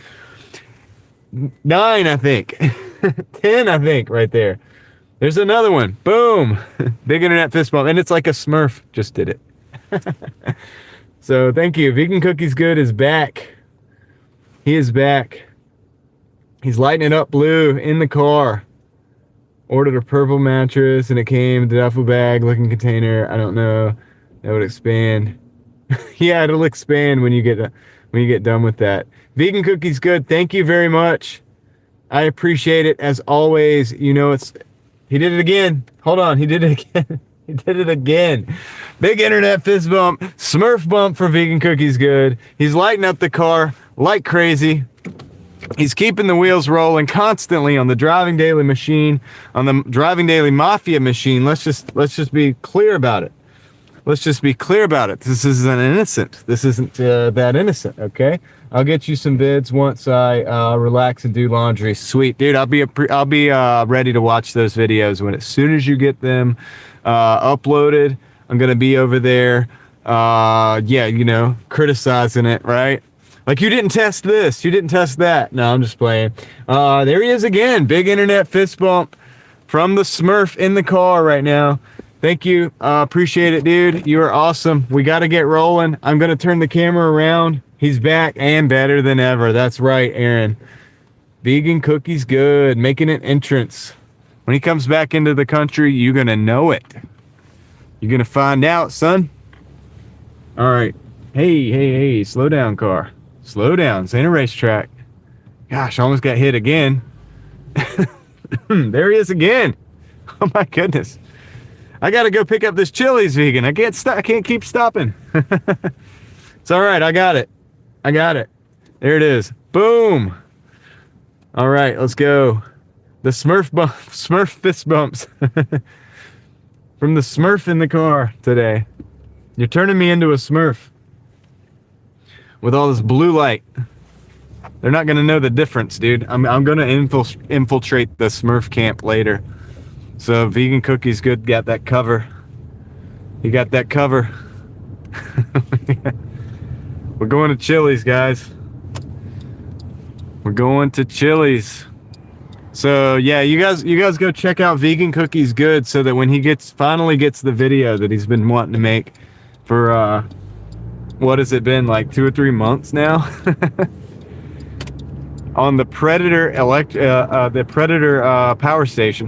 9, I think. 10, I think, right there. There's another one. Boom. Big internet fist bump. And it's like a Smurf just did it. So thank you. Vegan Cookies Good is back. He is back. He's lighting it up blue in the car. Ordered a purple mattress and it came in the duffel bag looking container. I don't know. That would expand. Yeah, it'll expand when you get done with that. Vegan Cookies Good. Thank you very much. I appreciate it as always. You know he did it again. Hold on, he did it again. He did it again. Big internet fist bump. Smurf bump for Vegan Cookies Good. He's lighting up the car like crazy. He's keeping the wheels rolling constantly on the Driving Daily machine, on the Driving Daily Mafia machine. Let's just be clear about it. Let's just be clear about it. This isn't innocent. This isn't that innocent, okay? I'll get you some vids once I relax and do laundry. Sweet, dude. I'll be ready to watch those videos as soon as you get them uploaded. I'm gonna be over there. Yeah, you know, criticizing it, right? Like, you didn't test this, you didn't test that. No, I'm just playing. There he is again. Big internet fist bump from the Smurf in the car right now. Thank you. Appreciate it, dude. You are awesome. We got to get rolling. I'm going to turn the camera around. He's back and better than ever. That's right, Aaron. Vegan Cookies Good. Making an entrance. When he comes back into the country, you're going to know it. You're going to find out, son. All right. Hey. Slow down, car. Slow down. This ain't a racetrack. Gosh, I almost got hit again. There he is again. Oh, my goodness. I gotta go pick up this Chili's vegan. I can't keep stopping. It's all right. I got it. There it is. Boom. All right, let's go. The Smurf fist bumps from the Smurf in the car today. You're turning me into a Smurf with all this blue light. They're not gonna know the difference, dude. I'm gonna infiltrate the Smurf camp later. So Vegan Cookies Good got that cover. He got that cover. We're going to Chili's, guys. We're going to Chili's. So yeah, you guys go check out Vegan Cookies Good so that when he finally gets the video that he's been wanting to make for what has it been, like 2 or 3 months now? On the Predator power station.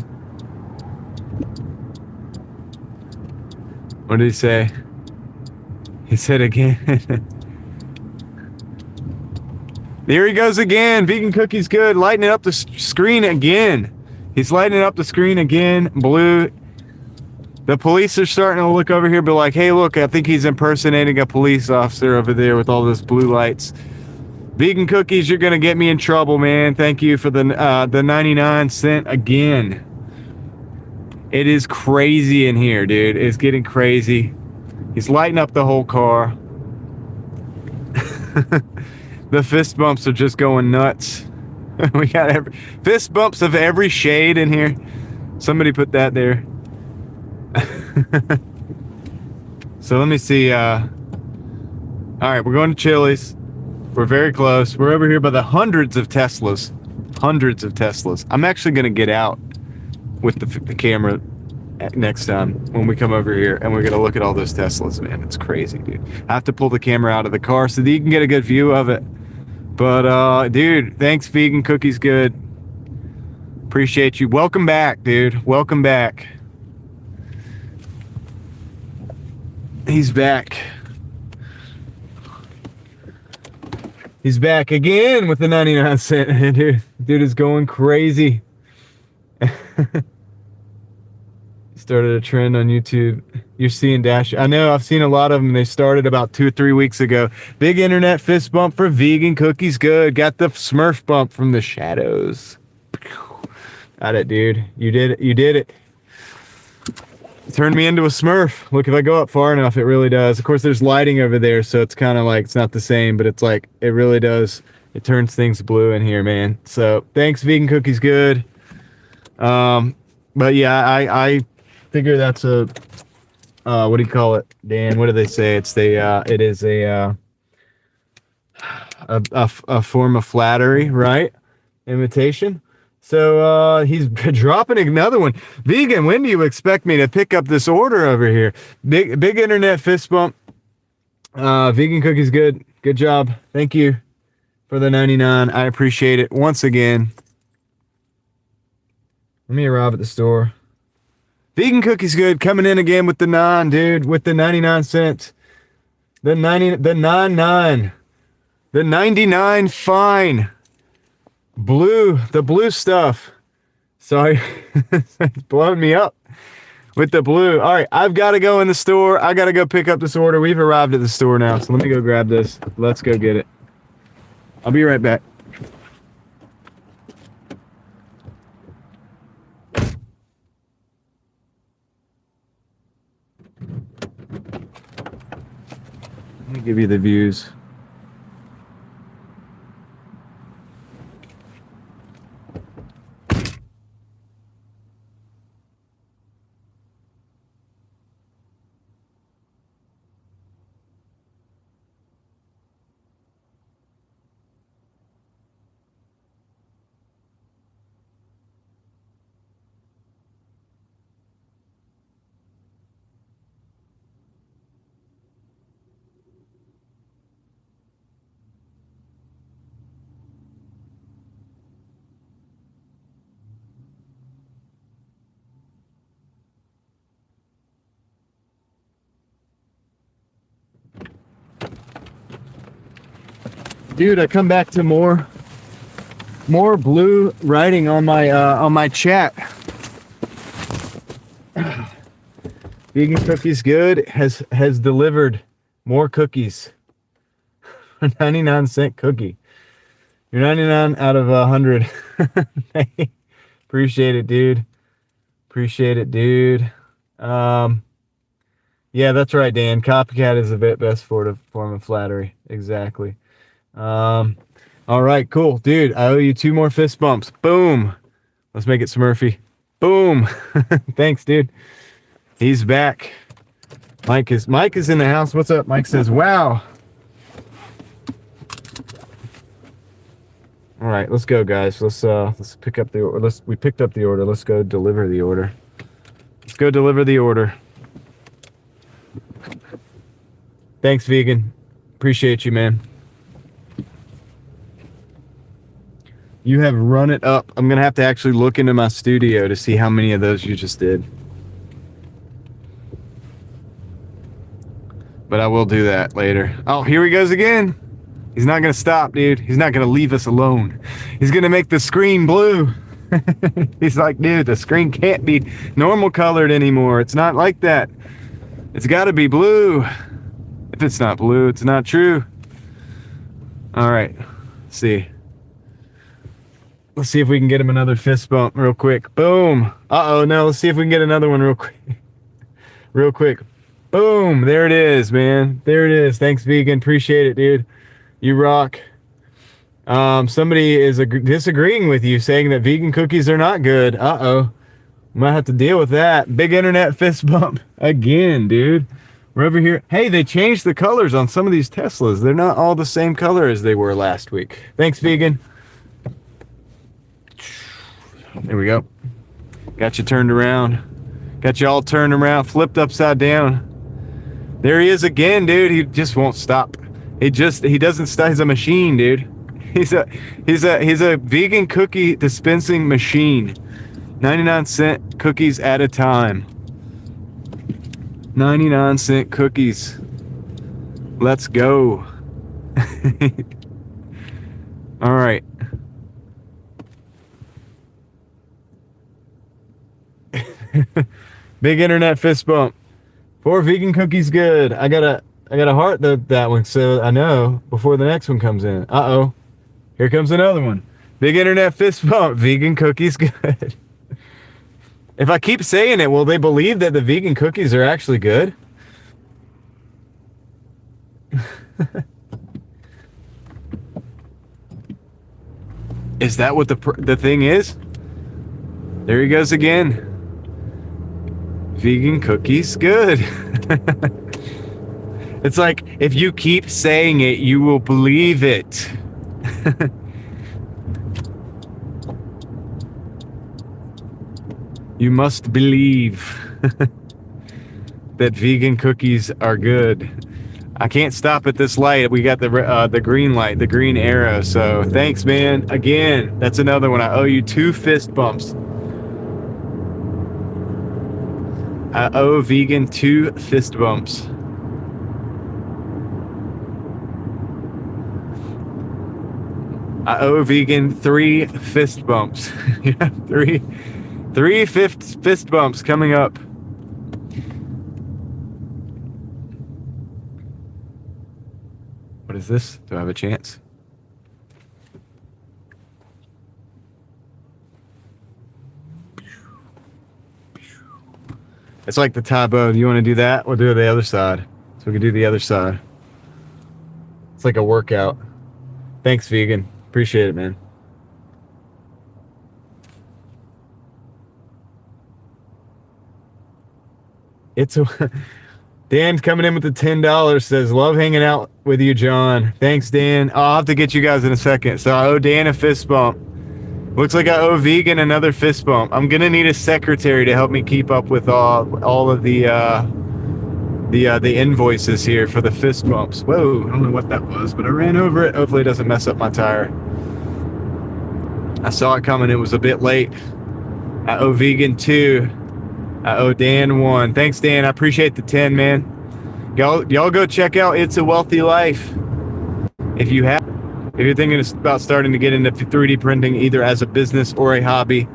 What did he say? He said again. There he goes again. Vegan Cookies Good. Lighting up the screen again. He's lighting up the screen again. Blue. The police are starting to look over here, be like, hey, look, I think he's impersonating a police officer over there with all those blue lights. Vegan Cookies, you're going to get me in trouble, man. Thank you for the 99 cent again. It is crazy in here, dude. It's getting crazy. He's lighting up the whole car. The fist bumps are just going nuts. We got fist bumps of every shade in here. Somebody put that there. So let me see. All right, we're going to Chili's. We're very close. We're over here by the hundreds of Teslas. I'm actually going to get out with the camera next time when we come over here, and we're going to look at all those Teslas, man. It's crazy, dude. I have to pull the camera out of the car so that you can get a good view of it. But, dude, thanks, Vegan Cookies Good. Appreciate you. Welcome back, dude. Welcome back. He's back. He's back again with the 99 cent. Dude is going crazy. Started a trend on YouTube. You're seeing Dash. I know, I've seen a lot of them. They started about 2 or 3 weeks ago. Big internet fist bump for vegan cookies good. Got the Smurf bump from the shadows. Got it, dude. You did it. You did it. Turned me into a Smurf. Look, if I go up far enough, it really does. Of course, there's lighting over there, so it's kind of like, it's not the same, but it's like, it really does. It turns things blue in here, man. So thanks, Vegan Cookies Good. But yeah, I figure that's a, what do you call it, Dan? What do they say? It's the, it is a form of flattery, right? Imitation. So he's dropping another one. Vegan, when do you expect me to pick up this order over here? Big internet fist bump. Vegan Cookies Good. Good job. Thank you for the 99. I appreciate it once again. Let me arrive at the store. Vegan Cookies Good coming in again with the 9, dude, with the 99 cents. The 99 fine. The blue stuff. Sorry, it's blowing me up with the blue. All right, I've got to go in the store. I got to go pick up this order. We've arrived at the store now, so let me go grab this. Let's go get it. I'll be right back. Let me give you the views. Dude, I come back to more blue writing on my chat. Vegan Cookies Good has delivered more cookies. 99 cent cookie. You're 99 out of 100. Appreciate it, dude. Appreciate it, dude. Yeah, that's right, Dan. Copycat is the best form of flattery. Exactly. All right, cool, dude. I owe you 2 more fist bumps. Boom. Let's make it Smurfy. Boom. Thanks, dude. He's back. Mike is in the house. What's up? Mike says, "Wow." All right, let's go, guys. Let's pick up the order. We picked up the order. Let's go deliver the order. Let's go deliver the order. Thanks, Vegan. Appreciate you, man. You have run it up. I'm going to have to actually look into my studio to see how many of those you just did. But I will do that later. Oh, here he goes again. He's not going to stop, dude. He's not going to leave us alone. He's going to make the screen blue. He's like, dude, the screen can't be normal colored anymore. It's not like that. It's got to be blue. If it's not blue, it's not true. All right. Let's see. Let's see if we can get him another fist bump real quick. Boom. Uh-oh, no, let's see if we can get another one real quick. Real quick. Boom. There it is, man. There it is. Thanks, Vegan. Appreciate it, dude. You rock. Somebody is disagreeing with you, saying that vegan cookies are not good. Uh-oh. Might have to deal with that. Big internet fist bump again, dude. We're over here. Hey, they changed the colors on some of these Teslas. They're not all the same color as they were last week. Thanks, Vegan. There we go. Got you turned around. Got you all turned around, flipped upside down. There he is again, dude. He just won't stop. He doesn't stop. He's a machine, dude. He's a vegan cookie dispensing machine. 99 cent cookies at a time. 99-cent cookies. Let's go. All right. Big internet fist bump. 4 vegan cookies good. I gotta heart that one so I know before the next one comes in. Uh-oh. Here comes another one. Big internet fist bump. Vegan cookies good. If I keep saying it, will they believe that the vegan cookies are actually good? Is that what the thing is? There he goes again. Vegan cookies good. It's like, if you keep saying it, you will believe it. You must believe that vegan cookies are good. I can't stop at this light. We got the green light, the green arrow. So thanks, man. Again, that's another one. I owe you 2 fist bumps. I owe vegan 2 fist bumps. I owe vegan 3 fist bumps. Yeah, 3 fist bumps coming up. What is this? Do I have a chance? It's like the tie bow. Do you want to do that? We'll do the other side. So we can do the other side. It's like a workout. Thanks, vegan. Appreciate it, man. Dan's coming in with the $10. Says, love hanging out with you, John. Thanks, Dan. I'll have to get you guys in a second. So I owe Dan a fist bump. Looks like I owe vegan another fist bump. I'm gonna need a secretary to help me keep up with all of the invoices here for the fist bumps. Whoa, I don't know what that was, but I ran over it. Hopefully it doesn't mess up my tire. I saw it coming. It was a bit late. I owe vegan 2. I owe Dan 1. Thanks, Dan. I appreciate the 10, man. Y'all go check out It's a Wealthy Life. If you're thinking about starting to get into 3D printing, either as a business or a hobby,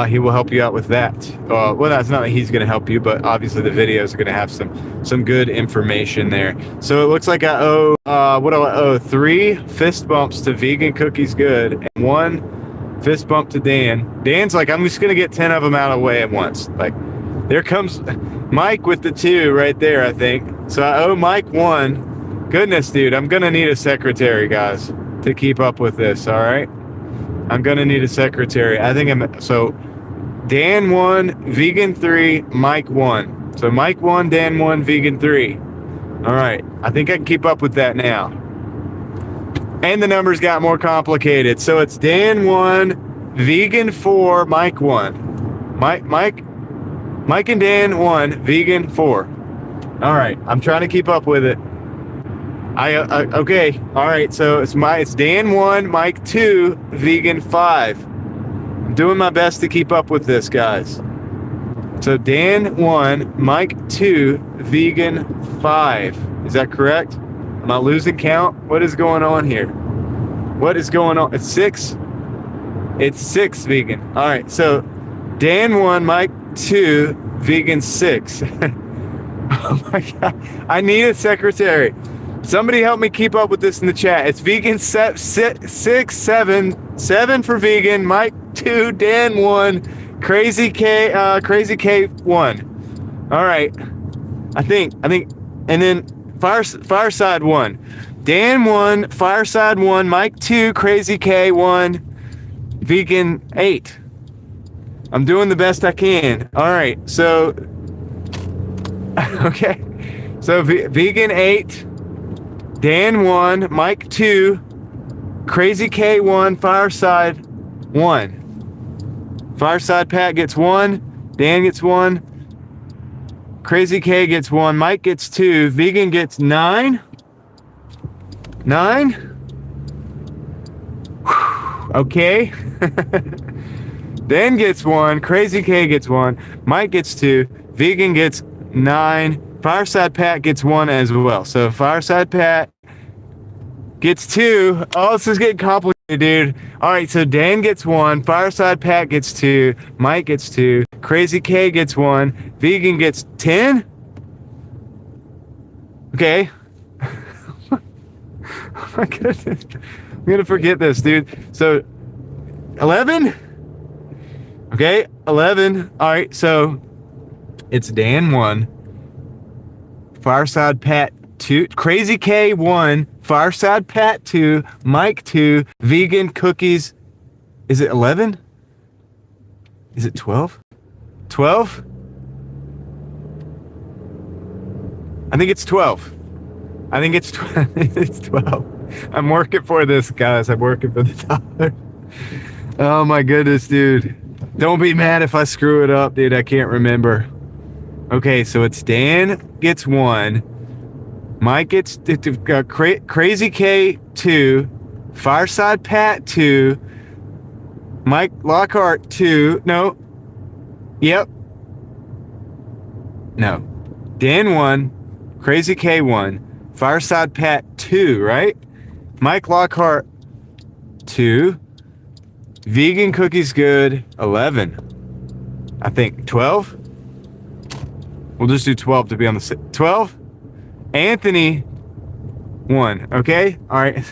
he will help you out with that. Well, that's not that he's going to help you, but obviously the videos are going to have some good information there. So it looks like I owe, what do I owe? 3 fist bumps to Vegan Cookies Good and 1 fist bump to Dan. Dan's like, I'm just going to get 10 of them out of the way at once. Like, there comes Mike with the 2 right there, I think. So I owe Mike 1. Goodness, dude, I'm going to need a secretary, guys, to keep up with this, all right? I'm going to need a secretary. So Dan 1, Vegan 3, Mike 1. So Mike 1, Dan 1, Vegan 3. All right, I think I can keep up with that now. And the numbers got more complicated. So it's Dan 1, Vegan 4, Mike 1. Mike and Dan 1, Vegan 4. All right, I'm trying to keep up with it. Okay, all right, so it's Dan 1, Mike 2, Vegan 5. I'm doing my best to keep up with this, guys. So Dan 1, Mike 2, Vegan 5. Is that correct? Am I losing count? What is going on here? What is going on? It's 6? It's 6 vegan. All right, so Dan 1, Mike 2, Vegan 6. Oh my God, I need a secretary. Somebody help me keep up with this in the chat. It's Vegan 6, 7 for Vegan, Mike 2, Dan 1, Crazy K 1. All right, I think, and then Fireside 1, Dan 1, Fireside 1, Mike 2, Crazy K 1, Vegan 8. I'm doing the best I can. All right, so okay, so Vegan 8. Dan 1, Mike 2, Crazy K 1, Fireside 1. Fireside Pat gets 1, Dan gets 1, Crazy K gets 1, Mike gets 2, Vegan gets 9. 9? Whew, okay. Dan gets 1, Crazy K gets 1, Mike gets 2, Vegan gets 9. Fireside Pat gets 1 as well. So Fireside Pat gets 2. Oh, this is getting complicated, dude. All right, so Dan gets 1. Fireside Pat gets 2. Mike gets 2. Crazy K gets 1. Vegan gets 10. Okay. Oh my goodness. I'm gonna forget this, dude. So 11. Okay, 11. All right, so it's Dan 1. Fireside Pat 2. Crazy K 1. Fireside Pat 2. Mike 2. Vegan Cookies. Is it 11? Is it 12? 12? I think it's 12. I think it's it's 12. I'm working for this, guys. I'm working for the dollar. Oh my goodness, dude. Don't be mad if I screw it up, dude. I can't remember. Okay, so it's Dan gets 1. Mike gets Crazy K 2. Fireside Pat 2. Mike Lockhart 2. No. Yep. No. Dan 1. Crazy K 1. Fireside Pat 2, right? Mike Lockhart 2. Vegan Cookies Good 11. I think 12. We'll just do 12 to be on the 12. Anthony 1. Okay. All right.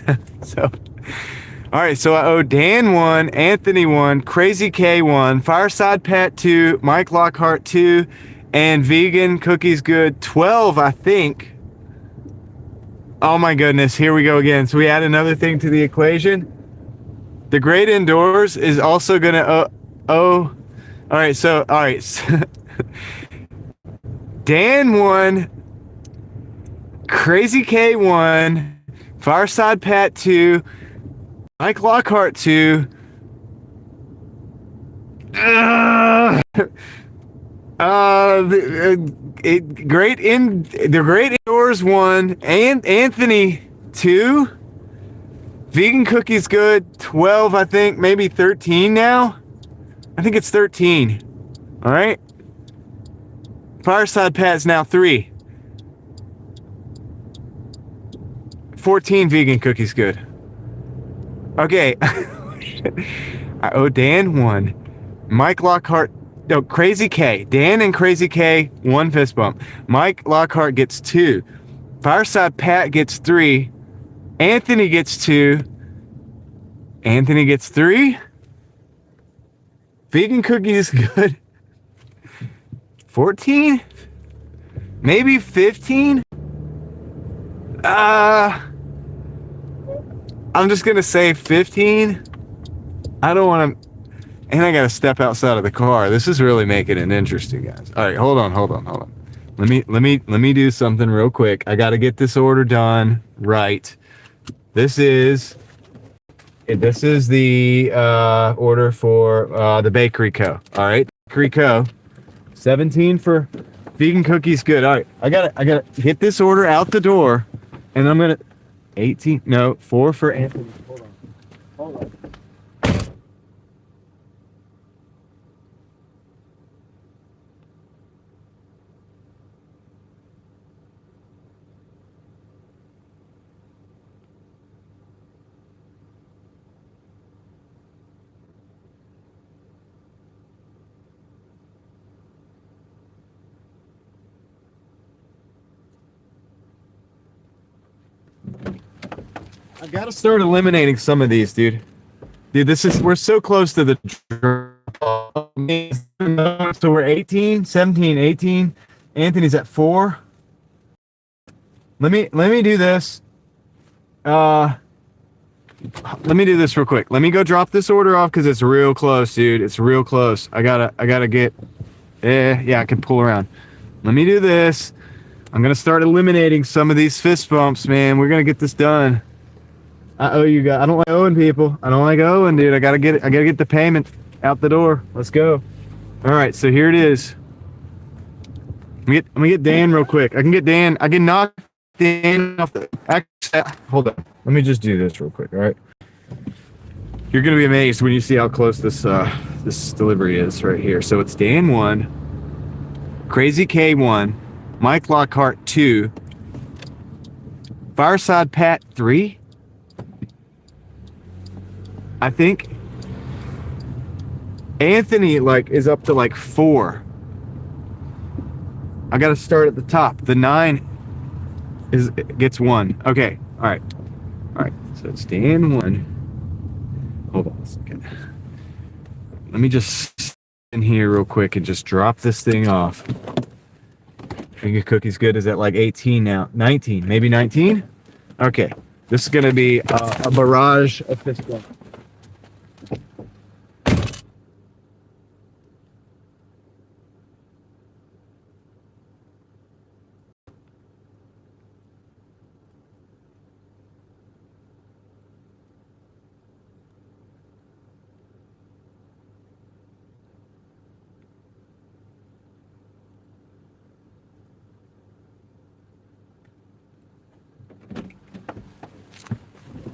All right. So I owe Dan 1, Anthony 1, Crazy K 1, Fireside Pat 2, Mike Lockhart 2, and Vegan Cookies Good 12. I think. Oh my goodness. Here we go again. So we add another thing to the equation. The Great Indoors is also going to owe. All right. So, all right. Dan 1, Crazy K 1, Fireside Pat 2, Mike Lockhart 2. The Great Indoors 1, and Anthony 2. Vegan Cookies Good 12, I think, maybe 13 now. I think it's 13. All right. Fireside Pat's now 3. 14 Vegan Cookies Good. Okay. I owe Dan 1. Mike Lockhart. No, Crazy K. Dan and Crazy K, 1 fist bump. Mike Lockhart gets 2. Fireside Pat gets 3. Anthony gets 2. Anthony gets 3. Vegan Cookies Good 14? Maybe 15? I'm just gonna say 15. I don't want to, and I gotta step outside of the car. This is really making it interesting, guys. All right, hold on. Let me do something real quick. I gotta get this order done right. This is the order for the Bakery Co. All right, Bakery Co. 17 for Vegan Cookies Good. All right, I gotta get this order out the door, and I'm gonna 18. No, 4 for Anthony. Hold on. I gotta start eliminating some of these, dude. Dude, we're so close to the so we're 18, 17, 18. Anthony's at 4. Let me do this. Let me do this real quick. Let me go drop this order off because it's real close, dude. It's real close. I gotta get. Yeah, I can pull around. Let me do this. I'm gonna start eliminating some of these fist bumps, man. We're gonna get this done. I owe you guys. I don't like owing people. I don't like owing, dude. I gotta get it. I gotta get the payment out the door. Let's go. All right, so here it is. Let me get Dan real quick. I can knock Dan off the. Actually, hold on. Let me just do this real quick. All right. You're gonna be amazed when you see how close this delivery is right here. So it's Dan 1, Crazy K 1, Mike Lockhart 2. Fireside Pat 3. I think Anthony like is up to like 4. I gotta start at the top. The 9 gets 1. Okay, all right. So it's Dan 1. Hold on a second. Let me just in here real quick and just drop this thing off. Finger Cookie's good is at like 18 now. 19, maybe 19? Okay. This is gonna be a barrage of fist bump.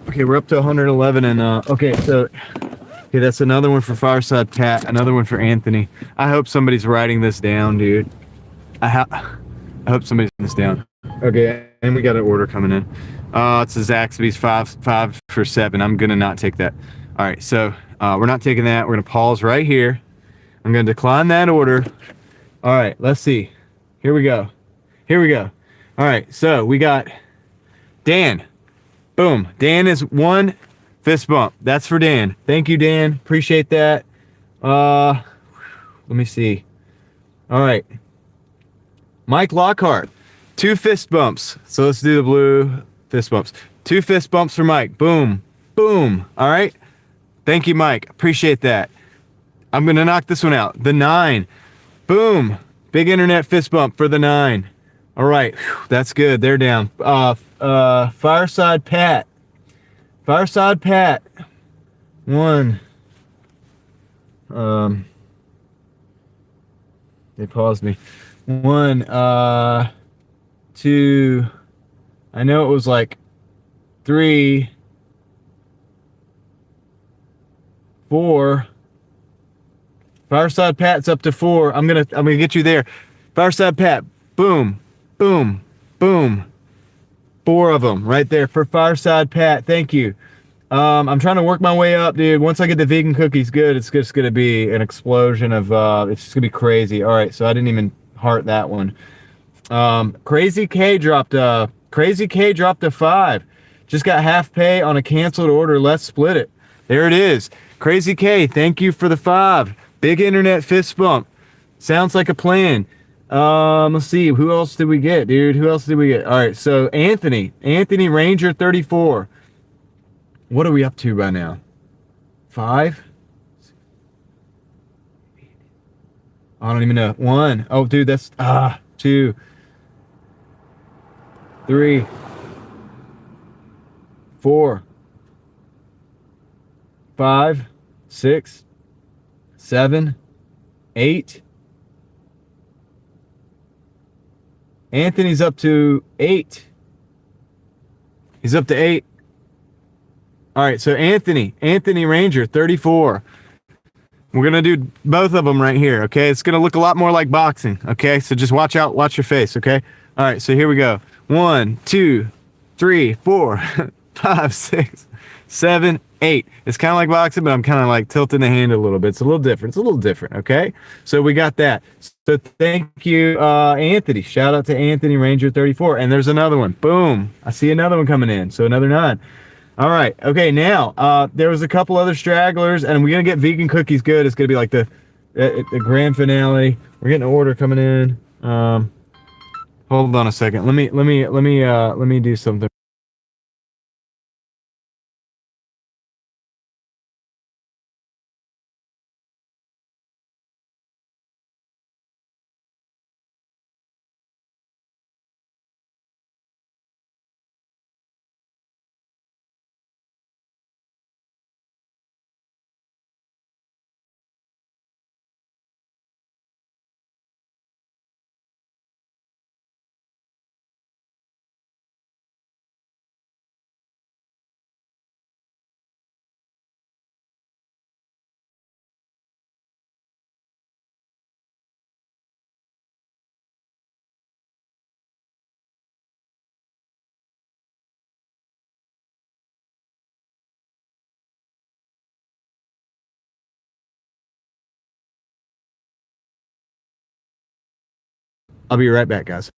Okay, we're up to 111 and okay, so okay, that's another one for Fireside Pat, another one for Anthony. I hope somebody's writing this down, dude. I hope somebody's writing this down. Okay, and we got an order coming in. It's a Zaxby's 5 for 7. I'm gonna not take that. All right, so we're not taking that. We're gonna pause right here. I'm gonna decline that order. All right, let's see. Here we go. All right, so we got Dan. Boom. Dan is 1 fist bump. That's for Dan. Thank you, Dan. Appreciate that. Let me see. All right. Mike Lockhart, 2 fist bumps. So let's do the blue fist bumps. 2 fist bumps for Mike. Boom. Boom. All right. Thank you, Mike. Appreciate that. I'm going to knock this one out. The 9. Boom. Big internet fist bump for the 9. All right. Whew, that's good. They're down. Fireside Pat. 1. They paused me. 1, 2. I know it was like 3, 4. Fireside Pat's up to 4. I'm gonna get you there. Fireside Pat. Boom. Boom. Boom. 4 of them right there for Fireside Pat. Thank you. I'm trying to work my way up, dude. Once I get the vegan cookies good, it's just gonna be an explosion of it's just gonna be crazy. All right, so I didn't even heart that one. Crazy K dropped a 5. Just got half pay on a canceled order. Let's split it. There it is. Crazy K, thank you for the 5. Big internet fist bump. Sounds like a plan. Let's see. Who else did we get, dude? All right, so Anthony Ranger 34. What are we up to right now? 5? I don't even know. 1. Oh, dude, that's 2, 3, 4, 5, 6, 7, 8. Anthony's up to 8. He's up to 8. All right, so Anthony Ranger 34. We're gonna do both of them right here, okay? It's gonna look a lot more like boxing, okay? So just watch your face, okay? All right, so here we go. 1, 2, 3, 4, 5, 6, 7, 8. It's kind of like boxing, but I'm kind of like tilting the hand a little bit. It's a little different, okay? So we got that. So thank you, Anthony. Shout out to Anthony Ranger 34. And there's another one. Boom. I see another one coming in. So another 9. All right. Okay, now, there was a couple other stragglers, and we're going to get vegan cookies good. It's going to be like the grand finale. We're getting an order coming in. Hold on a second. Let me do something. I'll be right back, guys.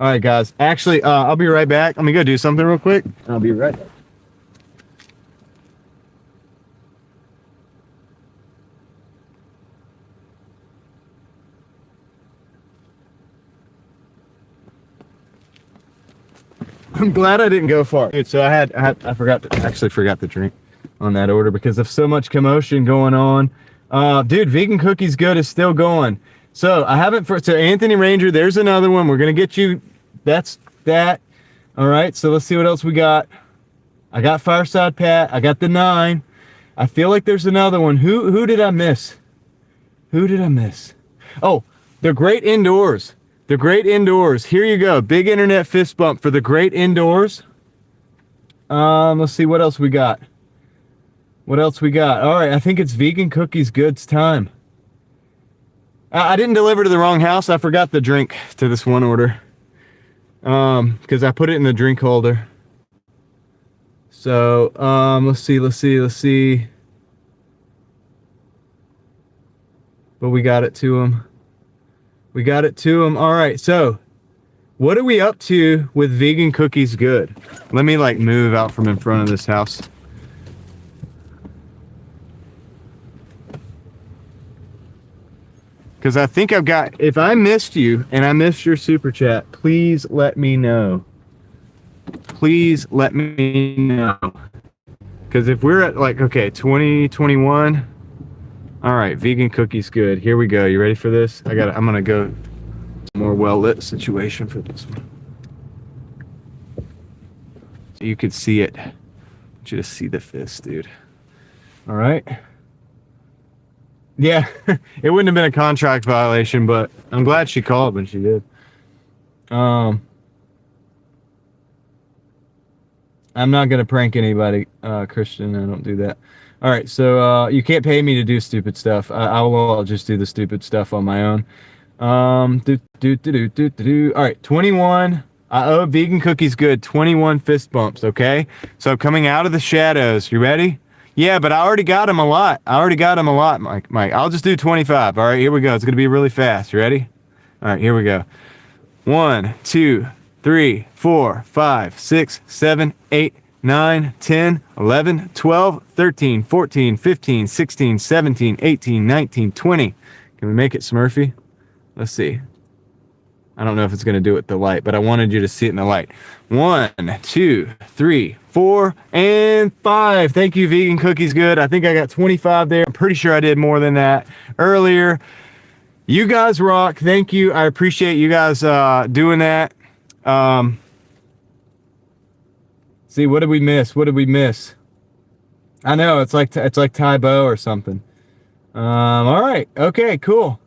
All right, guys. Actually, I'll be right back. Let me go do something real quick. I'll be right back. I'm glad I didn't go far. Dude, so I forgot to drink on that order because of so much commotion going on. Dude, vegan cookies good is still going. So I haven't so Anthony Ranger, there's another one. We're gonna get you. That's that. All right. So let's see what else we got. I got Fireside Pat. I got the 9. I feel like there's another one. Who did I miss? Who did I miss? Oh, the Great Indoors. The Great Indoors. Here you go. Big internet fist bump for the Great Indoors. Let's see what else we got. What else we got? All right, I think it's vegan cookies goods time. I didn't deliver to the wrong house. I forgot the drink to this one order. Because I put it in the drink holder. So, let's see. But we got it to him. All right, so what are we up to with vegan cookies good? Let me like move out from in front of this house. Because I think I've got, if I missed you and I missed your super chat, please let me know. Please let me know. Because if we're at like, okay, 2021. All right, vegan cookies good. Here we go. You ready for this? I'm going to go more well-lit situation for this one. So you could see it. I want you to see the fist, dude. All right. Yeah, it wouldn't have been a contract violation, but I'm glad she called when she did. I'm not going to prank anybody, Christian. I don't do that. All right, so you can't pay me to do stupid stuff. I will just do the stupid stuff on my own. All right, 21. I owe vegan cookies good. 21 fist bumps, okay? So coming out of the shadows. You ready? Yeah, but I already got him a lot. Mike. I'll just do 25. All right, here we go. It's going to be really fast. You ready? All right, here we go. 1, 2, 3, 4, 5, 6, 7, 8, 9, 10, 11, 12, 13, 14, 15, 16, 17, 18, 19, 20. Can we make it Smurfy? Let's see. I don't know if it's going to do it with the light, but I wanted you to see it in the light. 1, 2, 3, 4, and 5. Thank you, vegan cookies good. I think I got 25 there. I'm pretty sure I did more than that earlier. You guys rock. Thank you. I appreciate you guys doing that. See, what did we miss? I know, it's like Tybo or something. All right. Okay, cool.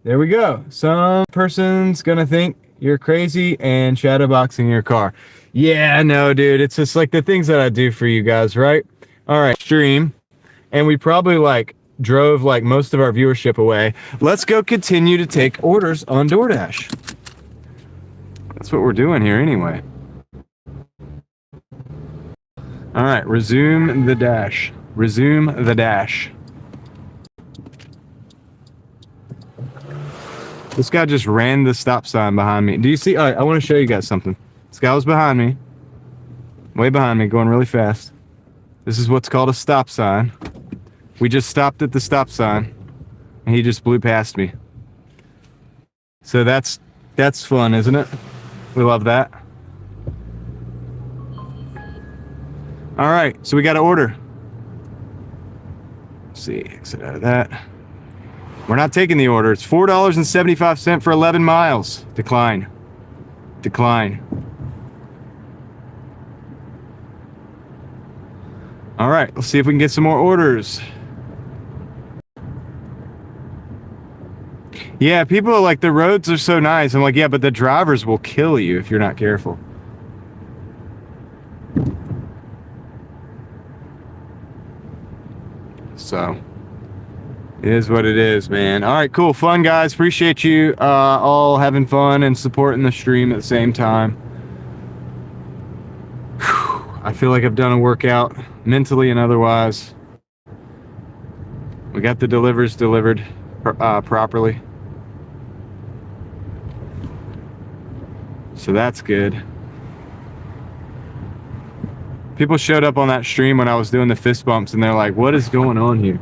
There we go. Some person's gonna think you're crazy and shadowboxing your car. Yeah, no, dude. It's just like the things that I do for you guys, right? All right, stream. And we probably like drove like most of our viewership away. Let's go continue to take orders on DoorDash. That's what we're doing here anyway. All right, resume the dash. This guy just ran the stop sign behind me. Do you see? I want to show you guys something. This guy was behind me. Way behind me, going really fast. This is what's called a stop sign. We just stopped at the stop sign, and he just blew past me. So that's fun, isn't it? We love that. All right, so we got to order. Let's see, exit out of that. We're not taking the order. It's $4.75 for 11 miles. Decline. Decline. All right, let's see if we can get some more orders. Yeah, people are like, the roads are so nice. I'm like, yeah, but the drivers will kill you if you're not careful. So, it is what it is, man. All right, cool. Fun, guys. Appreciate you all having fun and supporting the stream at the same time. Whew. I feel like I've done a workout, mentally and otherwise. We got the deliveries delivered properly. So that's good. People showed up on that stream when I was doing the fist bumps, and they're like, what is going on here?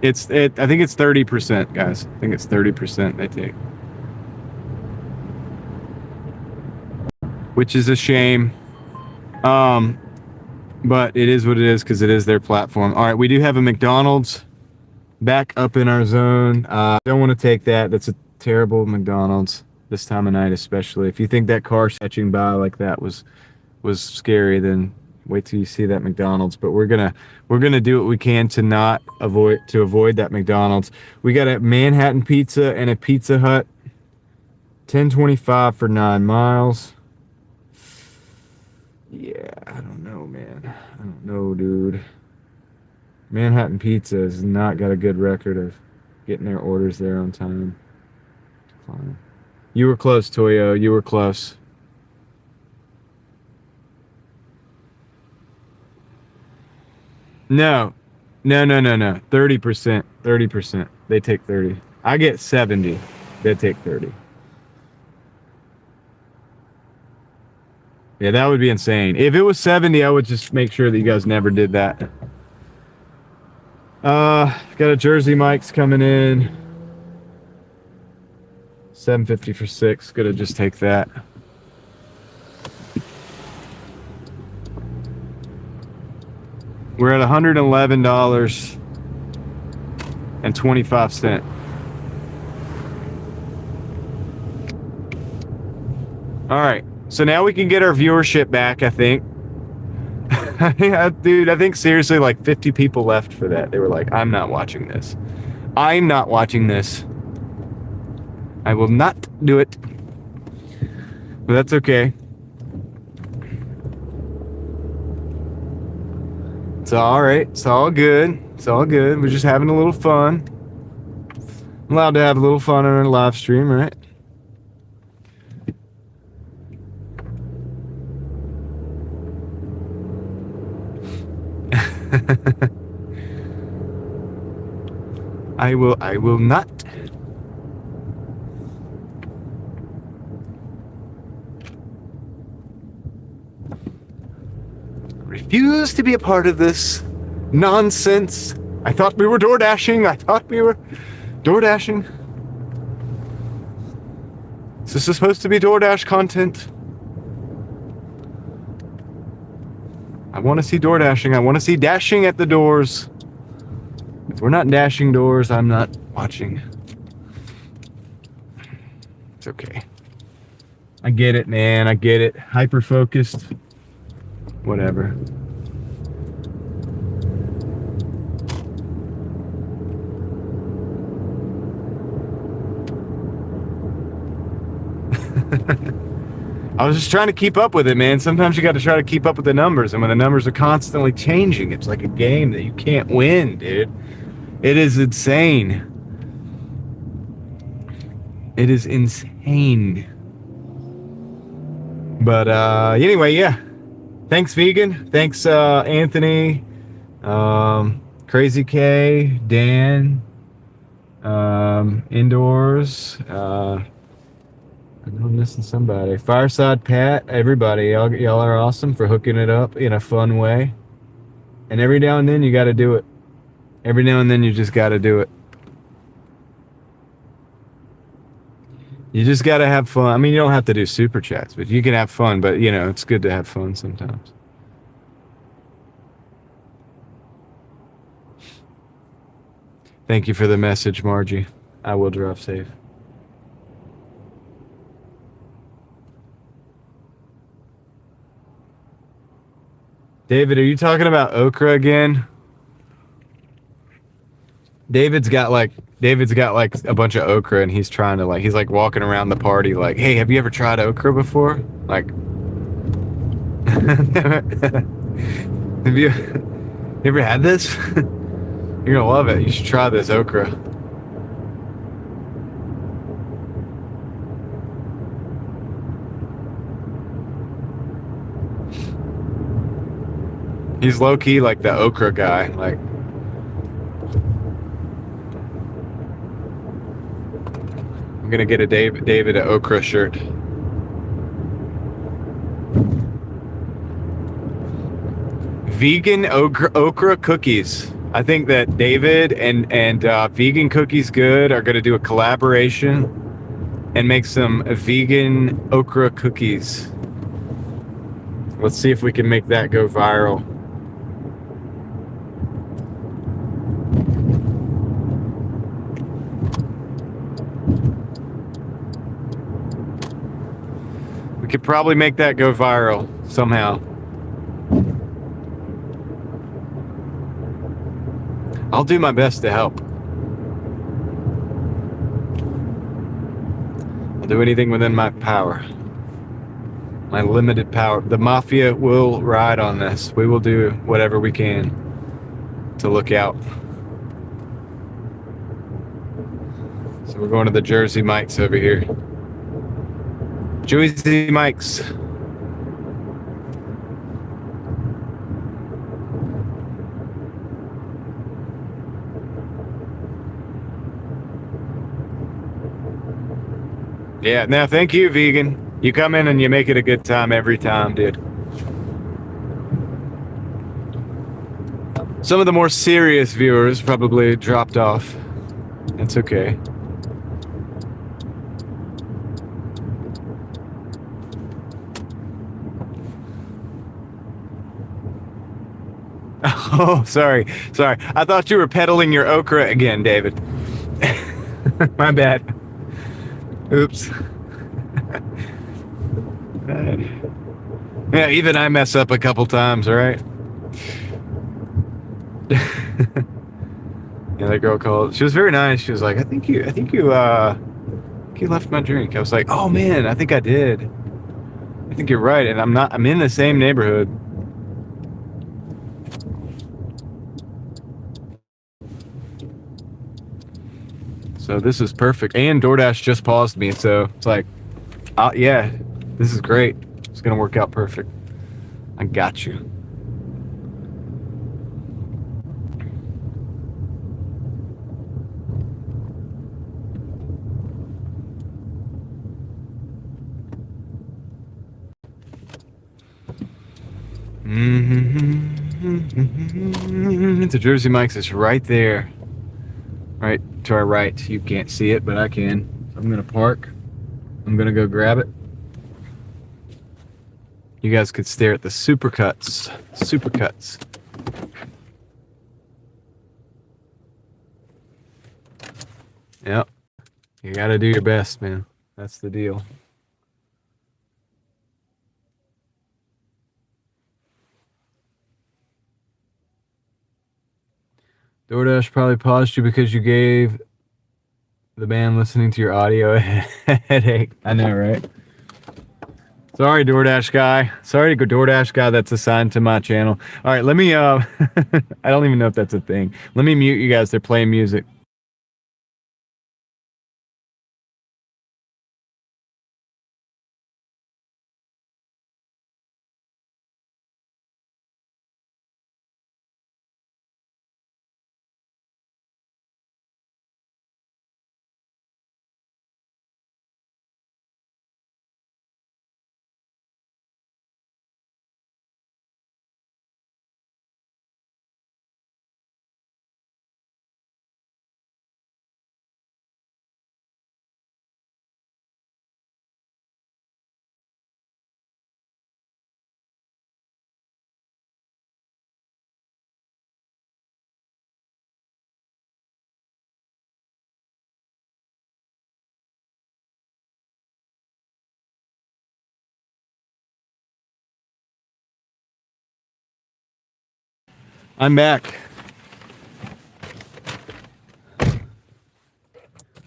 I think it's 30%, guys. I think it's 30% they take. Which is a shame. But it is what it is because it is their platform. All right, we do have a McDonald's back up in our zone. Don't want to take that. That's a terrible McDonald's this time of night, especially. If you think that car catching by like that was scary, then wait till you see that McDonald's. But we're gonna do what we can to avoid that McDonald's. We got a Manhattan pizza and a Pizza Hut. $10.25 for 9 miles. Yeah, I don't know, man. I don't know, dude. Manhattan Pizza has not got a good record of getting their orders there on time. Decline. You were close, Toyo. You were close. No. 30%. 30%. They take 30. I get 70. They take 30. Yeah, that would be insane. If it was 70, I would just make sure that you guys never did that. Got a Jersey Mike's coming in. $7.50 for 6. Gonna just take that. We're at $111.25. All right. So now we can get our viewership back, I think. Dude, I think seriously like 50 people left for that. They were like, I'm not watching this. I'm not watching this. I will not do it. But that's okay. It's all right. It's all good. It's all good. We're just having a little fun. I'm allowed to have a little fun on our live stream, right? I will not. Refuse to be a part of this nonsense. I thought we were Doordashing. I thought we were Doordashing. Is this supposed to be Doordash content? I want to see Doordashing. I want to see dashing at the doors. If we're not dashing doors, I'm not watching. It's okay. I get it, man. I get it. Hyper-focused. Whatever. I was just trying to keep up with it, man. Sometimes you got to try to keep up with the numbers, and when the numbers are constantly changing, it's like a game that you can't win, dude. It is insane. It is insane. But anyway, yeah. Thanks, Vegan. Thanks, Anthony, Crazy K, Dan, Indoors. I know I'm missing somebody. Fireside Pat, everybody, y'all are awesome for hooking it up in a fun way. And every now and then you got to do it. Every now and then you just got to do it. You just got to have fun. I mean, you don't have to do super chats, but you can have fun. But, you know, it's good to have fun sometimes. Thank you for the message, Margie. I will drive safe. David, are you talking about okra again? David's got like a bunch of okra, and he's trying to he's like walking around the party like, hey, have you ever tried okra before? Like, have you ever had this? You're gonna love it. You should try this okra. He's low key like the okra guy. Like, I'm gonna get a David an okra shirt. Vegan okra cookies. I think that David and Vegan Cookies Good are gonna do a collaboration and make some vegan okra cookies. Let's see if we can make that go viral. We could probably make that go viral somehow. I'll do my best to help. I'll do anything within my power. My limited power. The mafia will ride on this. We will do whatever we can to look out. So we're going to the Jersey Mike's over here. Jersey Mike's. Yeah, now thank you, Vegan. You come in and you make it a good time every time, dude. Some of the more serious viewers probably dropped off. That's okay. Oh, sorry. I thought you were peddling your okra again, David. My bad. Oops. Yeah, even I mess up a couple times, all right? Yeah, that girl called. She was very nice. She was like, I think you left my drink. I was like, oh man, I think I did. I think you're right, and I'm in the same neighborhood. So this is perfect. And DoorDash just paused me, so it's like, yeah, this is great. It's gonna work out perfect. I got you. The Jersey Mike's is right there. Right to our right. You can't see it, but I can. So I'm gonna park. I'm gonna go grab it. You guys could stare at the supercuts. Supercuts. Yep. You gotta do your best, man. That's the deal. DoorDash probably paused you because you gave the man listening to your audio a headache. I know, right? Sorry, DoorDash guy. Sorry to go DoorDash guy that's assigned to my channel. All right, let me, I don't even know if that's a thing. Let me mute you guys. They're playing music. I'm back.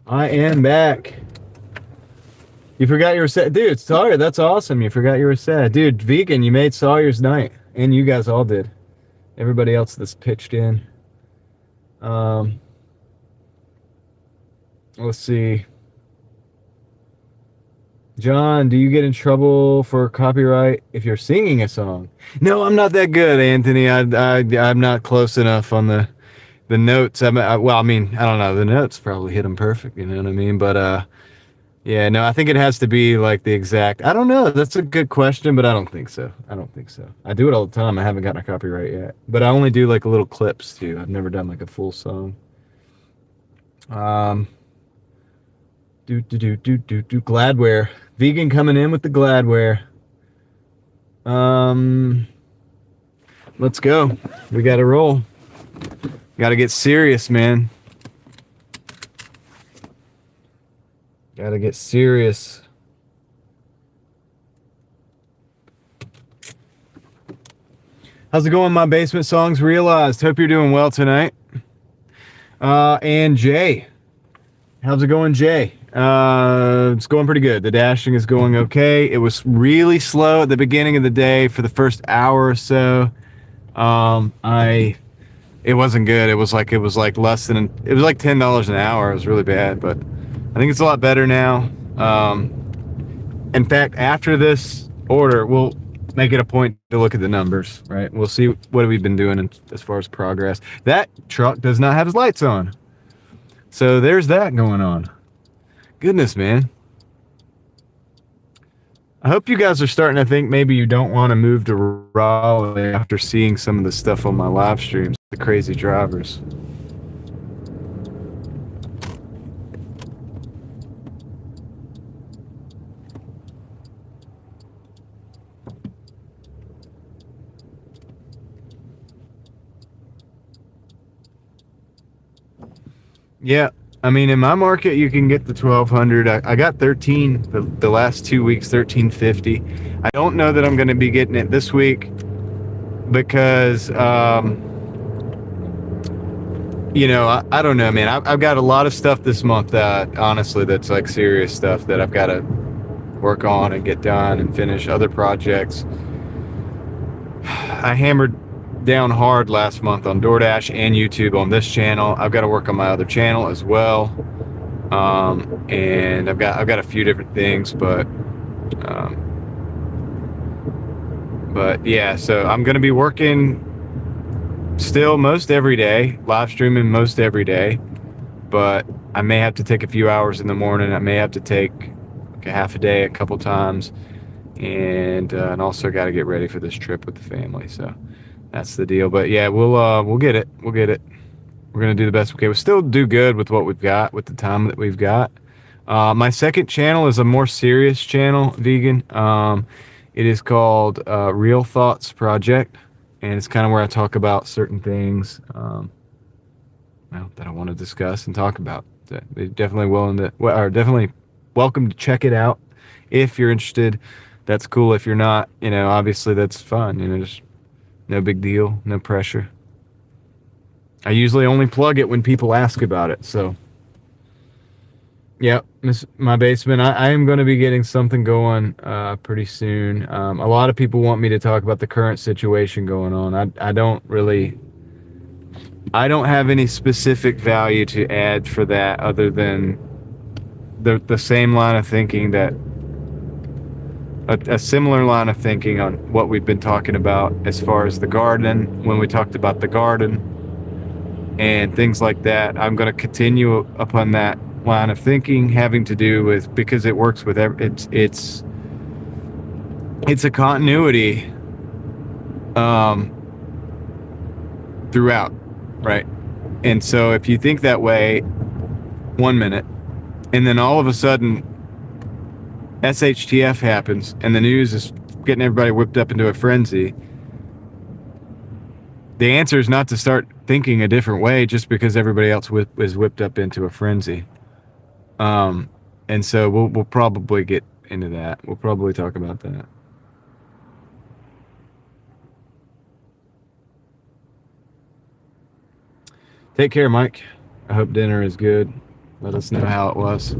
I am back. You forgot you were sad. Dude, Sawyer, that's awesome. You forgot you were sad. Dude, vegan, you made Sawyer's night. And you guys all did. Everybody else that's pitched in. Let's see. John, do you get in trouble for copyright if you're singing a song? No, I'm not that good, Anthony. I'm not close enough on the notes. Well, I mean, I don't know. The notes probably hit them perfect. You know what I mean? But yeah, no, I think it has to be like the exact. I don't know. That's a good question, but I don't think so. I do it all the time. I haven't gotten a copyright yet, but I only do like little clips too. I've never done like a full song. Gladware. Vegan coming in with the Gladware. Let's go. We got to roll. Got to get serious, man. Got to get serious. How's it going, my basement songs realized? Hope you're doing well tonight. And Jay. How's it going, Jay? It's going pretty good. The dashing is going okay. It was really slow at the beginning of the day for the first hour or so. It wasn't good. It was like less than it was like $10 an hour. It was really bad, but I think it's a lot better now. In fact, after this order, we'll make it a point to look at the numbers, right? We'll see what we've been doing as far as progress. That truck does not have his lights on. So there's that going on. Goodness, man. I hope you guys are starting to think maybe you don't want to move to Raleigh after seeing some of the stuff on my live streams, the crazy drivers. Yeah, I mean, in my market, you can get the 1200. I got 13 the last 2 weeks, 1350. I don't know that I'm going to be getting it this week because, you know, I don't know, man. I've got a lot of stuff this month that, honestly, that's like serious stuff that I've got to work on and get done and finish other projects. I hammered down hard last month on Doordash and YouTube on this channel. I've got to work on my other channel as well, and I've got a few different things, but yeah. So I'm going to be working still most every day, live streaming most every day, but I may have to take a few hours in the morning. I may have to take like a half a day a couple times, and also got to get ready for this trip with the family. So that's the deal. But yeah, we'll get it. We'll get it. We're gonna do the best we can. We'll still do good with what we've got, with the time that we've got. My second channel is a more serious channel, vegan. It is called Real Thoughts Project, and it's kind of where I talk about certain things well, that I want to discuss and talk about. They're definitely definitely welcome to check it out if you're interested. That's cool. If you're not, you know, obviously that's fun. You know, just no big deal, no pressure. I usually only plug it when people ask about it. So, yeah, my basement. I am going to be getting something going pretty soon. A lot of people want me to talk about the current situation going on. I don't have any specific value to add for that other than the same line of thinking that a similar line of thinking on what we've been talking about as far as the garden, when we talked about the garden and things like that. I'm going to continue upon that line of thinking, having to do with, because it works with it's a continuity throughout, right? And so if you think that way 1 minute, and then all of a sudden SHTF happens and the news is getting everybody whipped up into a frenzy, the answer is not to start thinking a different way just because everybody else is whipped up into a frenzy. And so we'll probably get into that. We'll probably talk about that. Take care, Mike. I hope dinner is good. Let us know how it was.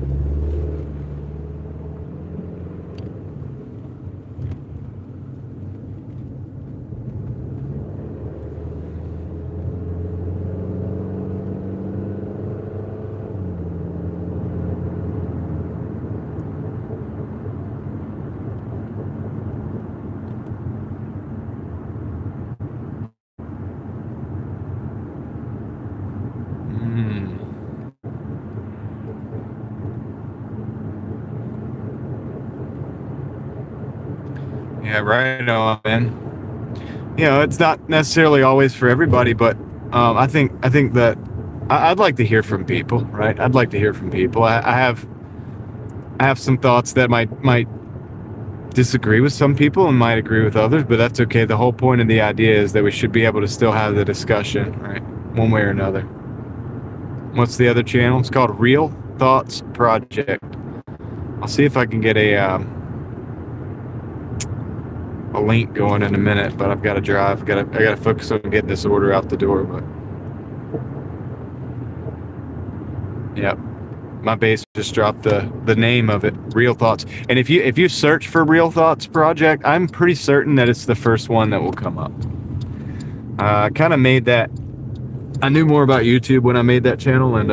Yeah, right on, man. It's not necessarily always for everybody, but I think that I'd like to hear from people, right? I'd like to hear from people. I have some thoughts that might disagree with some people and might agree with others, but that's okay. The whole point of the idea is that we should be able to still have the discussion, right? One way or another. What's the other channel? It's called Real Thoughts Project. I'll see if I can get a link going in a minute, but I've got to drive. I got to focus on getting this order out the door. But yep, my base just dropped the name of it, Real Thoughts. And if you search for Real Thoughts Project, I'm pretty certain that it's the first one that will come up. I kind of made that. I knew more about YouTube when I made that channel, and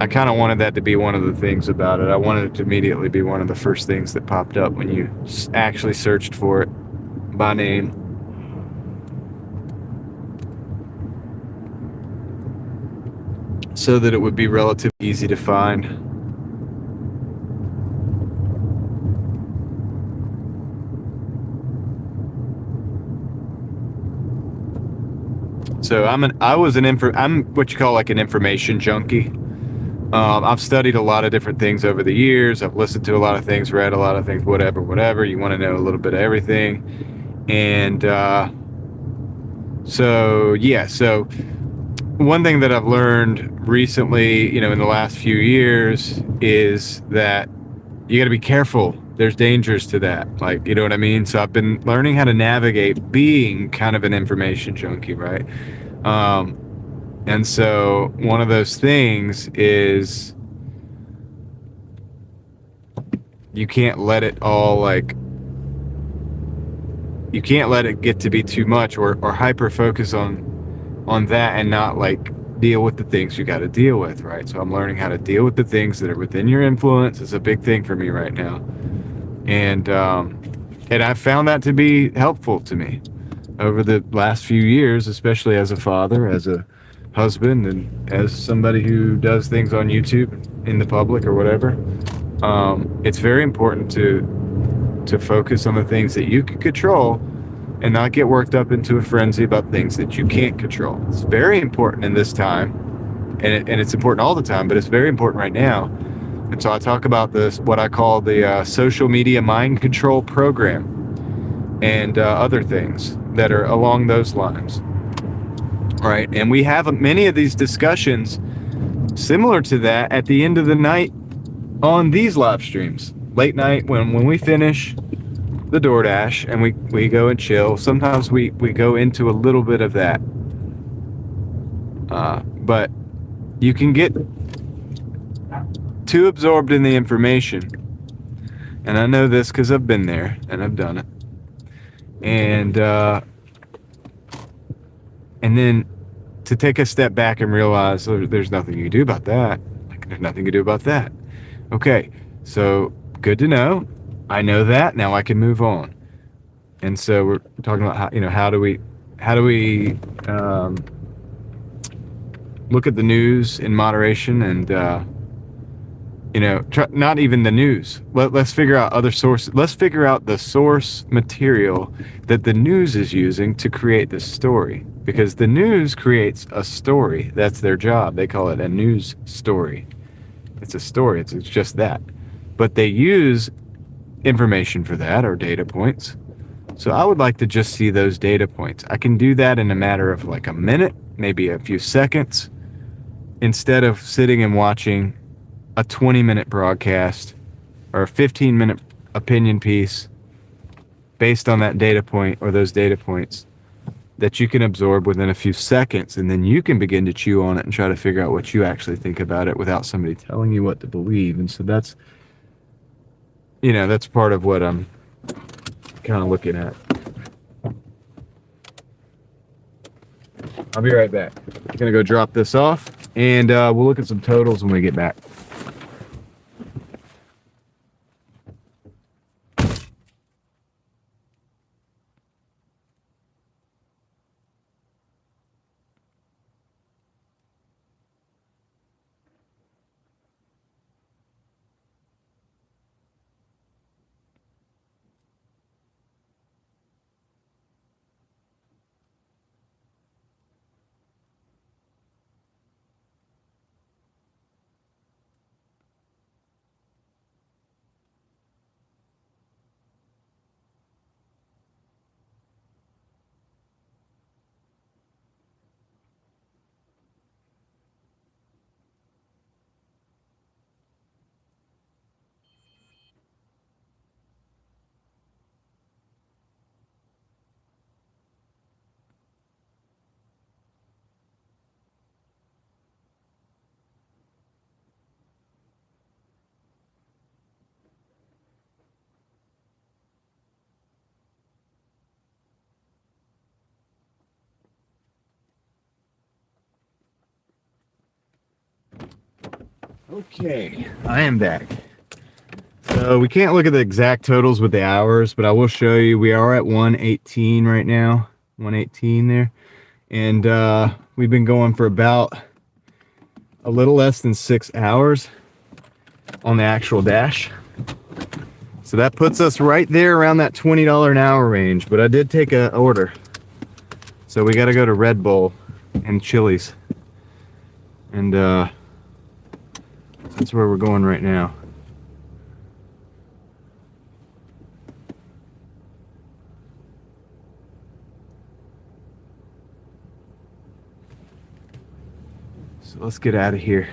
I kind of wanted that to be one of the things about it. I wanted it to immediately be one of the first things that popped up when you actually searched for it by name. So that it would be relatively easy to find. So I'm what you call like an information junkie. I've studied a lot of different things over the years. I've listened to a lot of things, read a lot of things, whatever. You want to know a little bit of everything. And so one thing that I've learned recently, in the last few years, is that you got to be careful. There's dangers to that. Like, you know what I mean? So I've been learning how to navigate being kind of an information junkie, right? And so one of those things is you can't let it get to be too much or hyper focus on that and not deal with the things you got to deal with, right? So I'm learning how to deal with the things that are within your influence. It's a big thing for me right now. And I've found that to be helpful to me over the last few years, especially as a father, as a husband, and as somebody who does things on YouTube in the public or whatever. It's very important to focus on the things that you can control and not get worked up into a frenzy about things that you can't control. It's very important in this time, and it's important all the time, but it's very important right now. And so I talk about this, what I call the social media mind control program, and other things that are along those lines. Right, and we have many of these discussions similar to that at the end of the night on these live streams. Late night when we finish the Doordash and we go and chill. Sometimes we go into a little bit of that. But you can get too absorbed in the information. And I know this because I've been there and I've done it. And then to take a step back and realize there's nothing you can do about that. There's nothing you can do about that. Okay, so good to know. I know that. Now I can move on. And so we're talking about how do we look at the news in moderation and not even the news. Let's figure out other sources. Let's figure out the source material that the news is using to create this story. Because the news creates a story. That's their job. They call it a news story. It's a story. It's just that. But they use information for that, or data points. So I would like to just see those data points. I can do that in a matter of a minute, maybe a few seconds, instead of sitting and watching a 20-minute broadcast or a 15-minute opinion piece based on that data point or those data points that you can absorb within a few seconds, and then you can begin to chew on it and try to figure out what you actually think about it without somebody telling you what to believe. And so that's, that's part of what I'm kind of looking at. I'll be right back. I'm gonna go drop this off, and we'll look at some totals when we get back. Okay, I am back. So we can't look at the exact totals with the hours, but I will show you we are at 118 right now. 118 there. And we've been going for about a little less than 6 hours on the actual dash. So that puts us right there around that $20 an hour range. But I did take an order. So we got to go to Red Bull and Chili's. And that's where we're going right now. So let's get out of here.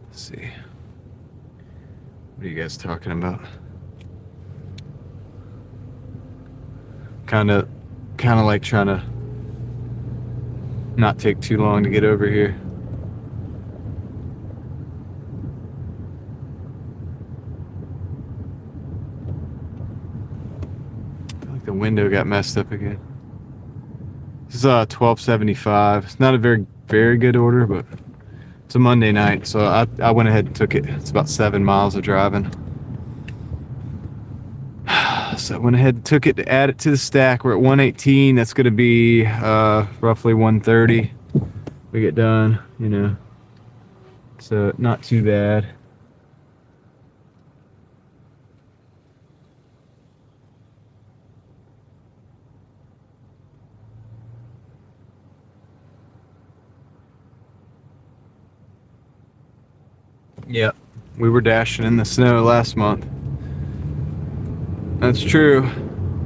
Let's see. What are you guys talking about? Kind of like trying to not take too long to get over here. I feel like the window got messed up again. This is $12.75. It's not a very good order, but it's a Monday night, so I went ahead and took it. It's about 7 miles of driving. So I went ahead and took it to add it to the stack. We're at 118. That's going to be roughly 130. We get done, So not too bad. Yep, we were dashing in the snow last month. That's true.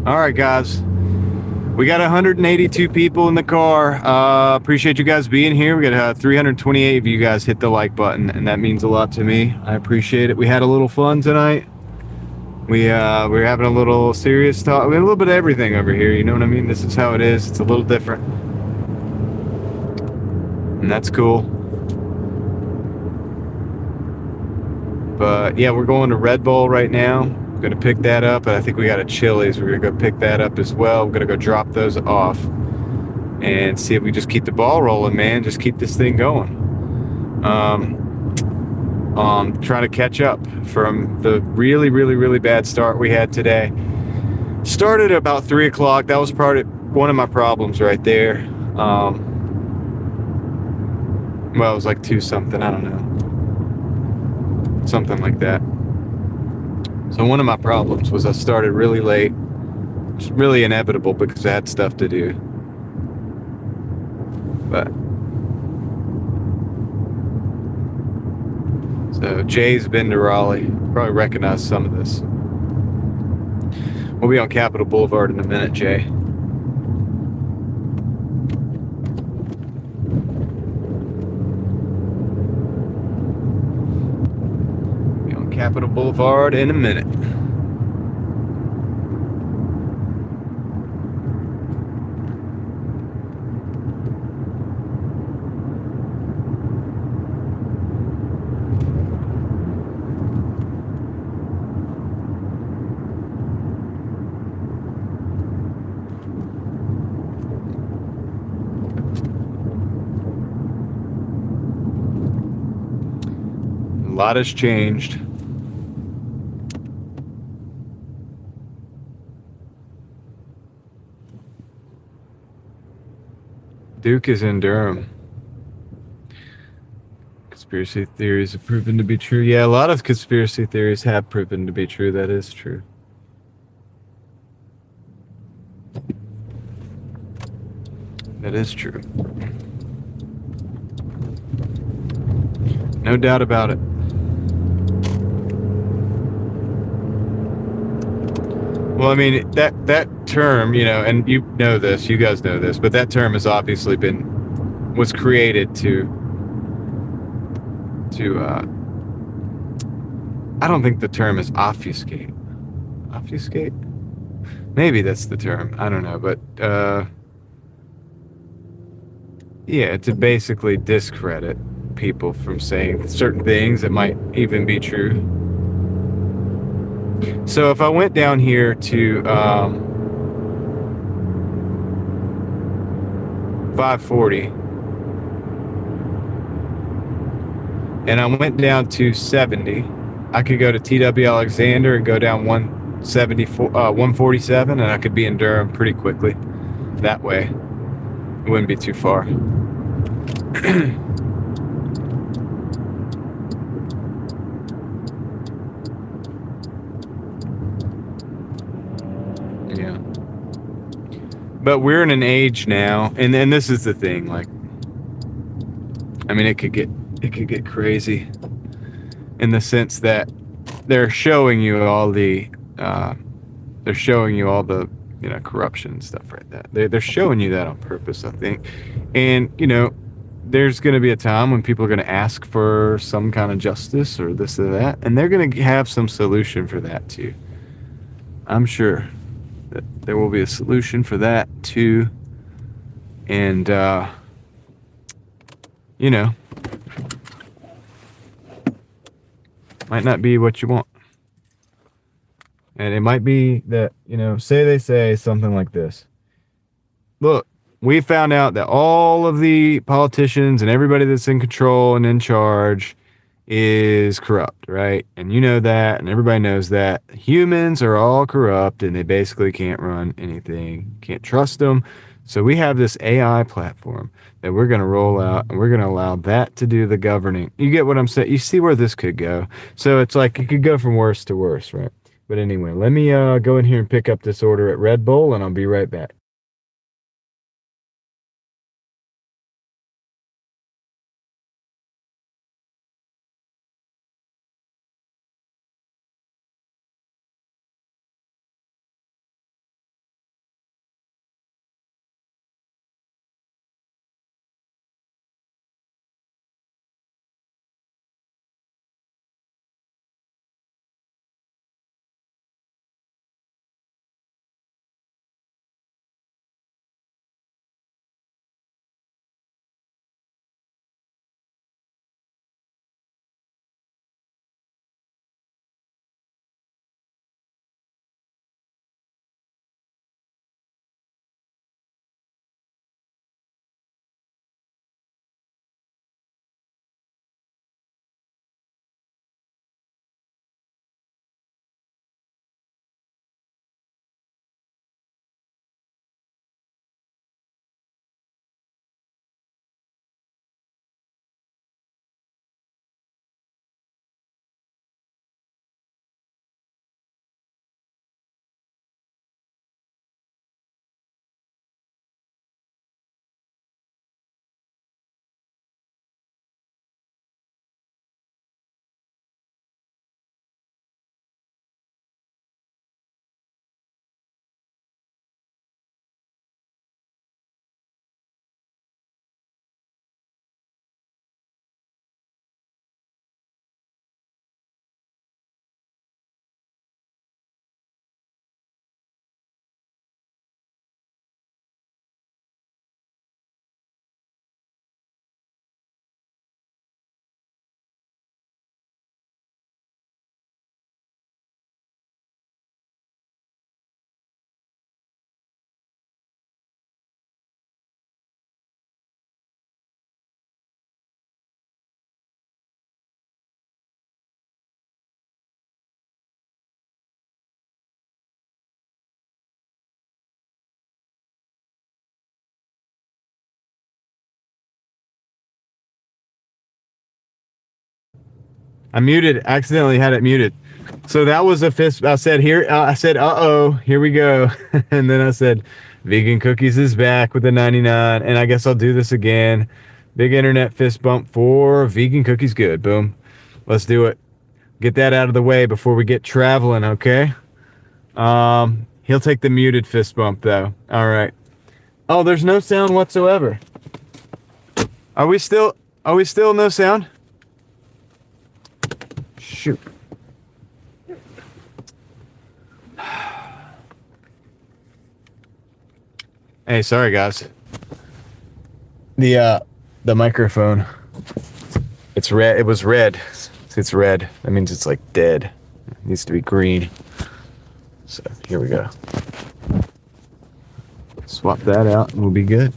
All right, guys. We got 182 people in the car. Appreciate you guys being here. We got 328 of you guys hit the like button, and that means a lot to me. I appreciate it. We had a little fun tonight. We're having a little serious talk. We had a little bit of everything over here. You know what I mean? This is how it is. It's a little different, and that's cool. But yeah, we're going to Red Bull right now. I'm gonna pick that up, and I think we got a Chili's. We're gonna go pick that up as well. We're gonna go drop those off and see if we just keep the ball rolling, man. Just keep this thing going. Trying to catch up from the really bad start we had today. Started at about 3 o'clock. That was one of my problems right there. Well, it was like 2 something. I don't know. Something like that. So one of my problems was I started really late. It's really inevitable because I had stuff to do. But so Jay's been to Raleigh. Probably recognize some of this. We'll be on Capitol Boulevard in a minute, Jay. Capitol Boulevard in a minute. A lot has changed. Duke is in Durham. Conspiracy theories have proven to be true. Yeah, a lot of conspiracy theories have proven to be true. That is true. That is true. No doubt about it. Well, I mean, that term, and you know this, you guys know this, but that term has obviously was created to I don't think the term is obfuscate. Obfuscate? Maybe that's the term. I don't know, but yeah, to basically discredit people from saying certain things that might even be true. So if I went down here to 540 and I went down to 70, I could go to TW Alexander and go down 147, and I could be in Durham pretty quickly. That way, it wouldn't be too far. Yeah. But we're in an age now, and this is the thing, like, I mean, it could get crazy in the sense that they're showing you all the corruption and stuff like that. They're showing you that on purpose, I think. And there's going to be a time when people are going to ask for some kind of justice or this or that, and they're going to have some solution for that too. I'm sure that there will be a solution for that too. And might not be what you want. And it might be that, say they say something like this. Look, we found out that all of the politicians and everybody that's in control and in charge is corrupt, right? And you know that, and everybody knows that. Humans are all corrupt, and they basically can't run anything, can't trust them. So we have this AI platform that we're going to roll out, and we're going to allow that to do the governing. You get what I'm saying? You see where this could go. So it's like it could go from worse to worse, right? But anyway, let me go in here and pick up this order at Red Bull, and I'll be right back. I accidentally had it muted. So that was a fist. I said, uh-oh, here we go. And then I said, Vegan Cookies is back with the 99. And I guess I'll do this again. Big internet fist bump for Vegan Cookies Good. Boom. Let's do it. Get that out of the way before we get traveling, okay? He'll take the muted fist bump, though. All right. Oh, there's no sound whatsoever. Are we still no sound? Shoot. Hey, sorry guys. The microphone. It's red. It was red. It's red. That means it's like dead. It needs to be green. So here we go. Swap that out and we'll be good.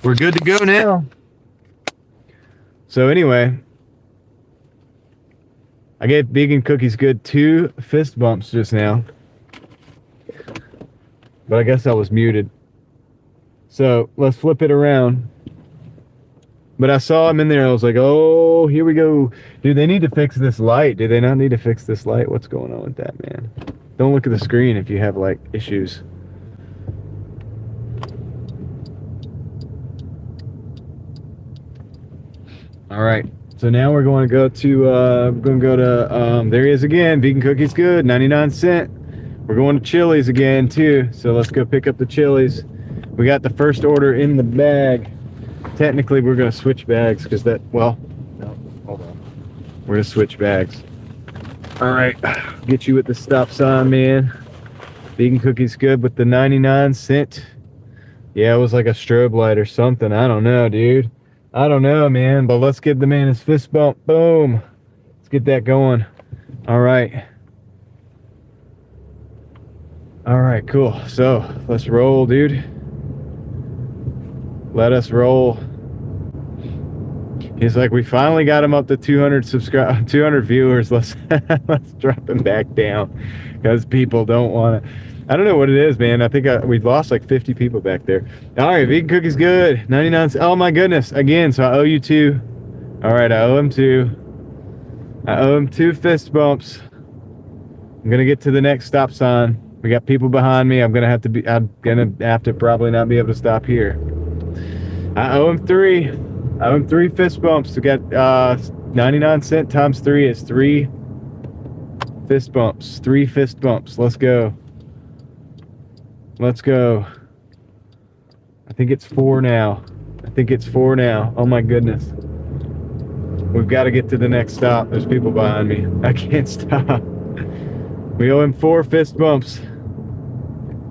We're good to go now. So anyway, I gave Vegan Cookies Good 2 fist bumps just now. But I guess I was muted. So let's flip it around. But I saw him in there. I was like, oh, here we go. Dude, they need to fix this light. Do they not need to fix this light? What's going on with that, man? Don't look at the screen if you have, like, issues. All right. So now we're going to go to, there he is again. Vegan Cookies Good, 99¢. We're going to Chili's again, too. So let's go pick up the Chili's. We got the first order in the bag. Technically, we're going to switch bags because that, well, no, hold on. We're going to switch bags. All right. Get you with the stop sign, man. Vegan Cookies Good with the 99¢. Yeah, it was like a strobe light or something. I don't know, dude. I don't know, man. But let's give the man his fist bump. Boom. Let's get that going. All right. All right, cool. So let's roll, dude. Let us roll. He's like, we finally got him up to 200 viewers. Let's drop him back down because people don't want to. I don't know what it is, man. I think we've lost like 50 people back there. All right, Vegan Cookies Good, 99. Oh my goodness, again. So I owe you 2. All right, I owe him 2. I owe him 2 fist bumps. I'm gonna get to the next stop sign. We got people behind me. I'm gonna have to probably not be able to stop here. I owe him 3. I owe him 3 fist bumps. We got 99¢ times 3 is 3 fist bumps. 3 fist bumps. Let's go. Let's go. I think it's 4 now. Oh my goodness. We've got to get to the next stop. There's people behind me. I can't stop. We owe him 4 fist bumps.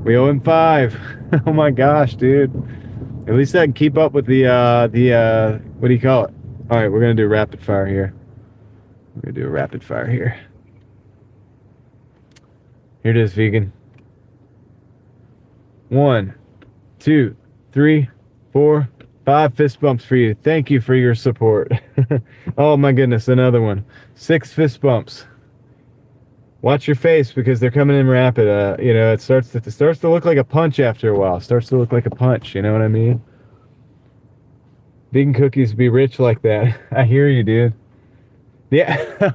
We owe him 5. Oh my gosh, dude. At least I can keep up with the what do you call it? All right, we're going to do rapid fire here. We're going to do a rapid fire here. Here it is, Vegan. 1, 2, 3, 4, 5 fist bumps for you. Thank you for your support. Oh my goodness, another one. 6 fist bumps. Watch your face because they're coming in rapid. You know, it starts to look like a punch after a while. It starts to look like a punch. You know what I mean? Vegan Cookies be rich like that. I hear you, dude. Yeah.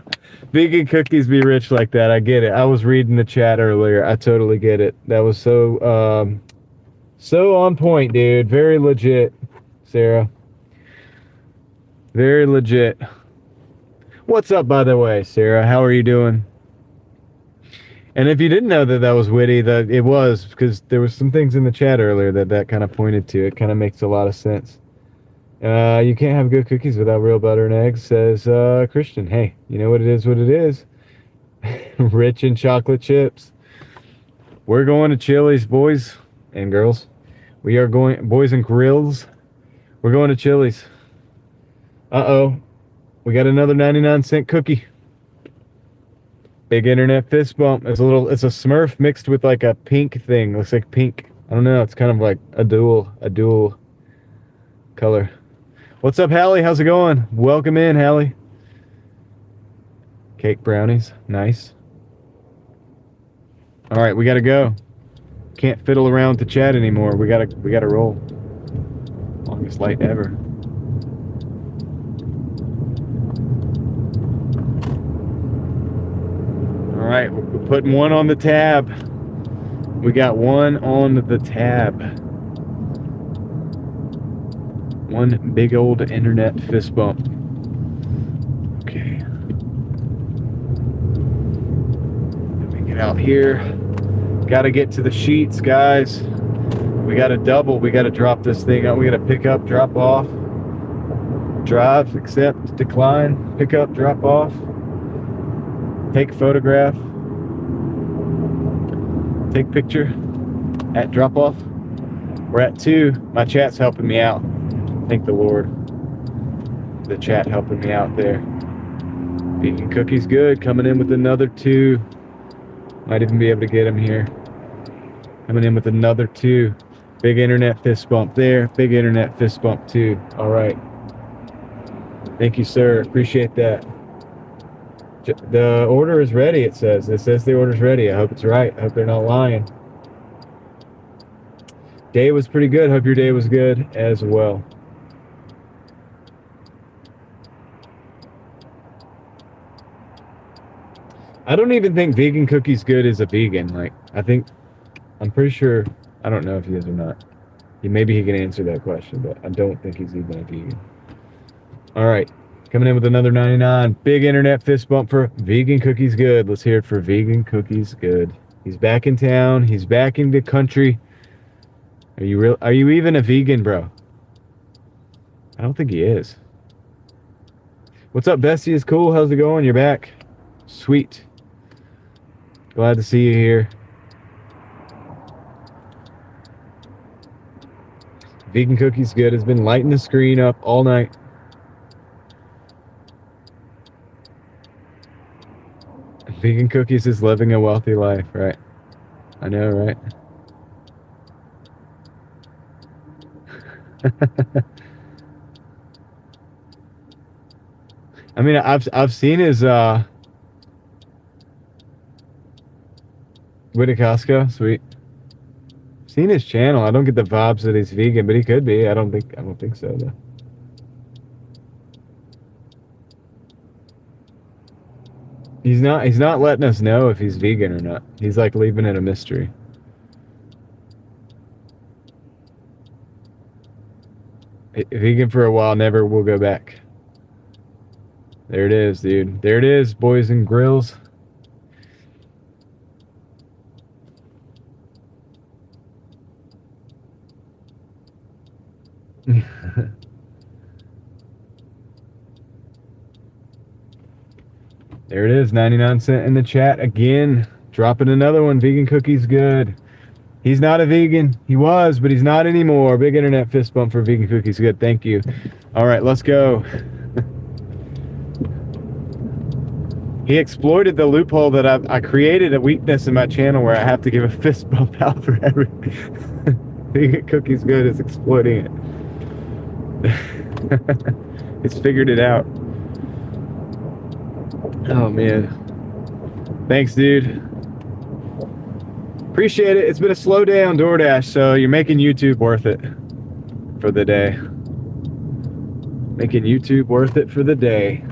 Vegan Cookies be rich like that. I get it. I was reading the chat earlier. I totally get it. That was so on point, dude. Very legit, Sarah. Very legit. What's up, by the way, Sarah? How are you doing? And if you didn't know that was witty, that it was, because there was some things in the chat earlier that kind of pointed to. It kind of makes a lot of sense. You can't have good cookies without real butter and eggs, says Christian. Hey, you know what it is? Rich in chocolate chips. We're going to Chili's, boys and girls. We are going, boys and grills. We're going to Chili's. Uh-oh. We got another 99¢ cookie. Big internet fist bump. It's a Smurf mixed with like a pink thing. Looks like pink. I don't know. It's kind of like a dual color. What's up, Hallie? How's it going? Welcome in, Hallie. Cake brownies. Nice. All right, we got to go. Can't fiddle around with the chat anymore. We got to roll. Longest light ever. All right, we're putting one on the tab. We got one on the tab. One big old internet fist bump. Okay. Let me get out here. Got to get to the sheets, guys. We got to double. We got to drop this thing out. We got to pick up, drop off, drive, accept, decline, pick up, drop off, take a photograph, take picture at drop off. We're at 2. My chat's helping me out. Thank the Lord. The chat helping me out there. Vegan Cookies good. Coming in with another 2. Might even be able to get him here. Coming in with another 2. Big internet fist bump there. Big internet fist bump too. All right. Thank you, sir. Appreciate that. The order is ready, it says. It says the order's ready. I hope it's right. I hope they're not lying. Day was pretty good. Hope your day was good as well. I don't even think Vegan Cookies Good is a vegan. Like, I'm pretty sure, I don't know if he is or not. Maybe he can answer that question, but I don't think he's even a vegan. All right, coming in with another 99. Big internet fist bump for Vegan Cookies Good. Let's hear it for Vegan Cookies Good. He's back in town. He's back in the country. Are you even a vegan, bro? I don't think he is. What's up, Bestie? Is cool. How's it going? You're back. Sweet. Glad to see you here. Vegan Cookies Good has been lighting the screen up all night. Vegan Cookies is living a wealthy life, right? I know, right? I mean, I've seen his Witty Costco, sweet. Seen his channel. I don't get the vibes that he's vegan, but he could be. I don't think so though. He's not letting us know if he's vegan or not. He's like leaving it a mystery. Vegan for a while, never will go back. There it is, dude. There it is, boys and grills. There it is, 99 cents in the chat again. Dropping another one. Vegan Cookies Good. He's not a vegan. He was, but he's not anymore. Big internet fist bump for Vegan Cookies Good. Thank you. All right, let's go. He exploited the loophole that I created a weakness in my channel where I have to give a fist bump out for every Vegan Cookies Good is exploiting it. It's figured it out. Oh man. Thanks, dude. Appreciate it. It's been a slow day on Doordash, so you're making YouTube worth it for the day. Making YouTube worth it for the day.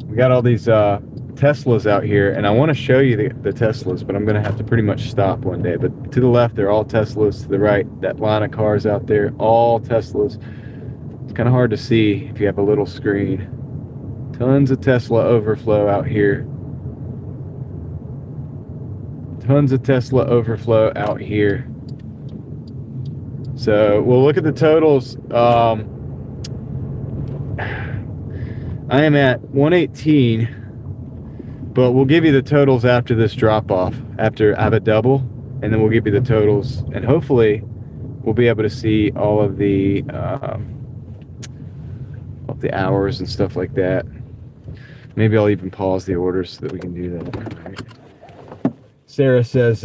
We got all these Teslas out here, and I want to show you the Teslas, but I'm going to have to pretty much stop one day. But to the left, they're all Teslas. To the right, that line of cars out there, all Teslas. It's kind of hard to see if you have a little screen. Tons of Tesla overflow out here. Tons of Tesla overflow out here. So we'll look at the totals. I am at 118, but we'll give you the totals after this drop off. After I have a double, and then we'll give you the totals, and hopefully we'll be able to see all of the hours and stuff like that. Maybe I'll even pause the orders so that we can do that. All right. Sarah says,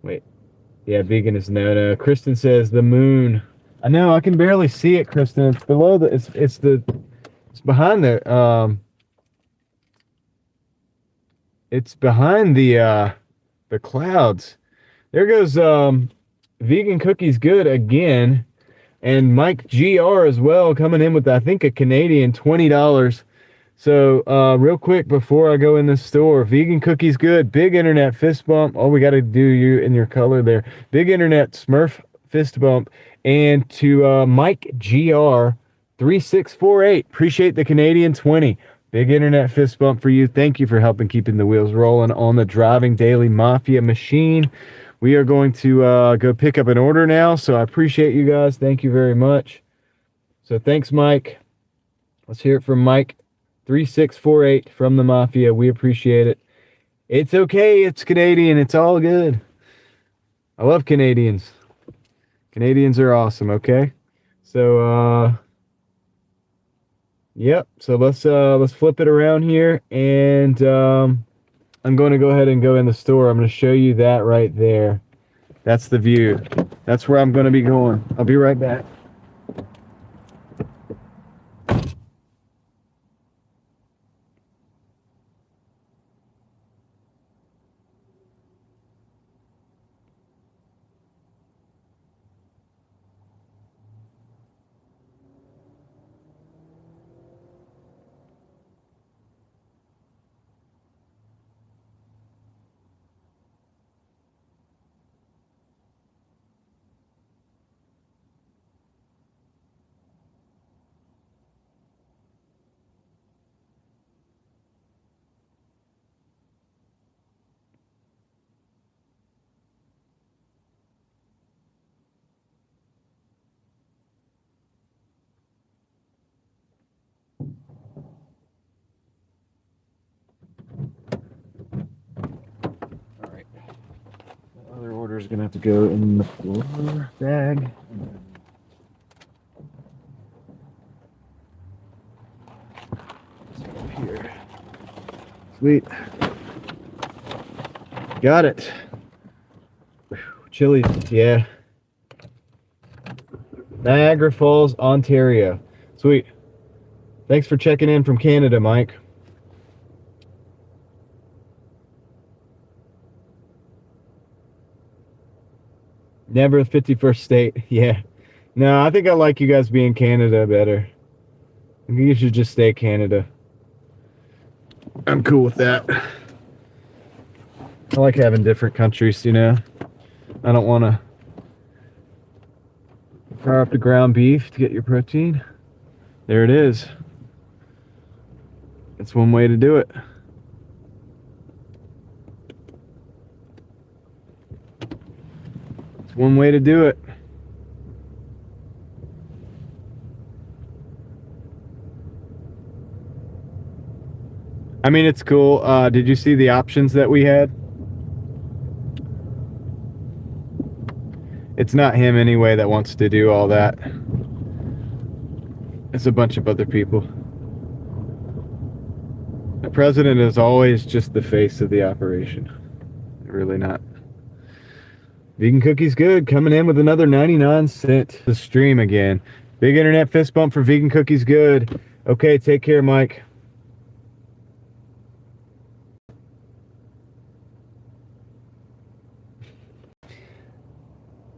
wait, yeah, vegan is no. Kristen says the moon. I know, I can barely see it, Kristen. It's below the, it's behind the, it's behind the clouds. There goes, Vegan Cookies Good again. And Mike GR as well, coming in with, I think, a Canadian $20. So real quick before I go in the store, vegan cookies good, big internet fist bump. Oh, we got to do you in your color there. Big internet Smurf fist bump. And to Mike GR 3648, appreciate the Canadian 20. Big internet fist bump for you. Thank you for helping keeping the wheels rolling on the Driving Daily Mafia machine. We are going to go pick up an order now, so I appreciate you guys. Thank you very much. So thanks, Mike. Let's hear it from Mike 3648 from the Mafia. We appreciate it. It's okay. It's Canadian. It's all good. I love Canadians. Canadians are awesome, okay? So, yep. So let's flip it around here, and I'm going to go ahead and go in the store. I'm going to show you that right there. That's the view. That's where I'm going to be going. I'll be right back. Is gonna have to go in the floor bag. Here. Sweet. Got it. Chili, yeah. Niagara Falls, Ontario. Sweet. Thanks for checking in from Canada, Mike. Never the 51st state. Yeah. No, I think I like you guys being Canada better. I think you should just stay Canada. I'm cool with that. I like having different countries, you know. I don't want to fire up the ground beef to get your protein. There it is. That's one way to do it. One way to do it. I mean, it's cool. Did you see the options that we had? It's not him anyway that wants to do all that. It's a bunch of other people. The president is always just the face of the operation. Really not. Vegan Cookies Good coming in with another 99-cent to stream again. Big internet fist bump for Vegan Cookies Good. Okay, take care, Mike.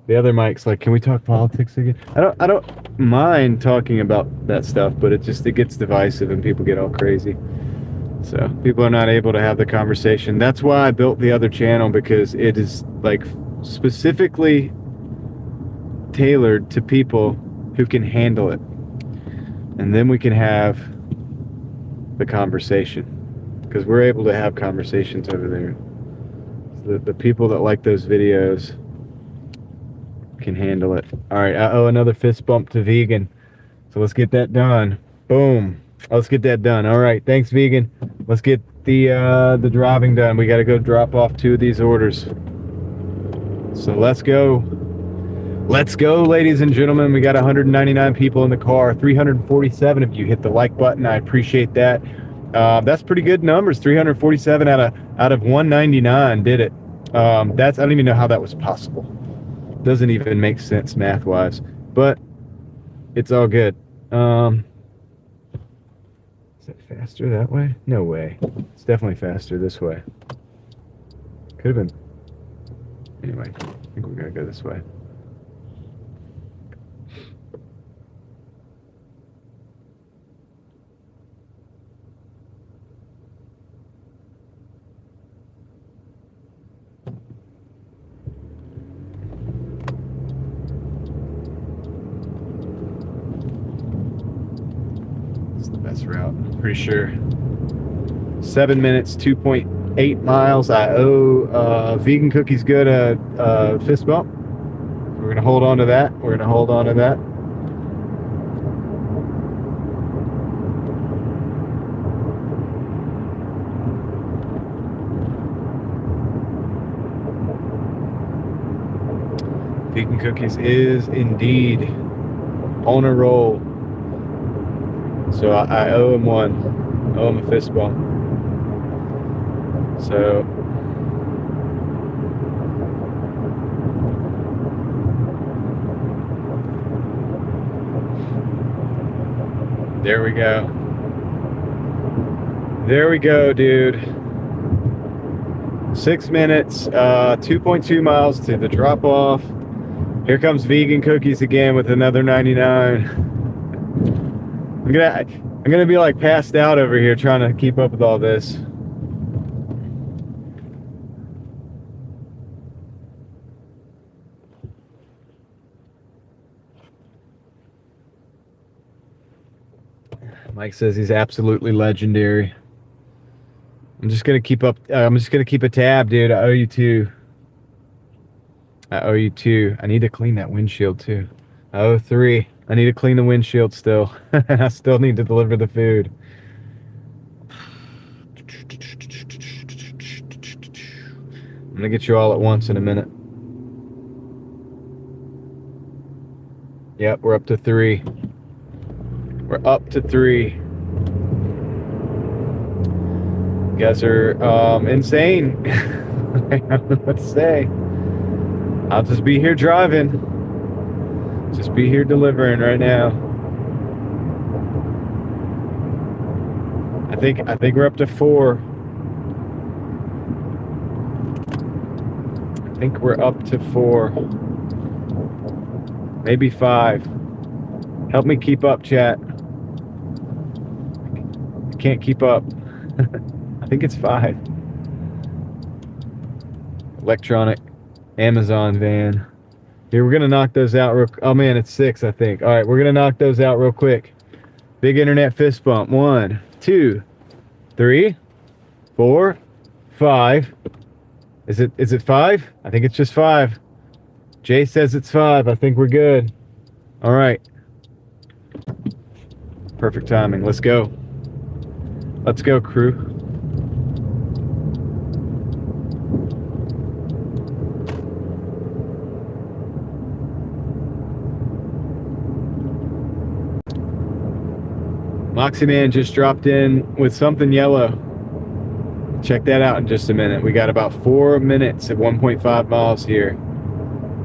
The other Mike's like, can we talk politics again? I don't mind talking about that stuff, but it gets divisive and people get all crazy. So people are not able to have the conversation. That's why I built the other channel, because it is like specifically tailored to people who can handle it, and then we can have the conversation, because we're able to have conversations over there. The people that like those videos can handle it. All right, I owe another fist bump to Vegan, so let's get that done. Boom. Let's get that done. All right, thanks, Vegan. Let's get the driving done. We got to go drop off 2 of these orders. So let's go. Let's go, ladies and gentlemen. We got 199 people in the car. 347 of you hit the like button. I appreciate that. That's pretty good numbers. 347 out of 199 did it. I don't even know how that was possible. Doesn't even make sense math-wise, but it's all good. Is it faster that way? No way. It's definitely faster this way. Could have been. Anyway, I think we're gonna go this way. this route. I'm pretty sure. 7 minutes, 2.8 miles. I owe Vegan Cookies Good a fist bump. We're gonna hold on to that. We're gonna hold on to that. Vegan Cookies is indeed on a roll. So I owe him one. I owe him a fist bump. So there we go. There we go, dude. 6 minutes, 2.2 miles to the drop off. Here comes Vegan Cookies again with another 99. I'm gonna be like passed out over here trying to keep up with all this. Mike says he's absolutely legendary. I'm just gonna keep up. I'm just gonna keep a tab, dude. I owe you two. I owe you two. I need to clean that windshield too. I owe 3. I need to clean the windshield still. I still need to deliver the food. I'm gonna get you all at once in a minute. Yep, we're up to 3. We're up to 3. You guys are insane. I don't know what to say. I'll just be here driving. Just be here delivering right now. I think we're up to 4. I think we're up to 4. Maybe 5. Help me keep up, chat. I can't keep up. I think it's 5. Electronic Amazon van. Here, we're gonna knock those out real. Oh man, it's 6, I think. All right, we're gonna knock those out real quick. Big internet fist bump. 1, 2, 3, 4, 5. Is it 5? I think it's just 5. Jay says it's 5. I think we're good. All right. Perfect timing. Let's go. Let's go, crew. Moxie Man just dropped in with something yellow. Check that out in just a minute. We got about 4 minutes at 1.5 miles here.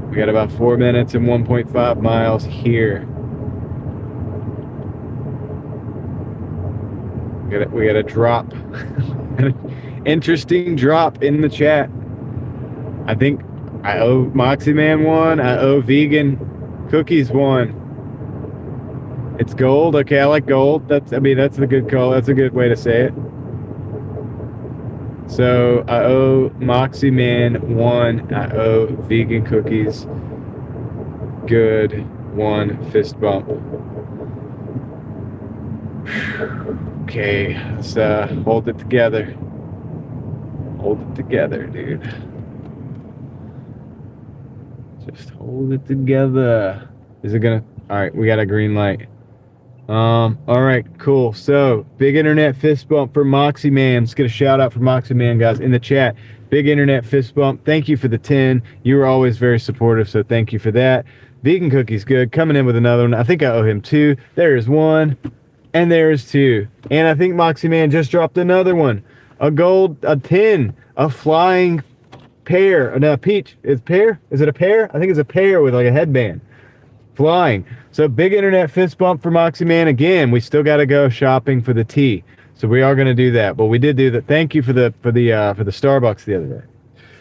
We got about 4 minutes and 1.5 miles here. We got a drop. Interesting drop in the chat. I think I owe Moxie Man 1. I owe Vegan Cookies 1. It's gold. Okay, I like gold. That's a good call. That's a good way to say it. So I owe Moxie Man 1. I owe Vegan Cookies Good 1 fist bump. Okay, let's hold it together. Hold it together, dude. Just hold it together. Is it gonna? All right, we got a green light. All right, cool. So big internet fist bump for Moxie Man. Let's get a shout out for Moxie Man, guys, in the chat. Big internet fist bump. Thank you for the 10. You were always very supportive, so thank you for that. Vegan Cookies Good coming in with another one. I think I owe him 2. There's 1, and there's 2. And I think Moxie Man just dropped another one. A gold, a 10, a flying pear. No, peach. Is pear? Is it a pear? I think it's a pear with like a headband. Flying. So big internet fist bump for Moxie Man again. We still got to go shopping for the tea, so we are going to do that. But we did do that. Thank you for the Starbucks the other day.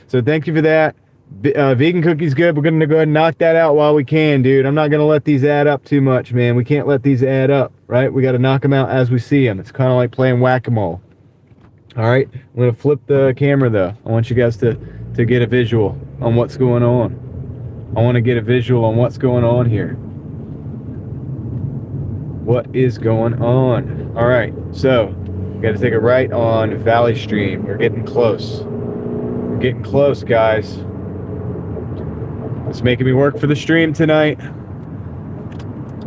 So thank you for that. Vegan Cookies Good. We're going to go ahead and knock that out while we can, dude. I'm not going to let these add up too much, man. We can't let these add up, right? We got to knock them out as we see them. It's kind of like playing whack-a-mole. All right. I'm going to flip the camera though. I want you guys to get a visual on what's going on. I want to get a visual on what's going on here. What is going on? All right, so we got to take a right on Valley Stream. We're getting close. We're getting close, guys. It's making me work for the stream tonight,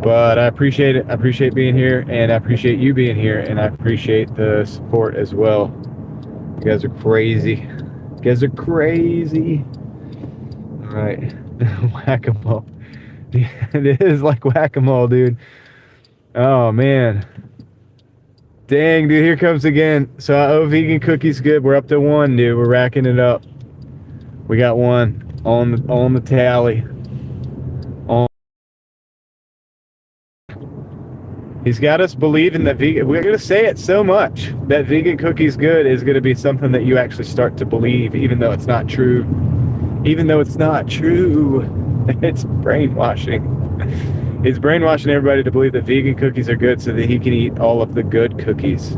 but I appreciate it. I appreciate being here, and I appreciate you being here, and I appreciate the support as well. You guys are crazy. You guys are crazy. All right, whack-a-mole. It is like whack-a-mole, dude. Oh man. Dang, dude, here comes again. So I owe vegan cookies good. We're up to 1, dude. We're racking it up. We got 1 on the tally. He's got us believing that vegan. We're gonna say it so much that vegan cookies good is gonna be something that you actually start to believe, even though it's not true. Even though it's not true, it's brainwashing. He's brainwashing everybody to believe that vegan cookies are good so that he can eat all of the good cookies.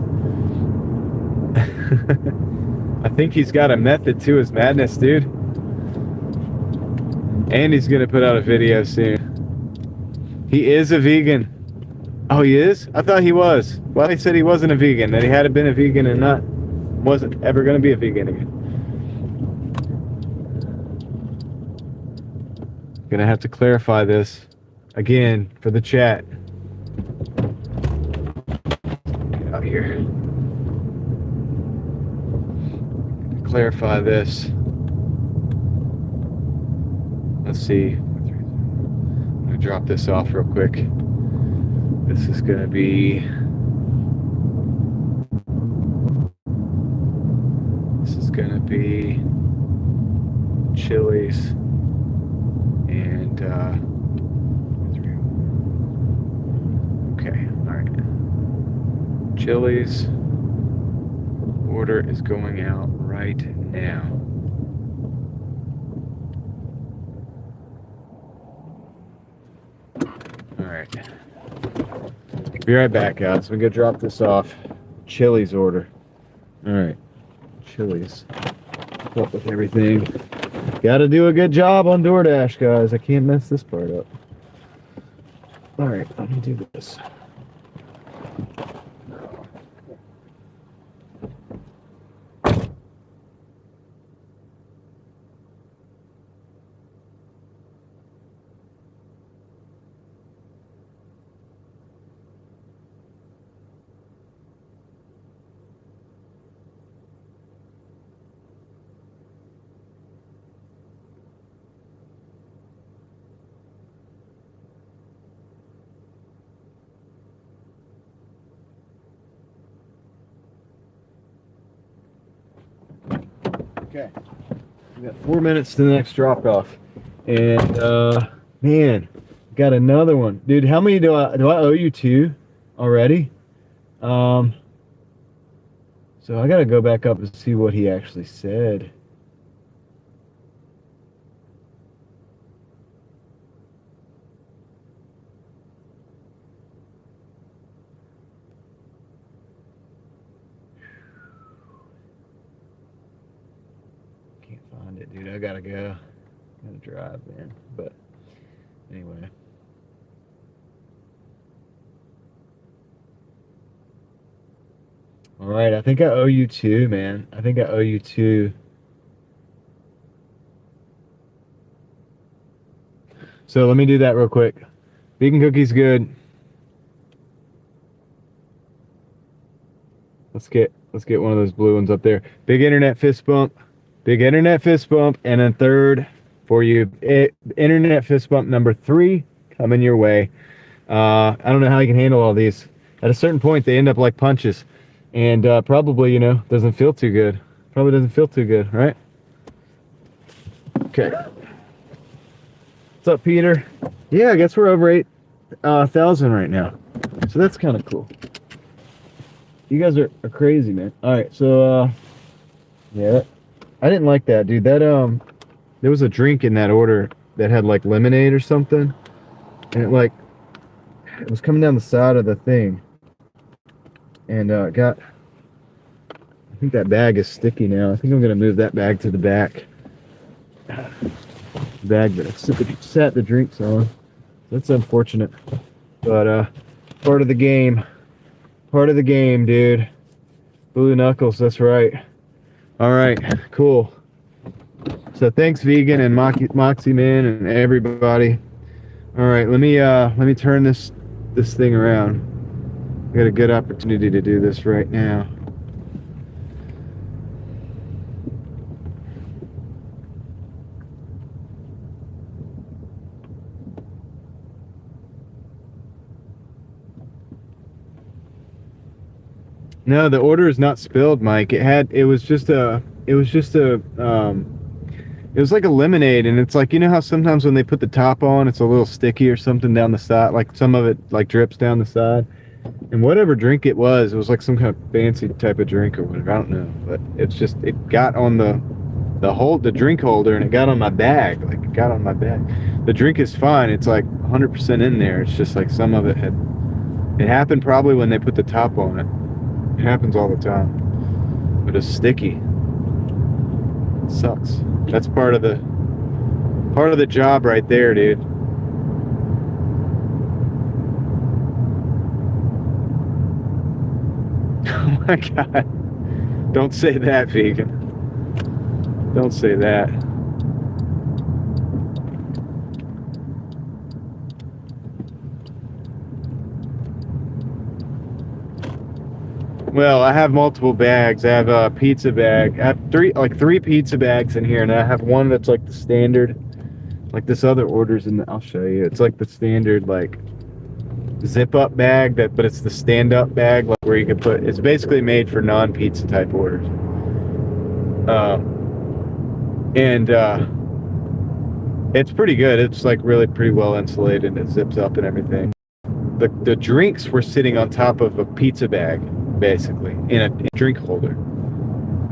I think he's got a method to his madness, dude. And he's gonna put out a video soon. He is a vegan. Oh, he is? I thought he was. Well, he said he wasn't a vegan, that he had been a vegan and wasn't ever gonna be a vegan again. Gonna have to clarify this again for the chat. Get out here. Clarify this. Let's see. I'm gonna drop this off real quick. This is gonna be. This is gonna be Chili's and. Okay, all right. Chili's order is going out right now. All right. Be right back, guys. We're gonna drop this off. Chili's order. All right. Chili's. Keep up with everything. Gotta do a good job on Doordash, guys. I can't mess this part up. All right, let me do this. Okay, we got 4 minutes to the next drop off, and man, got another one, dude. How many do I owe you 2 already? So I gotta go back up and see what he actually said. Dude, I gotta go. Gotta drive, man. But anyway. All right, I think I owe you 2, man. I think I owe you 2. So let me do that real quick. Vegan cookies good. Let's get one of those blue ones up there. Big internet fist bump. Big internet fist bump, and a third for you. Internet fist bump number 3 coming your way. I don't know how you can handle all these. At a certain point, they end up like punches, and probably, you know, doesn't feel too good. Probably doesn't feel too good, right? Okay. What's up, Peter? Yeah, I guess we're over 8,000 right now, so that's kind of cool. You guys are crazy, man. All right, so yeah. I didn't like that, dude. That there was a drink in that order that had like lemonade or something, and it was coming down the side of the thing, and I think that bag is sticky now. I think I'm gonna move that bag to the back. Bag that I sat the drinks on. That's unfortunate, but part of the game. Part of the game, dude. Blue knuckles, that's right. All right, cool. So thanks, Vegan and Moxie Man and everybody. All right, let me turn this thing around. I got a good opportunity to do this right now. No, the order is not spilled, Mike. It was like a lemonade, and it's like, you know how sometimes when they put the top on, it's a little sticky or something down the side, like some of it like drips down the side. And whatever drink it was like some kind of fancy type of drink or whatever. I don't know, but it got on the drink holder, and it got on my bag. Like, it got on my bag. The drink is fine. It's like 100% in there. It's just like some of it happened probably when they put the top on it. It happens all the time, but it's sticky. It sucks. That's part of the job right there, dude. Oh my God! Don't say that, Vegan. Don't say that. Well, I have multiple bags. I have a pizza bag. I have three pizza bags in here, and I have one that's like the standard. Like this other order's I'll show you. It's like the standard like zip up bag but it's the stand up bag, like where you can put. It's basically made for non-pizza type orders. It's pretty good. It's like really pretty well insulated. It zips up and everything. The drinks were sitting on top of a pizza bag, basically, in a drink holder,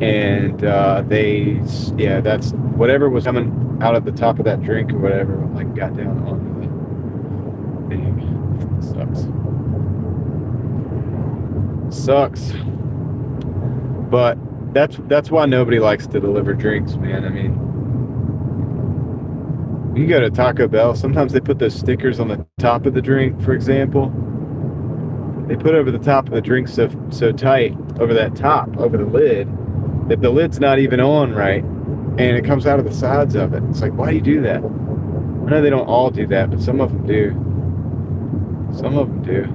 and that's whatever was coming out of the top of that drink or whatever, like, got down onto the thing. Sucks, but that's why nobody likes to deliver drinks, man. I mean, you go to Taco Bell, sometimes they put those stickers on the top of the drink, for example. They put over the top of the drink so tight, over the lid, that the lid's not even on right, and it comes out of the sides of it. It's like, why do you do that? I know they don't all do that, but some of them do. Some of them do.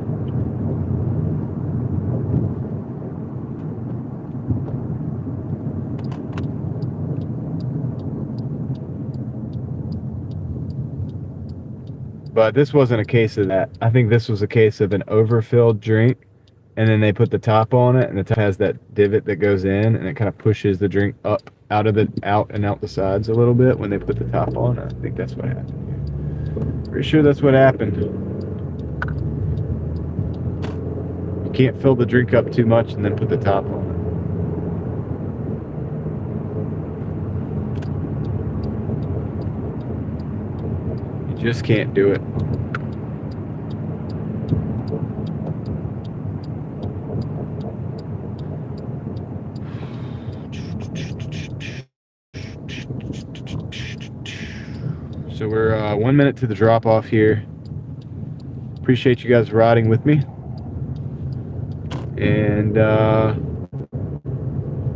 But this wasn't a case of that. I think this was a case of an overfilled drink, and then they put the top on it, and the top has that divot that goes in, and it kind of pushes the drink up out the sides a little bit when they put the top on. I think that's what happened. Pretty sure that's what happened. You can't fill the drink up too much and then put the top on it. You just can't do it. So we're 1 minute to the drop off here. Appreciate you guys riding with me. And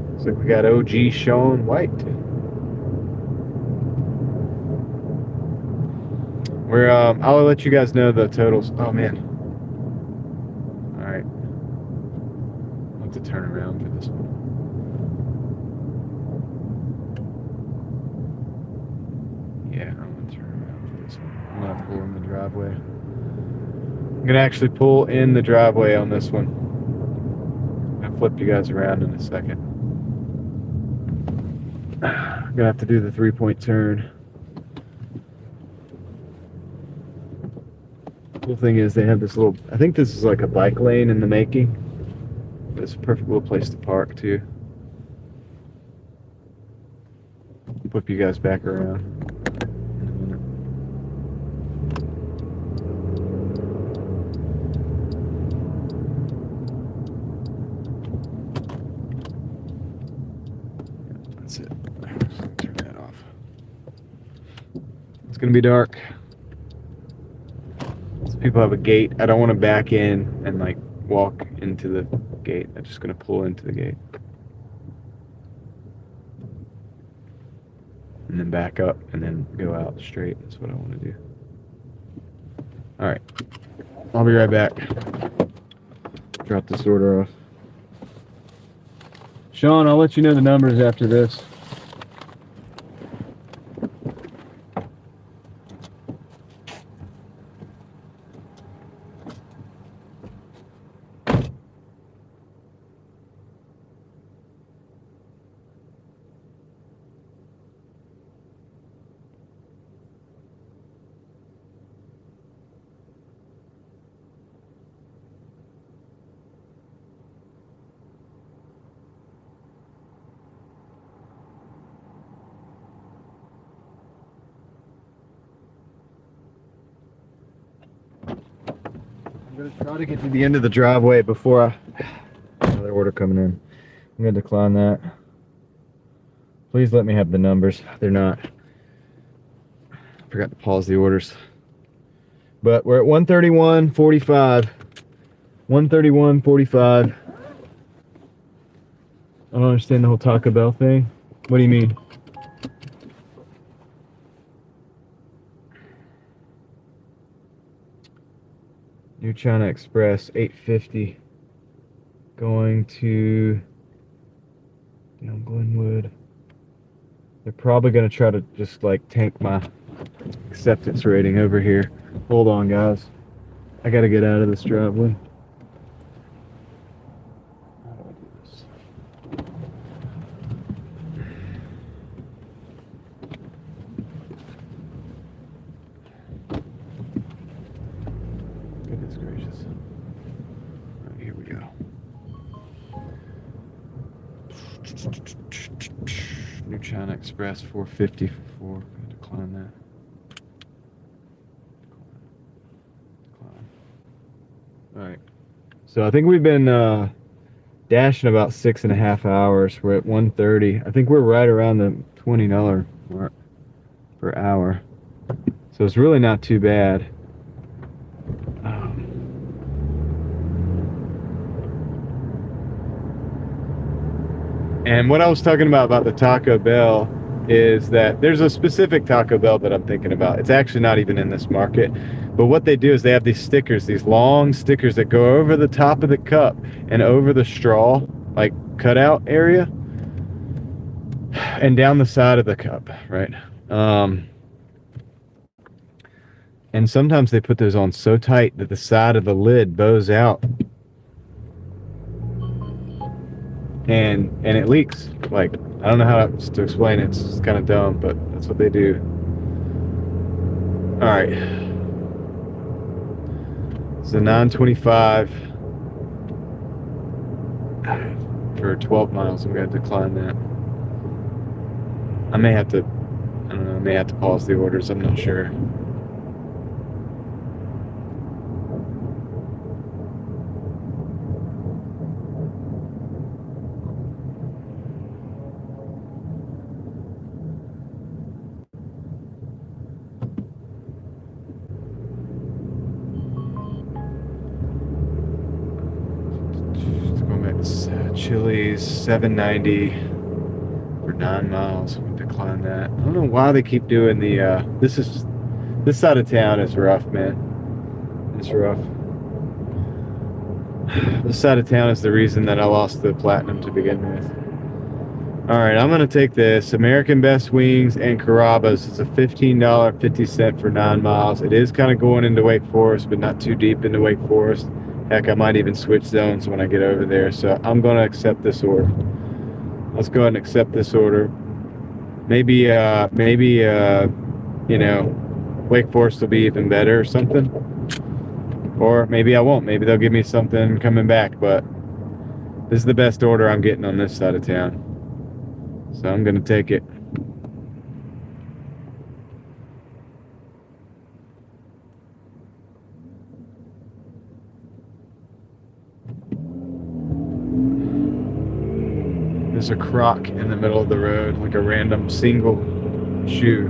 looks like we got OG Sean White. I'll let you guys know the totals. Oh man. All right. I'll have to turn around for this one. Yeah, I'm gonna turn around for this one. I'm gonna pull in the driveway. I'm gonna actually pull in the driveway on this one. I'll flip you guys around in a second. I'm gonna have to do the 3-point turn. Cool thing is they have this little, I think this is like a bike lane in the making, but it's a perfect little place to park too. Flip you guys back around in a minute. That's it. Turn that off. It's gonna be dark. People have a gate. I don't want to back in and like walk into the gate. I'm just going to pull into the gate. And then back up and then go out straight. That's what I want to do. All right. I'll be right back. Drop this order off. Sean, I'll let you know the numbers after this. I'm going to try to get to the end of the driveway before another order coming in. I'm going to decline that. Please let me have the numbers. They're not. I forgot to pause the orders. But we're at 131.45. 131.45. I don't understand the whole Taco Bell thing. What do you mean? New China Express, 850. Going to down Glenwood. They're probably going to try to just like tank my acceptance rating over here. Hold on, guys. I got to get out of this driveway. How do I do this? Goodness gracious. All right, here we go. New China Express 450 for 4. I'm gonna decline that. Decline. All right. So I think we've been dashing about 6.5 hours. We're at 1:30. I think we're right around the $20 mark per hour. So it's really not too bad. And what I was talking about the Taco Bell is that there's a specific Taco Bell that I'm thinking about. It's actually not even in this market. But what they do is they have these stickers, these long stickers that go over the top of the cup and over the straw, like cutout area, and down the side of the cup, right? And sometimes they put those on so tight that the side of the lid bows out. And it leaks. Like, I don't know how to explain it. It's kind of dumb, but that's what they do. All right. So 925 for 12 miles. I'm gonna decline that. I may have to. I don't know. I may have to pause the orders. I'm not sure. Chili's, $7.90 for 9 miles. We decline that. I don't know why they keep doing the. This side of town is rough, man. It's rough. This side of town is the reason that I lost the platinum to begin with. All right, I'm gonna take this American Best Wings and Carrabba's. It's a $15.50 for 9 miles. It is kind of going into Wake Forest, but not too deep into Wake Forest. Heck, I might even switch zones when I get over there. So I'm going to accept this order. Let's go ahead and accept this order. Maybe, you know, Wake Forest will be even better or something. Or maybe I won't. Maybe they'll give me something coming back. But this is the best order I'm getting on this side of town. So I'm going to take it. There's a crock in the middle of the road, like a random single shoe.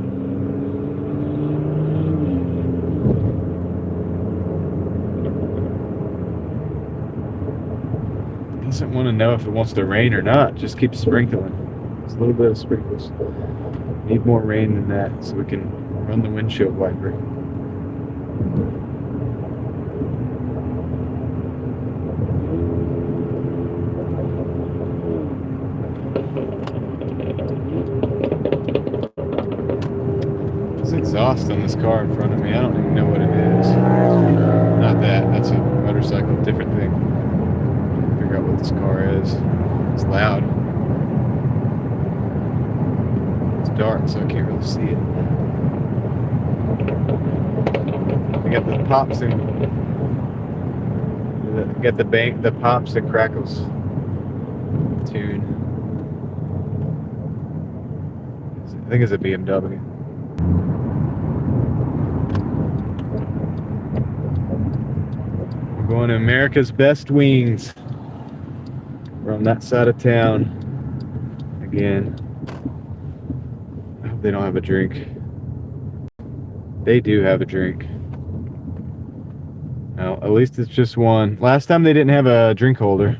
doesn't want to know if it wants to rain or not. Just keep sprinkling. It's a little bit of sprinkles. Need more rain than that so we can run the windshield wiper. There's exhaust on this car in front of me. I don't even know what it is. Not that. That's a motorcycle. Different thing. Figure out what this car is. It's loud. It's dark, so I can't really see it. I got the pops and get the pops and crackles tune. I think it's a BMW. We're going to America's Best Wings. We're on that side of town again. I hope they don't have a drink. They do have a drink. No, at least it's just one. Last time they didn't have a drink holder.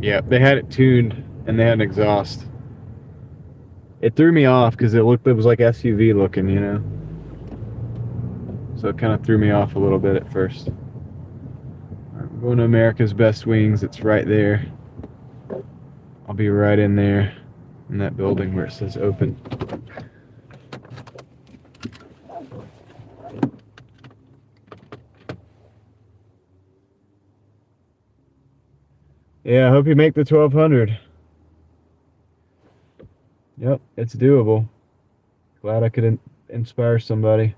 Yeah, they had it tuned and they had an exhaust. It threw me off because it was like SUV looking, you know. So it kind of threw me off a little bit at first. All right, we're going to America's Best Wings. It's right there. I'll be right in there in that building where it says open. Yeah, I hope you make the 1200. Yep, it's doable. Glad I could inspire somebody.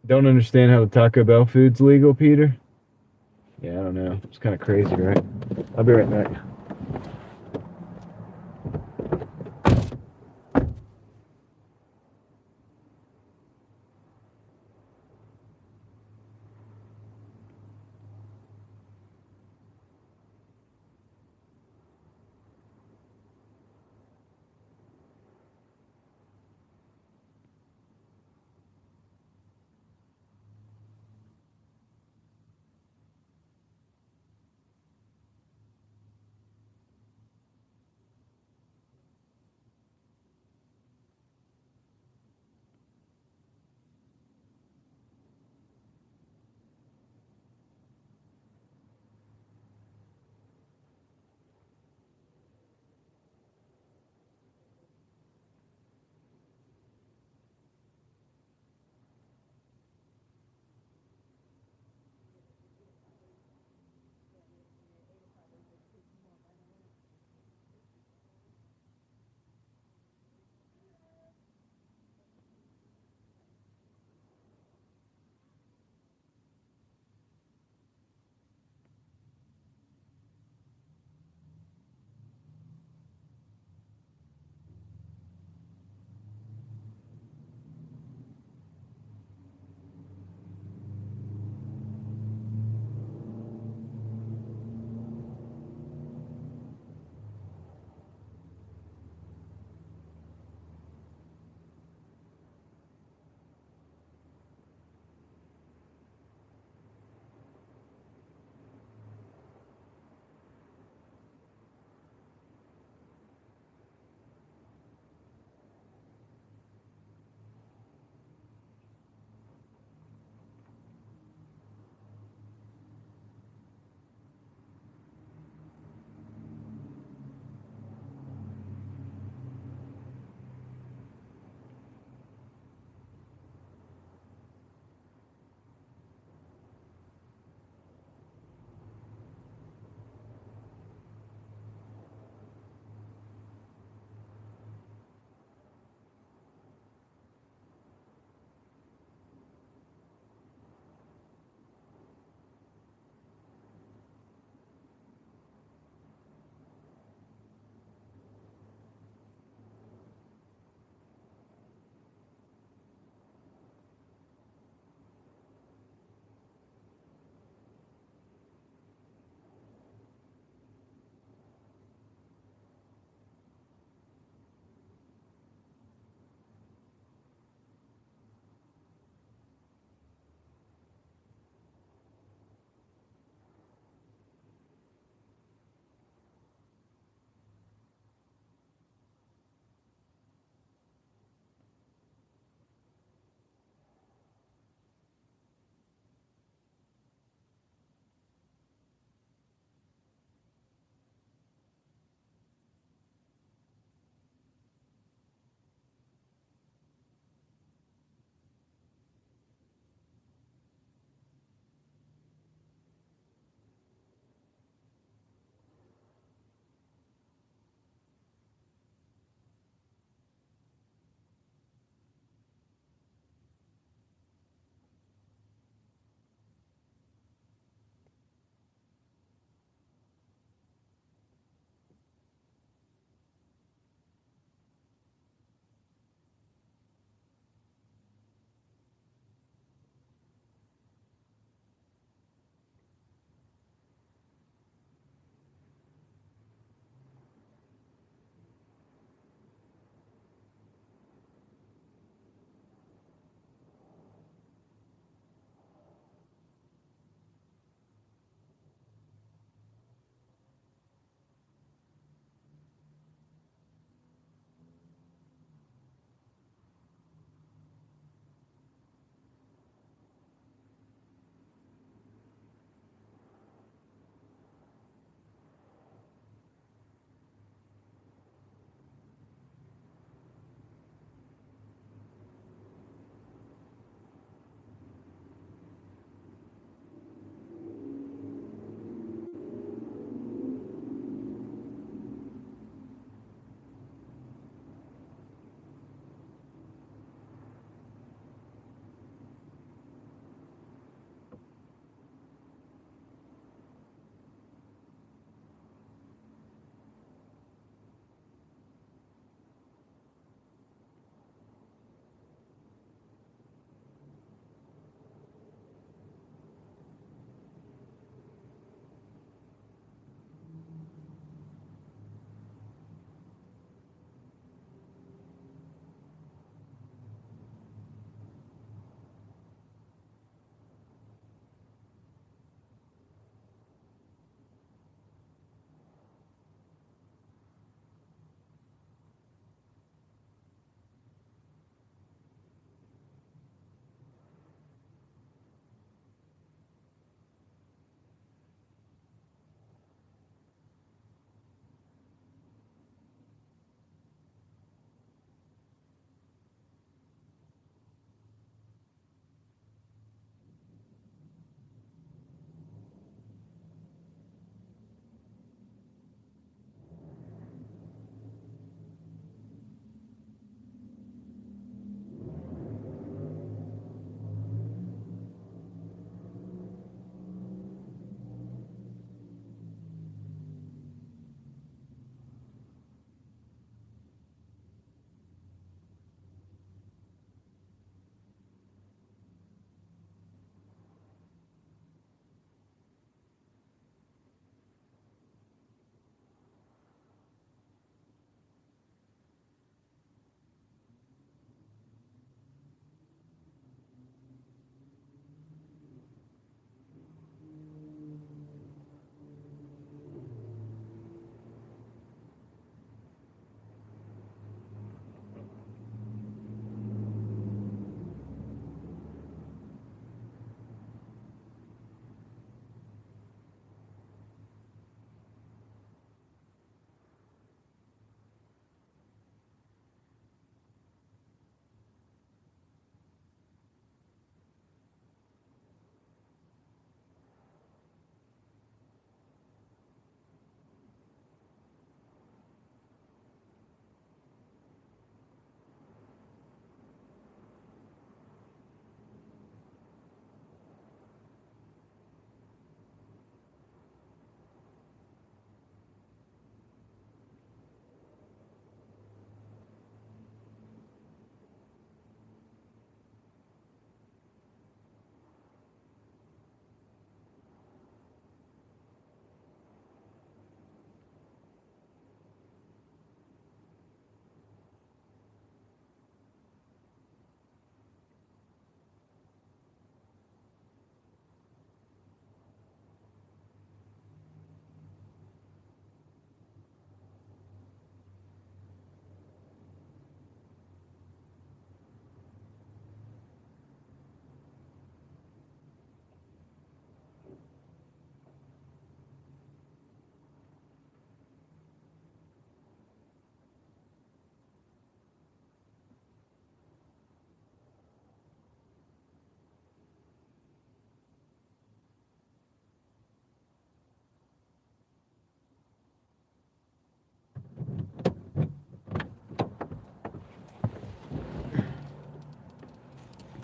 Don't understand how the Taco Bell food's legal, Peter? Yeah, I don't know. It's kind of crazy, right? I'll be right back.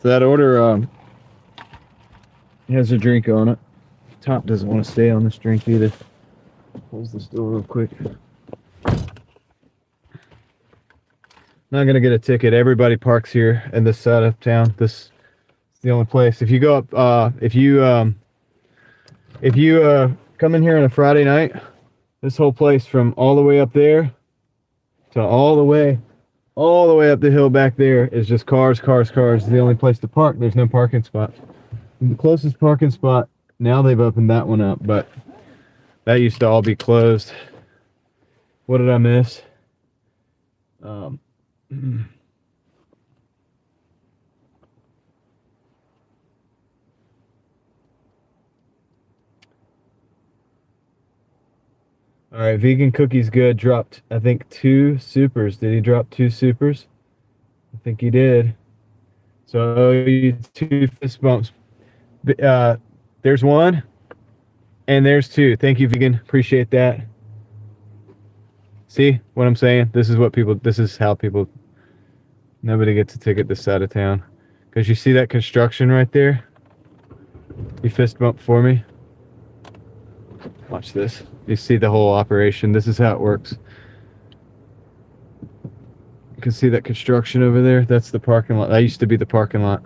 So that order has a drink on it. Top doesn't want to stay on this drink either. Close this door real quick. Not gonna get a ticket. Everybody parks here in this side of town. This is the only place. If you go up, if you come in here on a Friday night, this whole place from all the way up there to all the way up the hill back there is just cars. It's the only place to park. There's no parking spots. The closest parking spot, now they've opened that one up, but that used to all be closed. What did I miss? All right, vegan cookies good. Dropped, I think, 2 supers. Did he drop 2 supers? I think he did. So I owe you 2 fist bumps. There's 1, and there's 2. Thank you, vegan. Appreciate that. See what I'm saying? This is how people. Nobody gets a ticket this side of town, because you see that construction right there. You fist bump for me. Watch this. You see the whole operation. This is how it works. You can see that construction over there. That's the parking lot. That used to be the parking lot.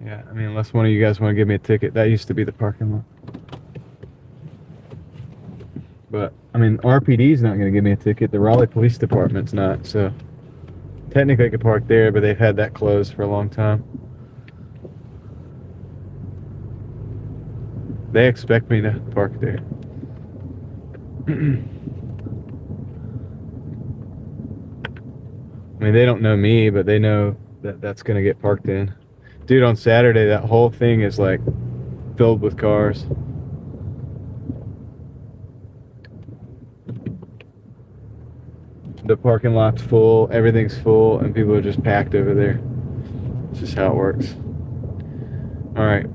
Yeah, I mean, unless one of you guys want to give me a ticket, that used to be the parking lot. But, I mean, RPD's not going to give me a ticket. The Raleigh Police Department's not, so... Technically, I could park there, but they've had that closed for a long time. They expect me to park there. I mean, they don't know me, but they know that that's going to get parked in. Dude, on Saturday, that whole thing is like filled with cars. The parking lot's full, everything's full, and people are just packed over there. It's just how it works. Alright.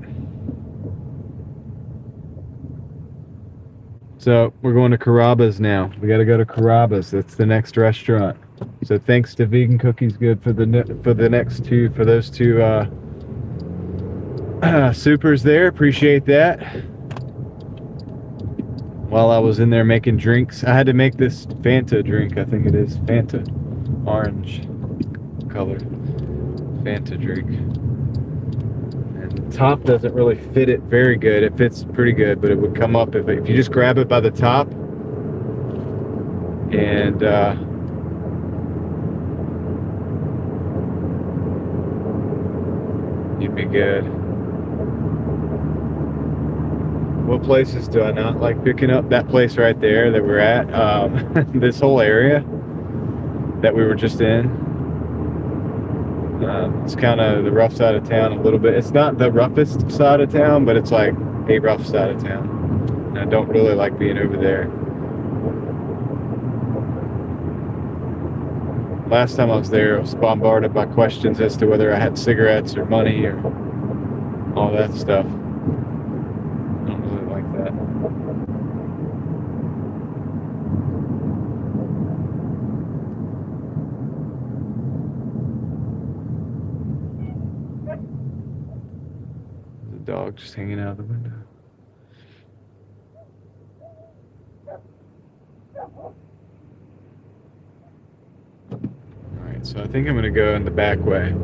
So, we're going to Carrabba's now. We gotta go to Carrabba's. That's the next restaurant. So, thanks to Vegan Cookies Good for those 2 supers there. Appreciate that. While I was in there making drinks, I had to make this Fanta drink. I think it is Fanta, orange color Fanta drink. And the top doesn't really fit it very good. It fits pretty good, but it would come up if you just grab it by the top, and you'd be good. What places do I not like picking up? That place right there that we're at. This whole area that we were just in. It's kind of the rough side of town a little bit. It's not the roughest side of town, but it's like a rough side of town. And I don't really like being over there. Last time I was there, I was bombarded by questions as to whether I had cigarettes or money or all that stuff. Dog just hanging out of the window. Alright, so I think I'm going to go in the back way.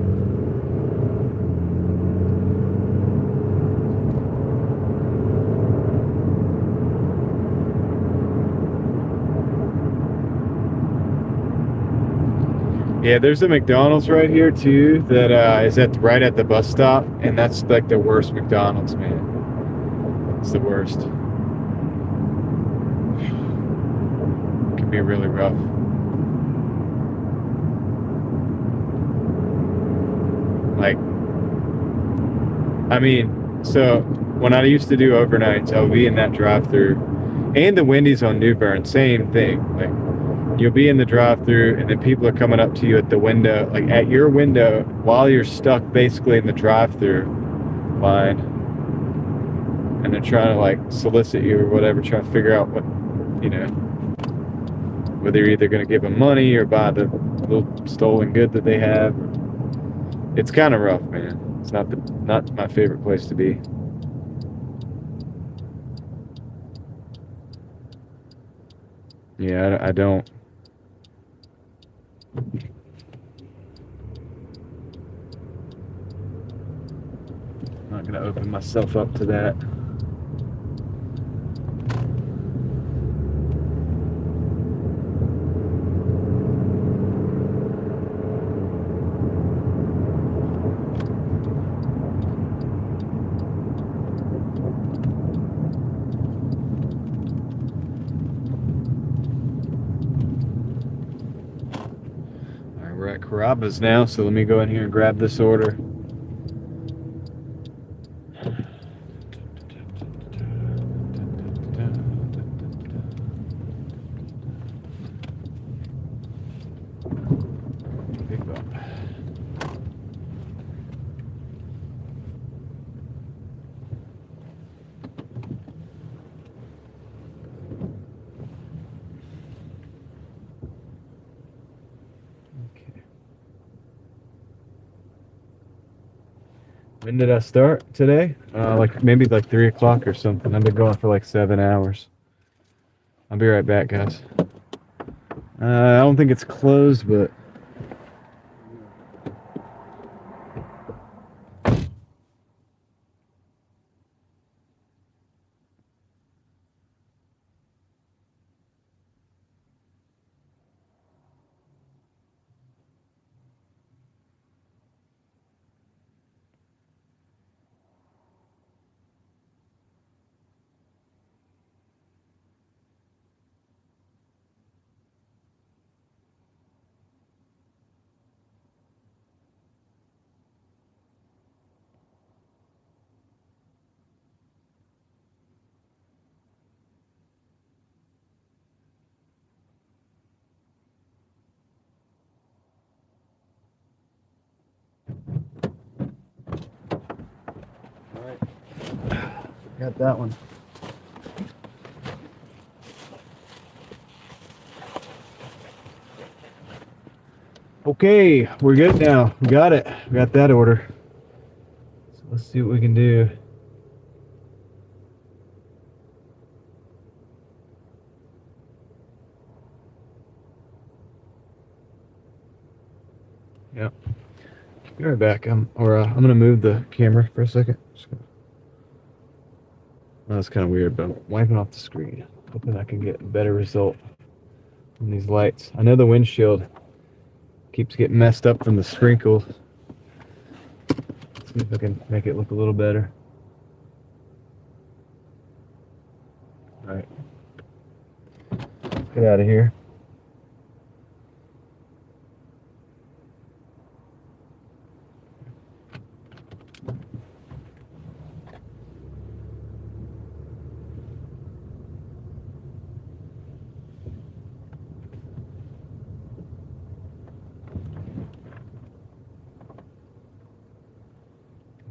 Yeah, there's a McDonald's right here too that is right at the bus stop, and that's like the worst McDonald's, man. It's the worst. It can be really rough. Like, I mean, so when I used to do overnights, I would be in that drive-thru, and the Wendy's on New Bern, same thing. Like, you'll be in the drive-thru, and then people are coming up to you at the window, like at your window, while you're stuck basically in the drive-thru line, and they're trying to like solicit you or whatever, trying to figure out what, you know. whether you're either going to give them money or buy the little stolen good that they have. It's kind of rough, man. It's not my favorite place to be. Yeah, I don't. I'm not going to open myself up to that. We're at Carrabba's now, so let me go in here and grab this order. Big bump. When did I start today? Like maybe like 3 o'clock or something. I've been going for like 7 hours. I'll be right back, guys. I don't think it's closed, but got that one. Okay, we're good now. We got it. We got that order. So let's see what we can do. Yep. Be right back. I'm gonna move the camera for a second. Oh, that's kind of weird, but I'm wiping off the screen, hoping I can get a better result from these lights. I know the windshield keeps getting messed up from the sprinkles. Let's see if I can make it look a little better. All right, get out of here.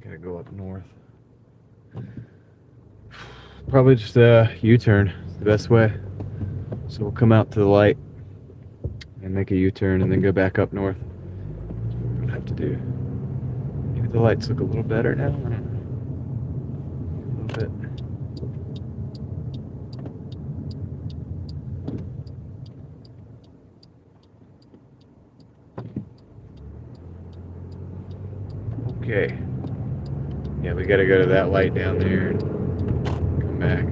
Gotta go up north. Probably just a U-turn, the best way. So we'll come out to the light and make a U-turn and then go back up north. That's what we're gonna have to do. Maybe the lights look a little better now. I don't know. A little bit. Okay. Yeah, we gotta go to that light down there and come back.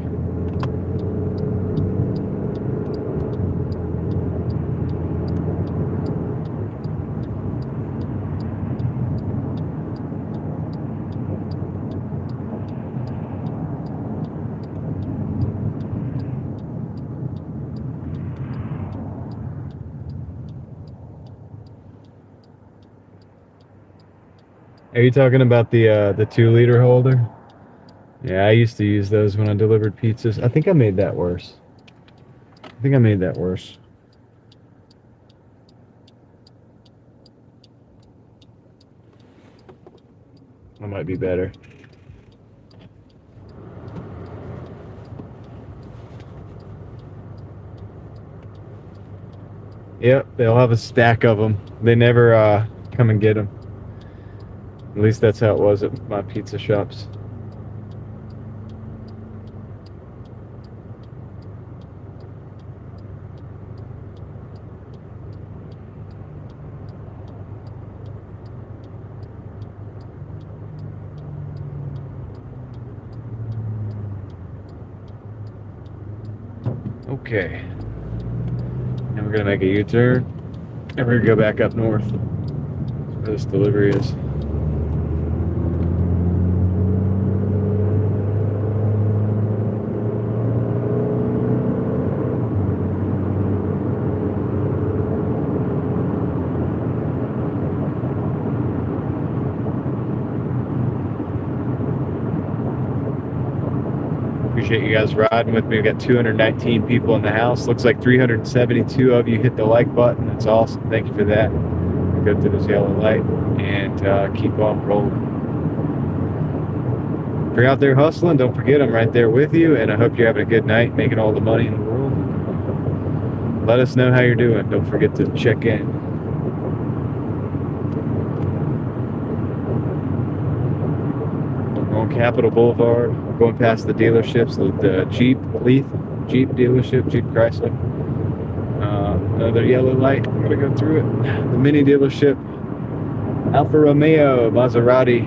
Are you talking about the 2-liter holder? Yeah, I used to use those when I delivered pizzas. I think I made that worse. That might be better. Yep, they'll have a stack of them. They never come and get them. At least that's how it was at my pizza shops. Okay. Now we're gonna make a U-turn and we're gonna go back up north where this delivery is. Appreciate you guys riding with me. We've got 219 people in the house. Looks like 372 of you hit the like button. That's awesome. Thank you for that. We'll go through this yellow light and keep on rolling. If you're out there hustling, don't forget I'm right there with you, and I hope you're having a good night, making all the money in the world. Let us know how you're doing. Don't forget to check in. On Capitol Boulevard, going past the dealerships, the Jeep dealership, Jeep Chrysler. Another yellow light. I'm gonna go through it. The mini dealership, Alfa Romeo, Maserati,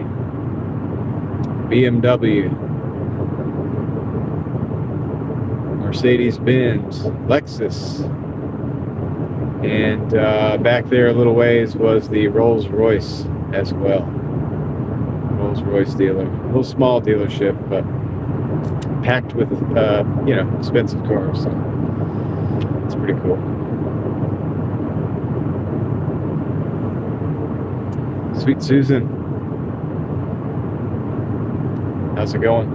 BMW, Mercedes-Benz, Lexus, and back there a little ways was the Rolls-Royce as well. Rolls-Royce dealer, a little small dealership, but packed with expensive cars. So it's pretty cool. Sweet Susan, how's it going?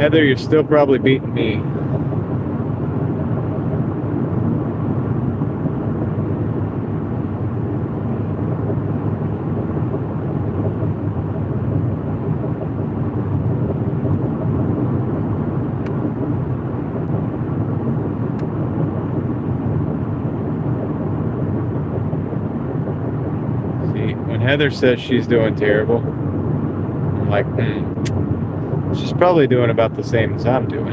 Heather, you're still probably beating me. Heather says she's doing terrible. I'm like, she's probably doing about the same as I'm doing.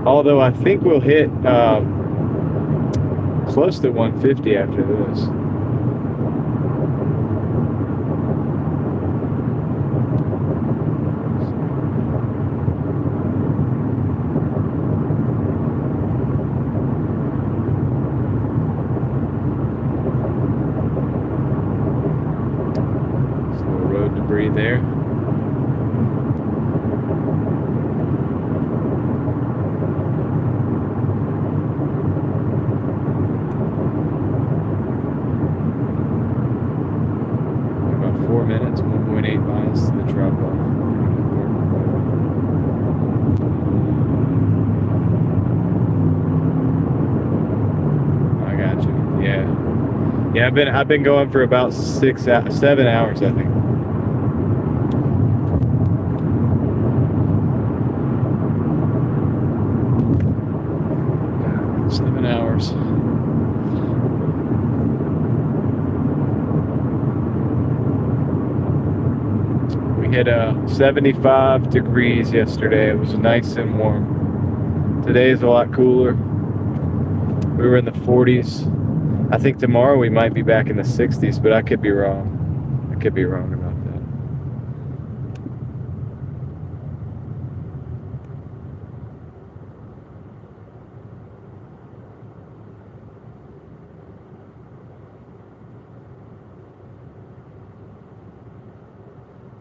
Although I think we'll hit close to 150 after this. There. About 4 minutes, 1.8 miles to the drop off. I got you. Yeah. I've been going for about 7 hours, I think. 7 hours. We hit 75 degrees yesterday. It was nice and warm. Today is a lot cooler. We were in the 40s. I think tomorrow we might be back in the 60s, but I could be wrong. I could be wrong about that.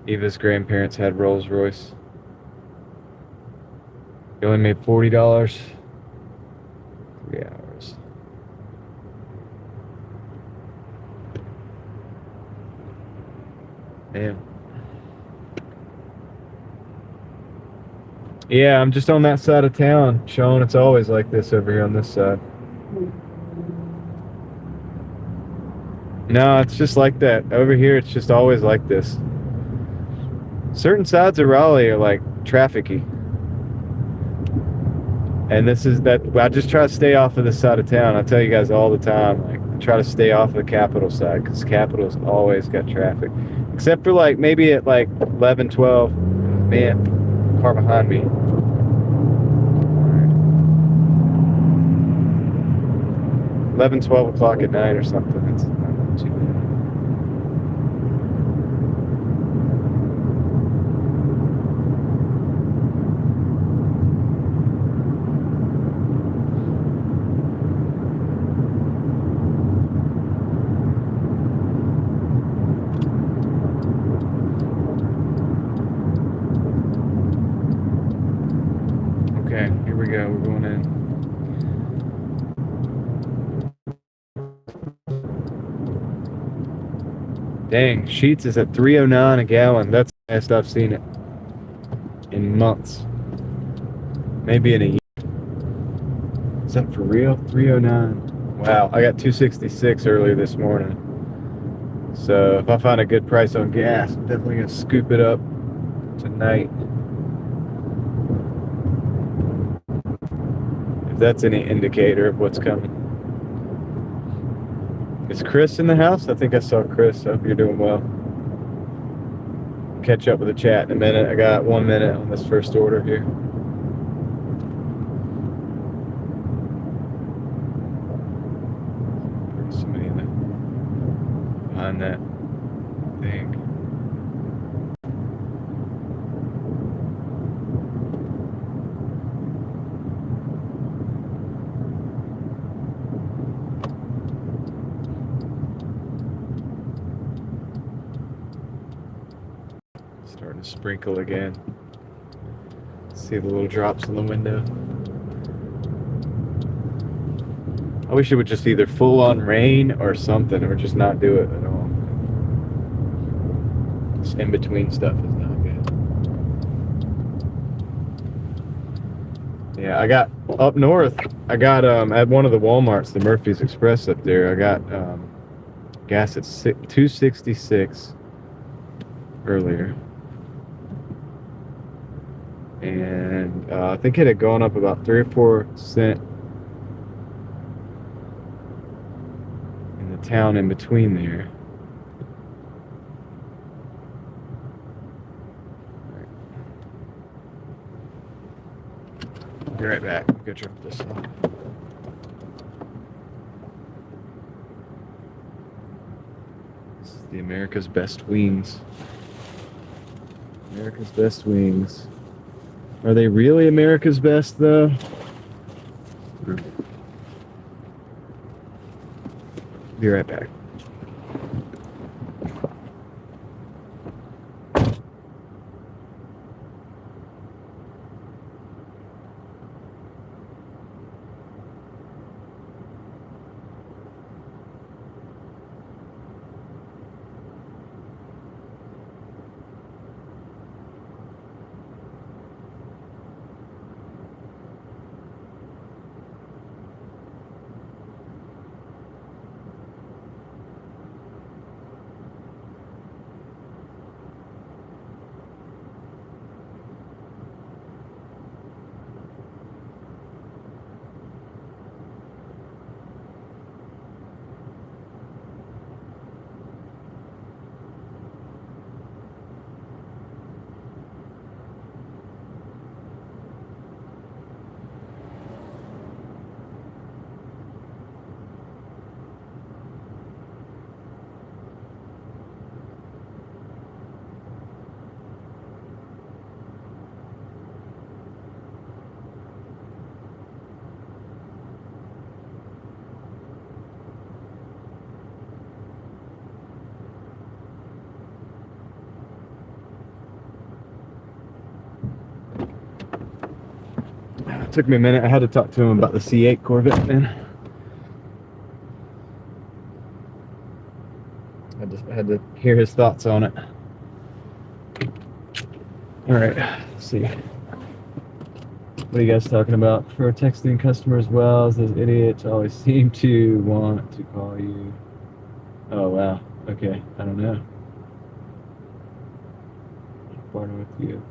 Eva's grandparents had Rolls Royce. He only made $40. 3 hours. Damn. Yeah, I'm just on that side of town, Sean. It's always like this over here on this side. No, it's just like that. Over here, it's just always like this. Certain sides of Raleigh are like trafficy. And this is that I just try to stay off of this side of town. I tell you guys all the time, like I try to stay off of the Capitol side because Capitol's always got traffic. Except for like maybe at like 11, 12. Man, car behind me. 11, 12 o'clock at night or something. It's not too bad. Okay, here we go. We're going in. Dang, Sheetz is at 309 a gallon. That's the best I've seen it in months. Maybe in a year. Is that for real? 309. Wow, I got 266 earlier this morning. So if I find a good price on gas, I'm definitely gonna scoop it up tonight. If that's any indicator of what's coming. Is Chris in the house? I think I saw Chris. I hope you're doing well. Catch up with the chat in a minute. I got 1 minute on this first order here. There's somebody in there behind that thing. Starting to sprinkle again. See the little drops in the window. I wish it would just either full on rain or something, or just not do it at all. This in between stuff is not good. Yeah, I got up north. I got at one of the Walmarts, the Murphy's Express up there. I got gas at 266 earlier. And I think it had gone up about 3 or 4 cents in the town in between there. I'll be right back. I'll go drop this off. This is the America's Best Wings. America's Best Wings. Are they really America's best, though? Be right back. It took me a minute. I had to talk to him about the C8 Corvette, man. I had to hear his thoughts on it. All right, let's see. What are you guys talking about? For texting customers well, those idiots always seem to want to call you. Oh, wow. Okay, I don't know. partner with you.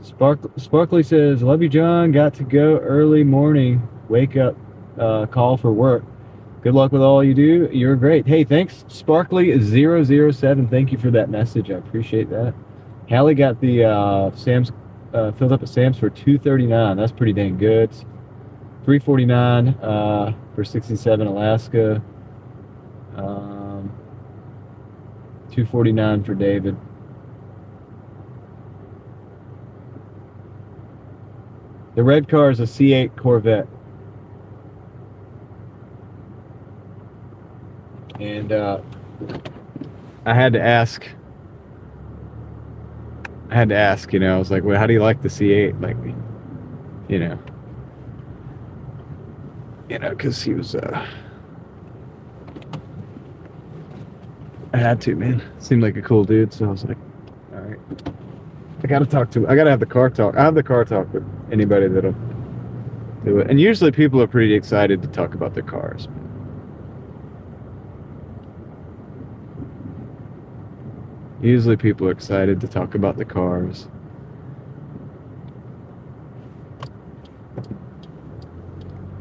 Sparkly says, love you, John. Got to go early morning. Wake up call for work. Good luck with all you do. You're great. Hey, thanks, Sparkly007. Thank you for that message. I appreciate that. Hallie got the Sam's filled up at Sam's for $2.39. That's pretty dang good. $3.49 for 67 Alaska. $2.49 for David. The red car is a C8 Corvette. And I had to ask, you know, I was like, well, how do you like the C8? Like, you know, because he was, I had to, man. Seemed like a cool dude, so I was like, all right. I gotta talk to him. I gotta have the car talk. I have the car talk with anybody that'll do it. And usually people are pretty excited to talk about their cars. Usually people are excited to talk about the cars.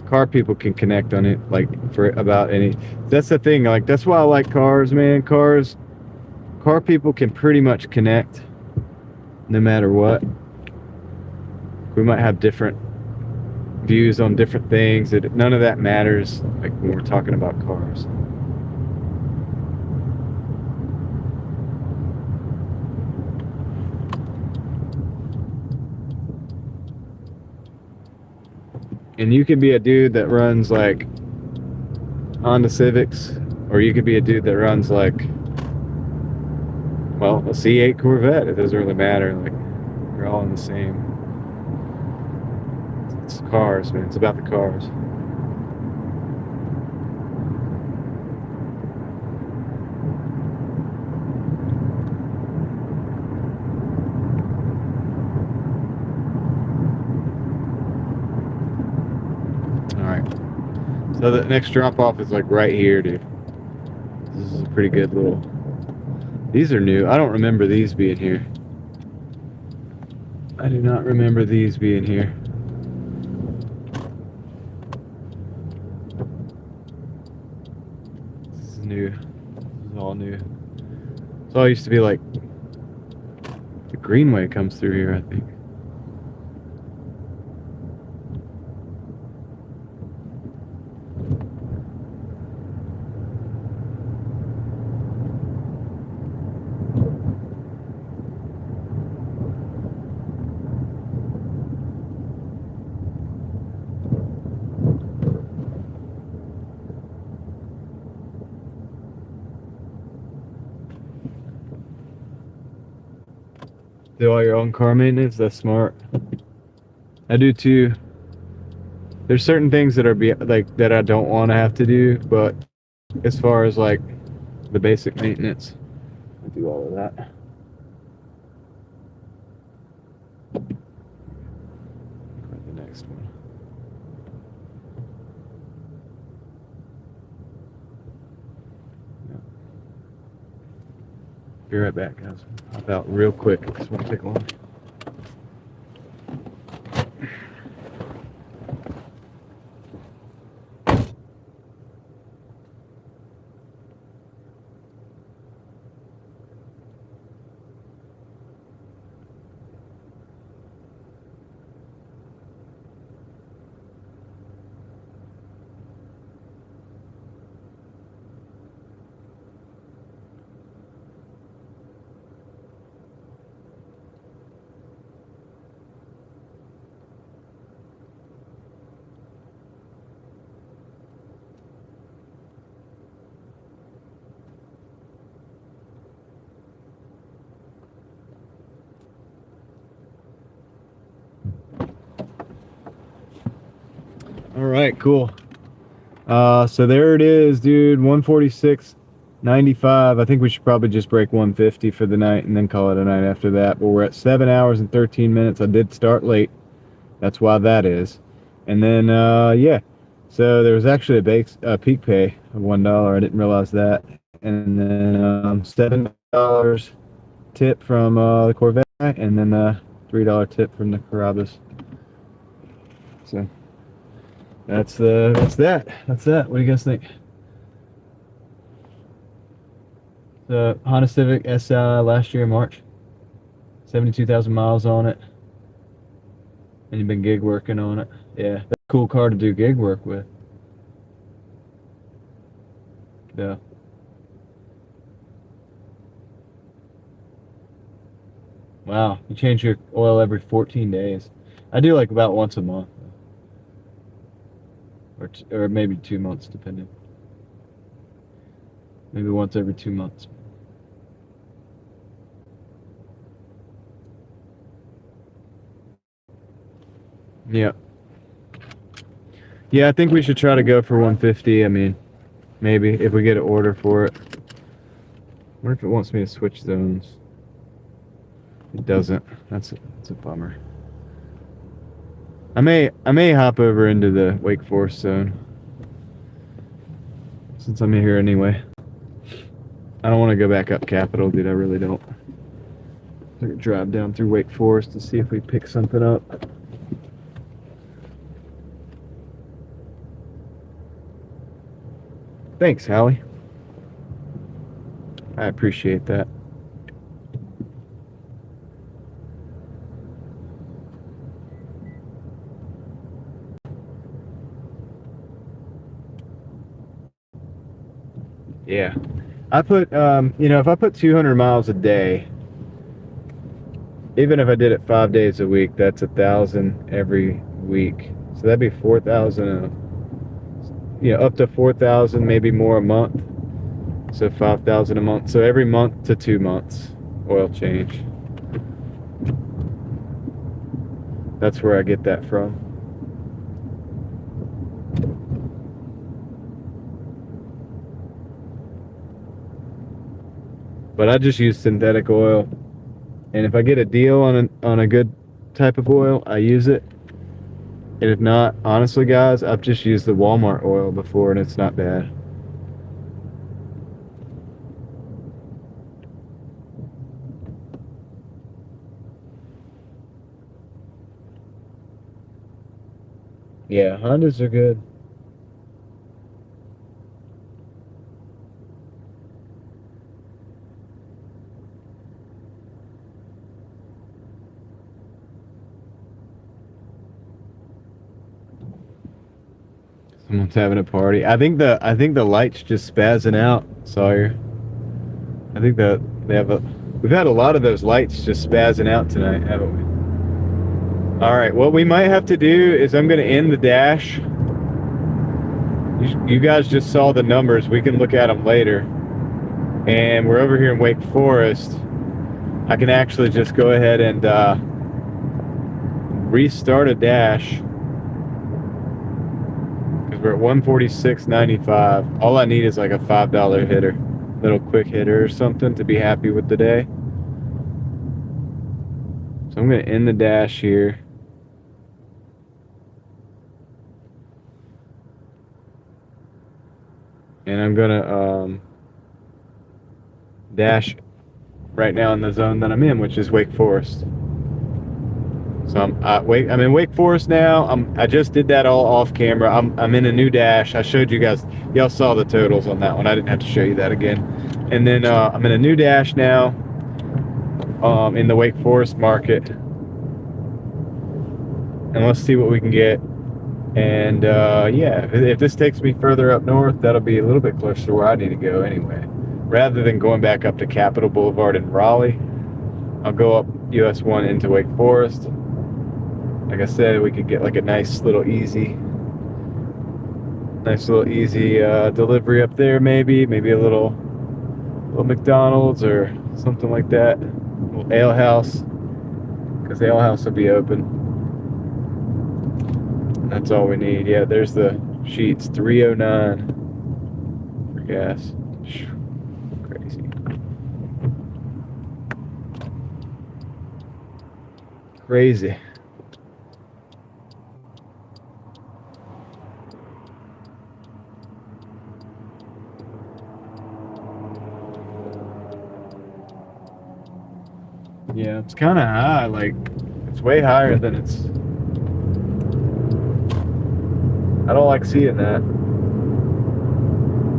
Car people can connect on it, like, for about any. That's the thing, like, that's why I like cars, man. Car people can pretty much connect no matter what. We might have different views on different things. None of that matters, like, when we're talking about cars. And you could be a dude that runs like Honda Civics, or you could be a dude that runs like, well, a C8 Corvette. It doesn't really matter. Like, we're all in the same. It's cars, man. It's about the cars. So the next drop off is like right here, dude. This is a pretty good little. These are new. I don't remember these being here. I do not remember these being here. This is new. This is all new. This all used to be like, the Greenway comes through here, I think. Do all your own car maintenance? That's smart. I do too. There's certain things that are like that I don't want to have to do, but as far as like the basic maintenance, I do all of that. The next one. Yeah. Be right back, guys. Hop out real quick. This won't take long. All right, cool. So there it is, dude. 146.95. I think we should probably just break 150 for the night and then call it a night after that. But we're at 7 hours and 13 minutes. I did start late. That's why that is. And then, yeah. So there was actually a peak pay of $1. I didn't realize that. And then $7 tip from the Corvette. Right, and then $3 tip from the Carrabba's. So that's that. What do you guys think? The Honda Civic SI last year in March. 72,000 miles on it. And you've been gig working on it. Yeah, that's a cool car to do gig work with. Yeah. Wow, you change your oil every 14 days. I do like about once a month. Or maybe 2 months, depending. Maybe once every 2 months. Yeah. Yeah, I think we should try to go for 150. I mean, maybe if we get an order for it. I wonder if it wants me to switch zones. It doesn't. That's a bummer. I may hop over into the Wake Forest zone since I'm here anyway. I don't want to go back up Capitol, dude. I really don't. I could drive down through Wake Forest to see if we pick something up. Thanks, Hallie. I appreciate that. Yeah. I put, if I put 200 miles a day, even if I did it 5 days a week, that's 1,000 every week. So that'd be 4,000, up to 4,000, maybe more a month. So 5,000 a month. So every month to 2 months, oil change. That's where I get that from. But I just use synthetic oil, and if I get a deal on a good type of oil, I use it. And if not, honestly, guys, I've just used the Walmart oil before, and it's not bad. Yeah, Hondas are good. Someone's having a party. I think the light's just spazzing out, Sawyer. I think that we've had a lot of those lights just spazzing out tonight, haven't we? All right, what we might have to do is I'm going to end the dash. You guys just saw the numbers. We can look at them later. And we're over here in Wake Forest. I can actually just go ahead and restart a dash. Because we're at 146.95. All I need is like a $5 hitter. Little quick hitter or something to be happy with the day. So I'm going to end the dash here. And I'm going to dash right now in the zone that I'm in, which is Wake Forest. So I'm in Wake Forest now. I just did that all off camera. I'm in a new dash. I showed you guys. Y'all saw the totals on that one. I didn't have to show you that again. And then I'm in a new dash now in the Wake Forest market. And let's see what we can get. And yeah, if this takes me further up north, that'll be a little bit closer to where I need to go anyway. Rather than going back up to Capitol Boulevard in Raleigh, I'll go up US 1 into Wake Forest. Like I said, we could get like a nice little easy delivery up there, maybe a little McDonald's or something like that. A little ale house, because the ale house will be open. That's all we need. Yeah, there's the sheets. 309 for gas. Crazy. Crazy. Yeah, it's kind of high. Like, it's way higher than it's. I don't like seeing that.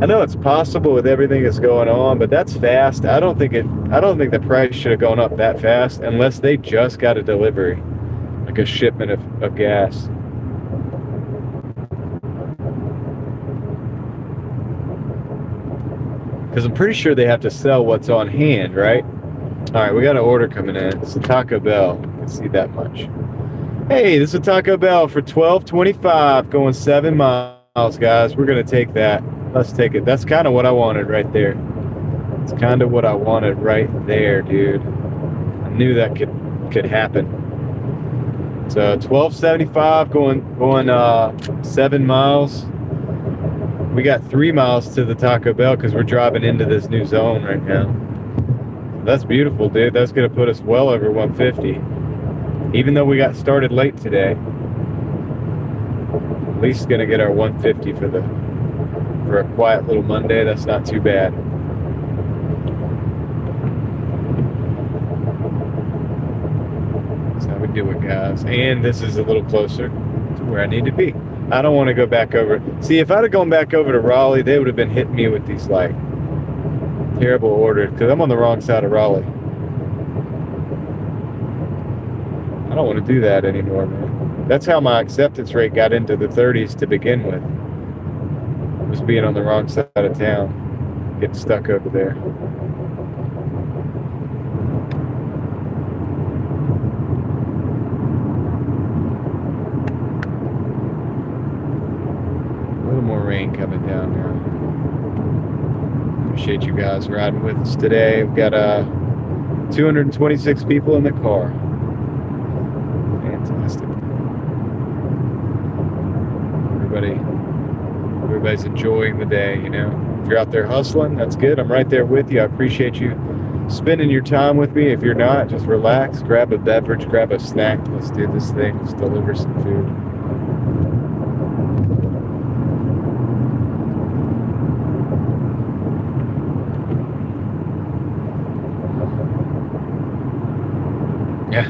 I know it's possible with everything that's going on, but that's fast. I don't think the price should have gone up that fast unless they just got a delivery, like a shipment of gas. Because I'm pretty sure they have to sell what's on hand, right? All right, we got an order coming in. It's a Taco Bell. You can see that much. Hey, this is a Taco Bell for $12.25, going 7 miles, guys. We're gonna take that. Let's take it. That's kind of what I wanted right there. It's kind of what I wanted right there, dude. I knew that could happen. So $12.75, going 7 miles. We got 3 miles to the Taco Bell because we're driving into this new zone right now. That's beautiful, dude. That's gonna put us well over 150. Even though we got started late today, at least gonna get our 150 for a quiet little Monday. That's not too bad. That's how we do it, guys. And this is a little closer to where I need to be. I don't want to go back over. See, if I'd have gone back over to Raleigh, they would have been hitting me with these like terrible orders because I'm on the wrong side of Raleigh. I don't want to do that anymore, man. That's how my acceptance rate got into the 30s to begin with. Was being on the wrong side of town, getting stuck over there. A little more rain coming down now. Appreciate you guys riding with us today. We've got 226 people in the car. Fantastic. Everybody's enjoying the day, you know. If you're out there hustling, that's good. I'm right there with you. I appreciate you spending your time with me. If you're not, just relax, grab a beverage, grab a snack. Let's do this thing. Let's deliver some food. Yeah.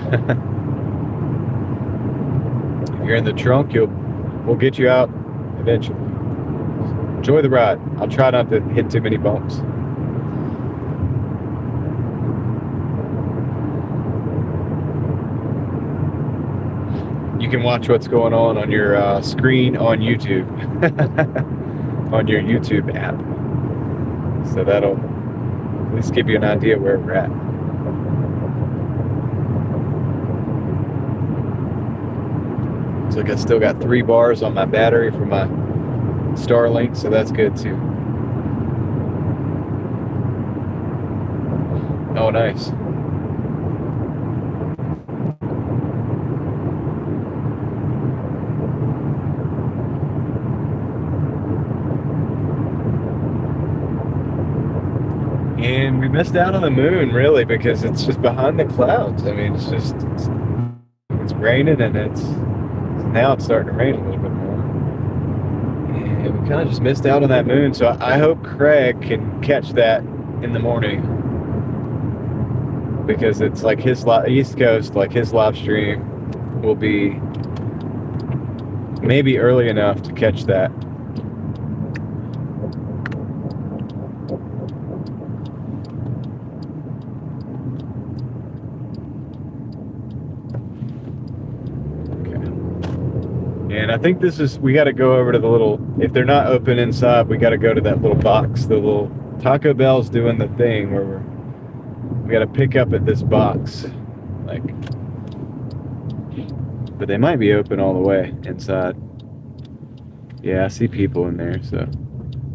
If you're in the trunk, we'll get you out eventually. Enjoy the ride. I'll try not to hit too many bumps. You can watch what's going on your screen on YouTube, on your YouTube app. So that'll at least give you an idea where we're at. Looks like I still got 3 bars on my battery for my Starlink, so that's good too. Oh, nice. And we missed out on the moon, really, because it's just behind the clouds. I mean, it's raining, and now it's starting to rain a little bit more. And we kind of just missed out on that moon, so I hope Craig can catch that in the morning, because it's like his East Coast, like his live stream will be maybe early enough to catch that. And I think we got to go over to the little, if they're not open inside, we got to go to that little box. The little Taco Bell's doing the thing where we got to pick up at this box. But they might be open all the way inside. Yeah, I see people in there, so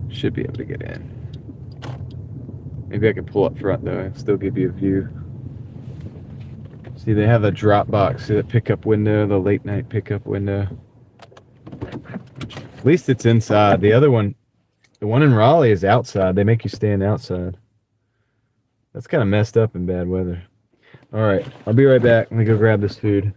should be able to get in. Maybe I can pull up front though and still give you a view. See, they have a drop box, see that pickup window, the late night pickup window. At least it's inside. The other one, the one in Raleigh, is outside. They make you stand outside. That's kind of messed up in bad weather. All right, I'll be right back. Let me go grab this food.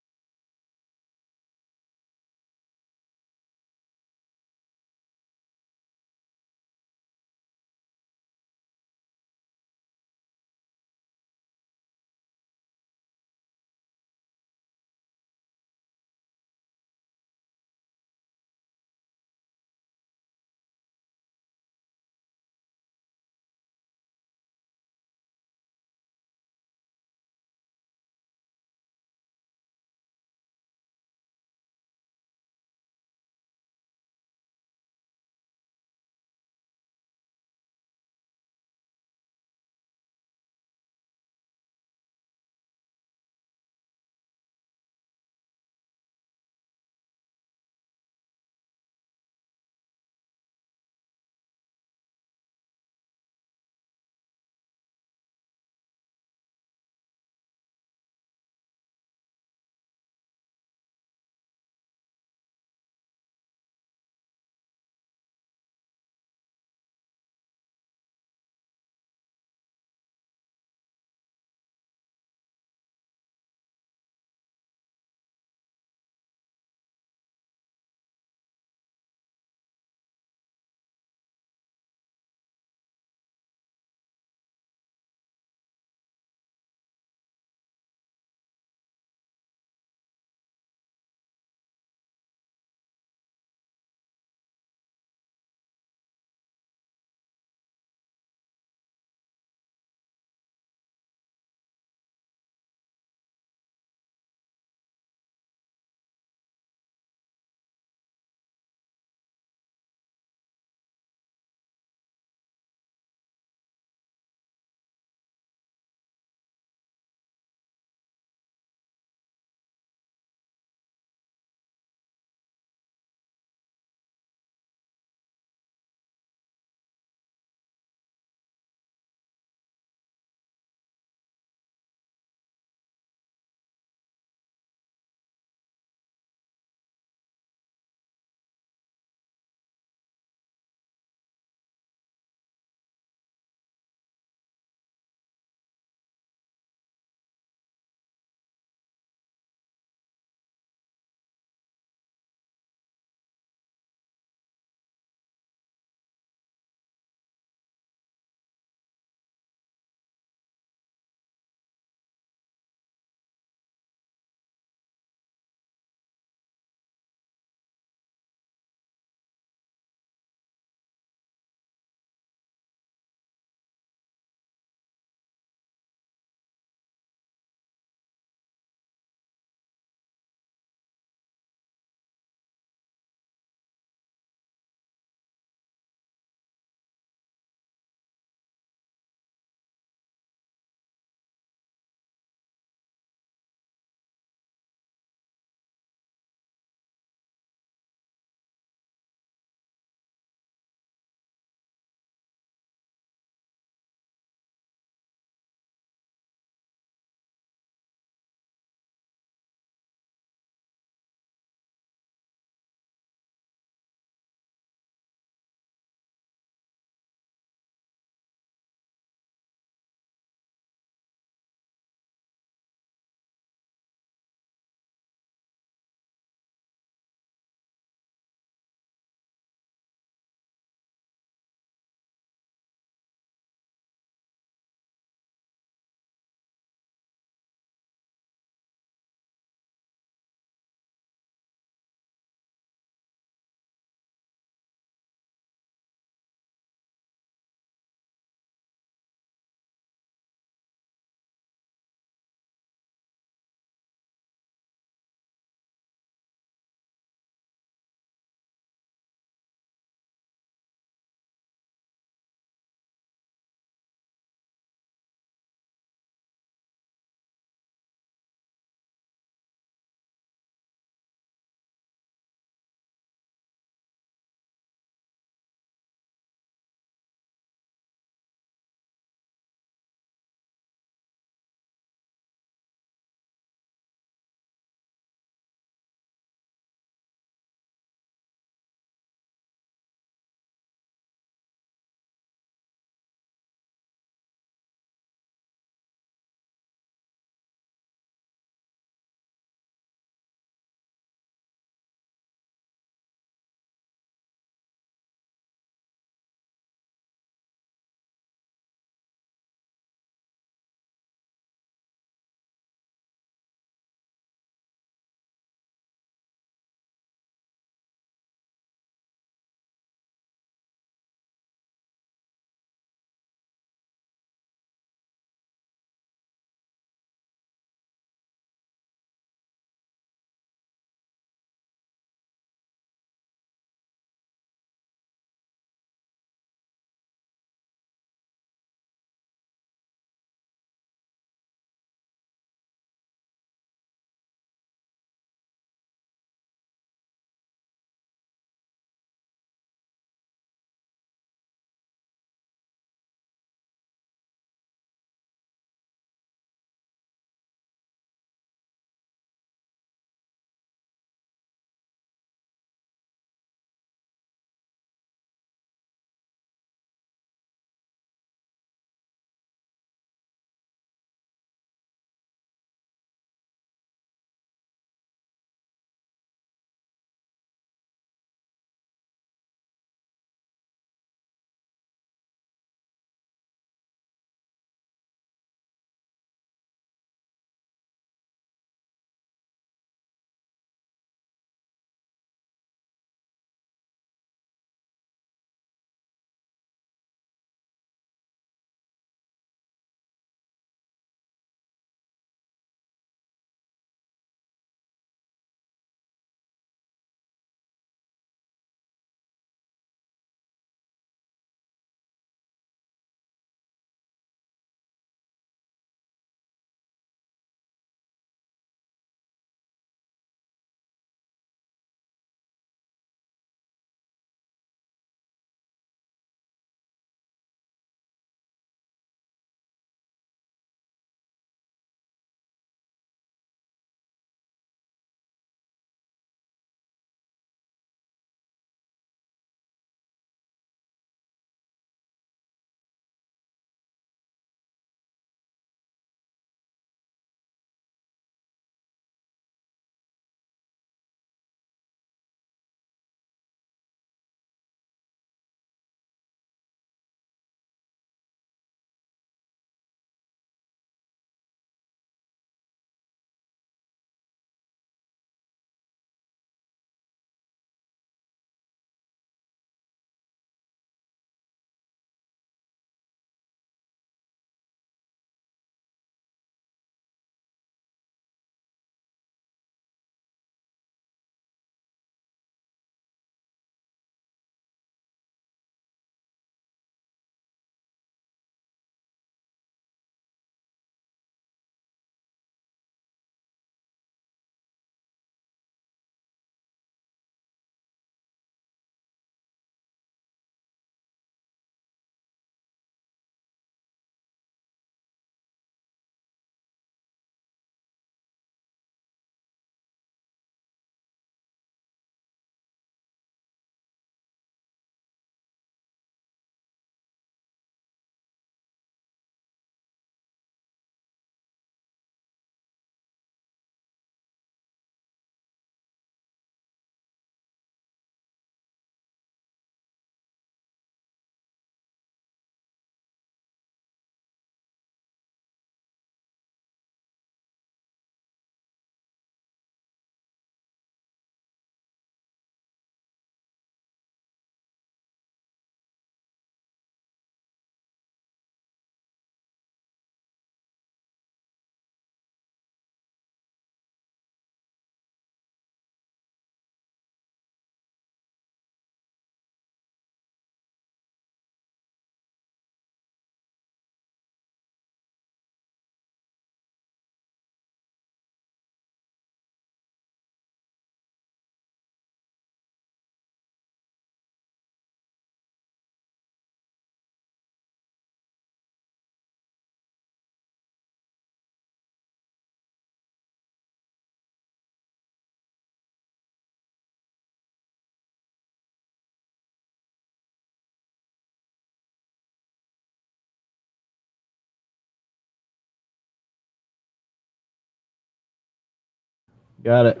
Got it.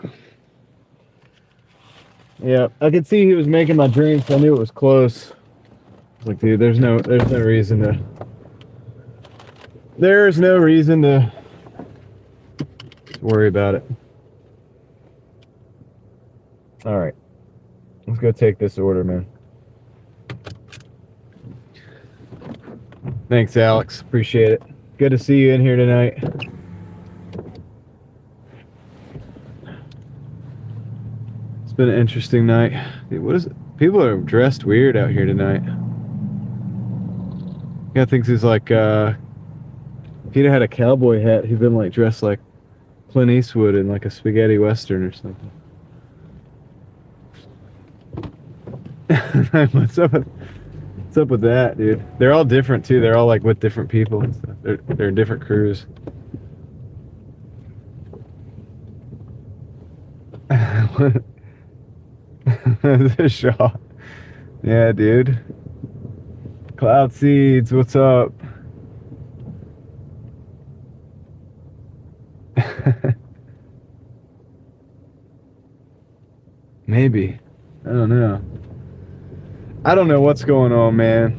Yeah, I could see he was making my drink, so I knew it was close. I was like, dude, there's no reason to worry about it. All right, let's go take this order, man. Thanks, Alex. Appreciate it. Good to see you in here tonight. It's been an interesting night. Dude, what is it? People are dressed weird out here tonight. Guy thinks he's like, if he'd had a cowboy hat, he'd been like dressed like Clint Eastwood in like a spaghetti western or something. What's up with that, dude? They're all different too. They're all like with different people and stuff. They're different crews. The shot. Yeah, dude. Cloud Seeds, what's up? Maybe. I don't know. I don't know what's going on, man.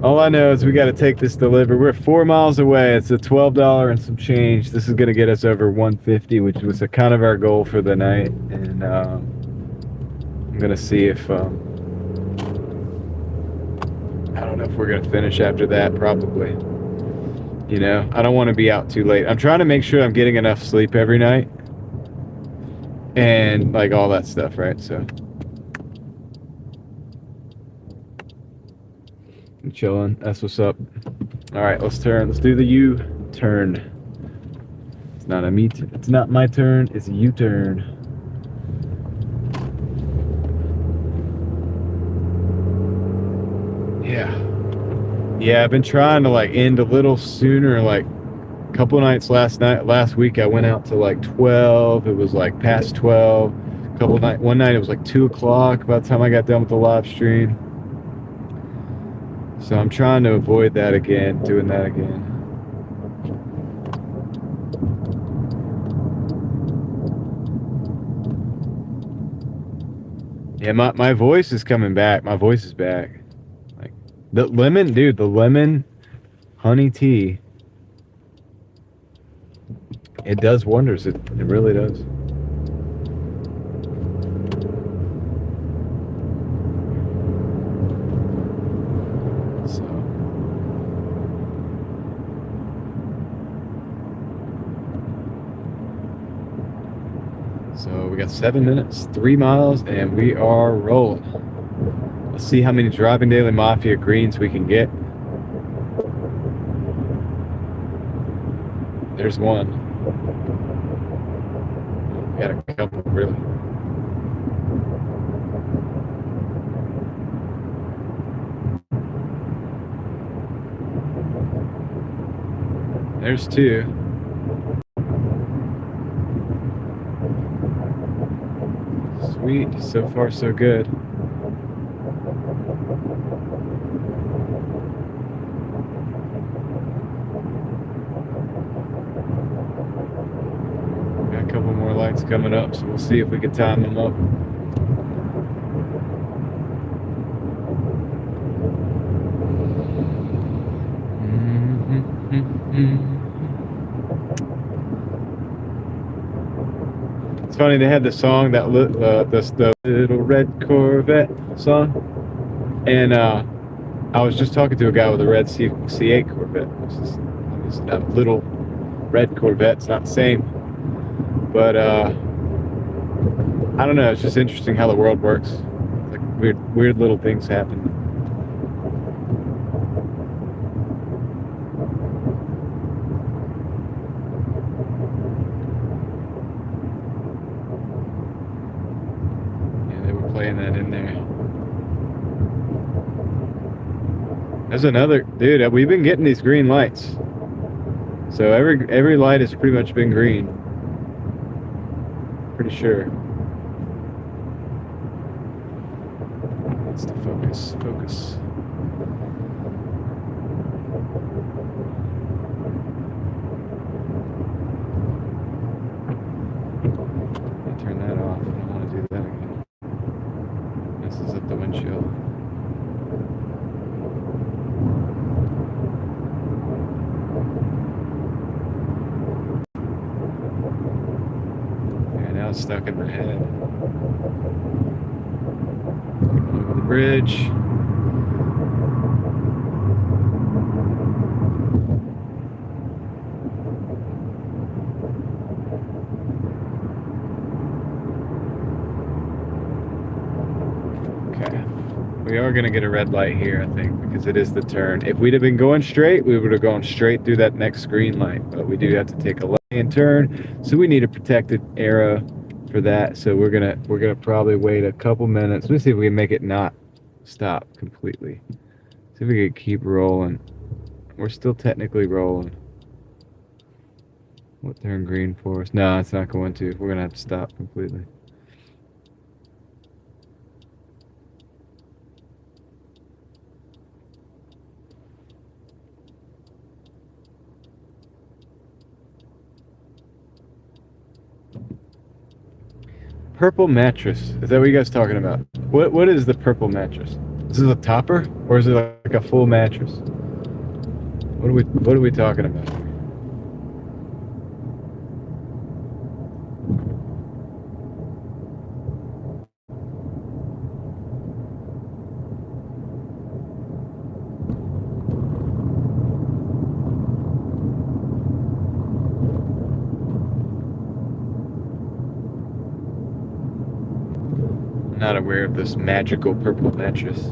All I know is we got to take this delivery. We're 4 miles away. It's a $12 and some change. This is going to get us over 150, which was a kind of our goal for the night. And I'm going to see if I don't know if we're going to finish after that. Probably. You know, I don't want to be out too late. I'm trying to make sure I'm getting enough sleep every night. And like all that stuff, right? So I'm chilling. That's what's up. All right, let's turn. Let's do the U-turn. It's not a me. It's not my turn. It's a U-turn. Yeah, I've been trying to like end a little sooner. Like a couple nights last week, I went out to like 12. It was like past 12. One night it was like 2 o'clock by the time I got done with the live stream. So I'm trying to avoid that again, doing that again. Yeah, my voice is coming back. My voice is back. Like the lemon, dude, the lemon honey tea. It does wonders. It really does. So we got 7 minutes, 3 miles, and we are rolling. Let's see how many Driving Daily Mafia greens we can get. There's one. We got a couple, really. There's 2. Sweet, so far so good. Got a couple more lights coming up, so we'll see if we can time them up. It's funny, they had the song, the Little Red Corvette song, and I was just talking to a guy with a red C8 Corvette. It's a little red Corvette. It's not the same, but I don't know. It's just interesting how the world works. Like weird little things happen. Playing that in there. There's another dude. We've been getting these green lights, so every light has pretty much been green. Pretty sure. That's the focus. Now it's stuck in my head. Over the bridge. Okay. We are going to get a red light here, I think, because it is the turn. If we'd have been going straight, we would have gone straight through that next green light. But we do have to take a left-hand turn, so we need a protected arrow for that. So we're gonna probably wait a couple minutes. Let's see if we can make it not stop completely. See if we can keep rolling. We're still technically rolling. What turn green for us? No, it's not going to. We're gonna have to stop completely. Purple mattress. Is that what you guys talking about? What is the purple mattress? Is this a topper or is it like a full mattress? What are we talking about here? I'm not aware of this magical purple mattress.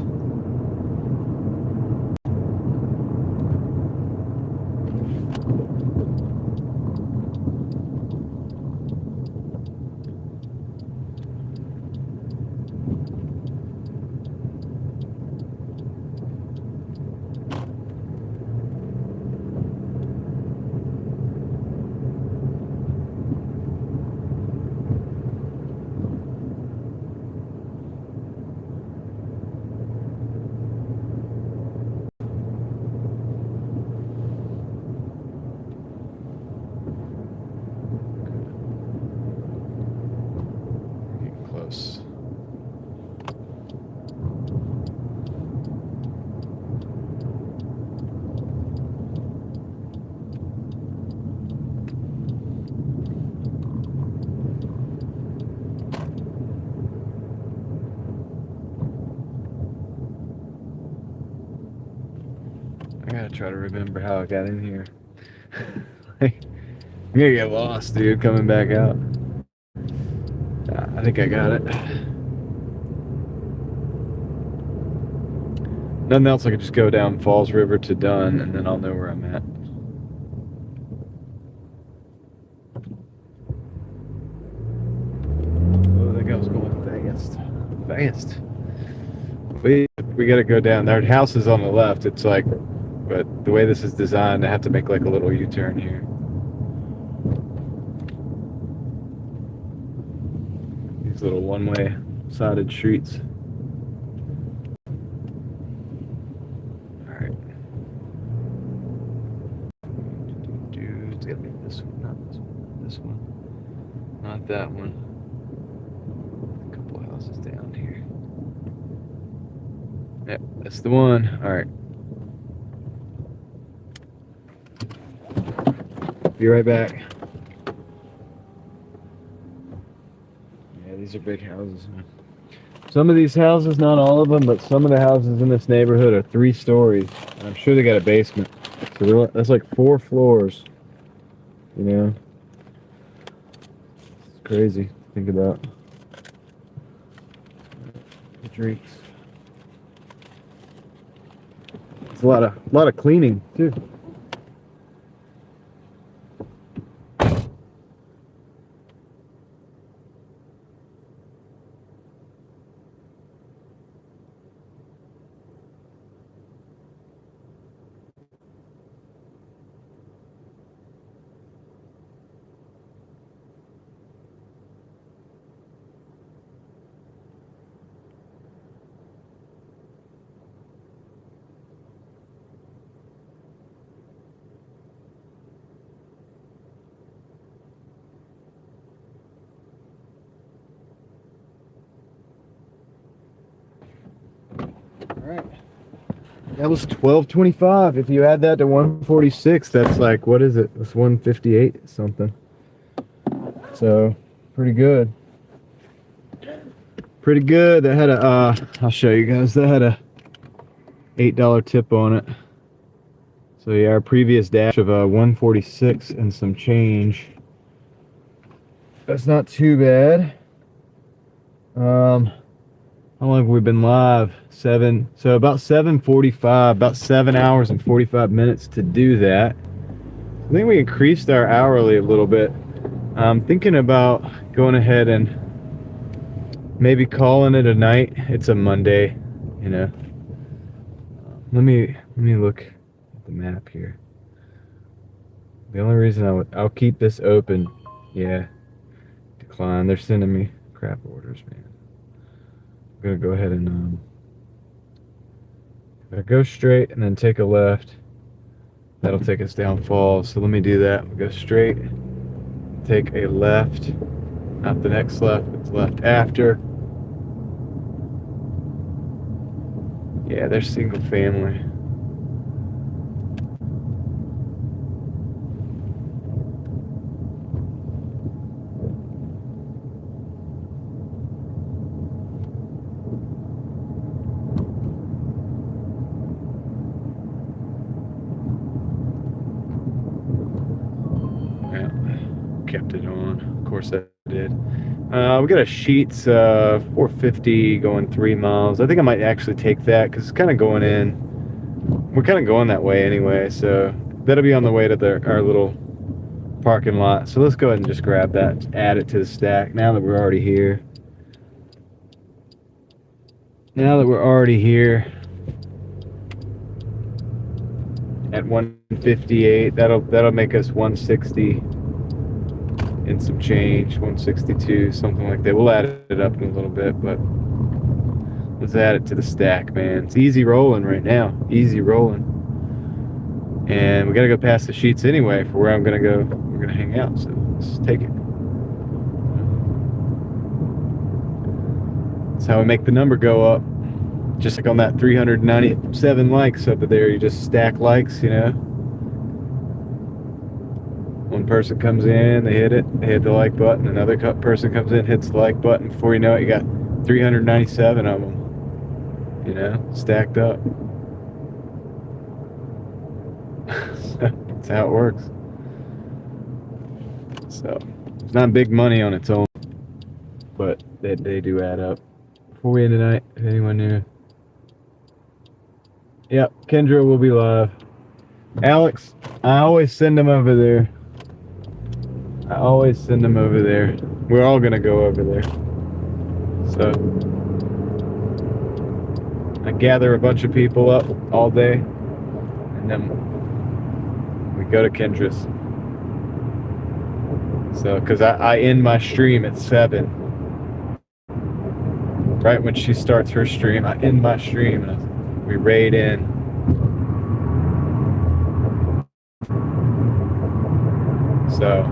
Getting close. I gotta try to remember how I got in here. Like, I'm gonna get lost, dude, coming back out. I think I got it. Nothing else, I could just go down Falls River to Dunn, and then I'll know where I'm at. Oh, that guy was going fast. Fast. We gotta go down. Our house is on the left. It's like, but the way this is designed, I have to make like a little U-turn here. These little one-way sided streets. All right. It's gotta be this one, not this one. This one, not that one. A couple houses down here. Yep, that's the one. All right. Be right back. Yeah, these are big houses. Some of these houses, not all of them, but some of the houses in this neighborhood are 3 stories. And I'm sure they got a basement. So that's like 4 floors. You know? It's crazy to think about. Drinks. It's a lot of cleaning too. Alright. That was 1225. If you add that to 146, that's like, what is it? That's 158 something. So pretty good. Pretty good. That had a, I'll show you guys, that had a $8 tip on it. So yeah, our previous dash of 146 and some change. That's not too bad. How long have we been live? So about 7:45, about 7 hours and 45 minutes to do that. I think we increased our hourly a little bit. I'm thinking about going ahead and maybe calling it a night. It's a Monday, you know. Let me look at the map here. The only reason I'll keep this open, yeah, decline. They're sending me crap orders, man. I'm gonna go ahead and if I go straight and then take a left, that'll take us down Falls. So let me do that. We'll go straight, take a left, not the next left, it's left after. Yeah, they're single family. Kept it on. Of course I did. We got a Sheets 450 going 3 miles. I think I might actually take that because it's kind of going in. We're kind of going that way anyway, so that'll be on the way to our little parking lot. So let's go ahead and just grab that, add it to the stack now that we're already here. Now that we're already here at 158, that'll make us 160. And some change, 162, something like that. We'll add it up in a little bit, but let's add it to the stack, man. It's easy rolling right now, easy rolling. And we gotta go past the Sheets anyway for where I'm gonna go. We're gonna hang out, so let's take it. That's how we make the number go up. Just like on that 397 likes up there, you just stack likes, you know. One person comes in, they hit the like button. Another person comes in, hits the like button. Before you know it, you got 397 of them, you know, stacked up. That's how it works. So it's not big money on its own, but they do add up. Before we end tonight, if anyone knew. Yep, Kendra will be live. Alex, I always send them over there. I always send them over there. We're all gonna go over there. So I gather a bunch of people up all day, and then we go to Kendra's. So, because I end my stream at 7. Right when she starts her stream, I end my stream and we raid in. So.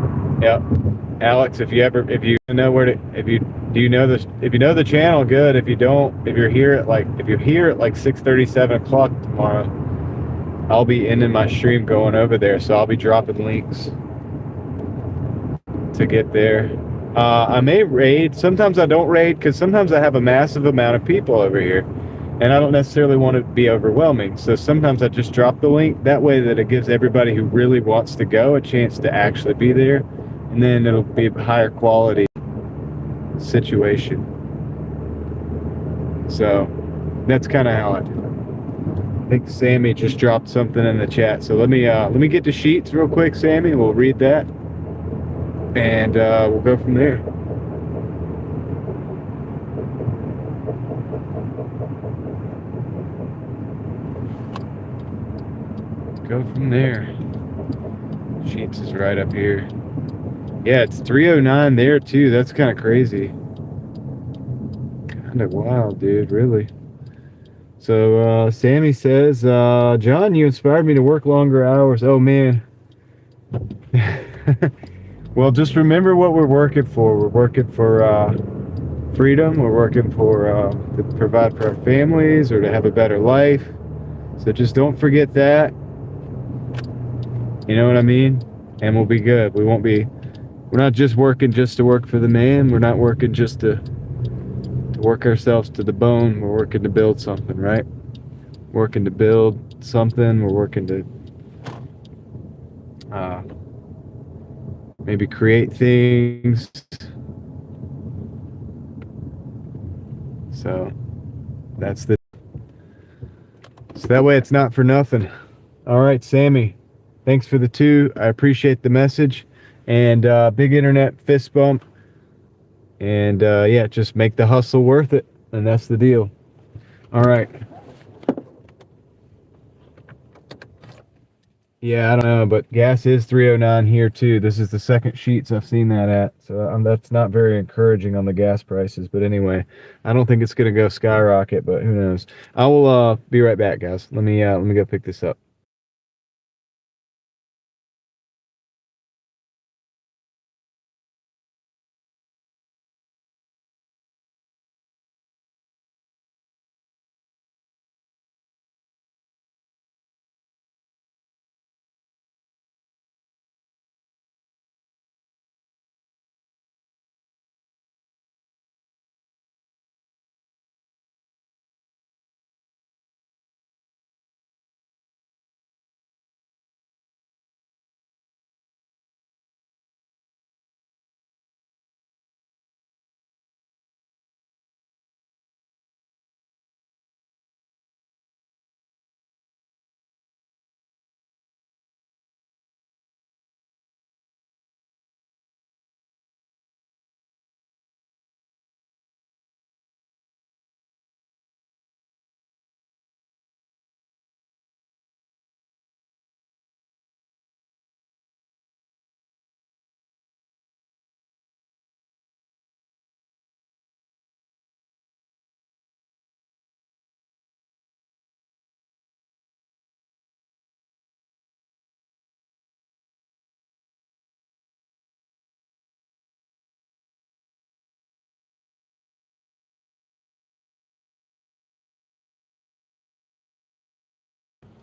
Yep, Alex. If you know where to, if you know the channel, good. If you don't, if you're here at like 6:30, 7 o'clock tomorrow, I'll be ending my stream going over there. So I'll be dropping links to get there. I may raid. Sometimes I don't raid because sometimes I have a massive amount of people over here, and I don't necessarily want to be overwhelming. So sometimes I just drop the link that way that it gives everybody who really wants to go a chance to actually be there. And then it'll be a higher quality situation. So that's kind of how I do it. I think Sammy just dropped something in the chat. So let me get to Sheets real quick, Sammy. We'll read that, and we'll go from there. Go from there. Sheets is right up here. Yeah, it's 309 there too. That's kind of crazy. Kind of wild, dude, really. So Sammy says, John, you inspired me to work longer hours. Oh man. Well, just remember what we're working for. We're working for freedom. We're working for to provide for our families or to have a better life. So just don't forget that. You know what I mean? And we'll be good. We won't be we're not just working just to work for the man. We're not working just to work ourselves to the bone. We're working to build something, right? Working to build something. We're working to maybe create things. So that way it's not for nothing. All right, Sammy, thanks for the 2. I appreciate the message, and big internet fist bump. And yeah, just make the hustle worth it, and that's the deal. All right. Yeah, I don't know, but gas is $3.09 here too. This is the second sheets I've seen that at, so that's not very encouraging on the gas prices. But anyway, I don't think it's gonna go skyrocket, but who knows? I will be right back, guys. Let me go pick this up.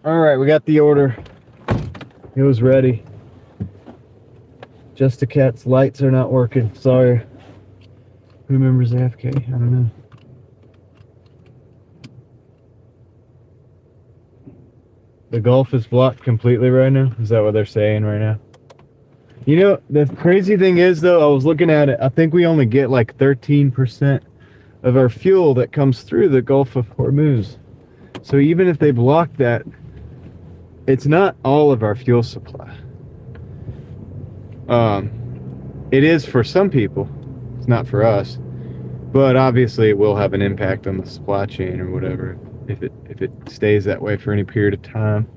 All right, we got the order. It was ready. Just a cat's lights are not working. Sorry. Who remembers AFK? I don't know. The Gulf is blocked completely right now. Is that what they're saying right now? You know, the crazy thing is, though, I was looking at it. I think we only get like 13% of our fuel that comes through the Gulf of Hormuz. So even if they block that, it's not all of our fuel supply. It is for some people. It's not for us. But obviously it will have an impact on the supply chain or whatever if it stays that way for any period of time.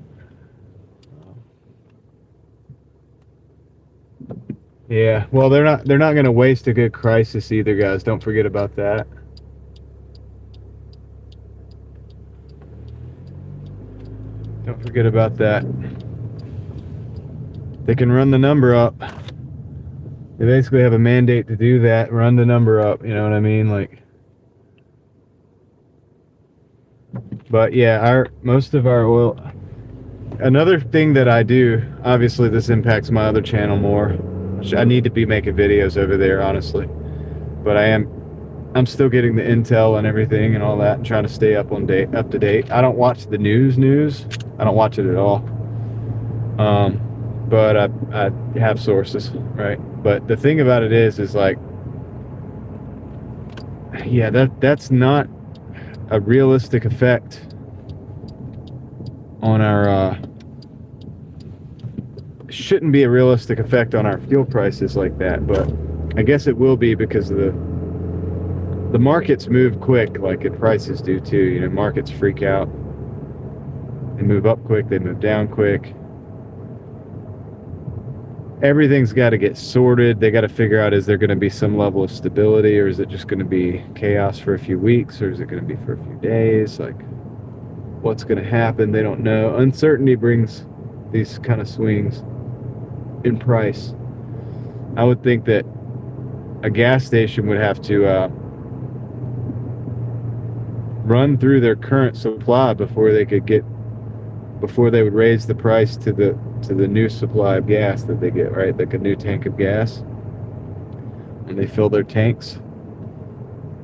Yeah, well, they're not going to waste a good crisis either, guys. Don't forget about that. Don't forget about that. They can run the number up. They basically have a mandate to do that, run the number up, you know what I mean? Like, but yeah, most of our oil. Another thing that I do, obviously this impacts my other channel more, which I need to be making videos over there, honestly. But I'm still getting the intel and everything and all that, and trying to stay up to date. I don't watch the news. I don't watch it at all. But I have sources, right? But the thing about it is like, yeah, that's not a realistic effect on our shouldn't be a realistic effect on our fuel prices like that, but I guess it will be because of the markets move quick, like prices do too. You know, markets freak out. They move up quick, they move down quick. Everything's got to get sorted. They got to figure out, is there going to be some level of stability, or is it just going to be chaos for a few weeks, or is it going to be for a few days? Like, what's going to happen? They don't know. Uncertainty brings these kind of swings in price. I would think that a gas station would have to run through their current supply before they would raise the price to the new supply of gas that they get, right? Like a new tank of gas. and they fill their tanks.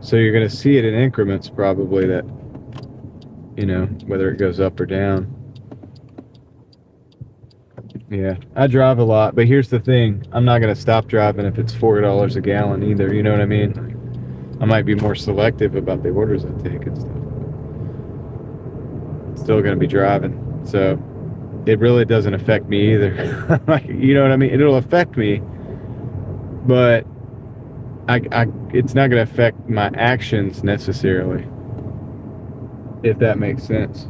So you're going to see it in increments probably that, you know, whether it goes up or down. Yeah, I drive a lot, but here's the thing. I'm not going to stop driving if it's $4 a gallon either, you know what I mean? I might be more selective about the orders I take and stuff. Still going to be driving, so it really doesn't affect me either. Like, you know what I mean? It'll affect me, but it's not going to affect my actions necessarily, if that makes sense.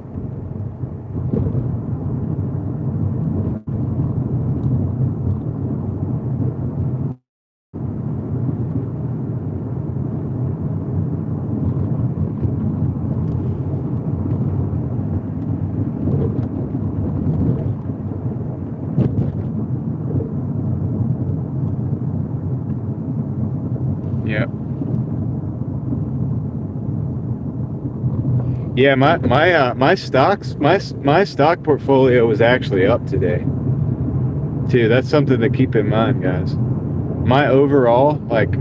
Yeah. Yeah, my stock portfolio was actually up today too. That's something to keep in mind, guys. My overall, like,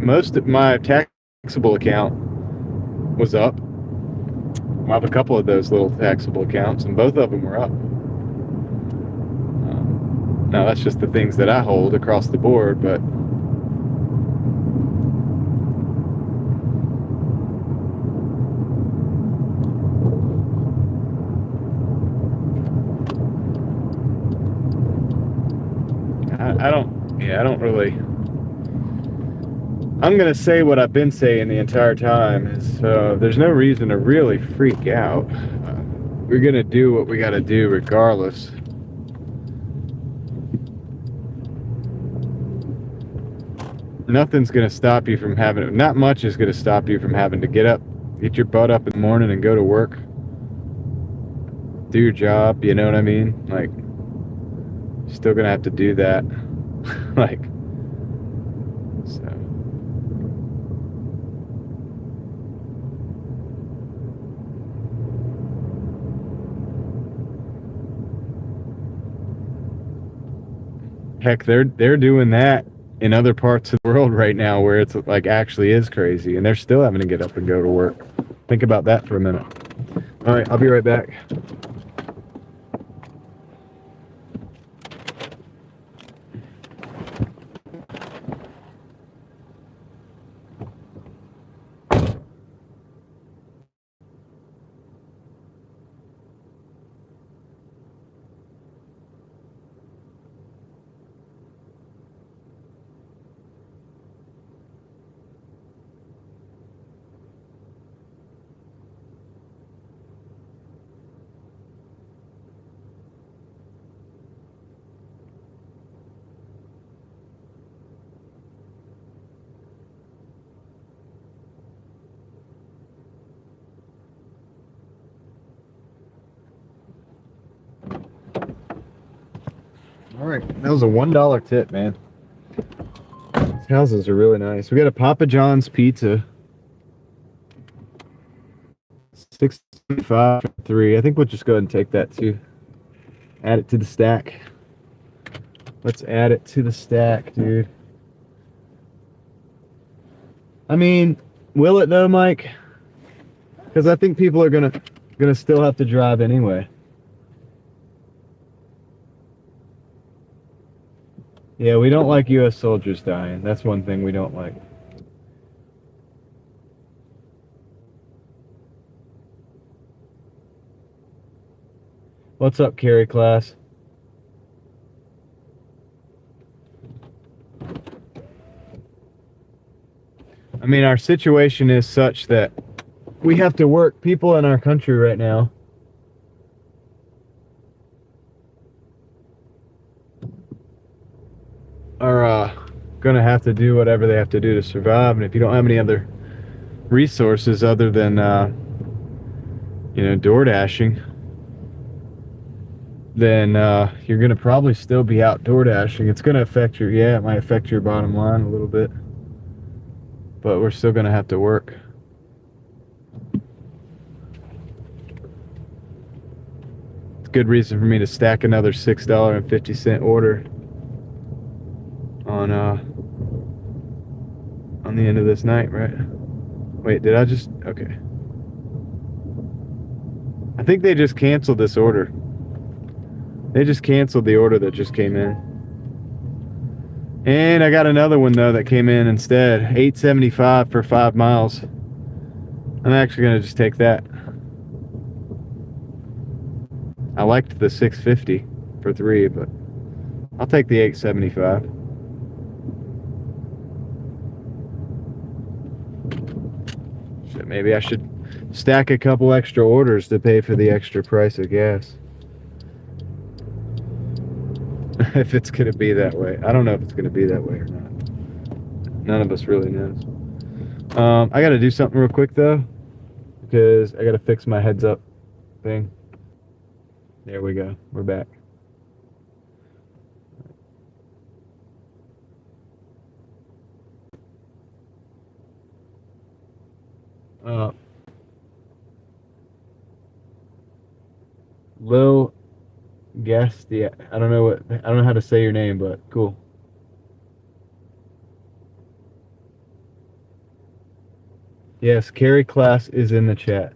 most of my taxable account was up. I have a couple of those little taxable accounts, and both of them were up. Now that's just the things that I hold across the board, but I don't really. I'm gonna say what I've been saying the entire time is there's no reason to really freak out. We're gonna do what we gotta do regardless. Nothing's gonna stop you from having. Not much is gonna stop you from having to get up, get your butt up in the morning, and go to work. Do your job. You know what I mean? Like, you're still gonna have to do that. Like, so. Heck, they're doing that in other parts of the world right now where it's like actually is crazy, and they're still having to get up and go to work. Think about that for a minute. All right, I'll be right back. All right, that was a $1 tip, man. These houses are really nice. We got a Papa John's pizza, $6.75 for 3. I think we'll just go ahead and take that too. Add it to the stack. Let's add it to the stack, dude. I mean, will it though, Mike? Because I think people are gonna still have to drive anyway. Yeah, we don't like U.S. soldiers dying. That's one thing we don't like. What's up, Carrie class? I mean, our situation is such that we have to work. People in our country right now are gonna have to do whatever they have to do to survive, and if you don't have any other resources other than you know, Doordashing, then you're gonna probably still be out Doordashing. It's gonna affect your, it might affect your bottom line a little bit, but we're still gonna have to work. It's a good reason for me to stack another $6.50 order on on the end of this night, right? Wait, did I just... Okay. I think they just canceled this order. They just canceled the order that just came in. And I got another one, though, that came in instead. $8.75 for 5 miles. I'm actually going to just take that. I liked the $6.50 for 3, but I'll take the $8.75. Shit, maybe I should stack a couple extra orders to pay for the extra price of gas. If it's going to be that way. I don't know if it's going to be that way or not. None of us really knows. I got to do something real quick, though, because I got to fix my heads up thing. There we go. We're back. Lil Guest, yeah, I don't know how to say your name, but cool. Yes, Carrie Class is in the chat.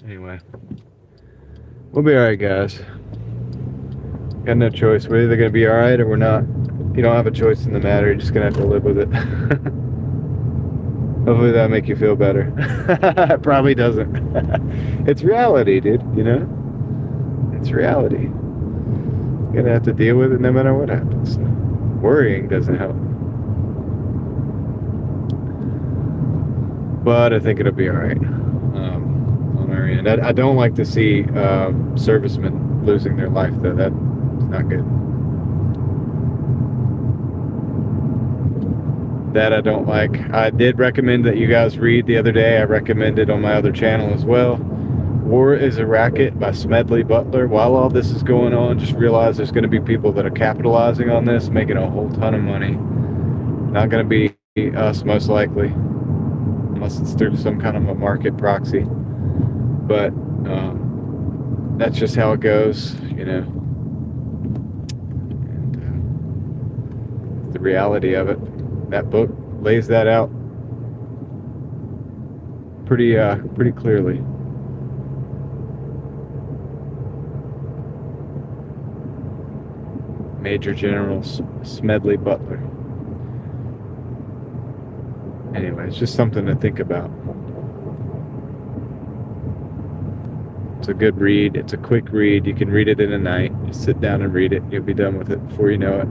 Anyway, we'll be alright, guys. Got no choice. We're either gonna be alright or we're not. You don't have a choice in the matter. You're just gonna have to live with it. Hopefully that'll make you feel better. It probably doesn't. It's reality, dude, you know? It's reality. You're gonna have to deal with it no matter what happens. Worrying doesn't help. But I think it'll be alright on our end. I don't like to see servicemen losing their life, though. That's not good. That I don't like. I did recommend that you guys read the other day. I recommended on my other channel as well. War is a Racket by Smedley Butler. While all this is going on, just realize there's going to be people that are capitalizing on this, making a whole ton of money. Not going to be us, most likely, unless it's through some kind of a market proxy. But that's just how it goes, you know. And, the reality of it. That book lays that out pretty clearly. Major General Smedley Butler. Anyway, it's just something to think about. It's a good read. It's a quick read. You can read it in a night. Just sit down and read it. You'll be done with it before you know it.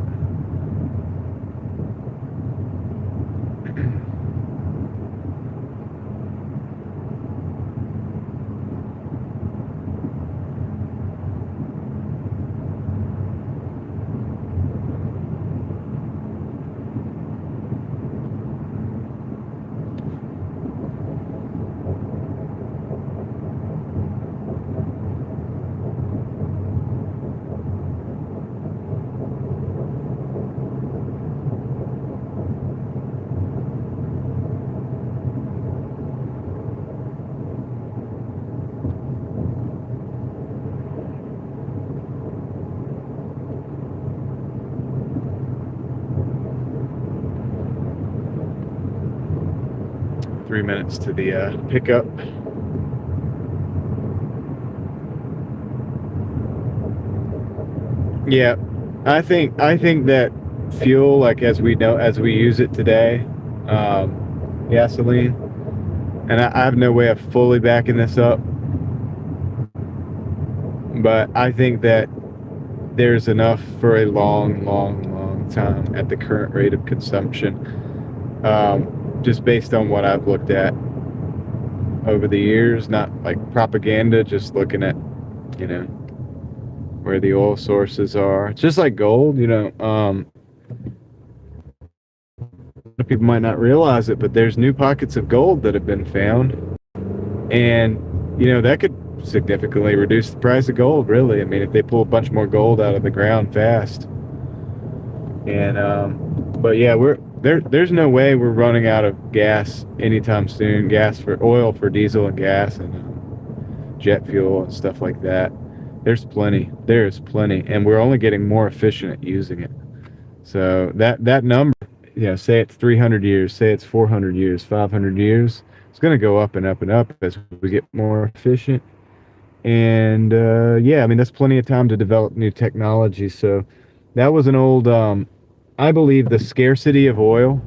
3 minutes to the pickup. Yeah, I think that fuel, like as we use it today, gasoline, and I have no way of fully backing this up, but I think that there's enough for a long time at the current rate of consumption, just based on what I've looked at over the years, not like propaganda, just looking at, you know, where the oil sources are. It's just like gold, you know. A lot of people might not realize it, but there's new pockets of gold that have been found, and you know that could significantly reduce the price of gold. Really, I mean, if they pull a bunch more gold out of the ground fast. And but yeah, there's no way we're running out of gas anytime soon. Oil for diesel and gas, and jet fuel and stuff like that. There's plenty. There's plenty, and we're only getting more efficient at using it. So that number, say it's 300 years, say it's 400 years, 500 years, it's going to go up and up and up as we get more efficient. And I mean, that's plenty of time to develop new technology. So that was an old, I believe the scarcity of oil,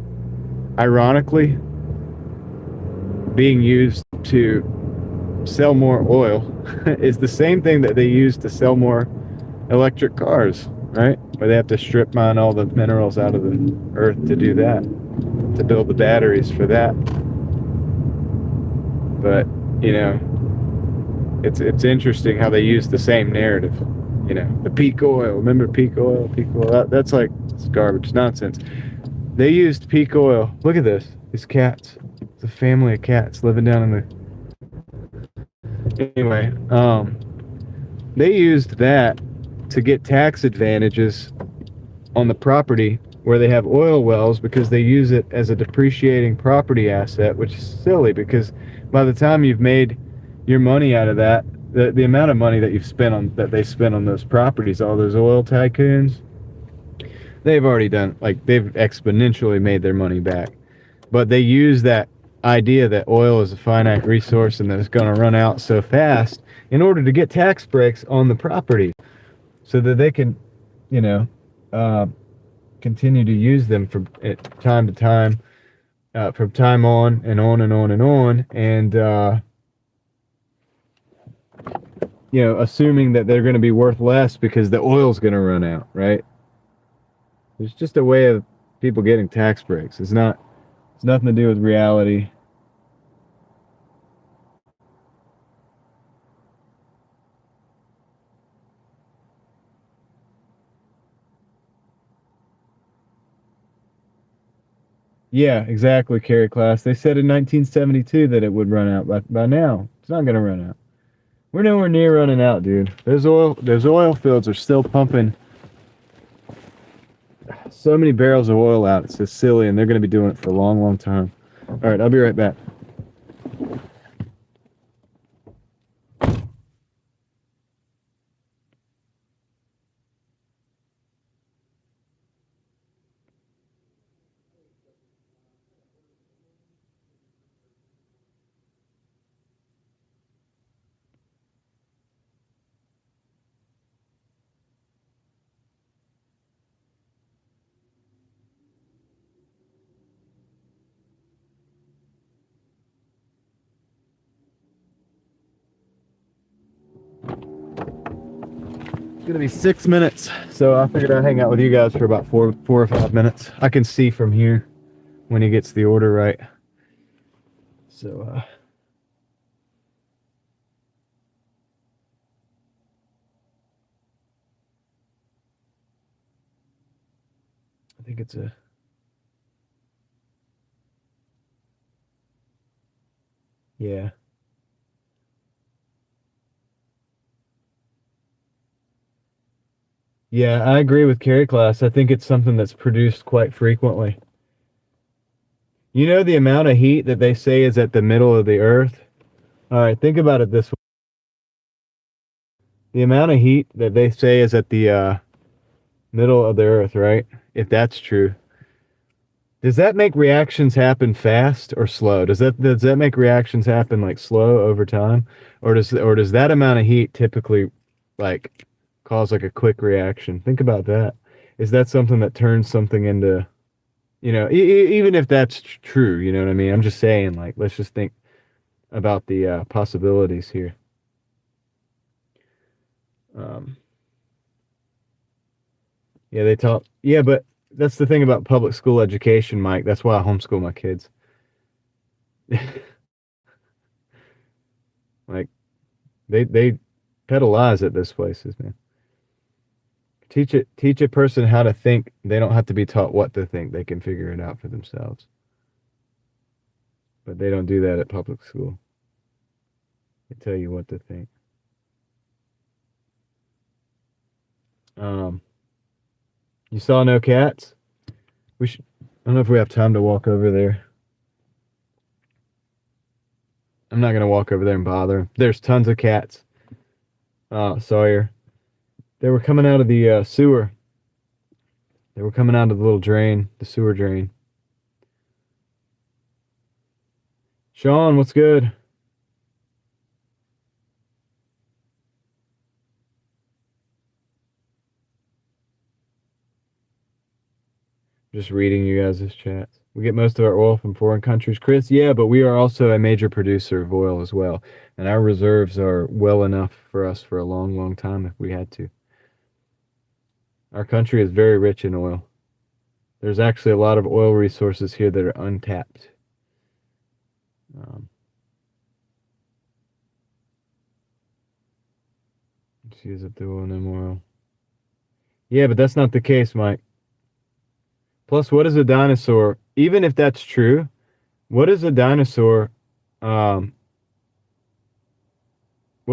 ironically, being used to sell more oil is the same thing that they use to sell more electric cars, right? Where they have to strip mine all the minerals out of the earth to do that, to build the batteries for that. But, it's interesting how they use the same narrative. The peak oil. Remember peak oil? Peak oil. That's like, it's garbage, nonsense. They used peak oil. Look at this. These cats. It's a family of cats living down in the... Anyway, they used that to get tax advantages on the property where they have oil wells because they use it as a depreciating property asset, which is silly because by the time you've made your money out of that, the amount of money that they spent on those properties, all those oil tycoons, they've already done, they've exponentially made their money back. But they use that idea that oil is a finite resource and that it's going to run out so fast in order to get tax breaks on the property so that they can, continue to use them from time to time, from time on and on and on and on. And, assuming that they're going to be worth less because the oil's going to run out, right? It's just a way of people getting tax breaks. It's nothing to do with reality. Yeah, exactly, Carrie Class. They said in 1972 that it would run out, but by now, it's not going to run out. We're nowhere near running out, dude. Those oil fields are still pumping so many barrels of oil out. It's just silly, and they're going to be doing it for a long, long time. All right, I'll be right back. It's gonna be 6 minutes, so I figured I'd hang out with you guys for about four or 5 minutes. I can see from here when he gets the order right. So I think it's a... Yeah. Yeah, I agree with Carrie Class. I think it's something that's produced quite frequently. The amount of heat that they say is at the middle of the earth? All right, think about it this way. The amount of heat that they say is at the middle of the earth, right? If that's true. Does that make reactions happen fast or slow? Does that make reactions happen slow over time? Or does that amount of heat typically cause a quick reaction? Think about that. Is that something that turns something into, even if that's true, you know what I mean? I'm just saying, let's just think about the possibilities here. Yeah, they taught. Yeah, but that's the thing about public school education, Mike. That's why I homeschool my kids. They pedalize at those places, man. Teach a person how to think. They don't have to be taught what to think. They can figure it out for themselves. But they don't do that at public school. They tell you what to think. You saw no cats? I don't know if we have time to walk over there. I'm not gonna walk over there and bother him. There's tons of cats. Sawyer. They were coming out of the sewer. They were coming out of the little drain, the sewer drain. Sean, what's good? Just reading you guys' chats. We get most of our oil from foreign countries. Chris, yeah, but we are also a major producer of oil as well. And our reserves are well enough for us for a long, long time if we had to. Our country is very rich in oil. There's actually a lot of oil resources here that are untapped. Let's use up the oil and oil. Yeah, but that's not the case, Mike. Plus, what is a dinosaur? Even if that's true, what is a dinosaur? What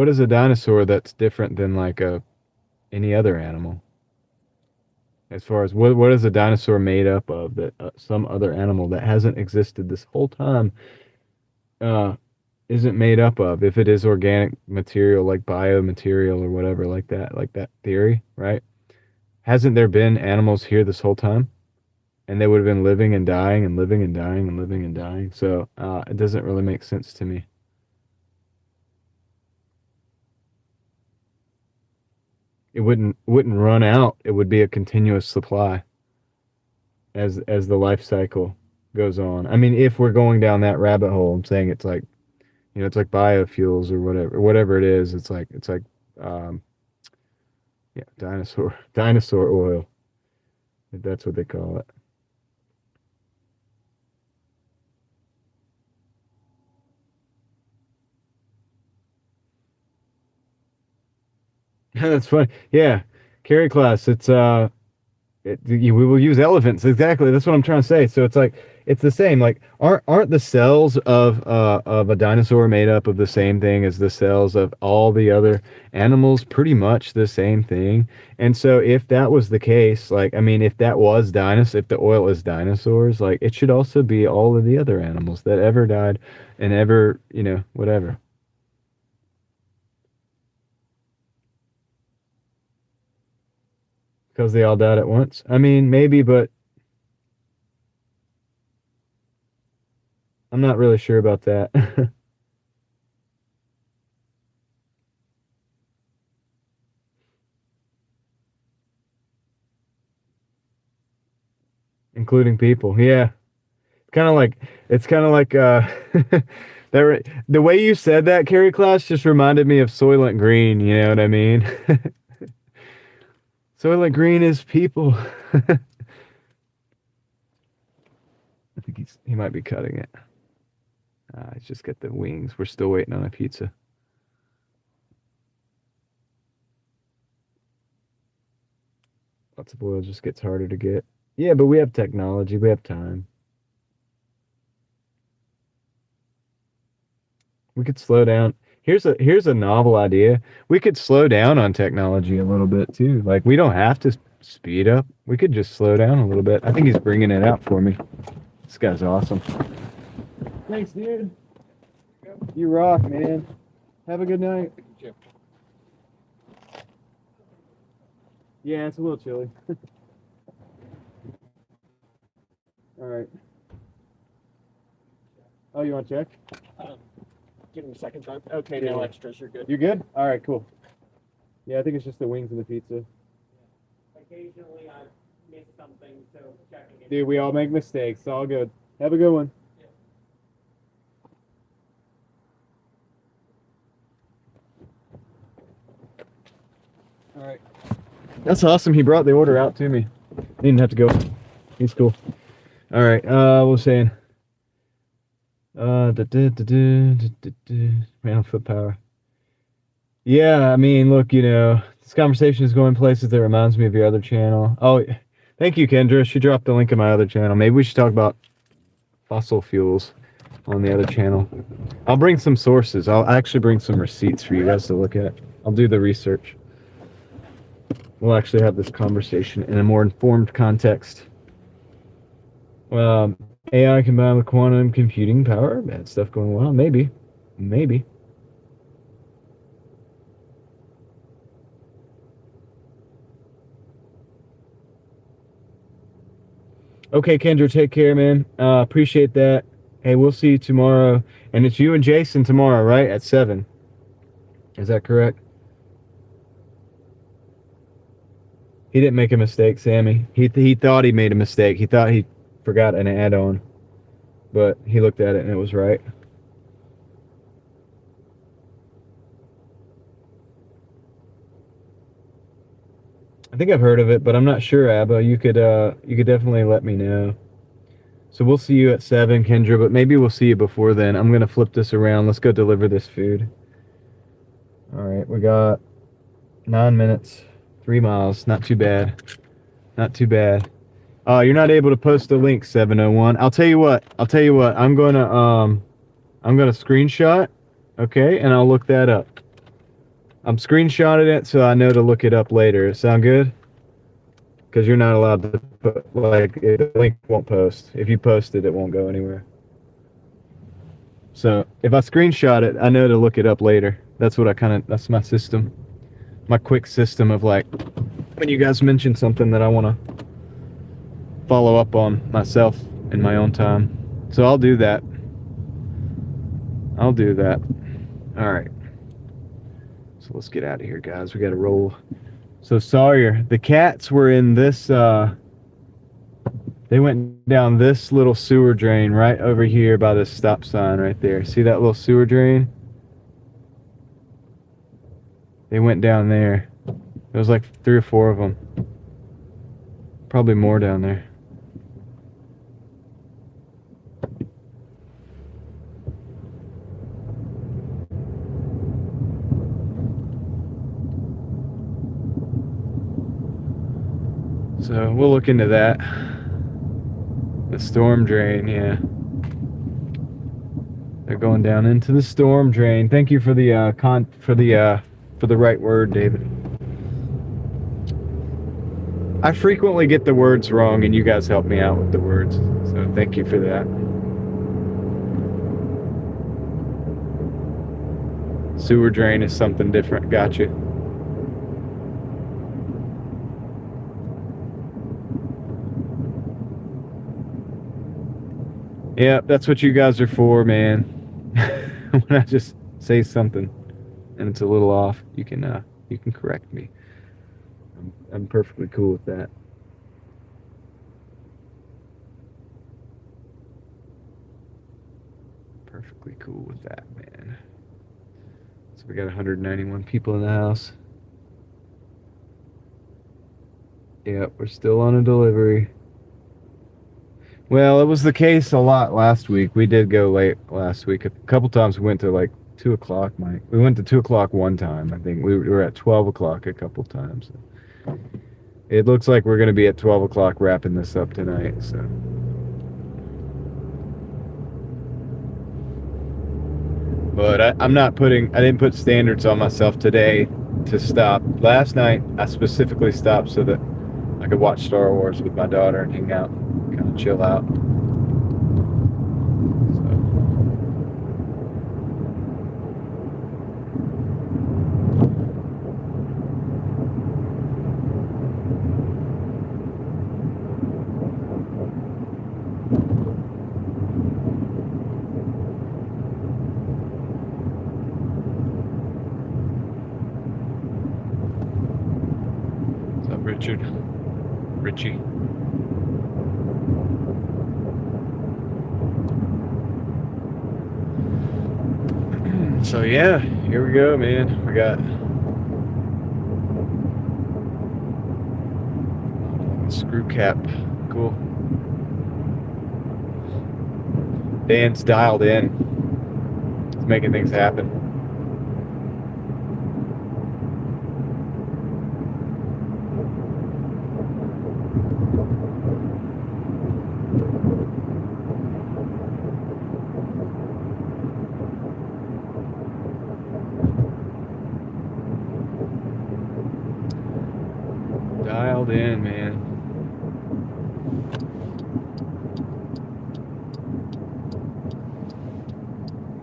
is a dinosaur that's different than like any other animal? As far as what is a dinosaur made up of that some other animal that hasn't existed this whole time isn't made up of? If it is organic material, like biomaterial or whatever, like that theory, right? Hasn't there been animals here this whole time? And they would have been living and dying and living and dying and living and dying. So it doesn't really make sense to me. It wouldn't run out. It would be a continuous supply as the life cycle goes on. I mean, if we're going down that rabbit hole, I'm saying it's like, it's like biofuels or whatever it is. It's like yeah, dinosaur oil. If that's what they call it. That's funny. Yeah, carry class. We will use elephants. Exactly. That's what I'm trying to say. So it's like it's the same. Like aren't the cells of a dinosaur made up of the same thing as the cells of all the other animals? Pretty much the same thing. And so if that was the case, like I mean, if that was if the oil is dinosaurs, like it should also be all of the other animals that ever died and ever, whatever. Because they all died at once? I mean, maybe, but I'm not really sure about that. Including people. Yeah. It's kind of like the way you said that, Carrie Class, just reminded me of Soylent Green, you know what I mean? Soylent Green is people. I think he might be cutting it. He's just got the wings. We're still waiting on a pizza. Lots of oil just gets harder to get. Yeah, but we have technology. We have time. We could slow down. Here's a novel idea. We could slow down on technology a little bit too. Like we don't have to speed up. We could just slow down a little bit. I think he's bringing it out for me. This guy's awesome. Thanks, dude. You rock, man. Have a good night. Yeah, it's a little chilly. All right. Oh, you want to check? Give me a second time. Okay, Yeah. no extras. You're good. You good? All right, cool. Yeah, I think it's just the wings and the pizza. Occasionally I miss something, so checking it. Dude, we all make mistakes. It's all good. Have a good one. All right. That's awesome. He brought the order out to me. Didn't have to go. He's cool. All right. What was saying? Man on foot power. Yeah, I mean, look, this conversation is going places that reminds me of your other channel. Oh, thank you, Kendra. She dropped the link in my other channel. Maybe we should talk about fossil fuels on the other channel. I'll bring some sources. I'll actually bring some receipts for you guys to look at. I'll do the research. We'll actually have this conversation in a more informed context. AI combined with quantum computing power, bad stuff going well, maybe. Maybe. Okay, Kendra, take care, man. Appreciate that. Hey, we'll see you tomorrow. And it's you and Jason tomorrow, right? At 7. Is that correct? He didn't make a mistake, Sammy. He thought he made a mistake. He thought he forgot an add-on. But he looked at it and it was right. I think I've heard of it, but I'm not sure, Abba. You could definitely let me know. So we'll see you at 7, Kendra, but maybe we'll see you before then. I'm gonna flip this around. Let's go deliver this food. Alright, we got 9 minutes, 3 miles. Not too bad. Not too bad. You're not able to post the link, 701. I'll tell you what. I'm gonna screenshot, okay, and I'll look that up. I'm screenshotting it so I know to look it up later. Sound good? Because you're not allowed to put, like, the link won't post. If you post it, it won't go anywhere. So if I screenshot it, I know to look it up later. That's that's my system. My quick system of, like, when you guys mention something that I want to follow up on myself in my own time. So I'll do that. All right. So let's get out of here, guys. We got to roll. So Sawyer, the cats were in this, they went down this little sewer drain right over here by this stop sign right there. See that little sewer drain? They went down there. There was like 3 or 4 of them. Probably more down there. So we'll look into that. The storm drain, yeah. They're going down into the storm drain. Thank you for the for the right word, David. I frequently get the words wrong, and you guys help me out with the words. So thank you for that. Sewer drain is something different. Gotcha. Yeah, that's what you guys are for, man. When I just say something and it's a little off, you can correct me. I'm perfectly cool with that. Perfectly cool with that, man. So we got 191 people in the house. Yep, we're still on a delivery. Well, it was the case a lot last week. We did go late last week. A couple times we went to like 2 o'clock, Mike. We went to 2 o'clock one time. I think we were at 12 o'clock a couple times. It looks like we're going to be at 12 o'clock wrapping this up tonight. So, but I didn't put standards on myself today to stop. Last night, I specifically stopped so that I could watch Star Wars with my daughter and hang out. Kind of chill out. What's up, Richard? Richie. So yeah, here we go, man. We got screw cap. Cool. Dan's dialed in. He's making things happen. Dialed in, man.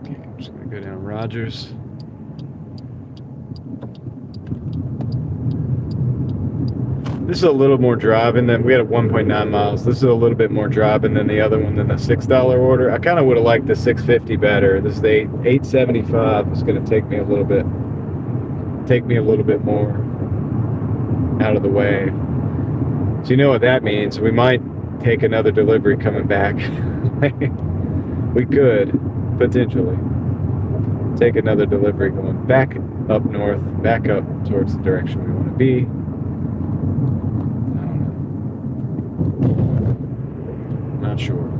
Okay, I'm just gonna go down right Rogers. This is a little more driving than we had at 1.9 miles. This is a little bit more driving than the other one, than the $6 order. I kind of would have liked the 650 better. This is the 875. It's going to take me a little bit more out of the way. So you know what that means. We might take another delivery coming back. We could potentially take another delivery going back up north, back up towards the direction we want to be. Not sure.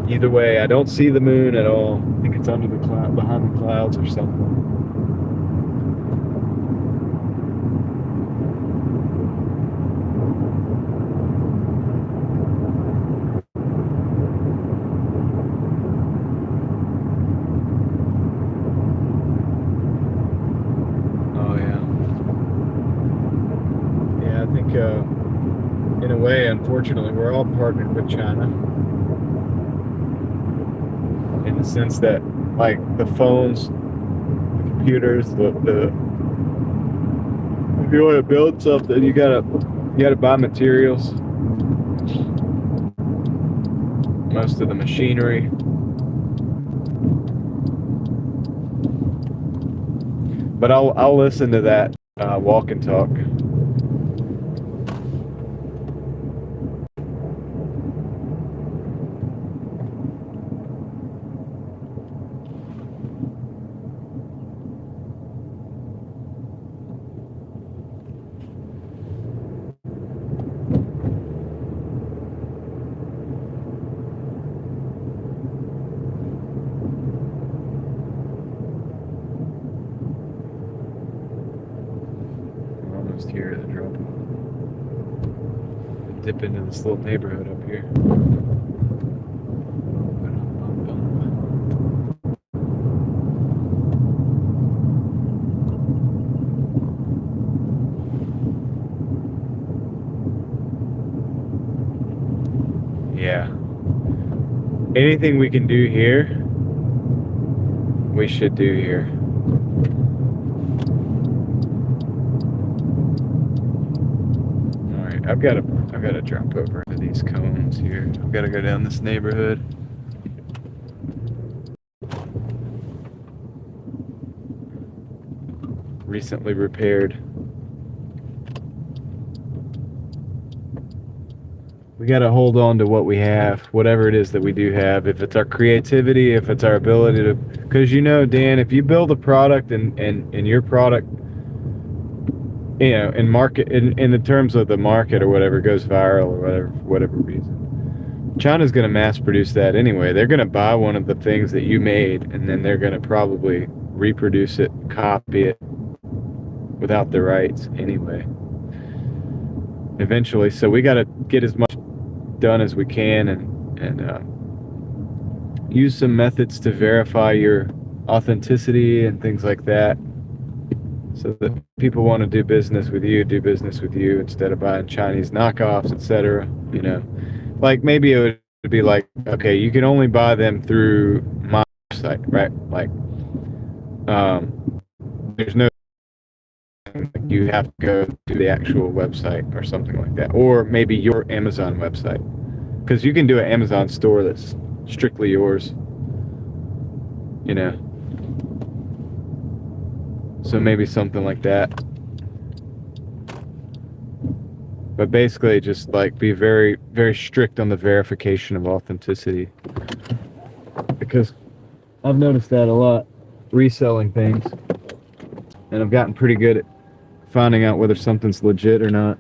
Either way, I don't see the moon at all. I think it's under the cloud, behind the clouds or something. In a way, unfortunately, we're all partnered with China in the sense that, like, the phones, the computers, if you want to build something, you gotta buy materials, most of the machinery. But I'll listen to that walk and talk. Here at the drop off. Dip into this little neighborhood up here. Yeah. Anything we can do here, we should do here. I've got to jump over into these cones here. I've got to go down this neighborhood. Recently repaired. We got to hold on to what we have, whatever it is that we do have. If it's our creativity, if it's our ability to, because you know, Dan, if you build a product and your product, you know, in market, in the terms of the market or whatever, goes viral or whatever reason, China's going to mass produce that anyway. They're going to buy one of the things that you made, and then they're going to probably reproduce it, copy it without the rights anyway, eventually. So we got to get as much done as we can and use some methods to verify your authenticity and things like that, so that people want to do business with you instead of buying Chinese knockoffs, etc. You know, like maybe it would be like, okay, you can only buy them through my website, right? Like, there's no, you have to go to the actual website or something like that, or maybe your Amazon website, because you can do an Amazon store that's strictly yours, you know. So maybe something like that. But basically just like be very, very strict on the verification of authenticity, because I've noticed that a lot reselling things, and I've gotten pretty good at finding out whether something's legit or not,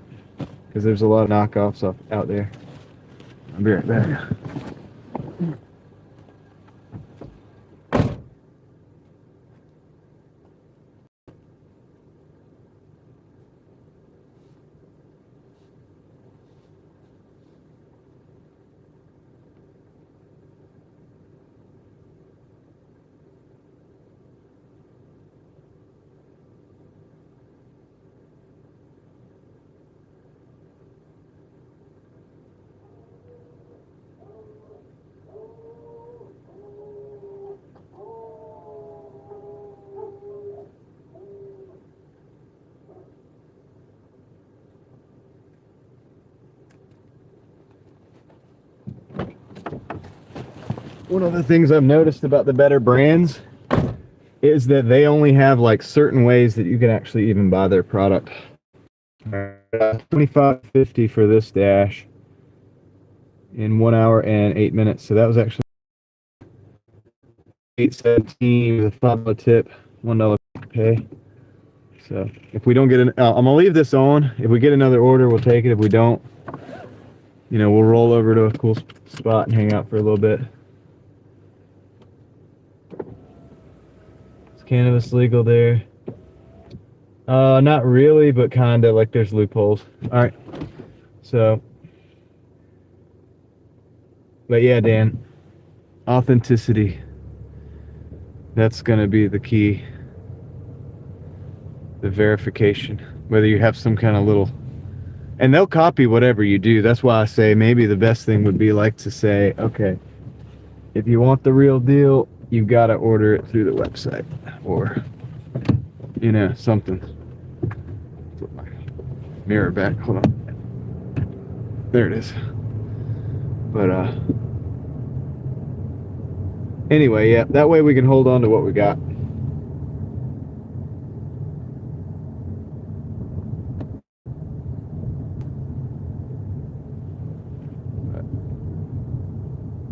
because there's a lot of knockoffs out there. I'll be right back. one of the things I've noticed about the better brands is that they only have like certain ways that you can actually even buy their product. $25.50 for this dash in 1 hour and 8 minutes. So that was actually $8.17 with a $5 tip, $1 pay. So if we don't get an, I'm gonna leave this on. If we get another order, we'll take it. If we don't, you know, we'll roll over to a cool spot and hang out for a little bit. Is cannabis legal there? Not really, but kind of. Like there's loopholes. All right. So, but yeah, Dan, authenticity. That's gonna be the key. The verification, whether you have some kind of little, and they'll copy whatever you do. That's why I say maybe the best thing would be like to say, okay, if you want the real deal, you've got to order it through the website, or, you know, something. Put my mirror back. Hold on. There it is. But anyway, yeah, that way we can hold on to what we got.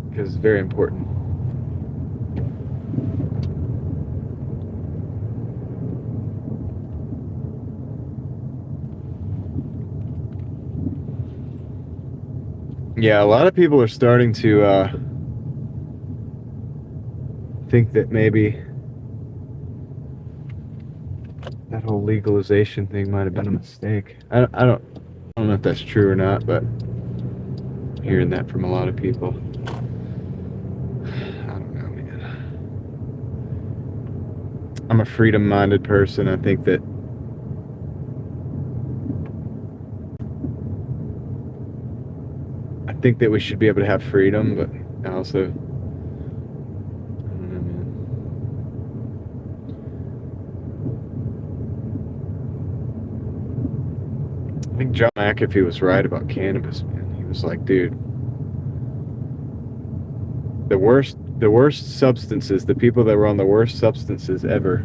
Because it's very important. Yeah, a lot of people are starting to think that maybe that whole legalization thing might have been a mistake. I don't know if that's true or not, but I'm hearing that from a lot of people. I'm a freedom-minded person. I think that we should be able to have freedom, but I also, I don't know, man. I think John McAfee was right about cannabis, man. He was like, dude, the worst substances, the people that were on the worst substances ever,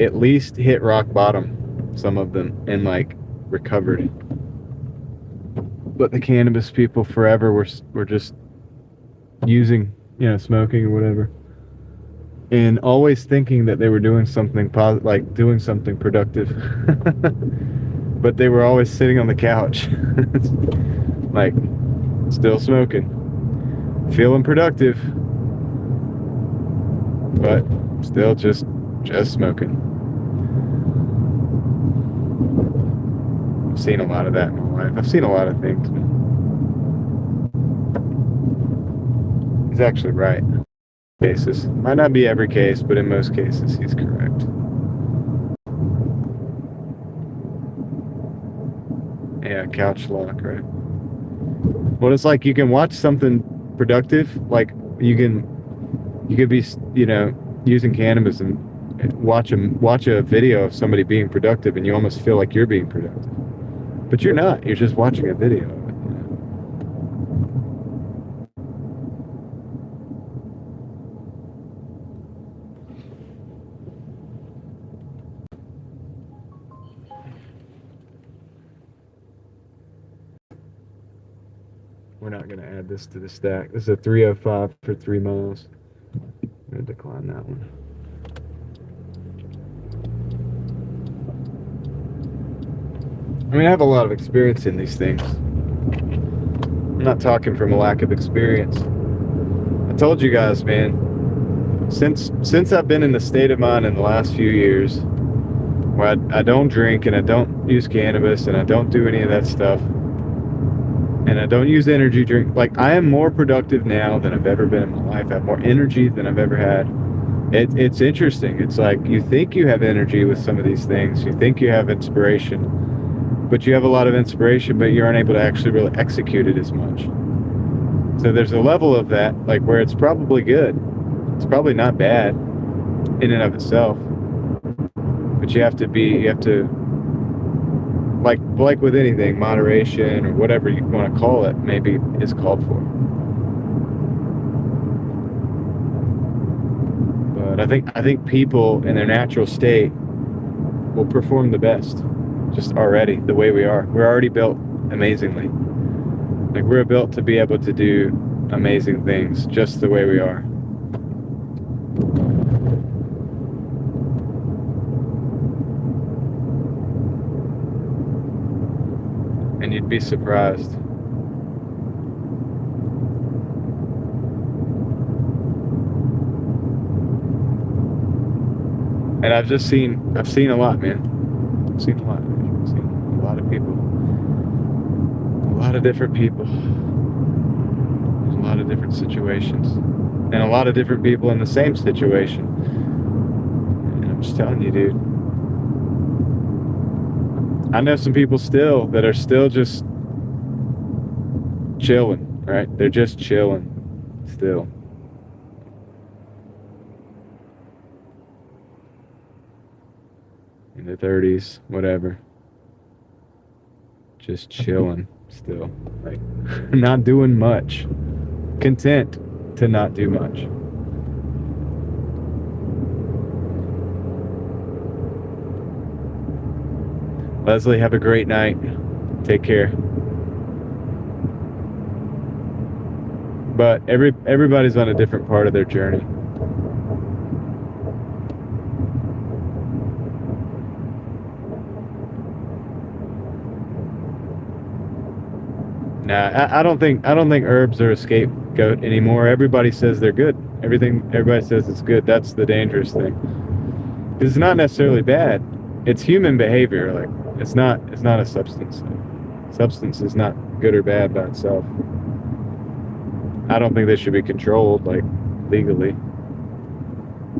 at least hit rock bottom, some of them, and like recovered. But the cannabis people forever were just using, you know, smoking or whatever, and always thinking that they were doing something positive, like doing something productive. But they were always sitting on the couch, like still smoking, feeling productive, but still just smoking. I've seen a lot of that in my life. I've seen a lot of things. He's actually right. Cases. Might not be every case, but in most cases he's correct. Yeah, couch lock, right? Well, it's like you can watch something productive, like you could be, you know, using cannabis and watch a video of somebody being productive, and you almost feel like you're being productive, but you're not. You're just watching a video of it. We're not going to add this to the stack. This is a 305 for 3 miles. I'm going to decline that one. I mean, I have a lot of experience in these things. I'm not talking from a lack of experience. I told you guys, man, since I've been in the state of mind in the last few years, where I don't drink and I don't use cannabis and I don't do any of that stuff, and I don't use energy drink. Like, I am more productive now than I've ever been in my life. I have more energy than I've ever had. It's interesting. It's like you think you have energy with some of these things. You think you have inspiration, but you have a lot of inspiration, but you're unable to actually really execute it as much. So there's a level of that, like, where it's probably good. It's probably not bad in and of itself, but you have to like with anything, moderation or whatever you want to call it, maybe is called for. But I think people in their natural state will perform the best, just already the way we are. We're already built amazingly. Like, we're built to be able to do amazing things just the way we are. And you'd be surprised. And I've seen a lot, man. I've seen a lot. I've seen a lot of people. A lot of different people. There's a lot of different situations. And a lot of different people in the same situation. And I'm just telling you, dude. I know some people still that are still just chilling, right? They're just chilling still. In their 30s, whatever. Just chilling still. Like, not doing much. Content to not do much. Leslie, have a great night. Take care. But everybody's on a different part of their journey. Nah, I don't think herbs are a scapegoat anymore. Everybody says they're good. Everybody says it's good. That's the dangerous thing. It's not necessarily bad. It's human behavior. Like, it's not a substance. Substance is not good or bad by itself. I don't think they should be controlled, like, legally.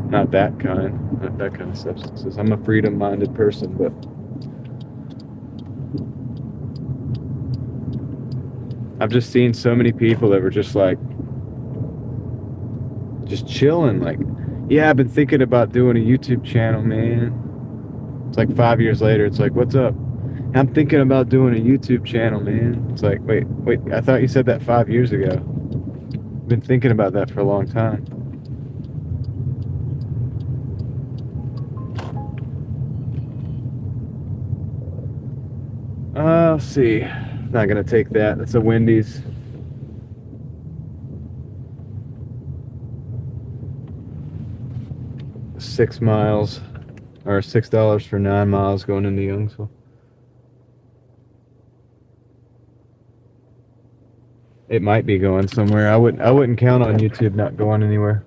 Not that kind of substances. I'm a freedom-minded person, but I've just seen so many people that were just like, just chilling. Like, yeah, I've been thinking about doing a YouTube channel, man. It's like 5 years later. It's like, what's up? I'm thinking about doing a YouTube channel, man. It's like, wait, I thought you said that 5 years ago. I've been thinking about that for a long time. Let's see. Not gonna take that. That's a Wendy's. $6 miles, or $6 for 9 miles going into Youngsville. It might be going somewhere. I wouldn't count on YouTube not going anywhere.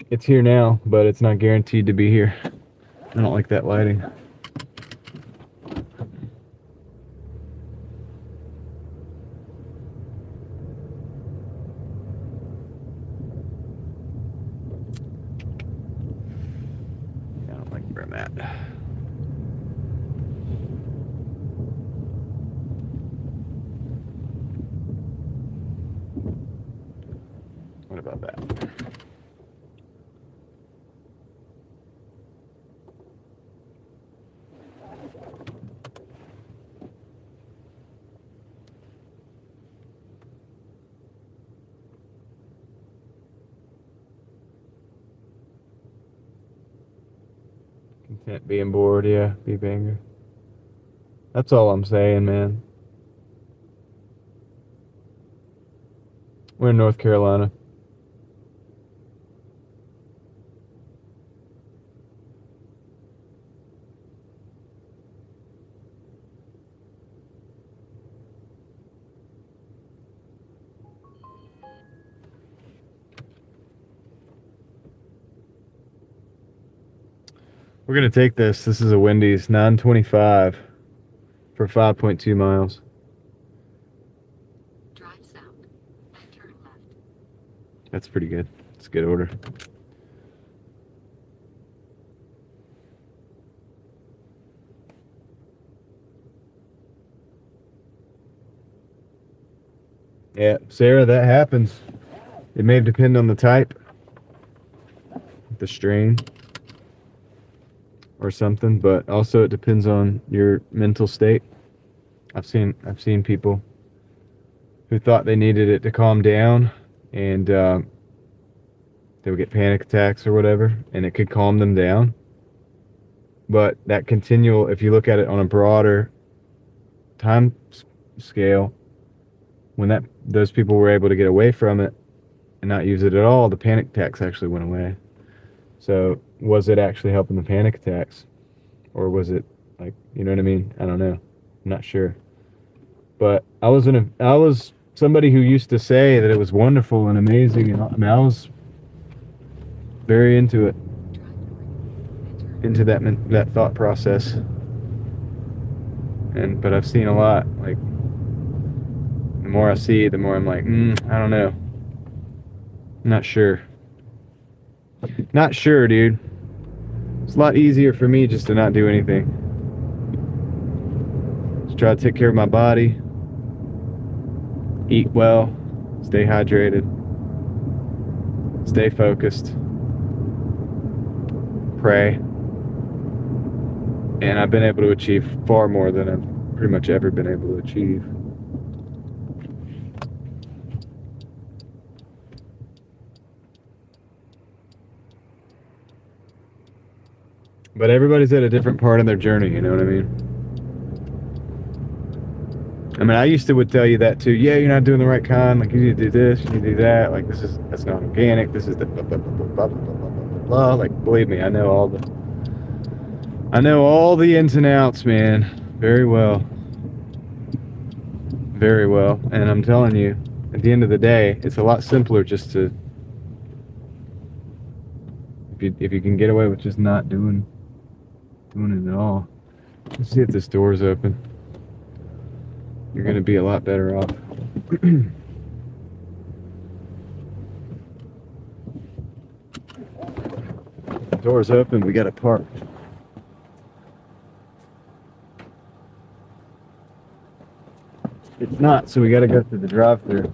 It's here now, but it's not guaranteed to be here. I don't like that lighting. I don't like where I'm at. What about that? Content being bored, yeah, be banger. That's all I'm saying, man. We're in North Carolina. We're going to take this. This is a Wendy's 925 for 5.2 miles. Drive south and turn left. That's pretty good. It's a good order. Yeah, Sarah, that happens. It may depend on the type, the strain, or something, but also it depends on your mental state. I've seen people who thought they needed it to calm down, and they would get panic attacks or whatever, and it could calm them down. But that continual, if you look at it on a broader time scale, when those people were able to get away from it and not use it at all, the panic attacks actually went away. So was it actually helping the panic attacks, or was it like, you know what I mean? I don't know. I'm not sure. But I was somebody who used to say that it was wonderful and amazing, and I mean, I was very into it, into that thought process. But I've seen a lot. Like, the more I see, the more I'm like, I don't know. Not sure. Not sure, dude. It's a lot easier for me just to not do anything. Just try to take care of my body, eat well, stay hydrated, stay focused, pray. And I've been able to achieve far more than I've pretty much ever been able to achieve. But everybody's at a different part of their journey, you know what I mean? I mean, I would tell you that too. Yeah, you're not doing the right kind. Like, you need to do this, you need to do that. Like, that's not organic. This is the blah, blah, blah, blah, blah, blah, blah, blah, blah. Like, believe me, I know all the ins and outs, man. Very well. Very well. And I'm telling you, at the end of the day, it's a lot simpler just to, if you can get away with just not doing it at all. Let's see if this door's open. You're going to be a lot better off. Door's open, we got to park. It's not, so we got to go through the drive-thru.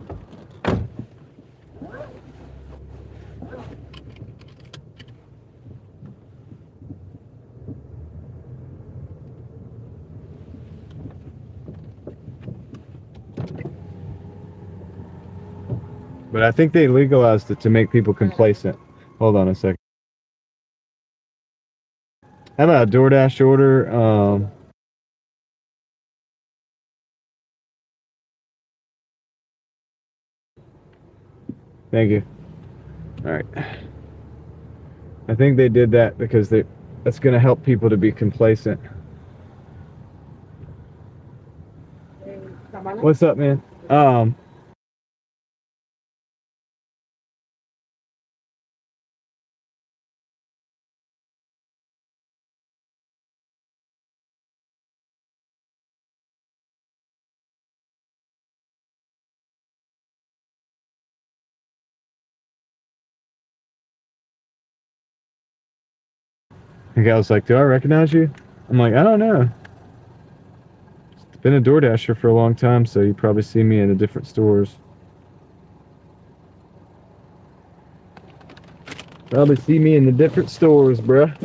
But I think they legalized it to make people complacent. Hold on a second. How about a Doordash order? Thank you. All right. I think they did that because that's going to help people to be complacent. What's up, man? The guy was like, "Do I recognize you?" I'm like, "I don't know. Been a DoorDasher for a long time, so you probably see me in the different stores. Probably see me in the different stores, bruh.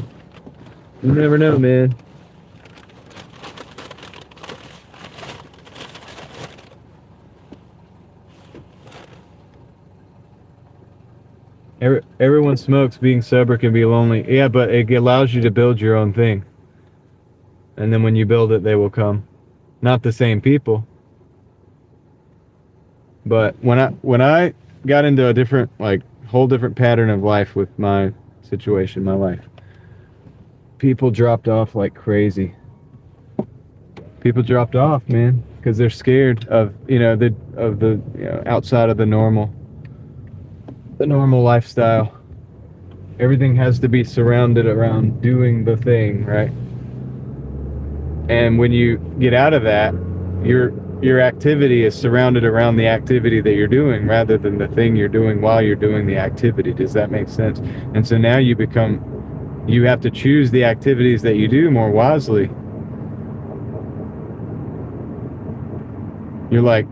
You never know, man." Everyone smokes. Being sober can be lonely. Yeah, but it allows you to build your own thing. And then when you build it, they will come. Not the same people. But when I got into a different, like, whole different pattern of life with my situation, my life, people dropped off like crazy. People dropped off, man, because they're scared of, outside of the normal lifestyle. Everything has to be surrounded around doing the thing, right? And when you get out of that, your activity is surrounded around the activity that you're doing rather than the thing you're doing while you're doing the activity. Does that make sense? And so now you have to choose the activities that you do more wisely. You're like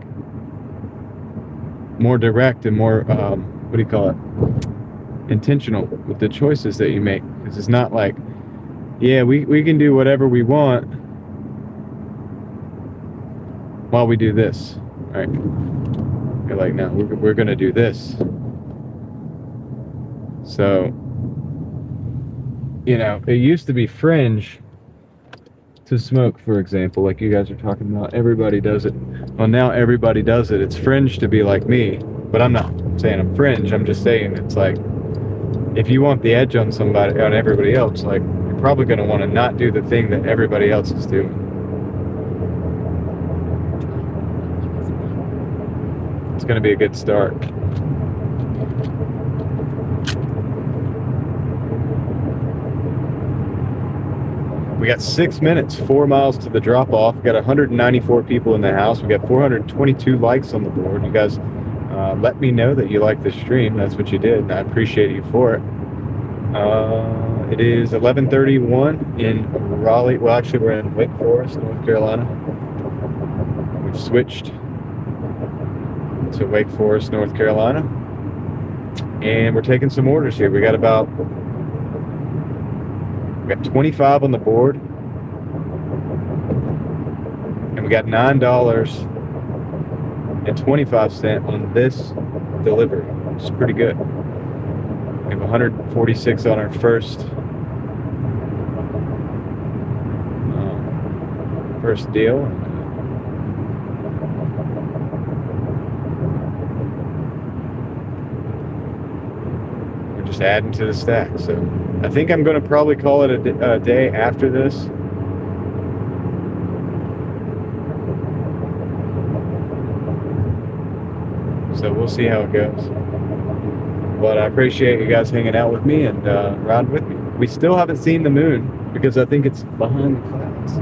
more direct and more, intentional with the choices that you make. Because it's not like, yeah, we can do whatever we want while we do this, right? You're like, no, we're going to do this. So, you know, it used to be fringe to smoke, for example, like you guys are talking about. Everybody does it. Well, now everybody does it. It's fringe to be like me, but I'm not saying I'm fringe. I'm just saying it's like, if you want the edge on somebody, on everybody else, like, you're probably going to want to not do the thing that everybody else is doing. It's going to be a good start. We got 6 minutes, 4 miles to the drop off. We got 194 people in the house. We got 422 likes on the board. You guys let me know that you like the stream. That's what you did, and I appreciate you for it. It is 11:31 in Raleigh. Well, actually, we're in Wake Forest, North Carolina. We've switched to Wake Forest, North Carolina, and we're taking some orders here. We got 25 on the board, and we got $9.25 on this delivery, which is pretty good. We have 146 on our first deal. We're just adding to the stack. So I think I'm going to probably call it a day after this. So we'll see how it goes. But I appreciate you guys hanging out with me and riding with me. We still haven't seen the moon because I think it's behind the clouds.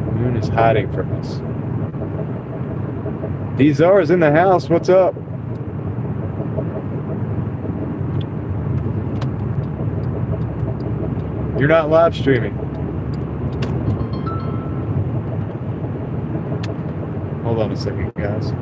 The moon is hiding from us. Dzar's in the house. What's up? You're not live streaming. Hold on a second, guys.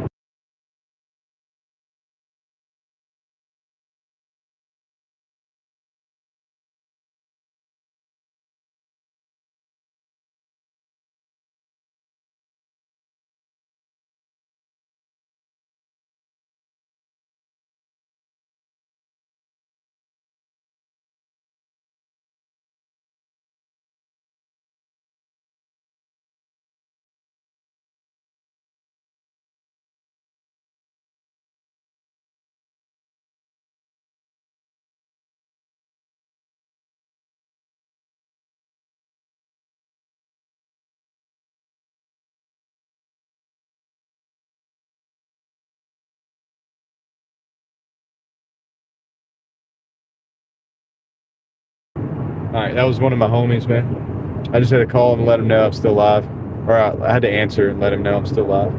Alright, that was one of my homies, man. I just had to call him and let him know I'm still live. Or I had to answer and let him know I'm still live.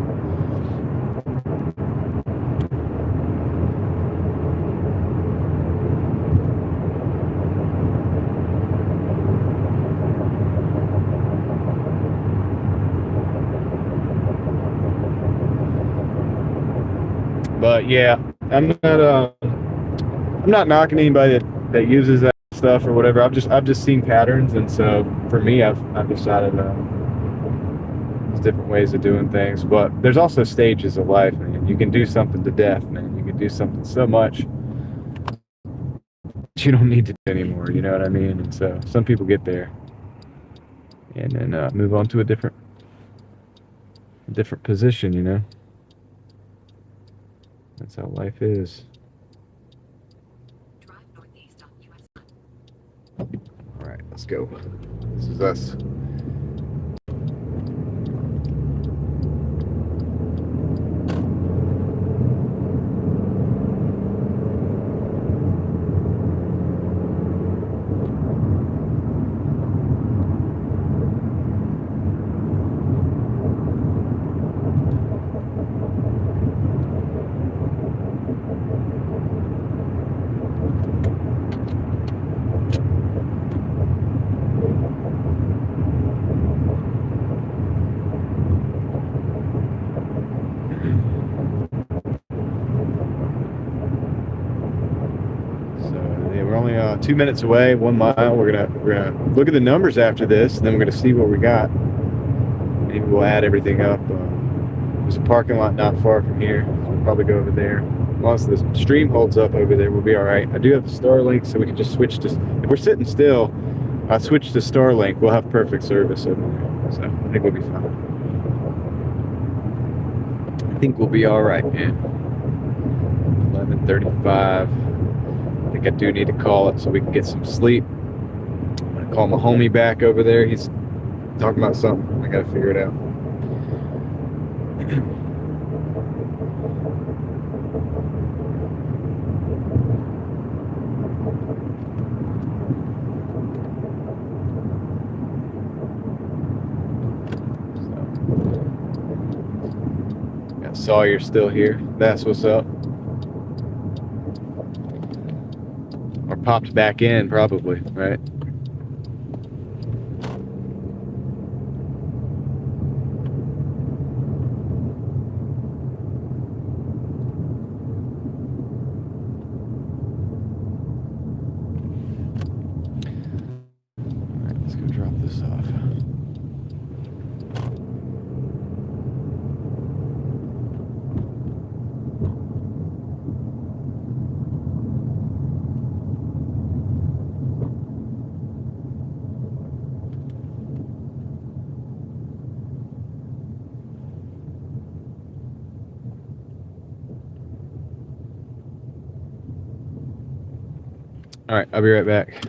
But yeah, I'm not knocking anybody that uses that stuff or whatever. I've just seen patterns, and so for me, I've decided there's different ways of doing things. But there's also stages of life, man. You can do something to death, man. You can do something so much that you don't need to do anymore. You know what I mean? And so some people get there and then move on to a different position. You know, that's how life is. All right, let's go. This is us. We're only 2 minutes away, 1 mile. We're gonna look at the numbers after this, and then we're gonna see what we got. Maybe we'll add everything up. There's a parking lot not far from here. So we'll probably go over there. once the stream holds up over there, we'll be all right. I do have the Starlink, so we can just switch to. If we're sitting still, I switch to Starlink. We'll have perfect service over there, so I think we'll be fine. I think we'll be all right, man. 11:35. I think I do need to call it so we can get some sleep. I'm gonna call my homie back over there. He's talking about something. I gotta figure it out. Sawyer's still here. That's what's up. Or popped back in, probably, right? Alright, let's go drop this off. All right, I'll be right back.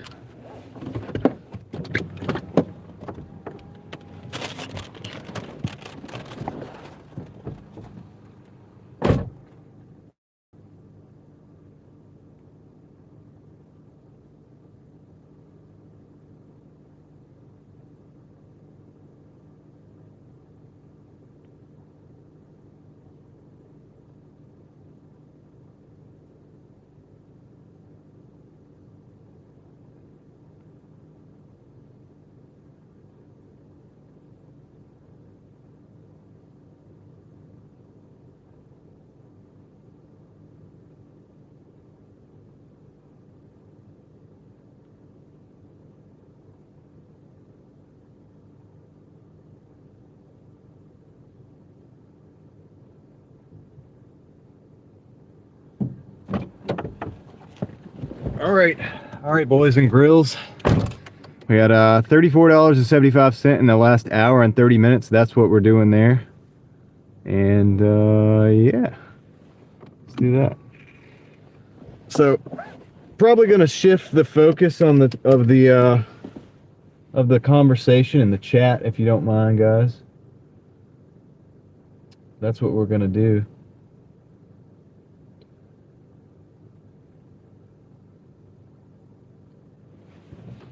All right, boys and grills. We had $34.75 in the last hour and 30 minutes. That's what we're doing there. And yeah, let's do that. So, probably gonna shift the focus on of the conversation in the chat, if you don't mind, guys. That's what we're gonna do.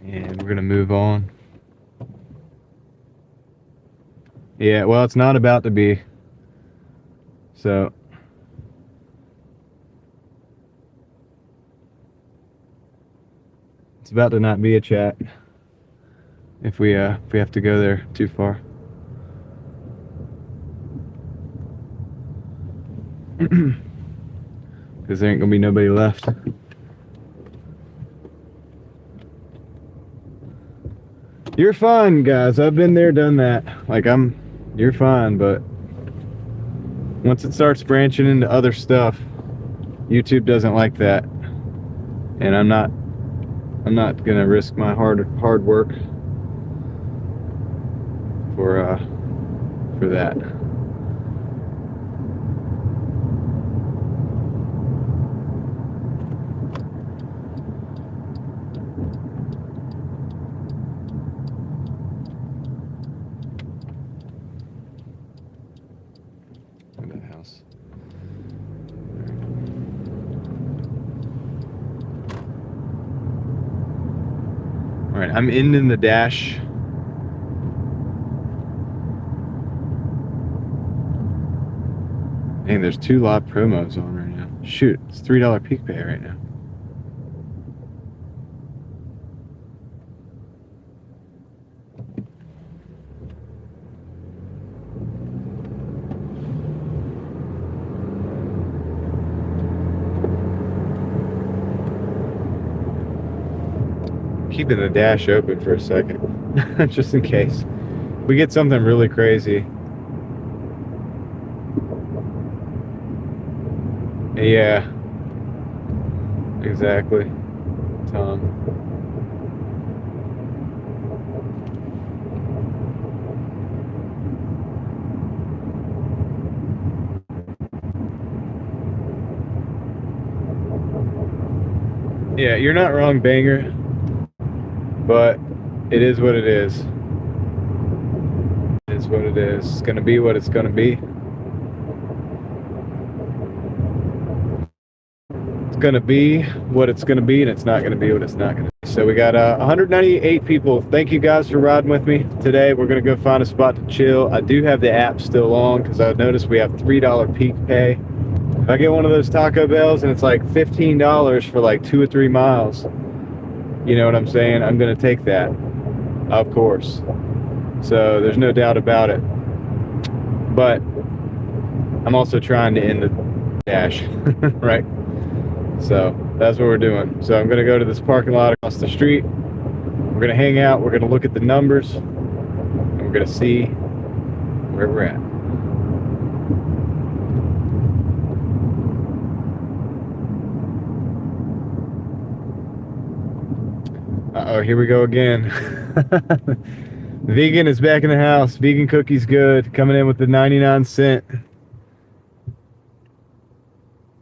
And we're gonna move on. Yeah, well, it's not about to be. So it's about to not be a chat if we have to go there too far. Because there ain't gonna be nobody left. You're fine, guys. I've been there, done that. Like, you're fine, but once it starts branching into other stuff, YouTube doesn't like that. And I'm not gonna risk my hard work for that. All right, I'm in the dash. Dang, there's 2 live promos on right now. Shoot, it's $3 peak pay right now. Keeping the dash open for a second, just in case we get something really crazy. Yeah. Exactly. Tom. Yeah, you're not wrong, Banger. But it is what it is. It is what it is. It's gonna be what it's gonna be. It's gonna be what it's gonna be, and it's not gonna be what it's not gonna be. So we got 198 people. Thank you guys for riding with me today. We're gonna go find a spot to chill. I do have the app still on because I noticed we have $3 peak pay. If I get one of those Taco Bells and it's like $15 for like 2 or 3 miles, you know what I'm saying? I'm gonna take that, of course. So there's no doubt about it. But I'm also trying to end the dash, right? So that's what we're doing. So I'm gonna go to this parking lot across the street. We're gonna hang out. We're gonna look at the numbers, and we're gonna see where we're at. Uh-oh, here we go again. Vegan is back in the house. Vegan cookies good. Coming in with the 99¢.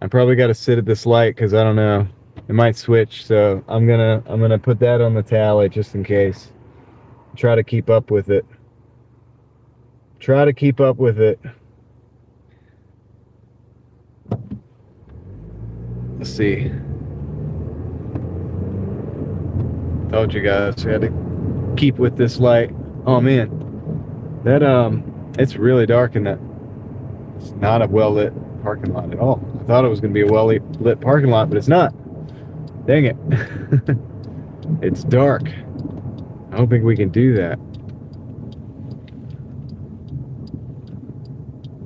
I probably got to sit at this light because I don't know. It might switch, so I'm gonna put that on the tally just in case. Try to keep up with it. Try to keep up with it. Let's see. Told you guys we had to keep with this light. Oh man, that it's really dark in that. It's not a well lit parking lot at all. I thought it was gonna be a well lit parking lot, but it's not. Dang it. It's dark. I don't think we can do that.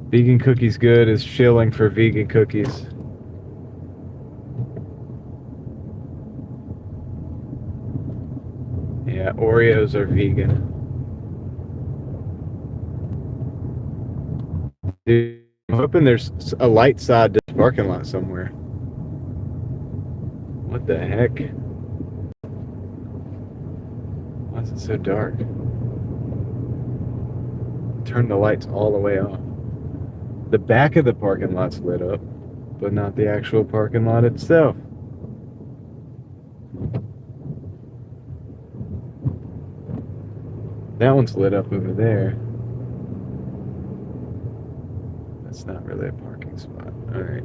Vegan cookies good is shilling for vegan cookies. Yeah, Oreos are vegan. Dude, I'm hoping there's a light side to this parking lot somewhere. What the heck? Why is it so dark? Turn the lights all the way off. The back of the parking lot's lit up, but not the actual parking lot itself. That one's lit up over there. That's not really a parking spot. All right.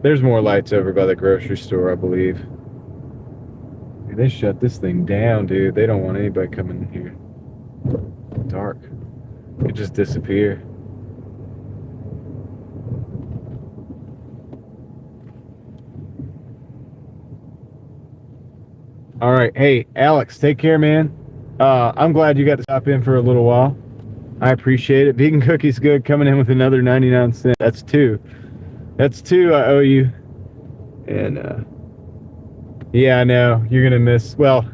There's more lights over by the grocery store, I believe. Dude, they shut this thing down, dude. They don't want anybody coming in here. Dark. It just disappear. All right. Hey, Alex, take care, man. I'm glad you got to stop in for a little while. I appreciate it. Vegan cookies good. Coming in with another 99¢. That's 2. That's 2 I owe you. And yeah, I know you're gonna miss. Well,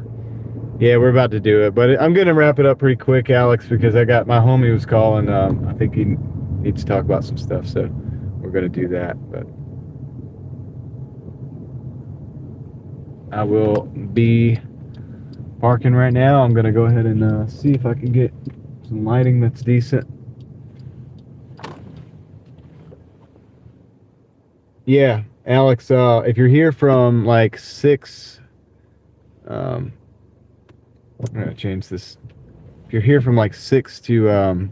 yeah, we're about to do it, but I'm gonna wrap it up pretty quick, Alex, because I got my homie was calling. I think he needs to talk about some stuff, so we're gonna do that. But I will be parking right now. I'm gonna go ahead and see if I can get some lighting that's decent. Yeah, Alex, if you're here from like 6, I'm gonna change this. If you're here from like 6 to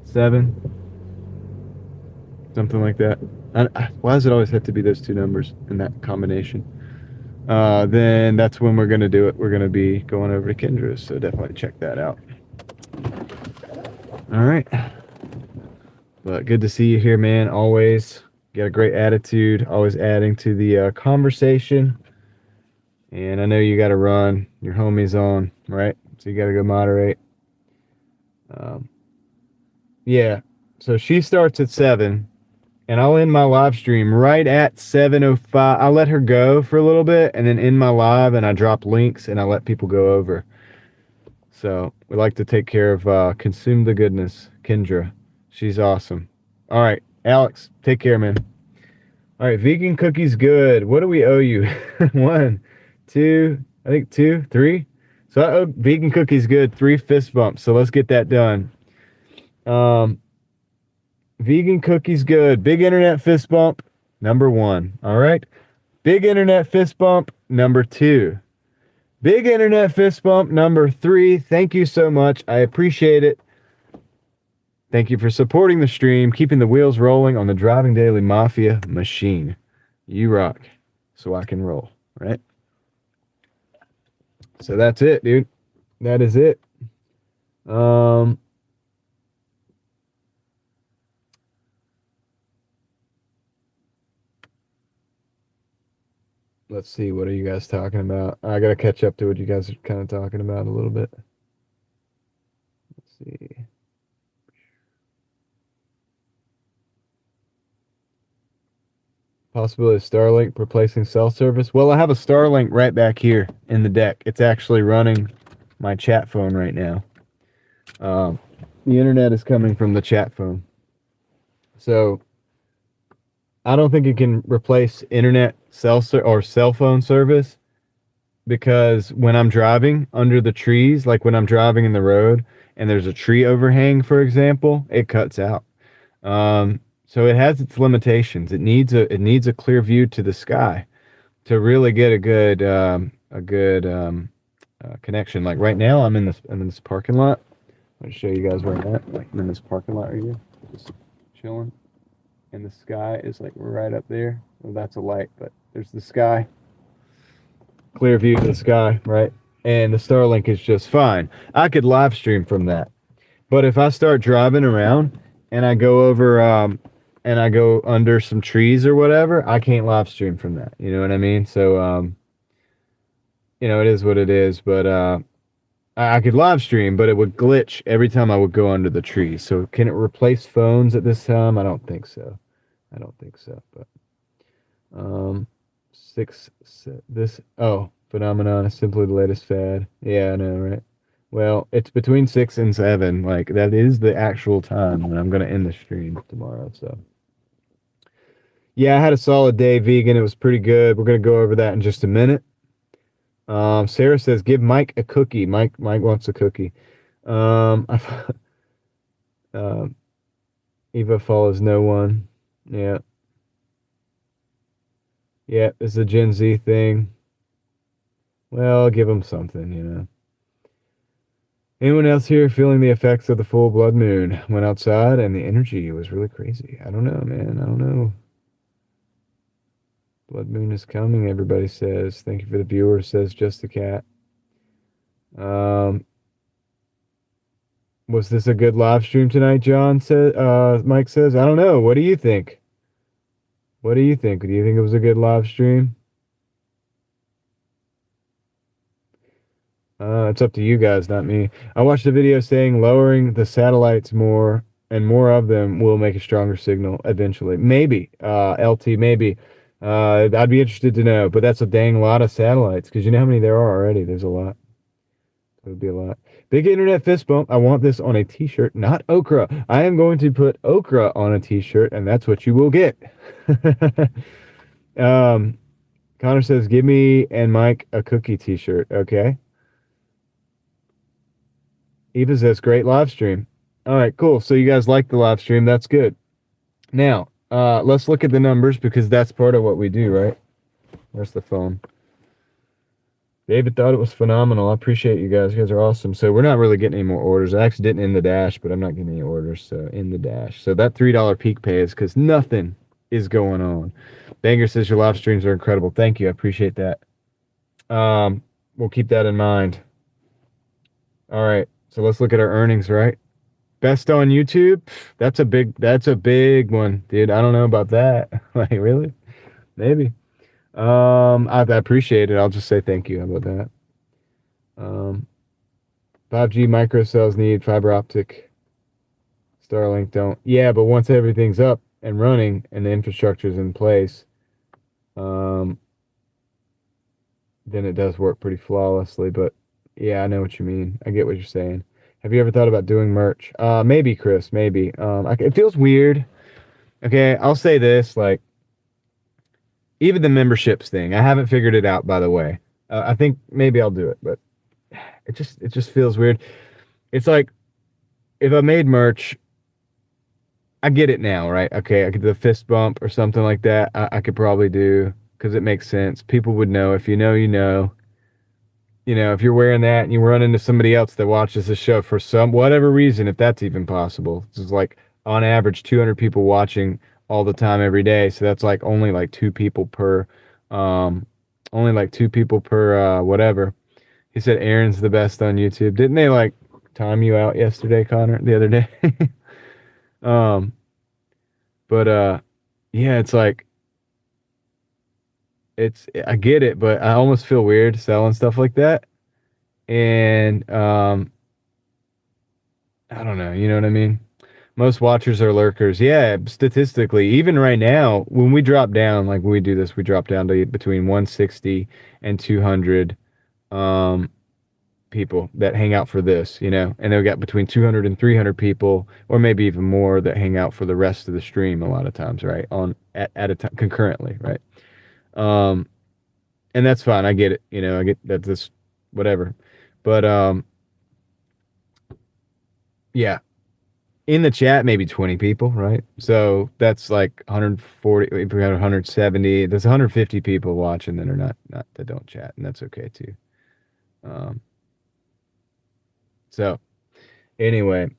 7, something like that. Why does it always have to be those 2 numbers in that combination? Then that's when we're gonna do it. We're gonna be going over to Kendra's, so definitely check that out. All right, but good to see you here, man. Always got a great attitude. Always adding to the conversation. And I know you got to run. Your homie's on, right? So you got to go moderate. Yeah. So she starts at 7. And I'll end my live stream right at 7:05. I'll let her go for a little bit and then end my live, and I drop links and I let people go over. So we like to take care of consume the goodness. Kendra, she's awesome. All right. Alex, take care, man. All right, vegan cookies good. What do we owe you? 1, 2, I think 2, 3. So I owe vegan cookies good 3 fist bumps. So let's get that done. Vegan cookies good. Big internet fist bump, number 1. All right. Big internet fist bump, number 2. Big internet fist bump, number 3. Thank you so much. I appreciate it. Thank you for supporting the stream, keeping the wheels rolling on the Driving Daily Mafia machine. You rock, so I can roll, right? So that's it, dude. That is it. Let's see, what are you guys talking about? I gotta catch up to what you guys are kind of talking about a little bit. Let's see. Possibility of Starlink replacing cell service. Well, I have a Starlink right back here in the deck. It's actually running my chat phone right now. The internet is coming from the chat phone. So I don't think it can replace internet cell phone service, because when I'm driving under the trees, like when I'm driving in the road and there's a tree overhang, for example, it cuts out. So it has its limitations. It needs a clear view to the sky to really get a good connection. Like right now, I'm in this parking lot. I'll show you guys where I'm at. Like I'm in this parking lot right here, just chilling, and the sky is like right up there. Well, that's a light, but there's the sky. Clear view of the sky, right? And the Starlink is just fine. I could live stream from that, but if I start driving around and I go over and I go under some trees or whatever, I can't live stream from that. You know what I mean? So it is what it is. But I could live stream, but it would glitch every time I would go under the trees. So can it replace phones at this time? I don't think so. But phenomenon is simply the latest fad. Yeah, I know, right? Well, it's between 6 and 7. Like, that is the actual time when I'm going to end the stream tomorrow. So, yeah, I had a solid day vegan. It was pretty good. We're going to go over that in just a minute. Sarah says, give Mike a cookie. Mike wants a cookie. Eva follows no one. Yeah. Yeah, it's a Gen Z thing. Well, I'll give him something. Anyone else here feeling the effects of the full blood moon? Went outside and the energy was really crazy. I don't know, man. I don't know. Blood moon is coming, everybody says. Thank you for the viewer, says Just a Cat. Was this a good live stream tonight, John said? Mike says, I don't know. What do you think? Do you think it was a good live stream? It's up to you guys, not me. I watched a video saying lowering the satellites more and more of them will make a stronger signal eventually. Maybe, LT, maybe. I'd be interested to know, but that's a dang lot of satellites, because you know how many there are already. There's a lot. It would be a lot. Big internet fist bump. I want this on a t-shirt, not okra. I am going to put okra on a t-shirt, and that's what you will get. Connor says, give me and Mike a cookie t-shirt. Okay. Eva says, great live stream. All right, cool. So you guys like the live stream. That's good. Now, let's look at the numbers, because that's part of what we do, right? Where's the phone? David thought it was phenomenal. I appreciate you guys. You guys are awesome. So we're not really getting any more orders. I actually didn't in the dash, but I'm not getting any orders. So in the dash. So that $3 peak pay is because nothing is going on. Banger says your live streams are incredible. Thank you. I appreciate that. We'll keep that in mind. All right. So let's look at our earnings, right? Best on YouTube. That's a big one, dude. I don't know about that. Like, really? Maybe. I appreciate it. I'll just say thank you. How about that? 5G microcells need fiber optic. Starlink don't. Yeah, but once everything's up and running and the infrastructure is in place, then it does work pretty flawlessly. But yeah, I know what you mean. I get what you're saying. Have you ever thought about doing merch? Maybe, Chris. Maybe. It feels weird Okay, I'll say this, like, even the memberships thing, I haven't figured it out, by the way. I think maybe I'll do it, but it just feels weird. It's like if I made merch, I get it now, right? Okay, I could do the fist bump or something like that. I could probably do because it makes sense. People would know. If you know, you know. You know, if you're wearing that and you run into somebody else that watches the show for some whatever reason, if that's even possible, this is like on average 200 people watching all the time every day. So that's like only like um, two people per whatever. He said Aaron's the best on YouTube. Didn't they like time you out yesterday, Connor, the other day? um, but yeah, it's like I get it, but I almost feel weird selling stuff like that. And I don't know, you know what I mean? Most watchers are lurkers. Yeah, statistically, even right now, when we drop down, like when we do this, we drop down to between 160 and 200 um, people that hang out for this, you know, and then we got between 200 and 300 people, or maybe even more, that hang out for the rest of the stream a lot of times, right? At a time concurrently, right? Um, and that's fine. I get it. You know, I get that this whatever, but yeah, in the chat, maybe 20 people, right? So that's like 140. If we had 170, there's 150 people watching that are not that don't chat, and that's okay too. Um, so anyway,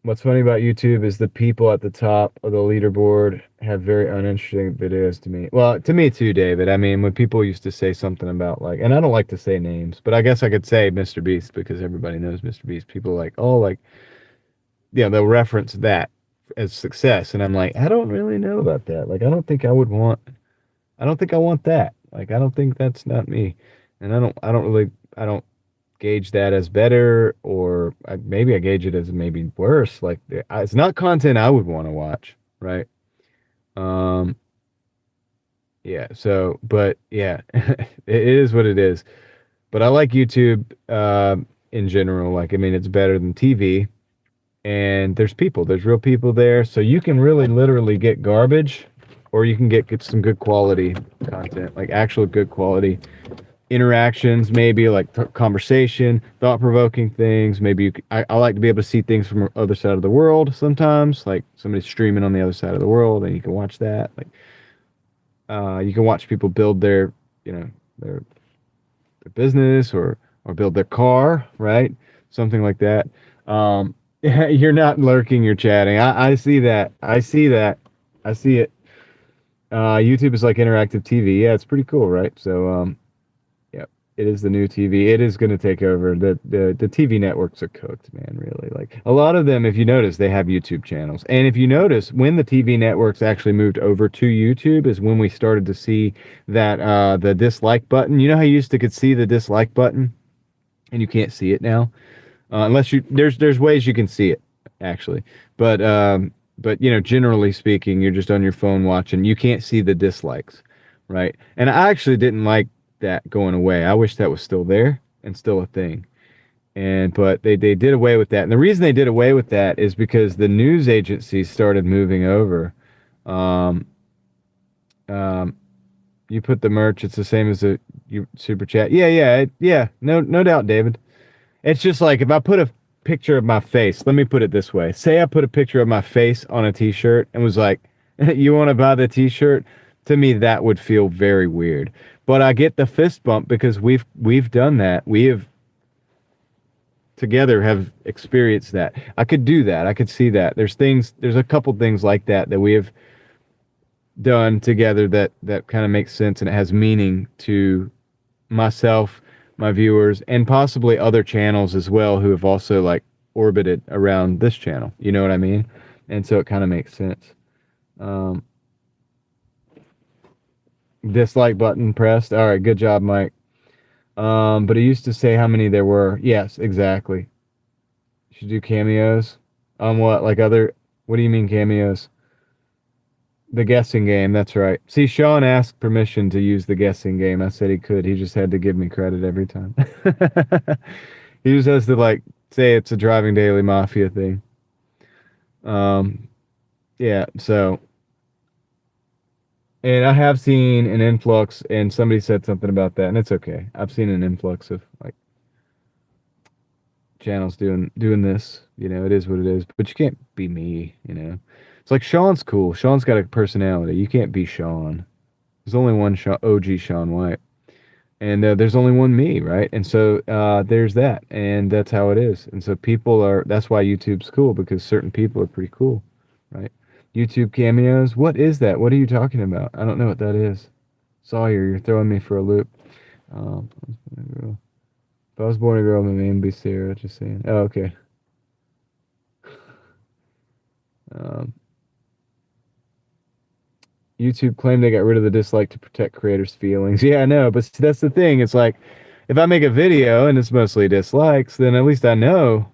what's funny about YouTube is the people at the top of the leaderboard have very uninteresting videos to me. Well, to me too, David. I mean, when people used to say something about like, and I don't like to say names, but I guess I could say Mr. Beast because everybody knows Mr. Beast. People are like, oh, like, yeah, they'll reference that as success, and I'm like, I don't really know about that. Like, I don't think I want that. Like, I don't think that's not me, and I don't gauge that as better, or maybe I gauge it as maybe worse. Like, it's not content I would want to watch, right? Um, yeah. So, but yeah, it is what it is. But I like YouTube in general. Like, I mean, it's better than TV. And there's real people there, so you can really literally get garbage, or you can get some good quality content, like actual good quality interactions, maybe like conversation, thought-provoking things. Maybe I like to be able to see things from the other side of the world sometimes, like somebody's streaming on the other side of the world, and you can watch that. Like you can watch people build their, you know, their business, or build their car, right? Something like that. You're not lurking, you're chatting. I see that. I see that. I see it. YouTube is like interactive TV. Yeah, it's pretty cool, right? So yeah, it is the new TV. It is going to take over. The TV networks are cooked, man, really. Like a lot of them, if you notice, they have YouTube channels. And if you notice, when the TV networks actually moved over to YouTube is when we started to see that the dislike button. You know how you used to could see the dislike button and you can't see it now? Unless you there's ways you can see it actually, but you know, generally speaking, you're just on your phone watching. You can't see the dislikes, right? And I actually didn't like that going away. I wish that was still there and still a thing. And but they did away with that. And the reason they did away with that is because the news agencies started moving over. Um, um, you put the merch. It's the same as a super chat. Yeah. No doubt, David. It's just like if I put a picture of my face, let me put it this way. Say I put a picture of my face on a t-shirt and was like, you want to buy the t-shirt? To me, that would feel very weird. But I get the fist bump because we've done that. We have together have experienced that. I could do that. I could see that. There's a couple things like that we have done together that kind of makes sense, and it has meaning to myself, my viewers, and possibly other channels as well who have also like orbited around this channel. You know what I mean? And so it kind of makes sense. Um, dislike button pressed. All right, good job, Mike. But he used to say how many there were. Yes, exactly. You should do cameos on what? Like other? What do you mean cameos? The guessing game, that's right. See, Sean asked permission to use the guessing game. I said he could. He just had to give me credit every time. He just has to like say it's a Driving Daily Mafia thing. Yeah, so And I have seen an influx, and somebody said something about that, and it's okay. I've seen an influx of like channels doing this. It is what it is. But you can't be me. It's like Sean's cool. Sean's got a personality. You can't be Sean. There's only one OG Sean White, and there's only one me, right? And so there's that, and that's how it is. And so people are. That's why YouTube's cool, because certain people are pretty cool, right? YouTube cameos. What is that? What are you talking about? I don't know what that is. Sawyer, you're throwing me for a loop. If I was born a girl, my name would be Sarah. Just saying. Oh, okay. Um, YouTube claimed they got rid of the dislike to protect creators' feelings. Yeah, I know, but see, that's the thing. It's like, if I make a video and it's mostly dislikes, then at least I know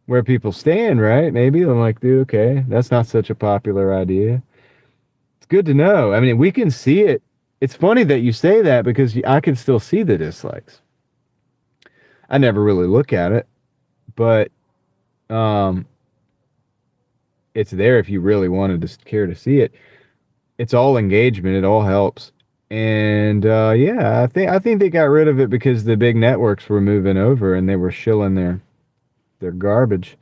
where people stand, right? Maybe I'm like, dude, okay, that's not such a popular idea. It's good to know. I mean, we can see it. It's funny that you say that, because I can still see the dislikes. I never really look at it, but um, it's there if you really wanted to care to see it. It's all engagement. It all helps. And yeah, I think they got rid of it because the big networks were moving over and they were shilling their garbage,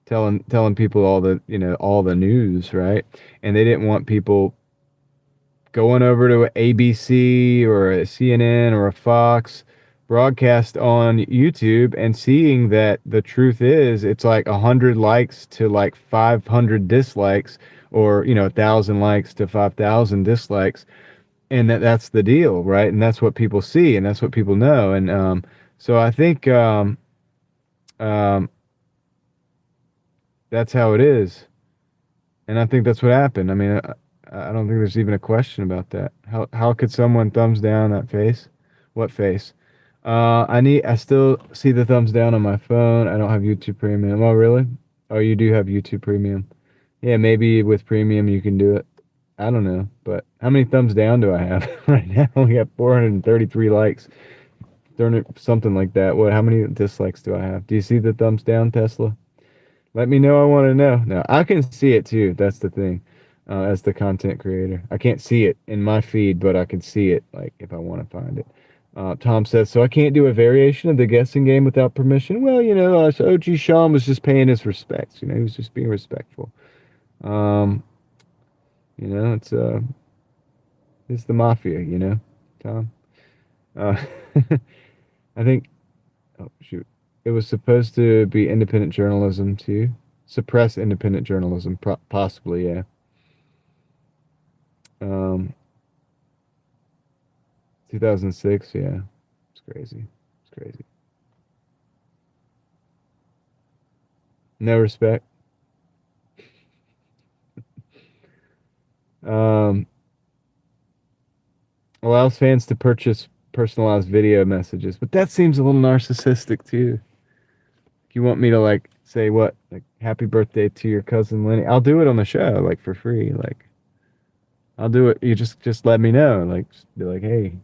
telling people all the news, right? And they didn't want people going over to ABC or a CNN or a Fox broadcast on YouTube and seeing that the truth is it's like 100 likes to like 500 dislikes, or 1,000 likes to 5,000 dislikes, and that's the deal, right? And that's what people see, and that's what people know. And so I think um, that's how it is, and I think that's what happened. I mean, I don't think there's even a question about that. How could someone thumbs down that face? What face? I still see the thumbs down on my phone. I don't have YouTube Premium. Oh, really? Oh, you do have YouTube Premium. Yeah, maybe with Premium you can do it. I don't know, but how many thumbs down do I have right now? We got 433 likes, something like that. How many dislikes do I have? Do you see the thumbs down, Tesla? Let me know. I want to know. No, I can see it too. That's the thing. As the content creator, I can't see it in my feed, but I can see it like if I want to find it. Tom says, so I can't do a variation of the guessing game without permission. Well, so OG Sean was just paying his respects. He was just being respectful. Um, it's it's the mafia. Tom. Uh, I think. Oh shoot! It was supposed to be independent journalism too. Suppress independent journalism, possibly. Yeah. Um, 2006. Yeah, it's crazy. It's crazy. No respect. Um, allows fans to purchase personalized video messages, but that seems a little narcissistic too. You want me to like say what, like happy birthday to your cousin Lenny? I'll do it on the show, like for free. Like I'll do it. You just let me know. Like just be like, hey,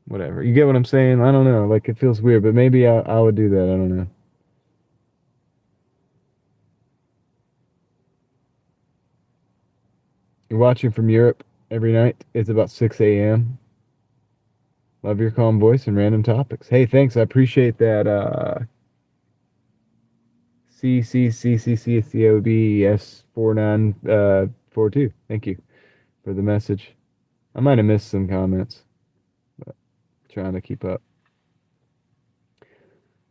whatever. You get what I'm saying? I don't know. Like it feels weird, but maybe I would do that. I don't know. You're watching from Europe every night. It's about 6 a.m. Love your calm voice and random topics. Hey, thanks. I appreciate that. CCCCCCOBS4942. Thank you for the message. I might have missed some comments, but trying to keep up.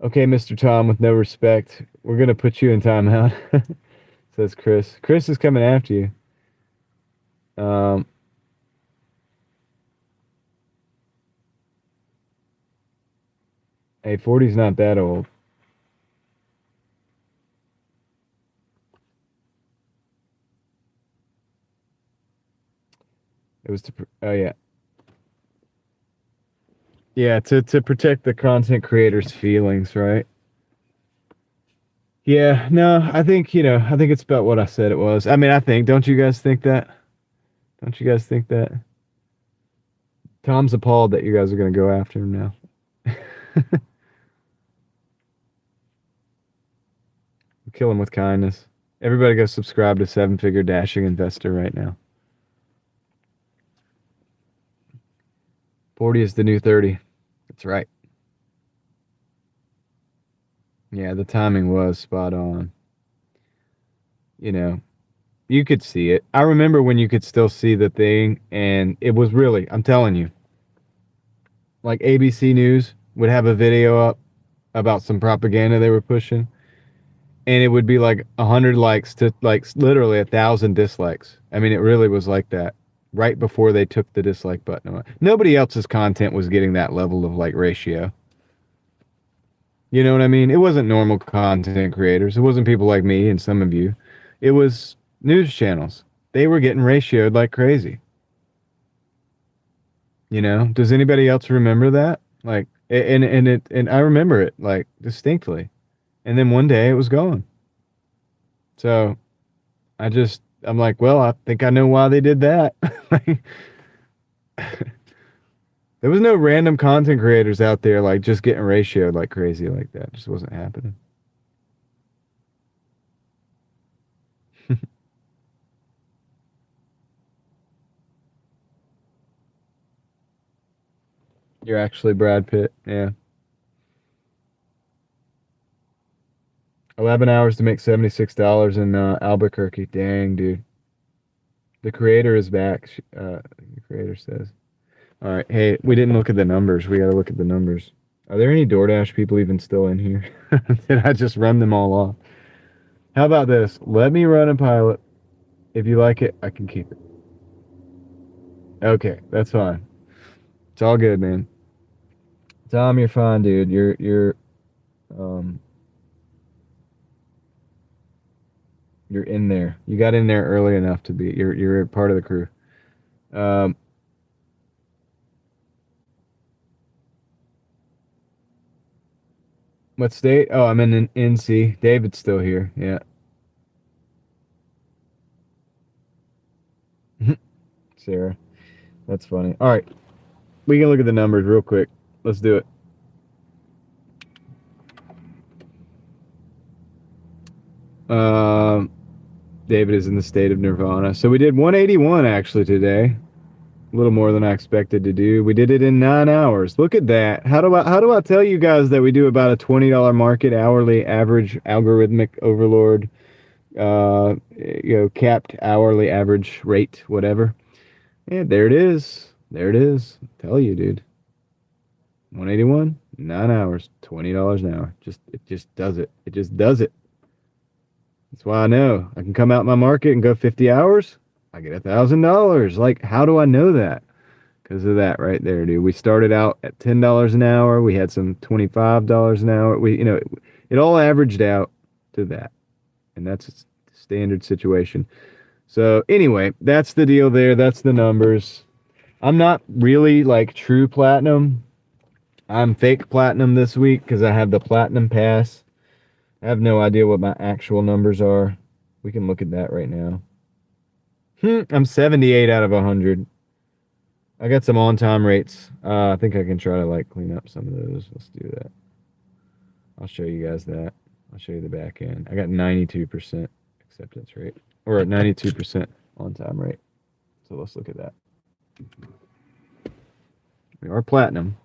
Okay, Mr. Tom with no respect. We're gonna put you in timeout, says Chris. Chris is coming after you. Um, hey, 40's not that old. It was oh yeah. Yeah, to protect the content creators' feelings, right? Yeah, no, I think it's about what I said it was. I mean, don't you guys think that? Don't you guys think that? Tom's appalled that you guys are going to go after him now. Kill him with kindness. Everybody go subscribe to Seven Figure Dashing Investor right now. 40 is the new 30. That's right. Yeah, the timing was spot on. You know, you could see it. I remember when you could still see the thing, and it was really, I'm telling you, like ABC News would have a video up about some propaganda they were pushing, and it would be like 100 likes to like literally 1,000 dislikes. I mean, it really was like that right before they took the dislike button away. Nobody else's content was getting that level of like ratio. You know what I mean? It wasn't normal content creators. It wasn't people like me and some of you. It was news channels. They were getting ratioed like crazy. You know? Does anybody else remember that? Like, and I remember it like distinctly. And then one day it was gone. So I'm like, well, I think I know why they did that. There was no random content creators out there like just getting ratioed like crazy like that. It just wasn't happening. You're actually Brad Pitt. Yeah. 11 hours to make $76 in Albuquerque. Dang, dude. The creator is back. The creator says. All right. Hey, we didn't look at the numbers. We got to look at the numbers. Are there any Doordash people even still in here? Did I just run them all off? How about this? Let me run a pilot. If you like it, I can keep it. Okay, that's fine. It's all good, man. Tom, you're fine, dude. Um you're in there. You got in there early enough to be. You're a part of the crew. Um, what state? Oh, I'm in NC. David's still here. Yeah. Sarah. That's funny. All right. We can look at the numbers real quick. Let's do it. Um, David is in the state of Nirvana. So we did 181 actually today. A little more than I expected to do. We did it in 9 hours. Look at that. How do I tell you guys that we do about a $20 market hourly average algorithmic overlord capped hourly average rate, whatever. Yeah, there it is. There it is. Tell you, dude. 181, 9 hours, $20 an hour. It just does it. It just does it. That's why I know I can come out my market and go 50 hours. I get $1,000. Like, how do I know that? Because of that right there, dude. We started out at $10 an hour. We had some $25 an hour. It all averaged out to that, and that's a standard situation. So anyway, that's the deal there. That's the numbers. I'm not really like true platinum. I'm fake platinum this week because I have the platinum pass. I have no idea what my actual numbers are. We can look at that right now. I'm 78 out of 100. I got some on-time rates. I think I can try to like clean up some of those. Let's do that. I'll show you guys that. I'll show you the back end. I got 92% acceptance rate, or 92% on-time rate. So let's look at that. We are platinum,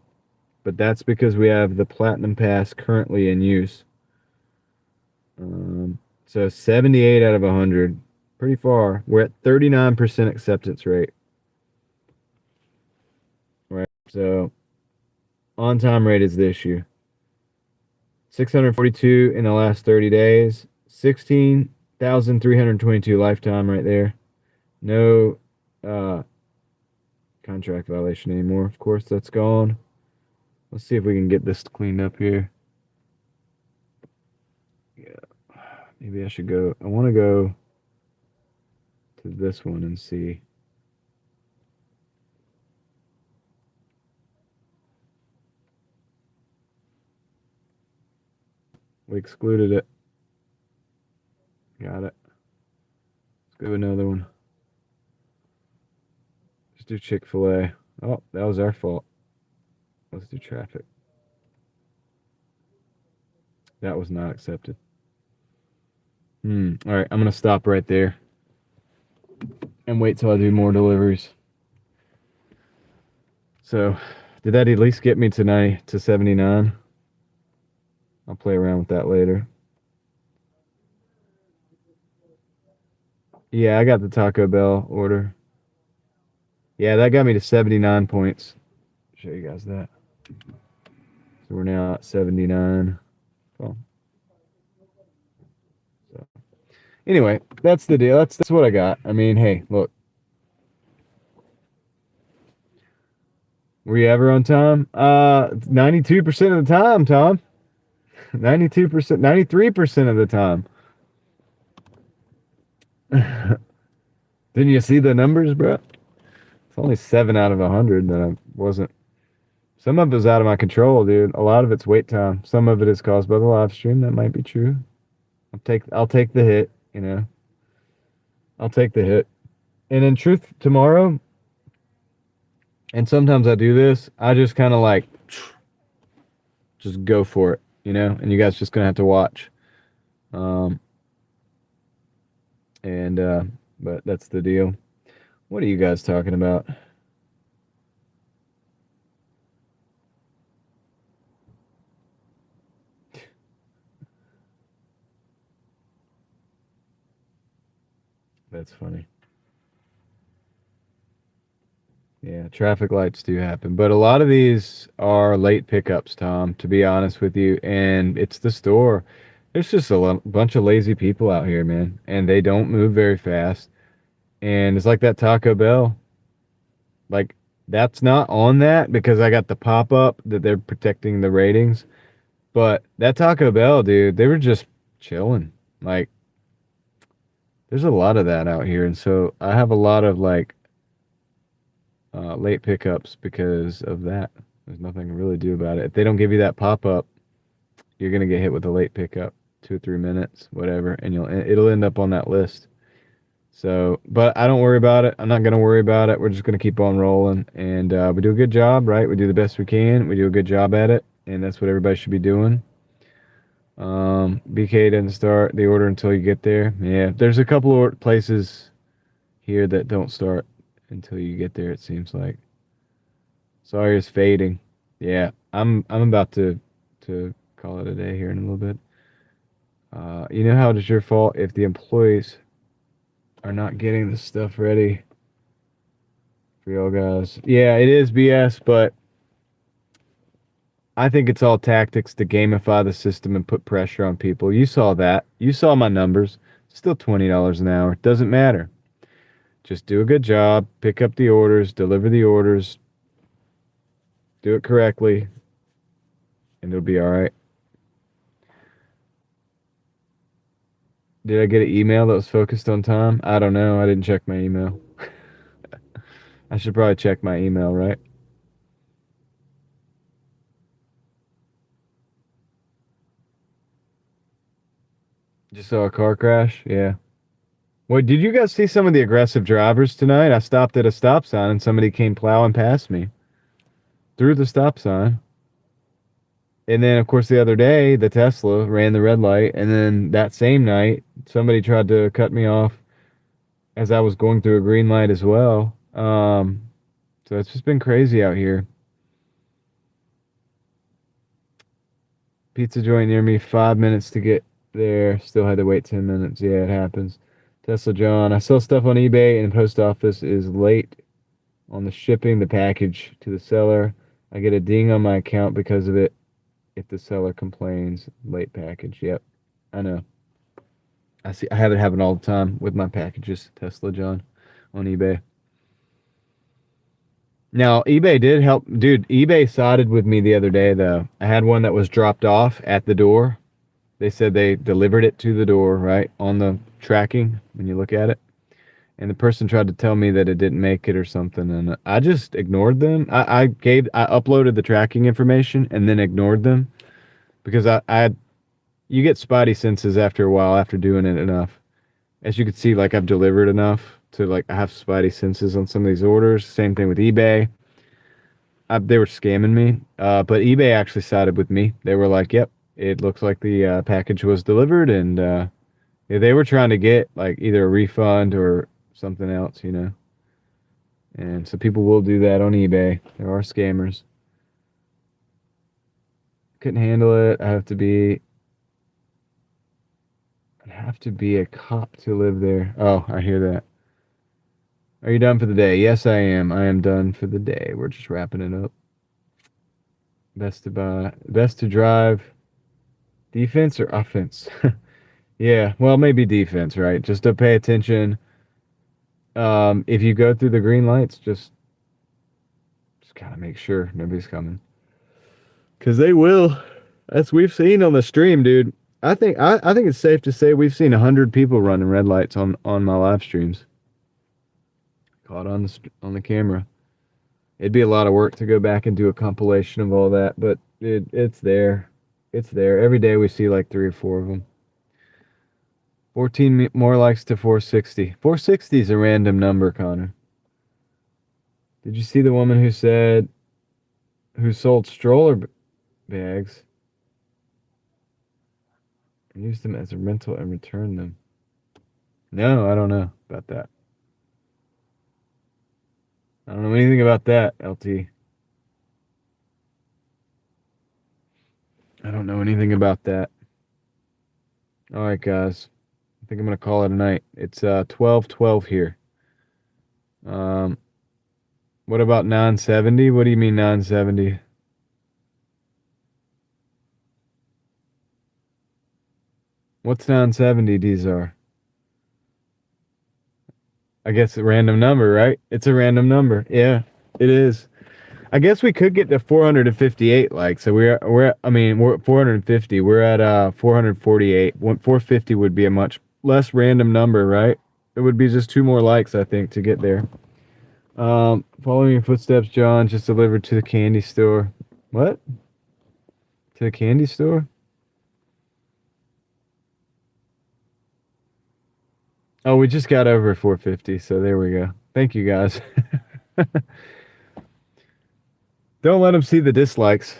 but that's because we have the platinum pass currently in use. So 78 out of 100, pretty far. We're at 39% acceptance rate. Right. So on-time rate is the issue. 642 in the last 30 days. 16,322 lifetime right there. No contract violation anymore. Of course, that's gone. Let's see if we can get this cleaned up here. Yeah. Maybe I should go. I want to go to this one and see. We excluded it. Got it. Let's go another one. Let's do Chick-fil-A. Oh, that was our fault. Let's do traffic. That was not accepted. All right, I'm going to stop right there and wait till I do more deliveries. So, did that at least get me to 79? I'll play around with that later. Yeah, I got the Taco Bell order. Yeah, that got me to 79 points. Show you guys that. So we're now at 79. Well, so anyway, that's the deal. That's what I got. I mean, hey, look. Were you ever on time? 92% of the time, Tom. 92%, 93% of the time. Didn't you see the numbers, bro? It's only 7 out of 100 that I wasn't. Some of it was out of my control, dude. A lot of it's wait time. Some of it is caused by the live stream. That might be true. I'll take the hit, you know. I'll take the hit. And in truth, tomorrow, and sometimes I do this, I just kind of like just go for it, you know. And you guys just gonna have to watch. But that's the deal. What are you guys talking about? That's funny. Yeah, traffic lights do happen, but a lot of these are late pickups, Tom, to be honest with you, and it's the store. There's just a bunch of lazy people out here, man, and they don't move very fast. And it's like that Taco Bell. Like, that's not on that because I got the pop-up that they're protecting the ratings. But that Taco Bell, dude, they were just chilling. Like, there's a lot of that out here, and so I have a lot of like late pickups because of that. There's nothing to really do about it. If they don't give you that pop up, you're gonna get hit with a late pickup, 2 or 3 minutes, whatever, and it'll end up on that list. So, but I don't worry about it. I'm not gonna worry about it. We're just gonna keep on rolling, and we do a good job, right? We do the best we can. We do a good job at it, and that's what everybody should be doing. BK doesn't start the order until you get there. Yeah, there's a couple of places here that don't start until you get there, it seems like. Sorry, it's fading. Yeah, I'm about to call it a day here in a little bit. You know how it is your fault if the employees are not getting the stuff ready for y'all guys. Yeah, it is BS, but I think it's all tactics to gamify the system and put pressure on people. You saw that. You saw my numbers. Still $20 an hour. Doesn't matter. Just do a good job. Pick up the orders. Deliver the orders. Do it correctly. And it'll be all right. Did I get an email that was focused on time? I don't know. I didn't check my email. I should probably check my email, right? Just saw a car crash? Yeah. Wait, did you guys see some of the aggressive drivers tonight? I stopped at a stop sign and somebody came plowing past me through the stop sign. And then, of course, the other day, the Tesla ran the red light. And then that same night, somebody tried to cut me off as I was going through a green light as well. So it's just been crazy out here. Pizza joint near me, 5 minutes to get there. Still had to wait 10 minutes. Yeah, it happens. Tesla John, I sell stuff on eBay and the post office is late on the shipping the package to the seller. I get a ding on my account because of it if the seller complains. Late package. Yep, I know. I have it happen all the time with my packages, Tesla John, on eBay. Now, eBay did help. Dude, eBay sided with me the other day, though. I had one that was dropped off at the door. They said they delivered it to the door, right, on the tracking when you look at it. And the person tried to tell me that it didn't make it or something, and I just ignored them. I uploaded the tracking information and then ignored them because you get spidey senses after a while after doing it enough. As you can see, like I've delivered enough to like I have spidey senses on some of these orders. Same thing with eBay. They were scamming me, but eBay actually sided with me. They were like, "Yep, it looks like the package was delivered," and yeah, they were trying to get like either a refund or something else, you know. And so people will do that on eBay. There are scammers. Couldn't handle it. I'd have to be a cop to live there. Oh, I hear that. Are you done for the day? Yes, I am. I am done for the day. We're just wrapping it up. Best to drive. Defense or offense? Yeah, well, maybe defense, right? Just to pay attention. If you go through the green lights, just gotta make sure nobody's coming. Cause they will. As we've seen on the stream, dude. I think it's safe to say we've seen 100 people running red lights on my live streams. Caught on the camera. It'd be a lot of work to go back and do a compilation of all that, but it's there. It's there. Every day we see like 3 or 4 of them. 14 more likes to 460. 460 is a random number, Connor. Did you see the woman who sold stroller bags and used them as a rental and returned them? No, I don't know about that. I don't know anything about that, LT. I don't know anything about that. All right, guys. I think I'm going to call it a night. It's 12:12 here. What about 970? What do you mean 970? What's 970, Dzar? I guess a random number, right? It's a random number. Yeah, it is. I guess we could get to 458 likes. So we're 450. We're at 448. 450 would be a much less random number, right? It would be just 2 more likes, I think, to get there. Following your footsteps, John, just delivered to the candy store. What? To the candy store? Oh, we just got over 450, so there we go. Thank you, guys. Don't let them see the dislikes.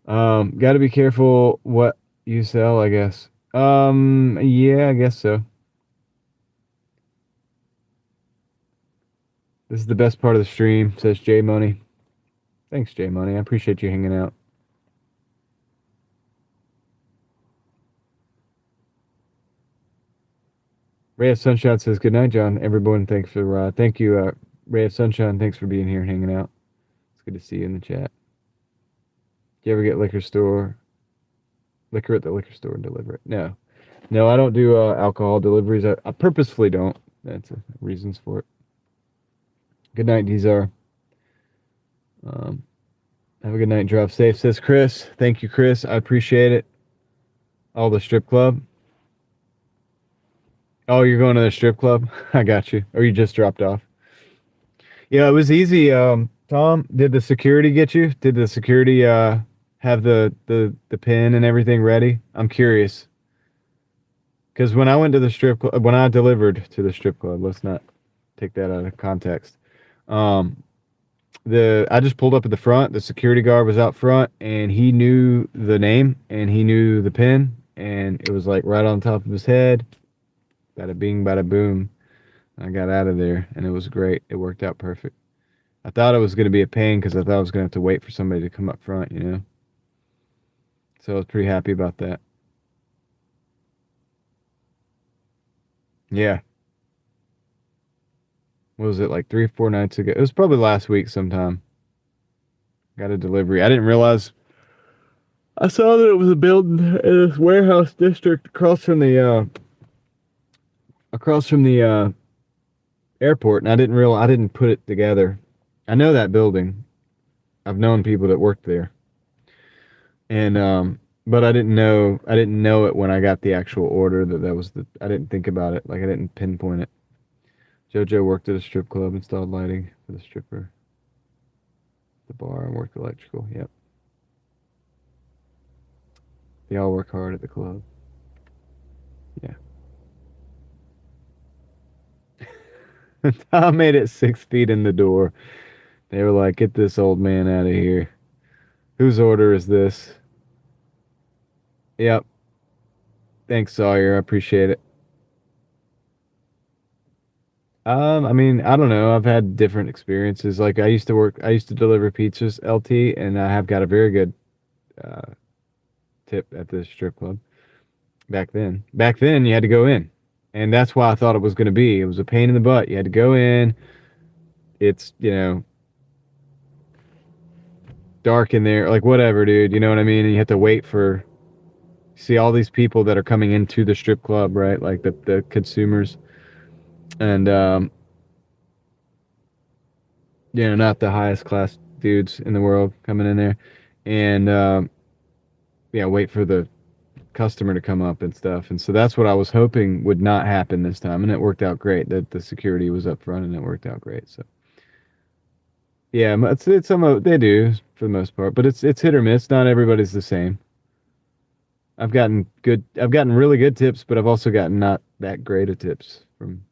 Got to be careful what you sell, I guess. Yeah, I guess so. This is the best part of the stream, says J Money. Thanks, J Money. I appreciate you hanging out. Ray of Sunshine says, good night, John. Everyone, thanks for, thank you, Ray of Sunshine. Thanks for being here and hanging out. It's good to see you in the chat. Do you ever get liquor at the liquor store and deliver it? No. No, I don't do alcohol deliveries. I purposefully don't. That's reasons for it. Good night, Dzar. Have a good night. Drive safe, says Chris. Thank you, Chris. I appreciate it. Oh, the strip club? Oh, you're going to the strip club? I got you. Or you just dropped off? Yeah, it was easy. Tom, did the security get you? Did the security have the pin and everything ready? I'm curious. Because when I went to the strip club, when I delivered to the strip club, let's not take that out of context. I just pulled up at the front. The security guard was out front, and he knew the name and he knew the pin, and it was like right on top of his head. Bada bing, bada boom. I got out of there, and it was great. It worked out perfect. I thought it was going to be a pain because I thought I was going to have to wait for somebody to come up front, you know. So I was pretty happy about that. Yeah. What was it, like 3 or 4 nights ago? It was probably last week sometime. Got a delivery. I didn't realize. I saw that it was a building in this warehouse district across from the airport, and I didn't put it together. I know that building. I've known people that worked there. And but I didn't know it when I got the actual order that was I didn't think about it. Like I didn't pinpoint it. JoJo worked at a strip club, installed lighting for the stripper. The bar, and worked electrical. Yep. They all work hard at the club. Yeah. Tom made it 6 feet in the door. They were like, get this old man out of here. Whose order is this? Yep. Thanks, Sawyer. I appreciate it. I mean, I don't know. I've had different experiences. Like I used to deliver pizzas, LT, and I have got a very good uh, tip at the strip club back then. Back then, you had to go in, and that's why I thought it was going to be. It was a pain in the butt. You had to go in. It's dark in there, like whatever, dude. You know what I mean? And you have to wait for see all these people that are coming into the strip club, right? Like the consumers, and not the highest class dudes in the world coming in there, and yeah, wait for the customer to come up and stuff. And so that's what I was hoping would not happen this time, and it worked out great. That the security was up front, and it worked out great. So yeah, it's some of they do for the most part, but it's hit or miss. Not everybody's the same. I've gotten really good tips, but I've also gotten not that great of tips from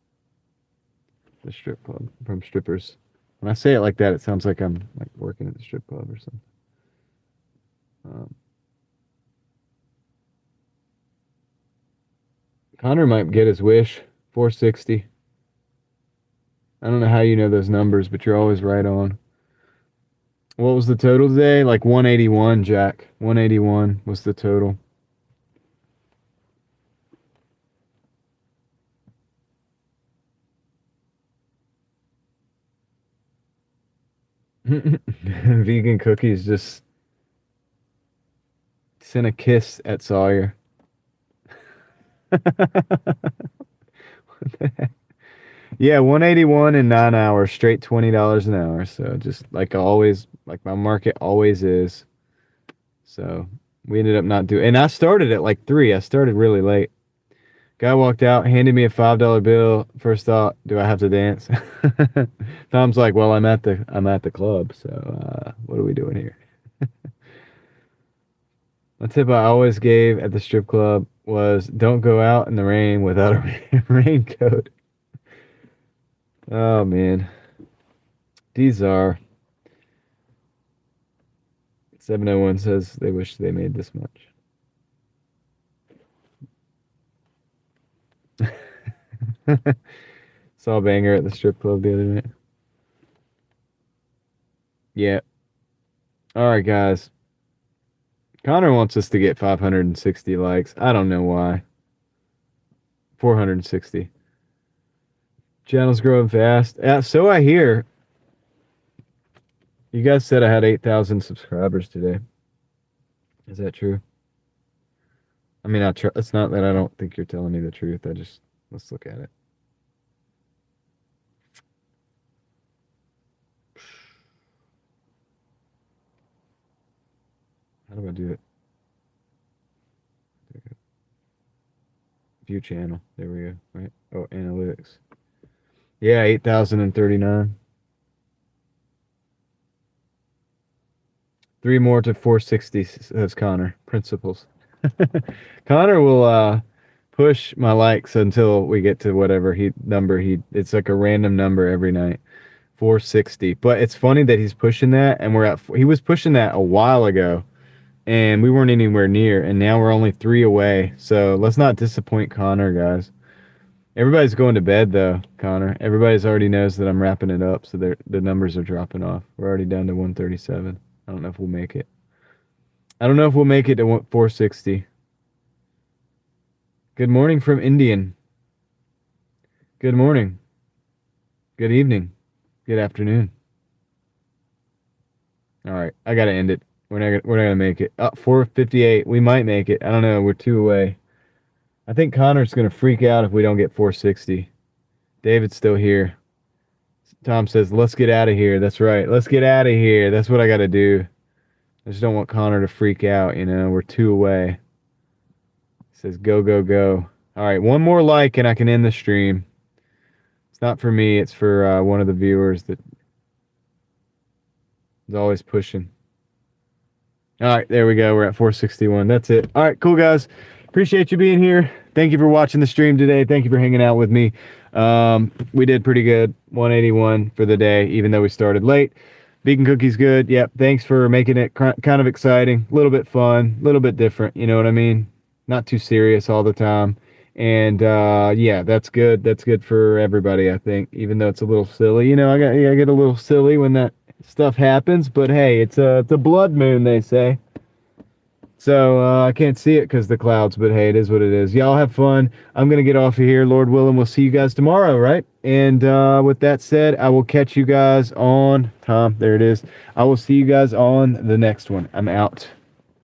the strip club, from strippers. When I say it like that, it sounds like I'm like working at the strip club or something. Connor might get his wish, 460. I don't know how you know those numbers, but you're always right on. What was the total today? Like 181, Jack. 181 was the total. Vegan cookies just sent a kiss at Sawyer. Yeah, 181 in 9 hours, straight $20 an hour. So just like always, like my market always is. So we ended up not doing, and I started at like 3. I started really late. Guy walked out, handed me a $5 bill. First thought, do I have to dance? Tom's like, well, I'm at the club, so what are we doing here? A tip I always gave at the strip club was don't go out in the rain without a raincoat. Oh man, these are 701 says they wish they made this much. Saw a banger at the strip club the other night. Yeah. All right, guys. Connor wants us to get 560 likes. I don't know why. 460. Channel's growing fast. So I hear. You guys said I had 8,000 subscribers today. Is that true? I mean, it's not that I don't think you're telling me the truth. Let's look at it. How do I do it? View channel. There we go. Right. Oh, analytics. Yeah, 8,039. 3 more to 460, says Connor. Principles. Connor will push my likes until we get to whatever it's like a random number every night. 460. But it's funny that he's pushing that, and he was pushing that a while ago, and we weren't anywhere near, and now we're only 3 away. So let's not disappoint Connor, guys. Everybody's going to bed though, Connor. Everybody's already knows that I'm wrapping it up, so the numbers are dropping off. We're already down to 137. I don't know if we'll make it. I don't know if we'll make it to 460. Good morning from Indian. Good morning. Good evening. Good afternoon. All right, I gotta end it. We're not gonna make it. 458. We might make it. I don't know. We're 2 away. I think Connor's gonna freak out if we don't get 460. David's still here. Tom says, let's get out of here. That's right. Let's get out of here. That's what I got to do. I just don't want Connor to freak out, We're 2 away. He says, go, go, go. All right, 1 more like and I can end the stream. It's not for me. It's for one of the viewers that is always pushing. All right, there we go. We're at 461. That's it. All right, cool, guys. Appreciate you being here. Thank you for watching the stream today. Thank you for hanging out with me. We did pretty good. 181 for the day, even though we started late. Vegan cookies good. Yep. Thanks for making it kind of exciting, a little bit fun, a little bit different. You know what I mean? Not too serious all the time. And yeah, that's good. That's good for everybody, I think. Even though it's a little silly, I get a little silly when that stuff happens. But hey, it's a blood moon, they say. So I can't see it because the clouds. But hey, it is what it is. Y'all have fun. I'm gonna get off of here. Lord willing, we'll see you guys tomorrow, right? And with that said, I will catch you guys on Tom. There it is. I will see you guys on the next one. I'm out.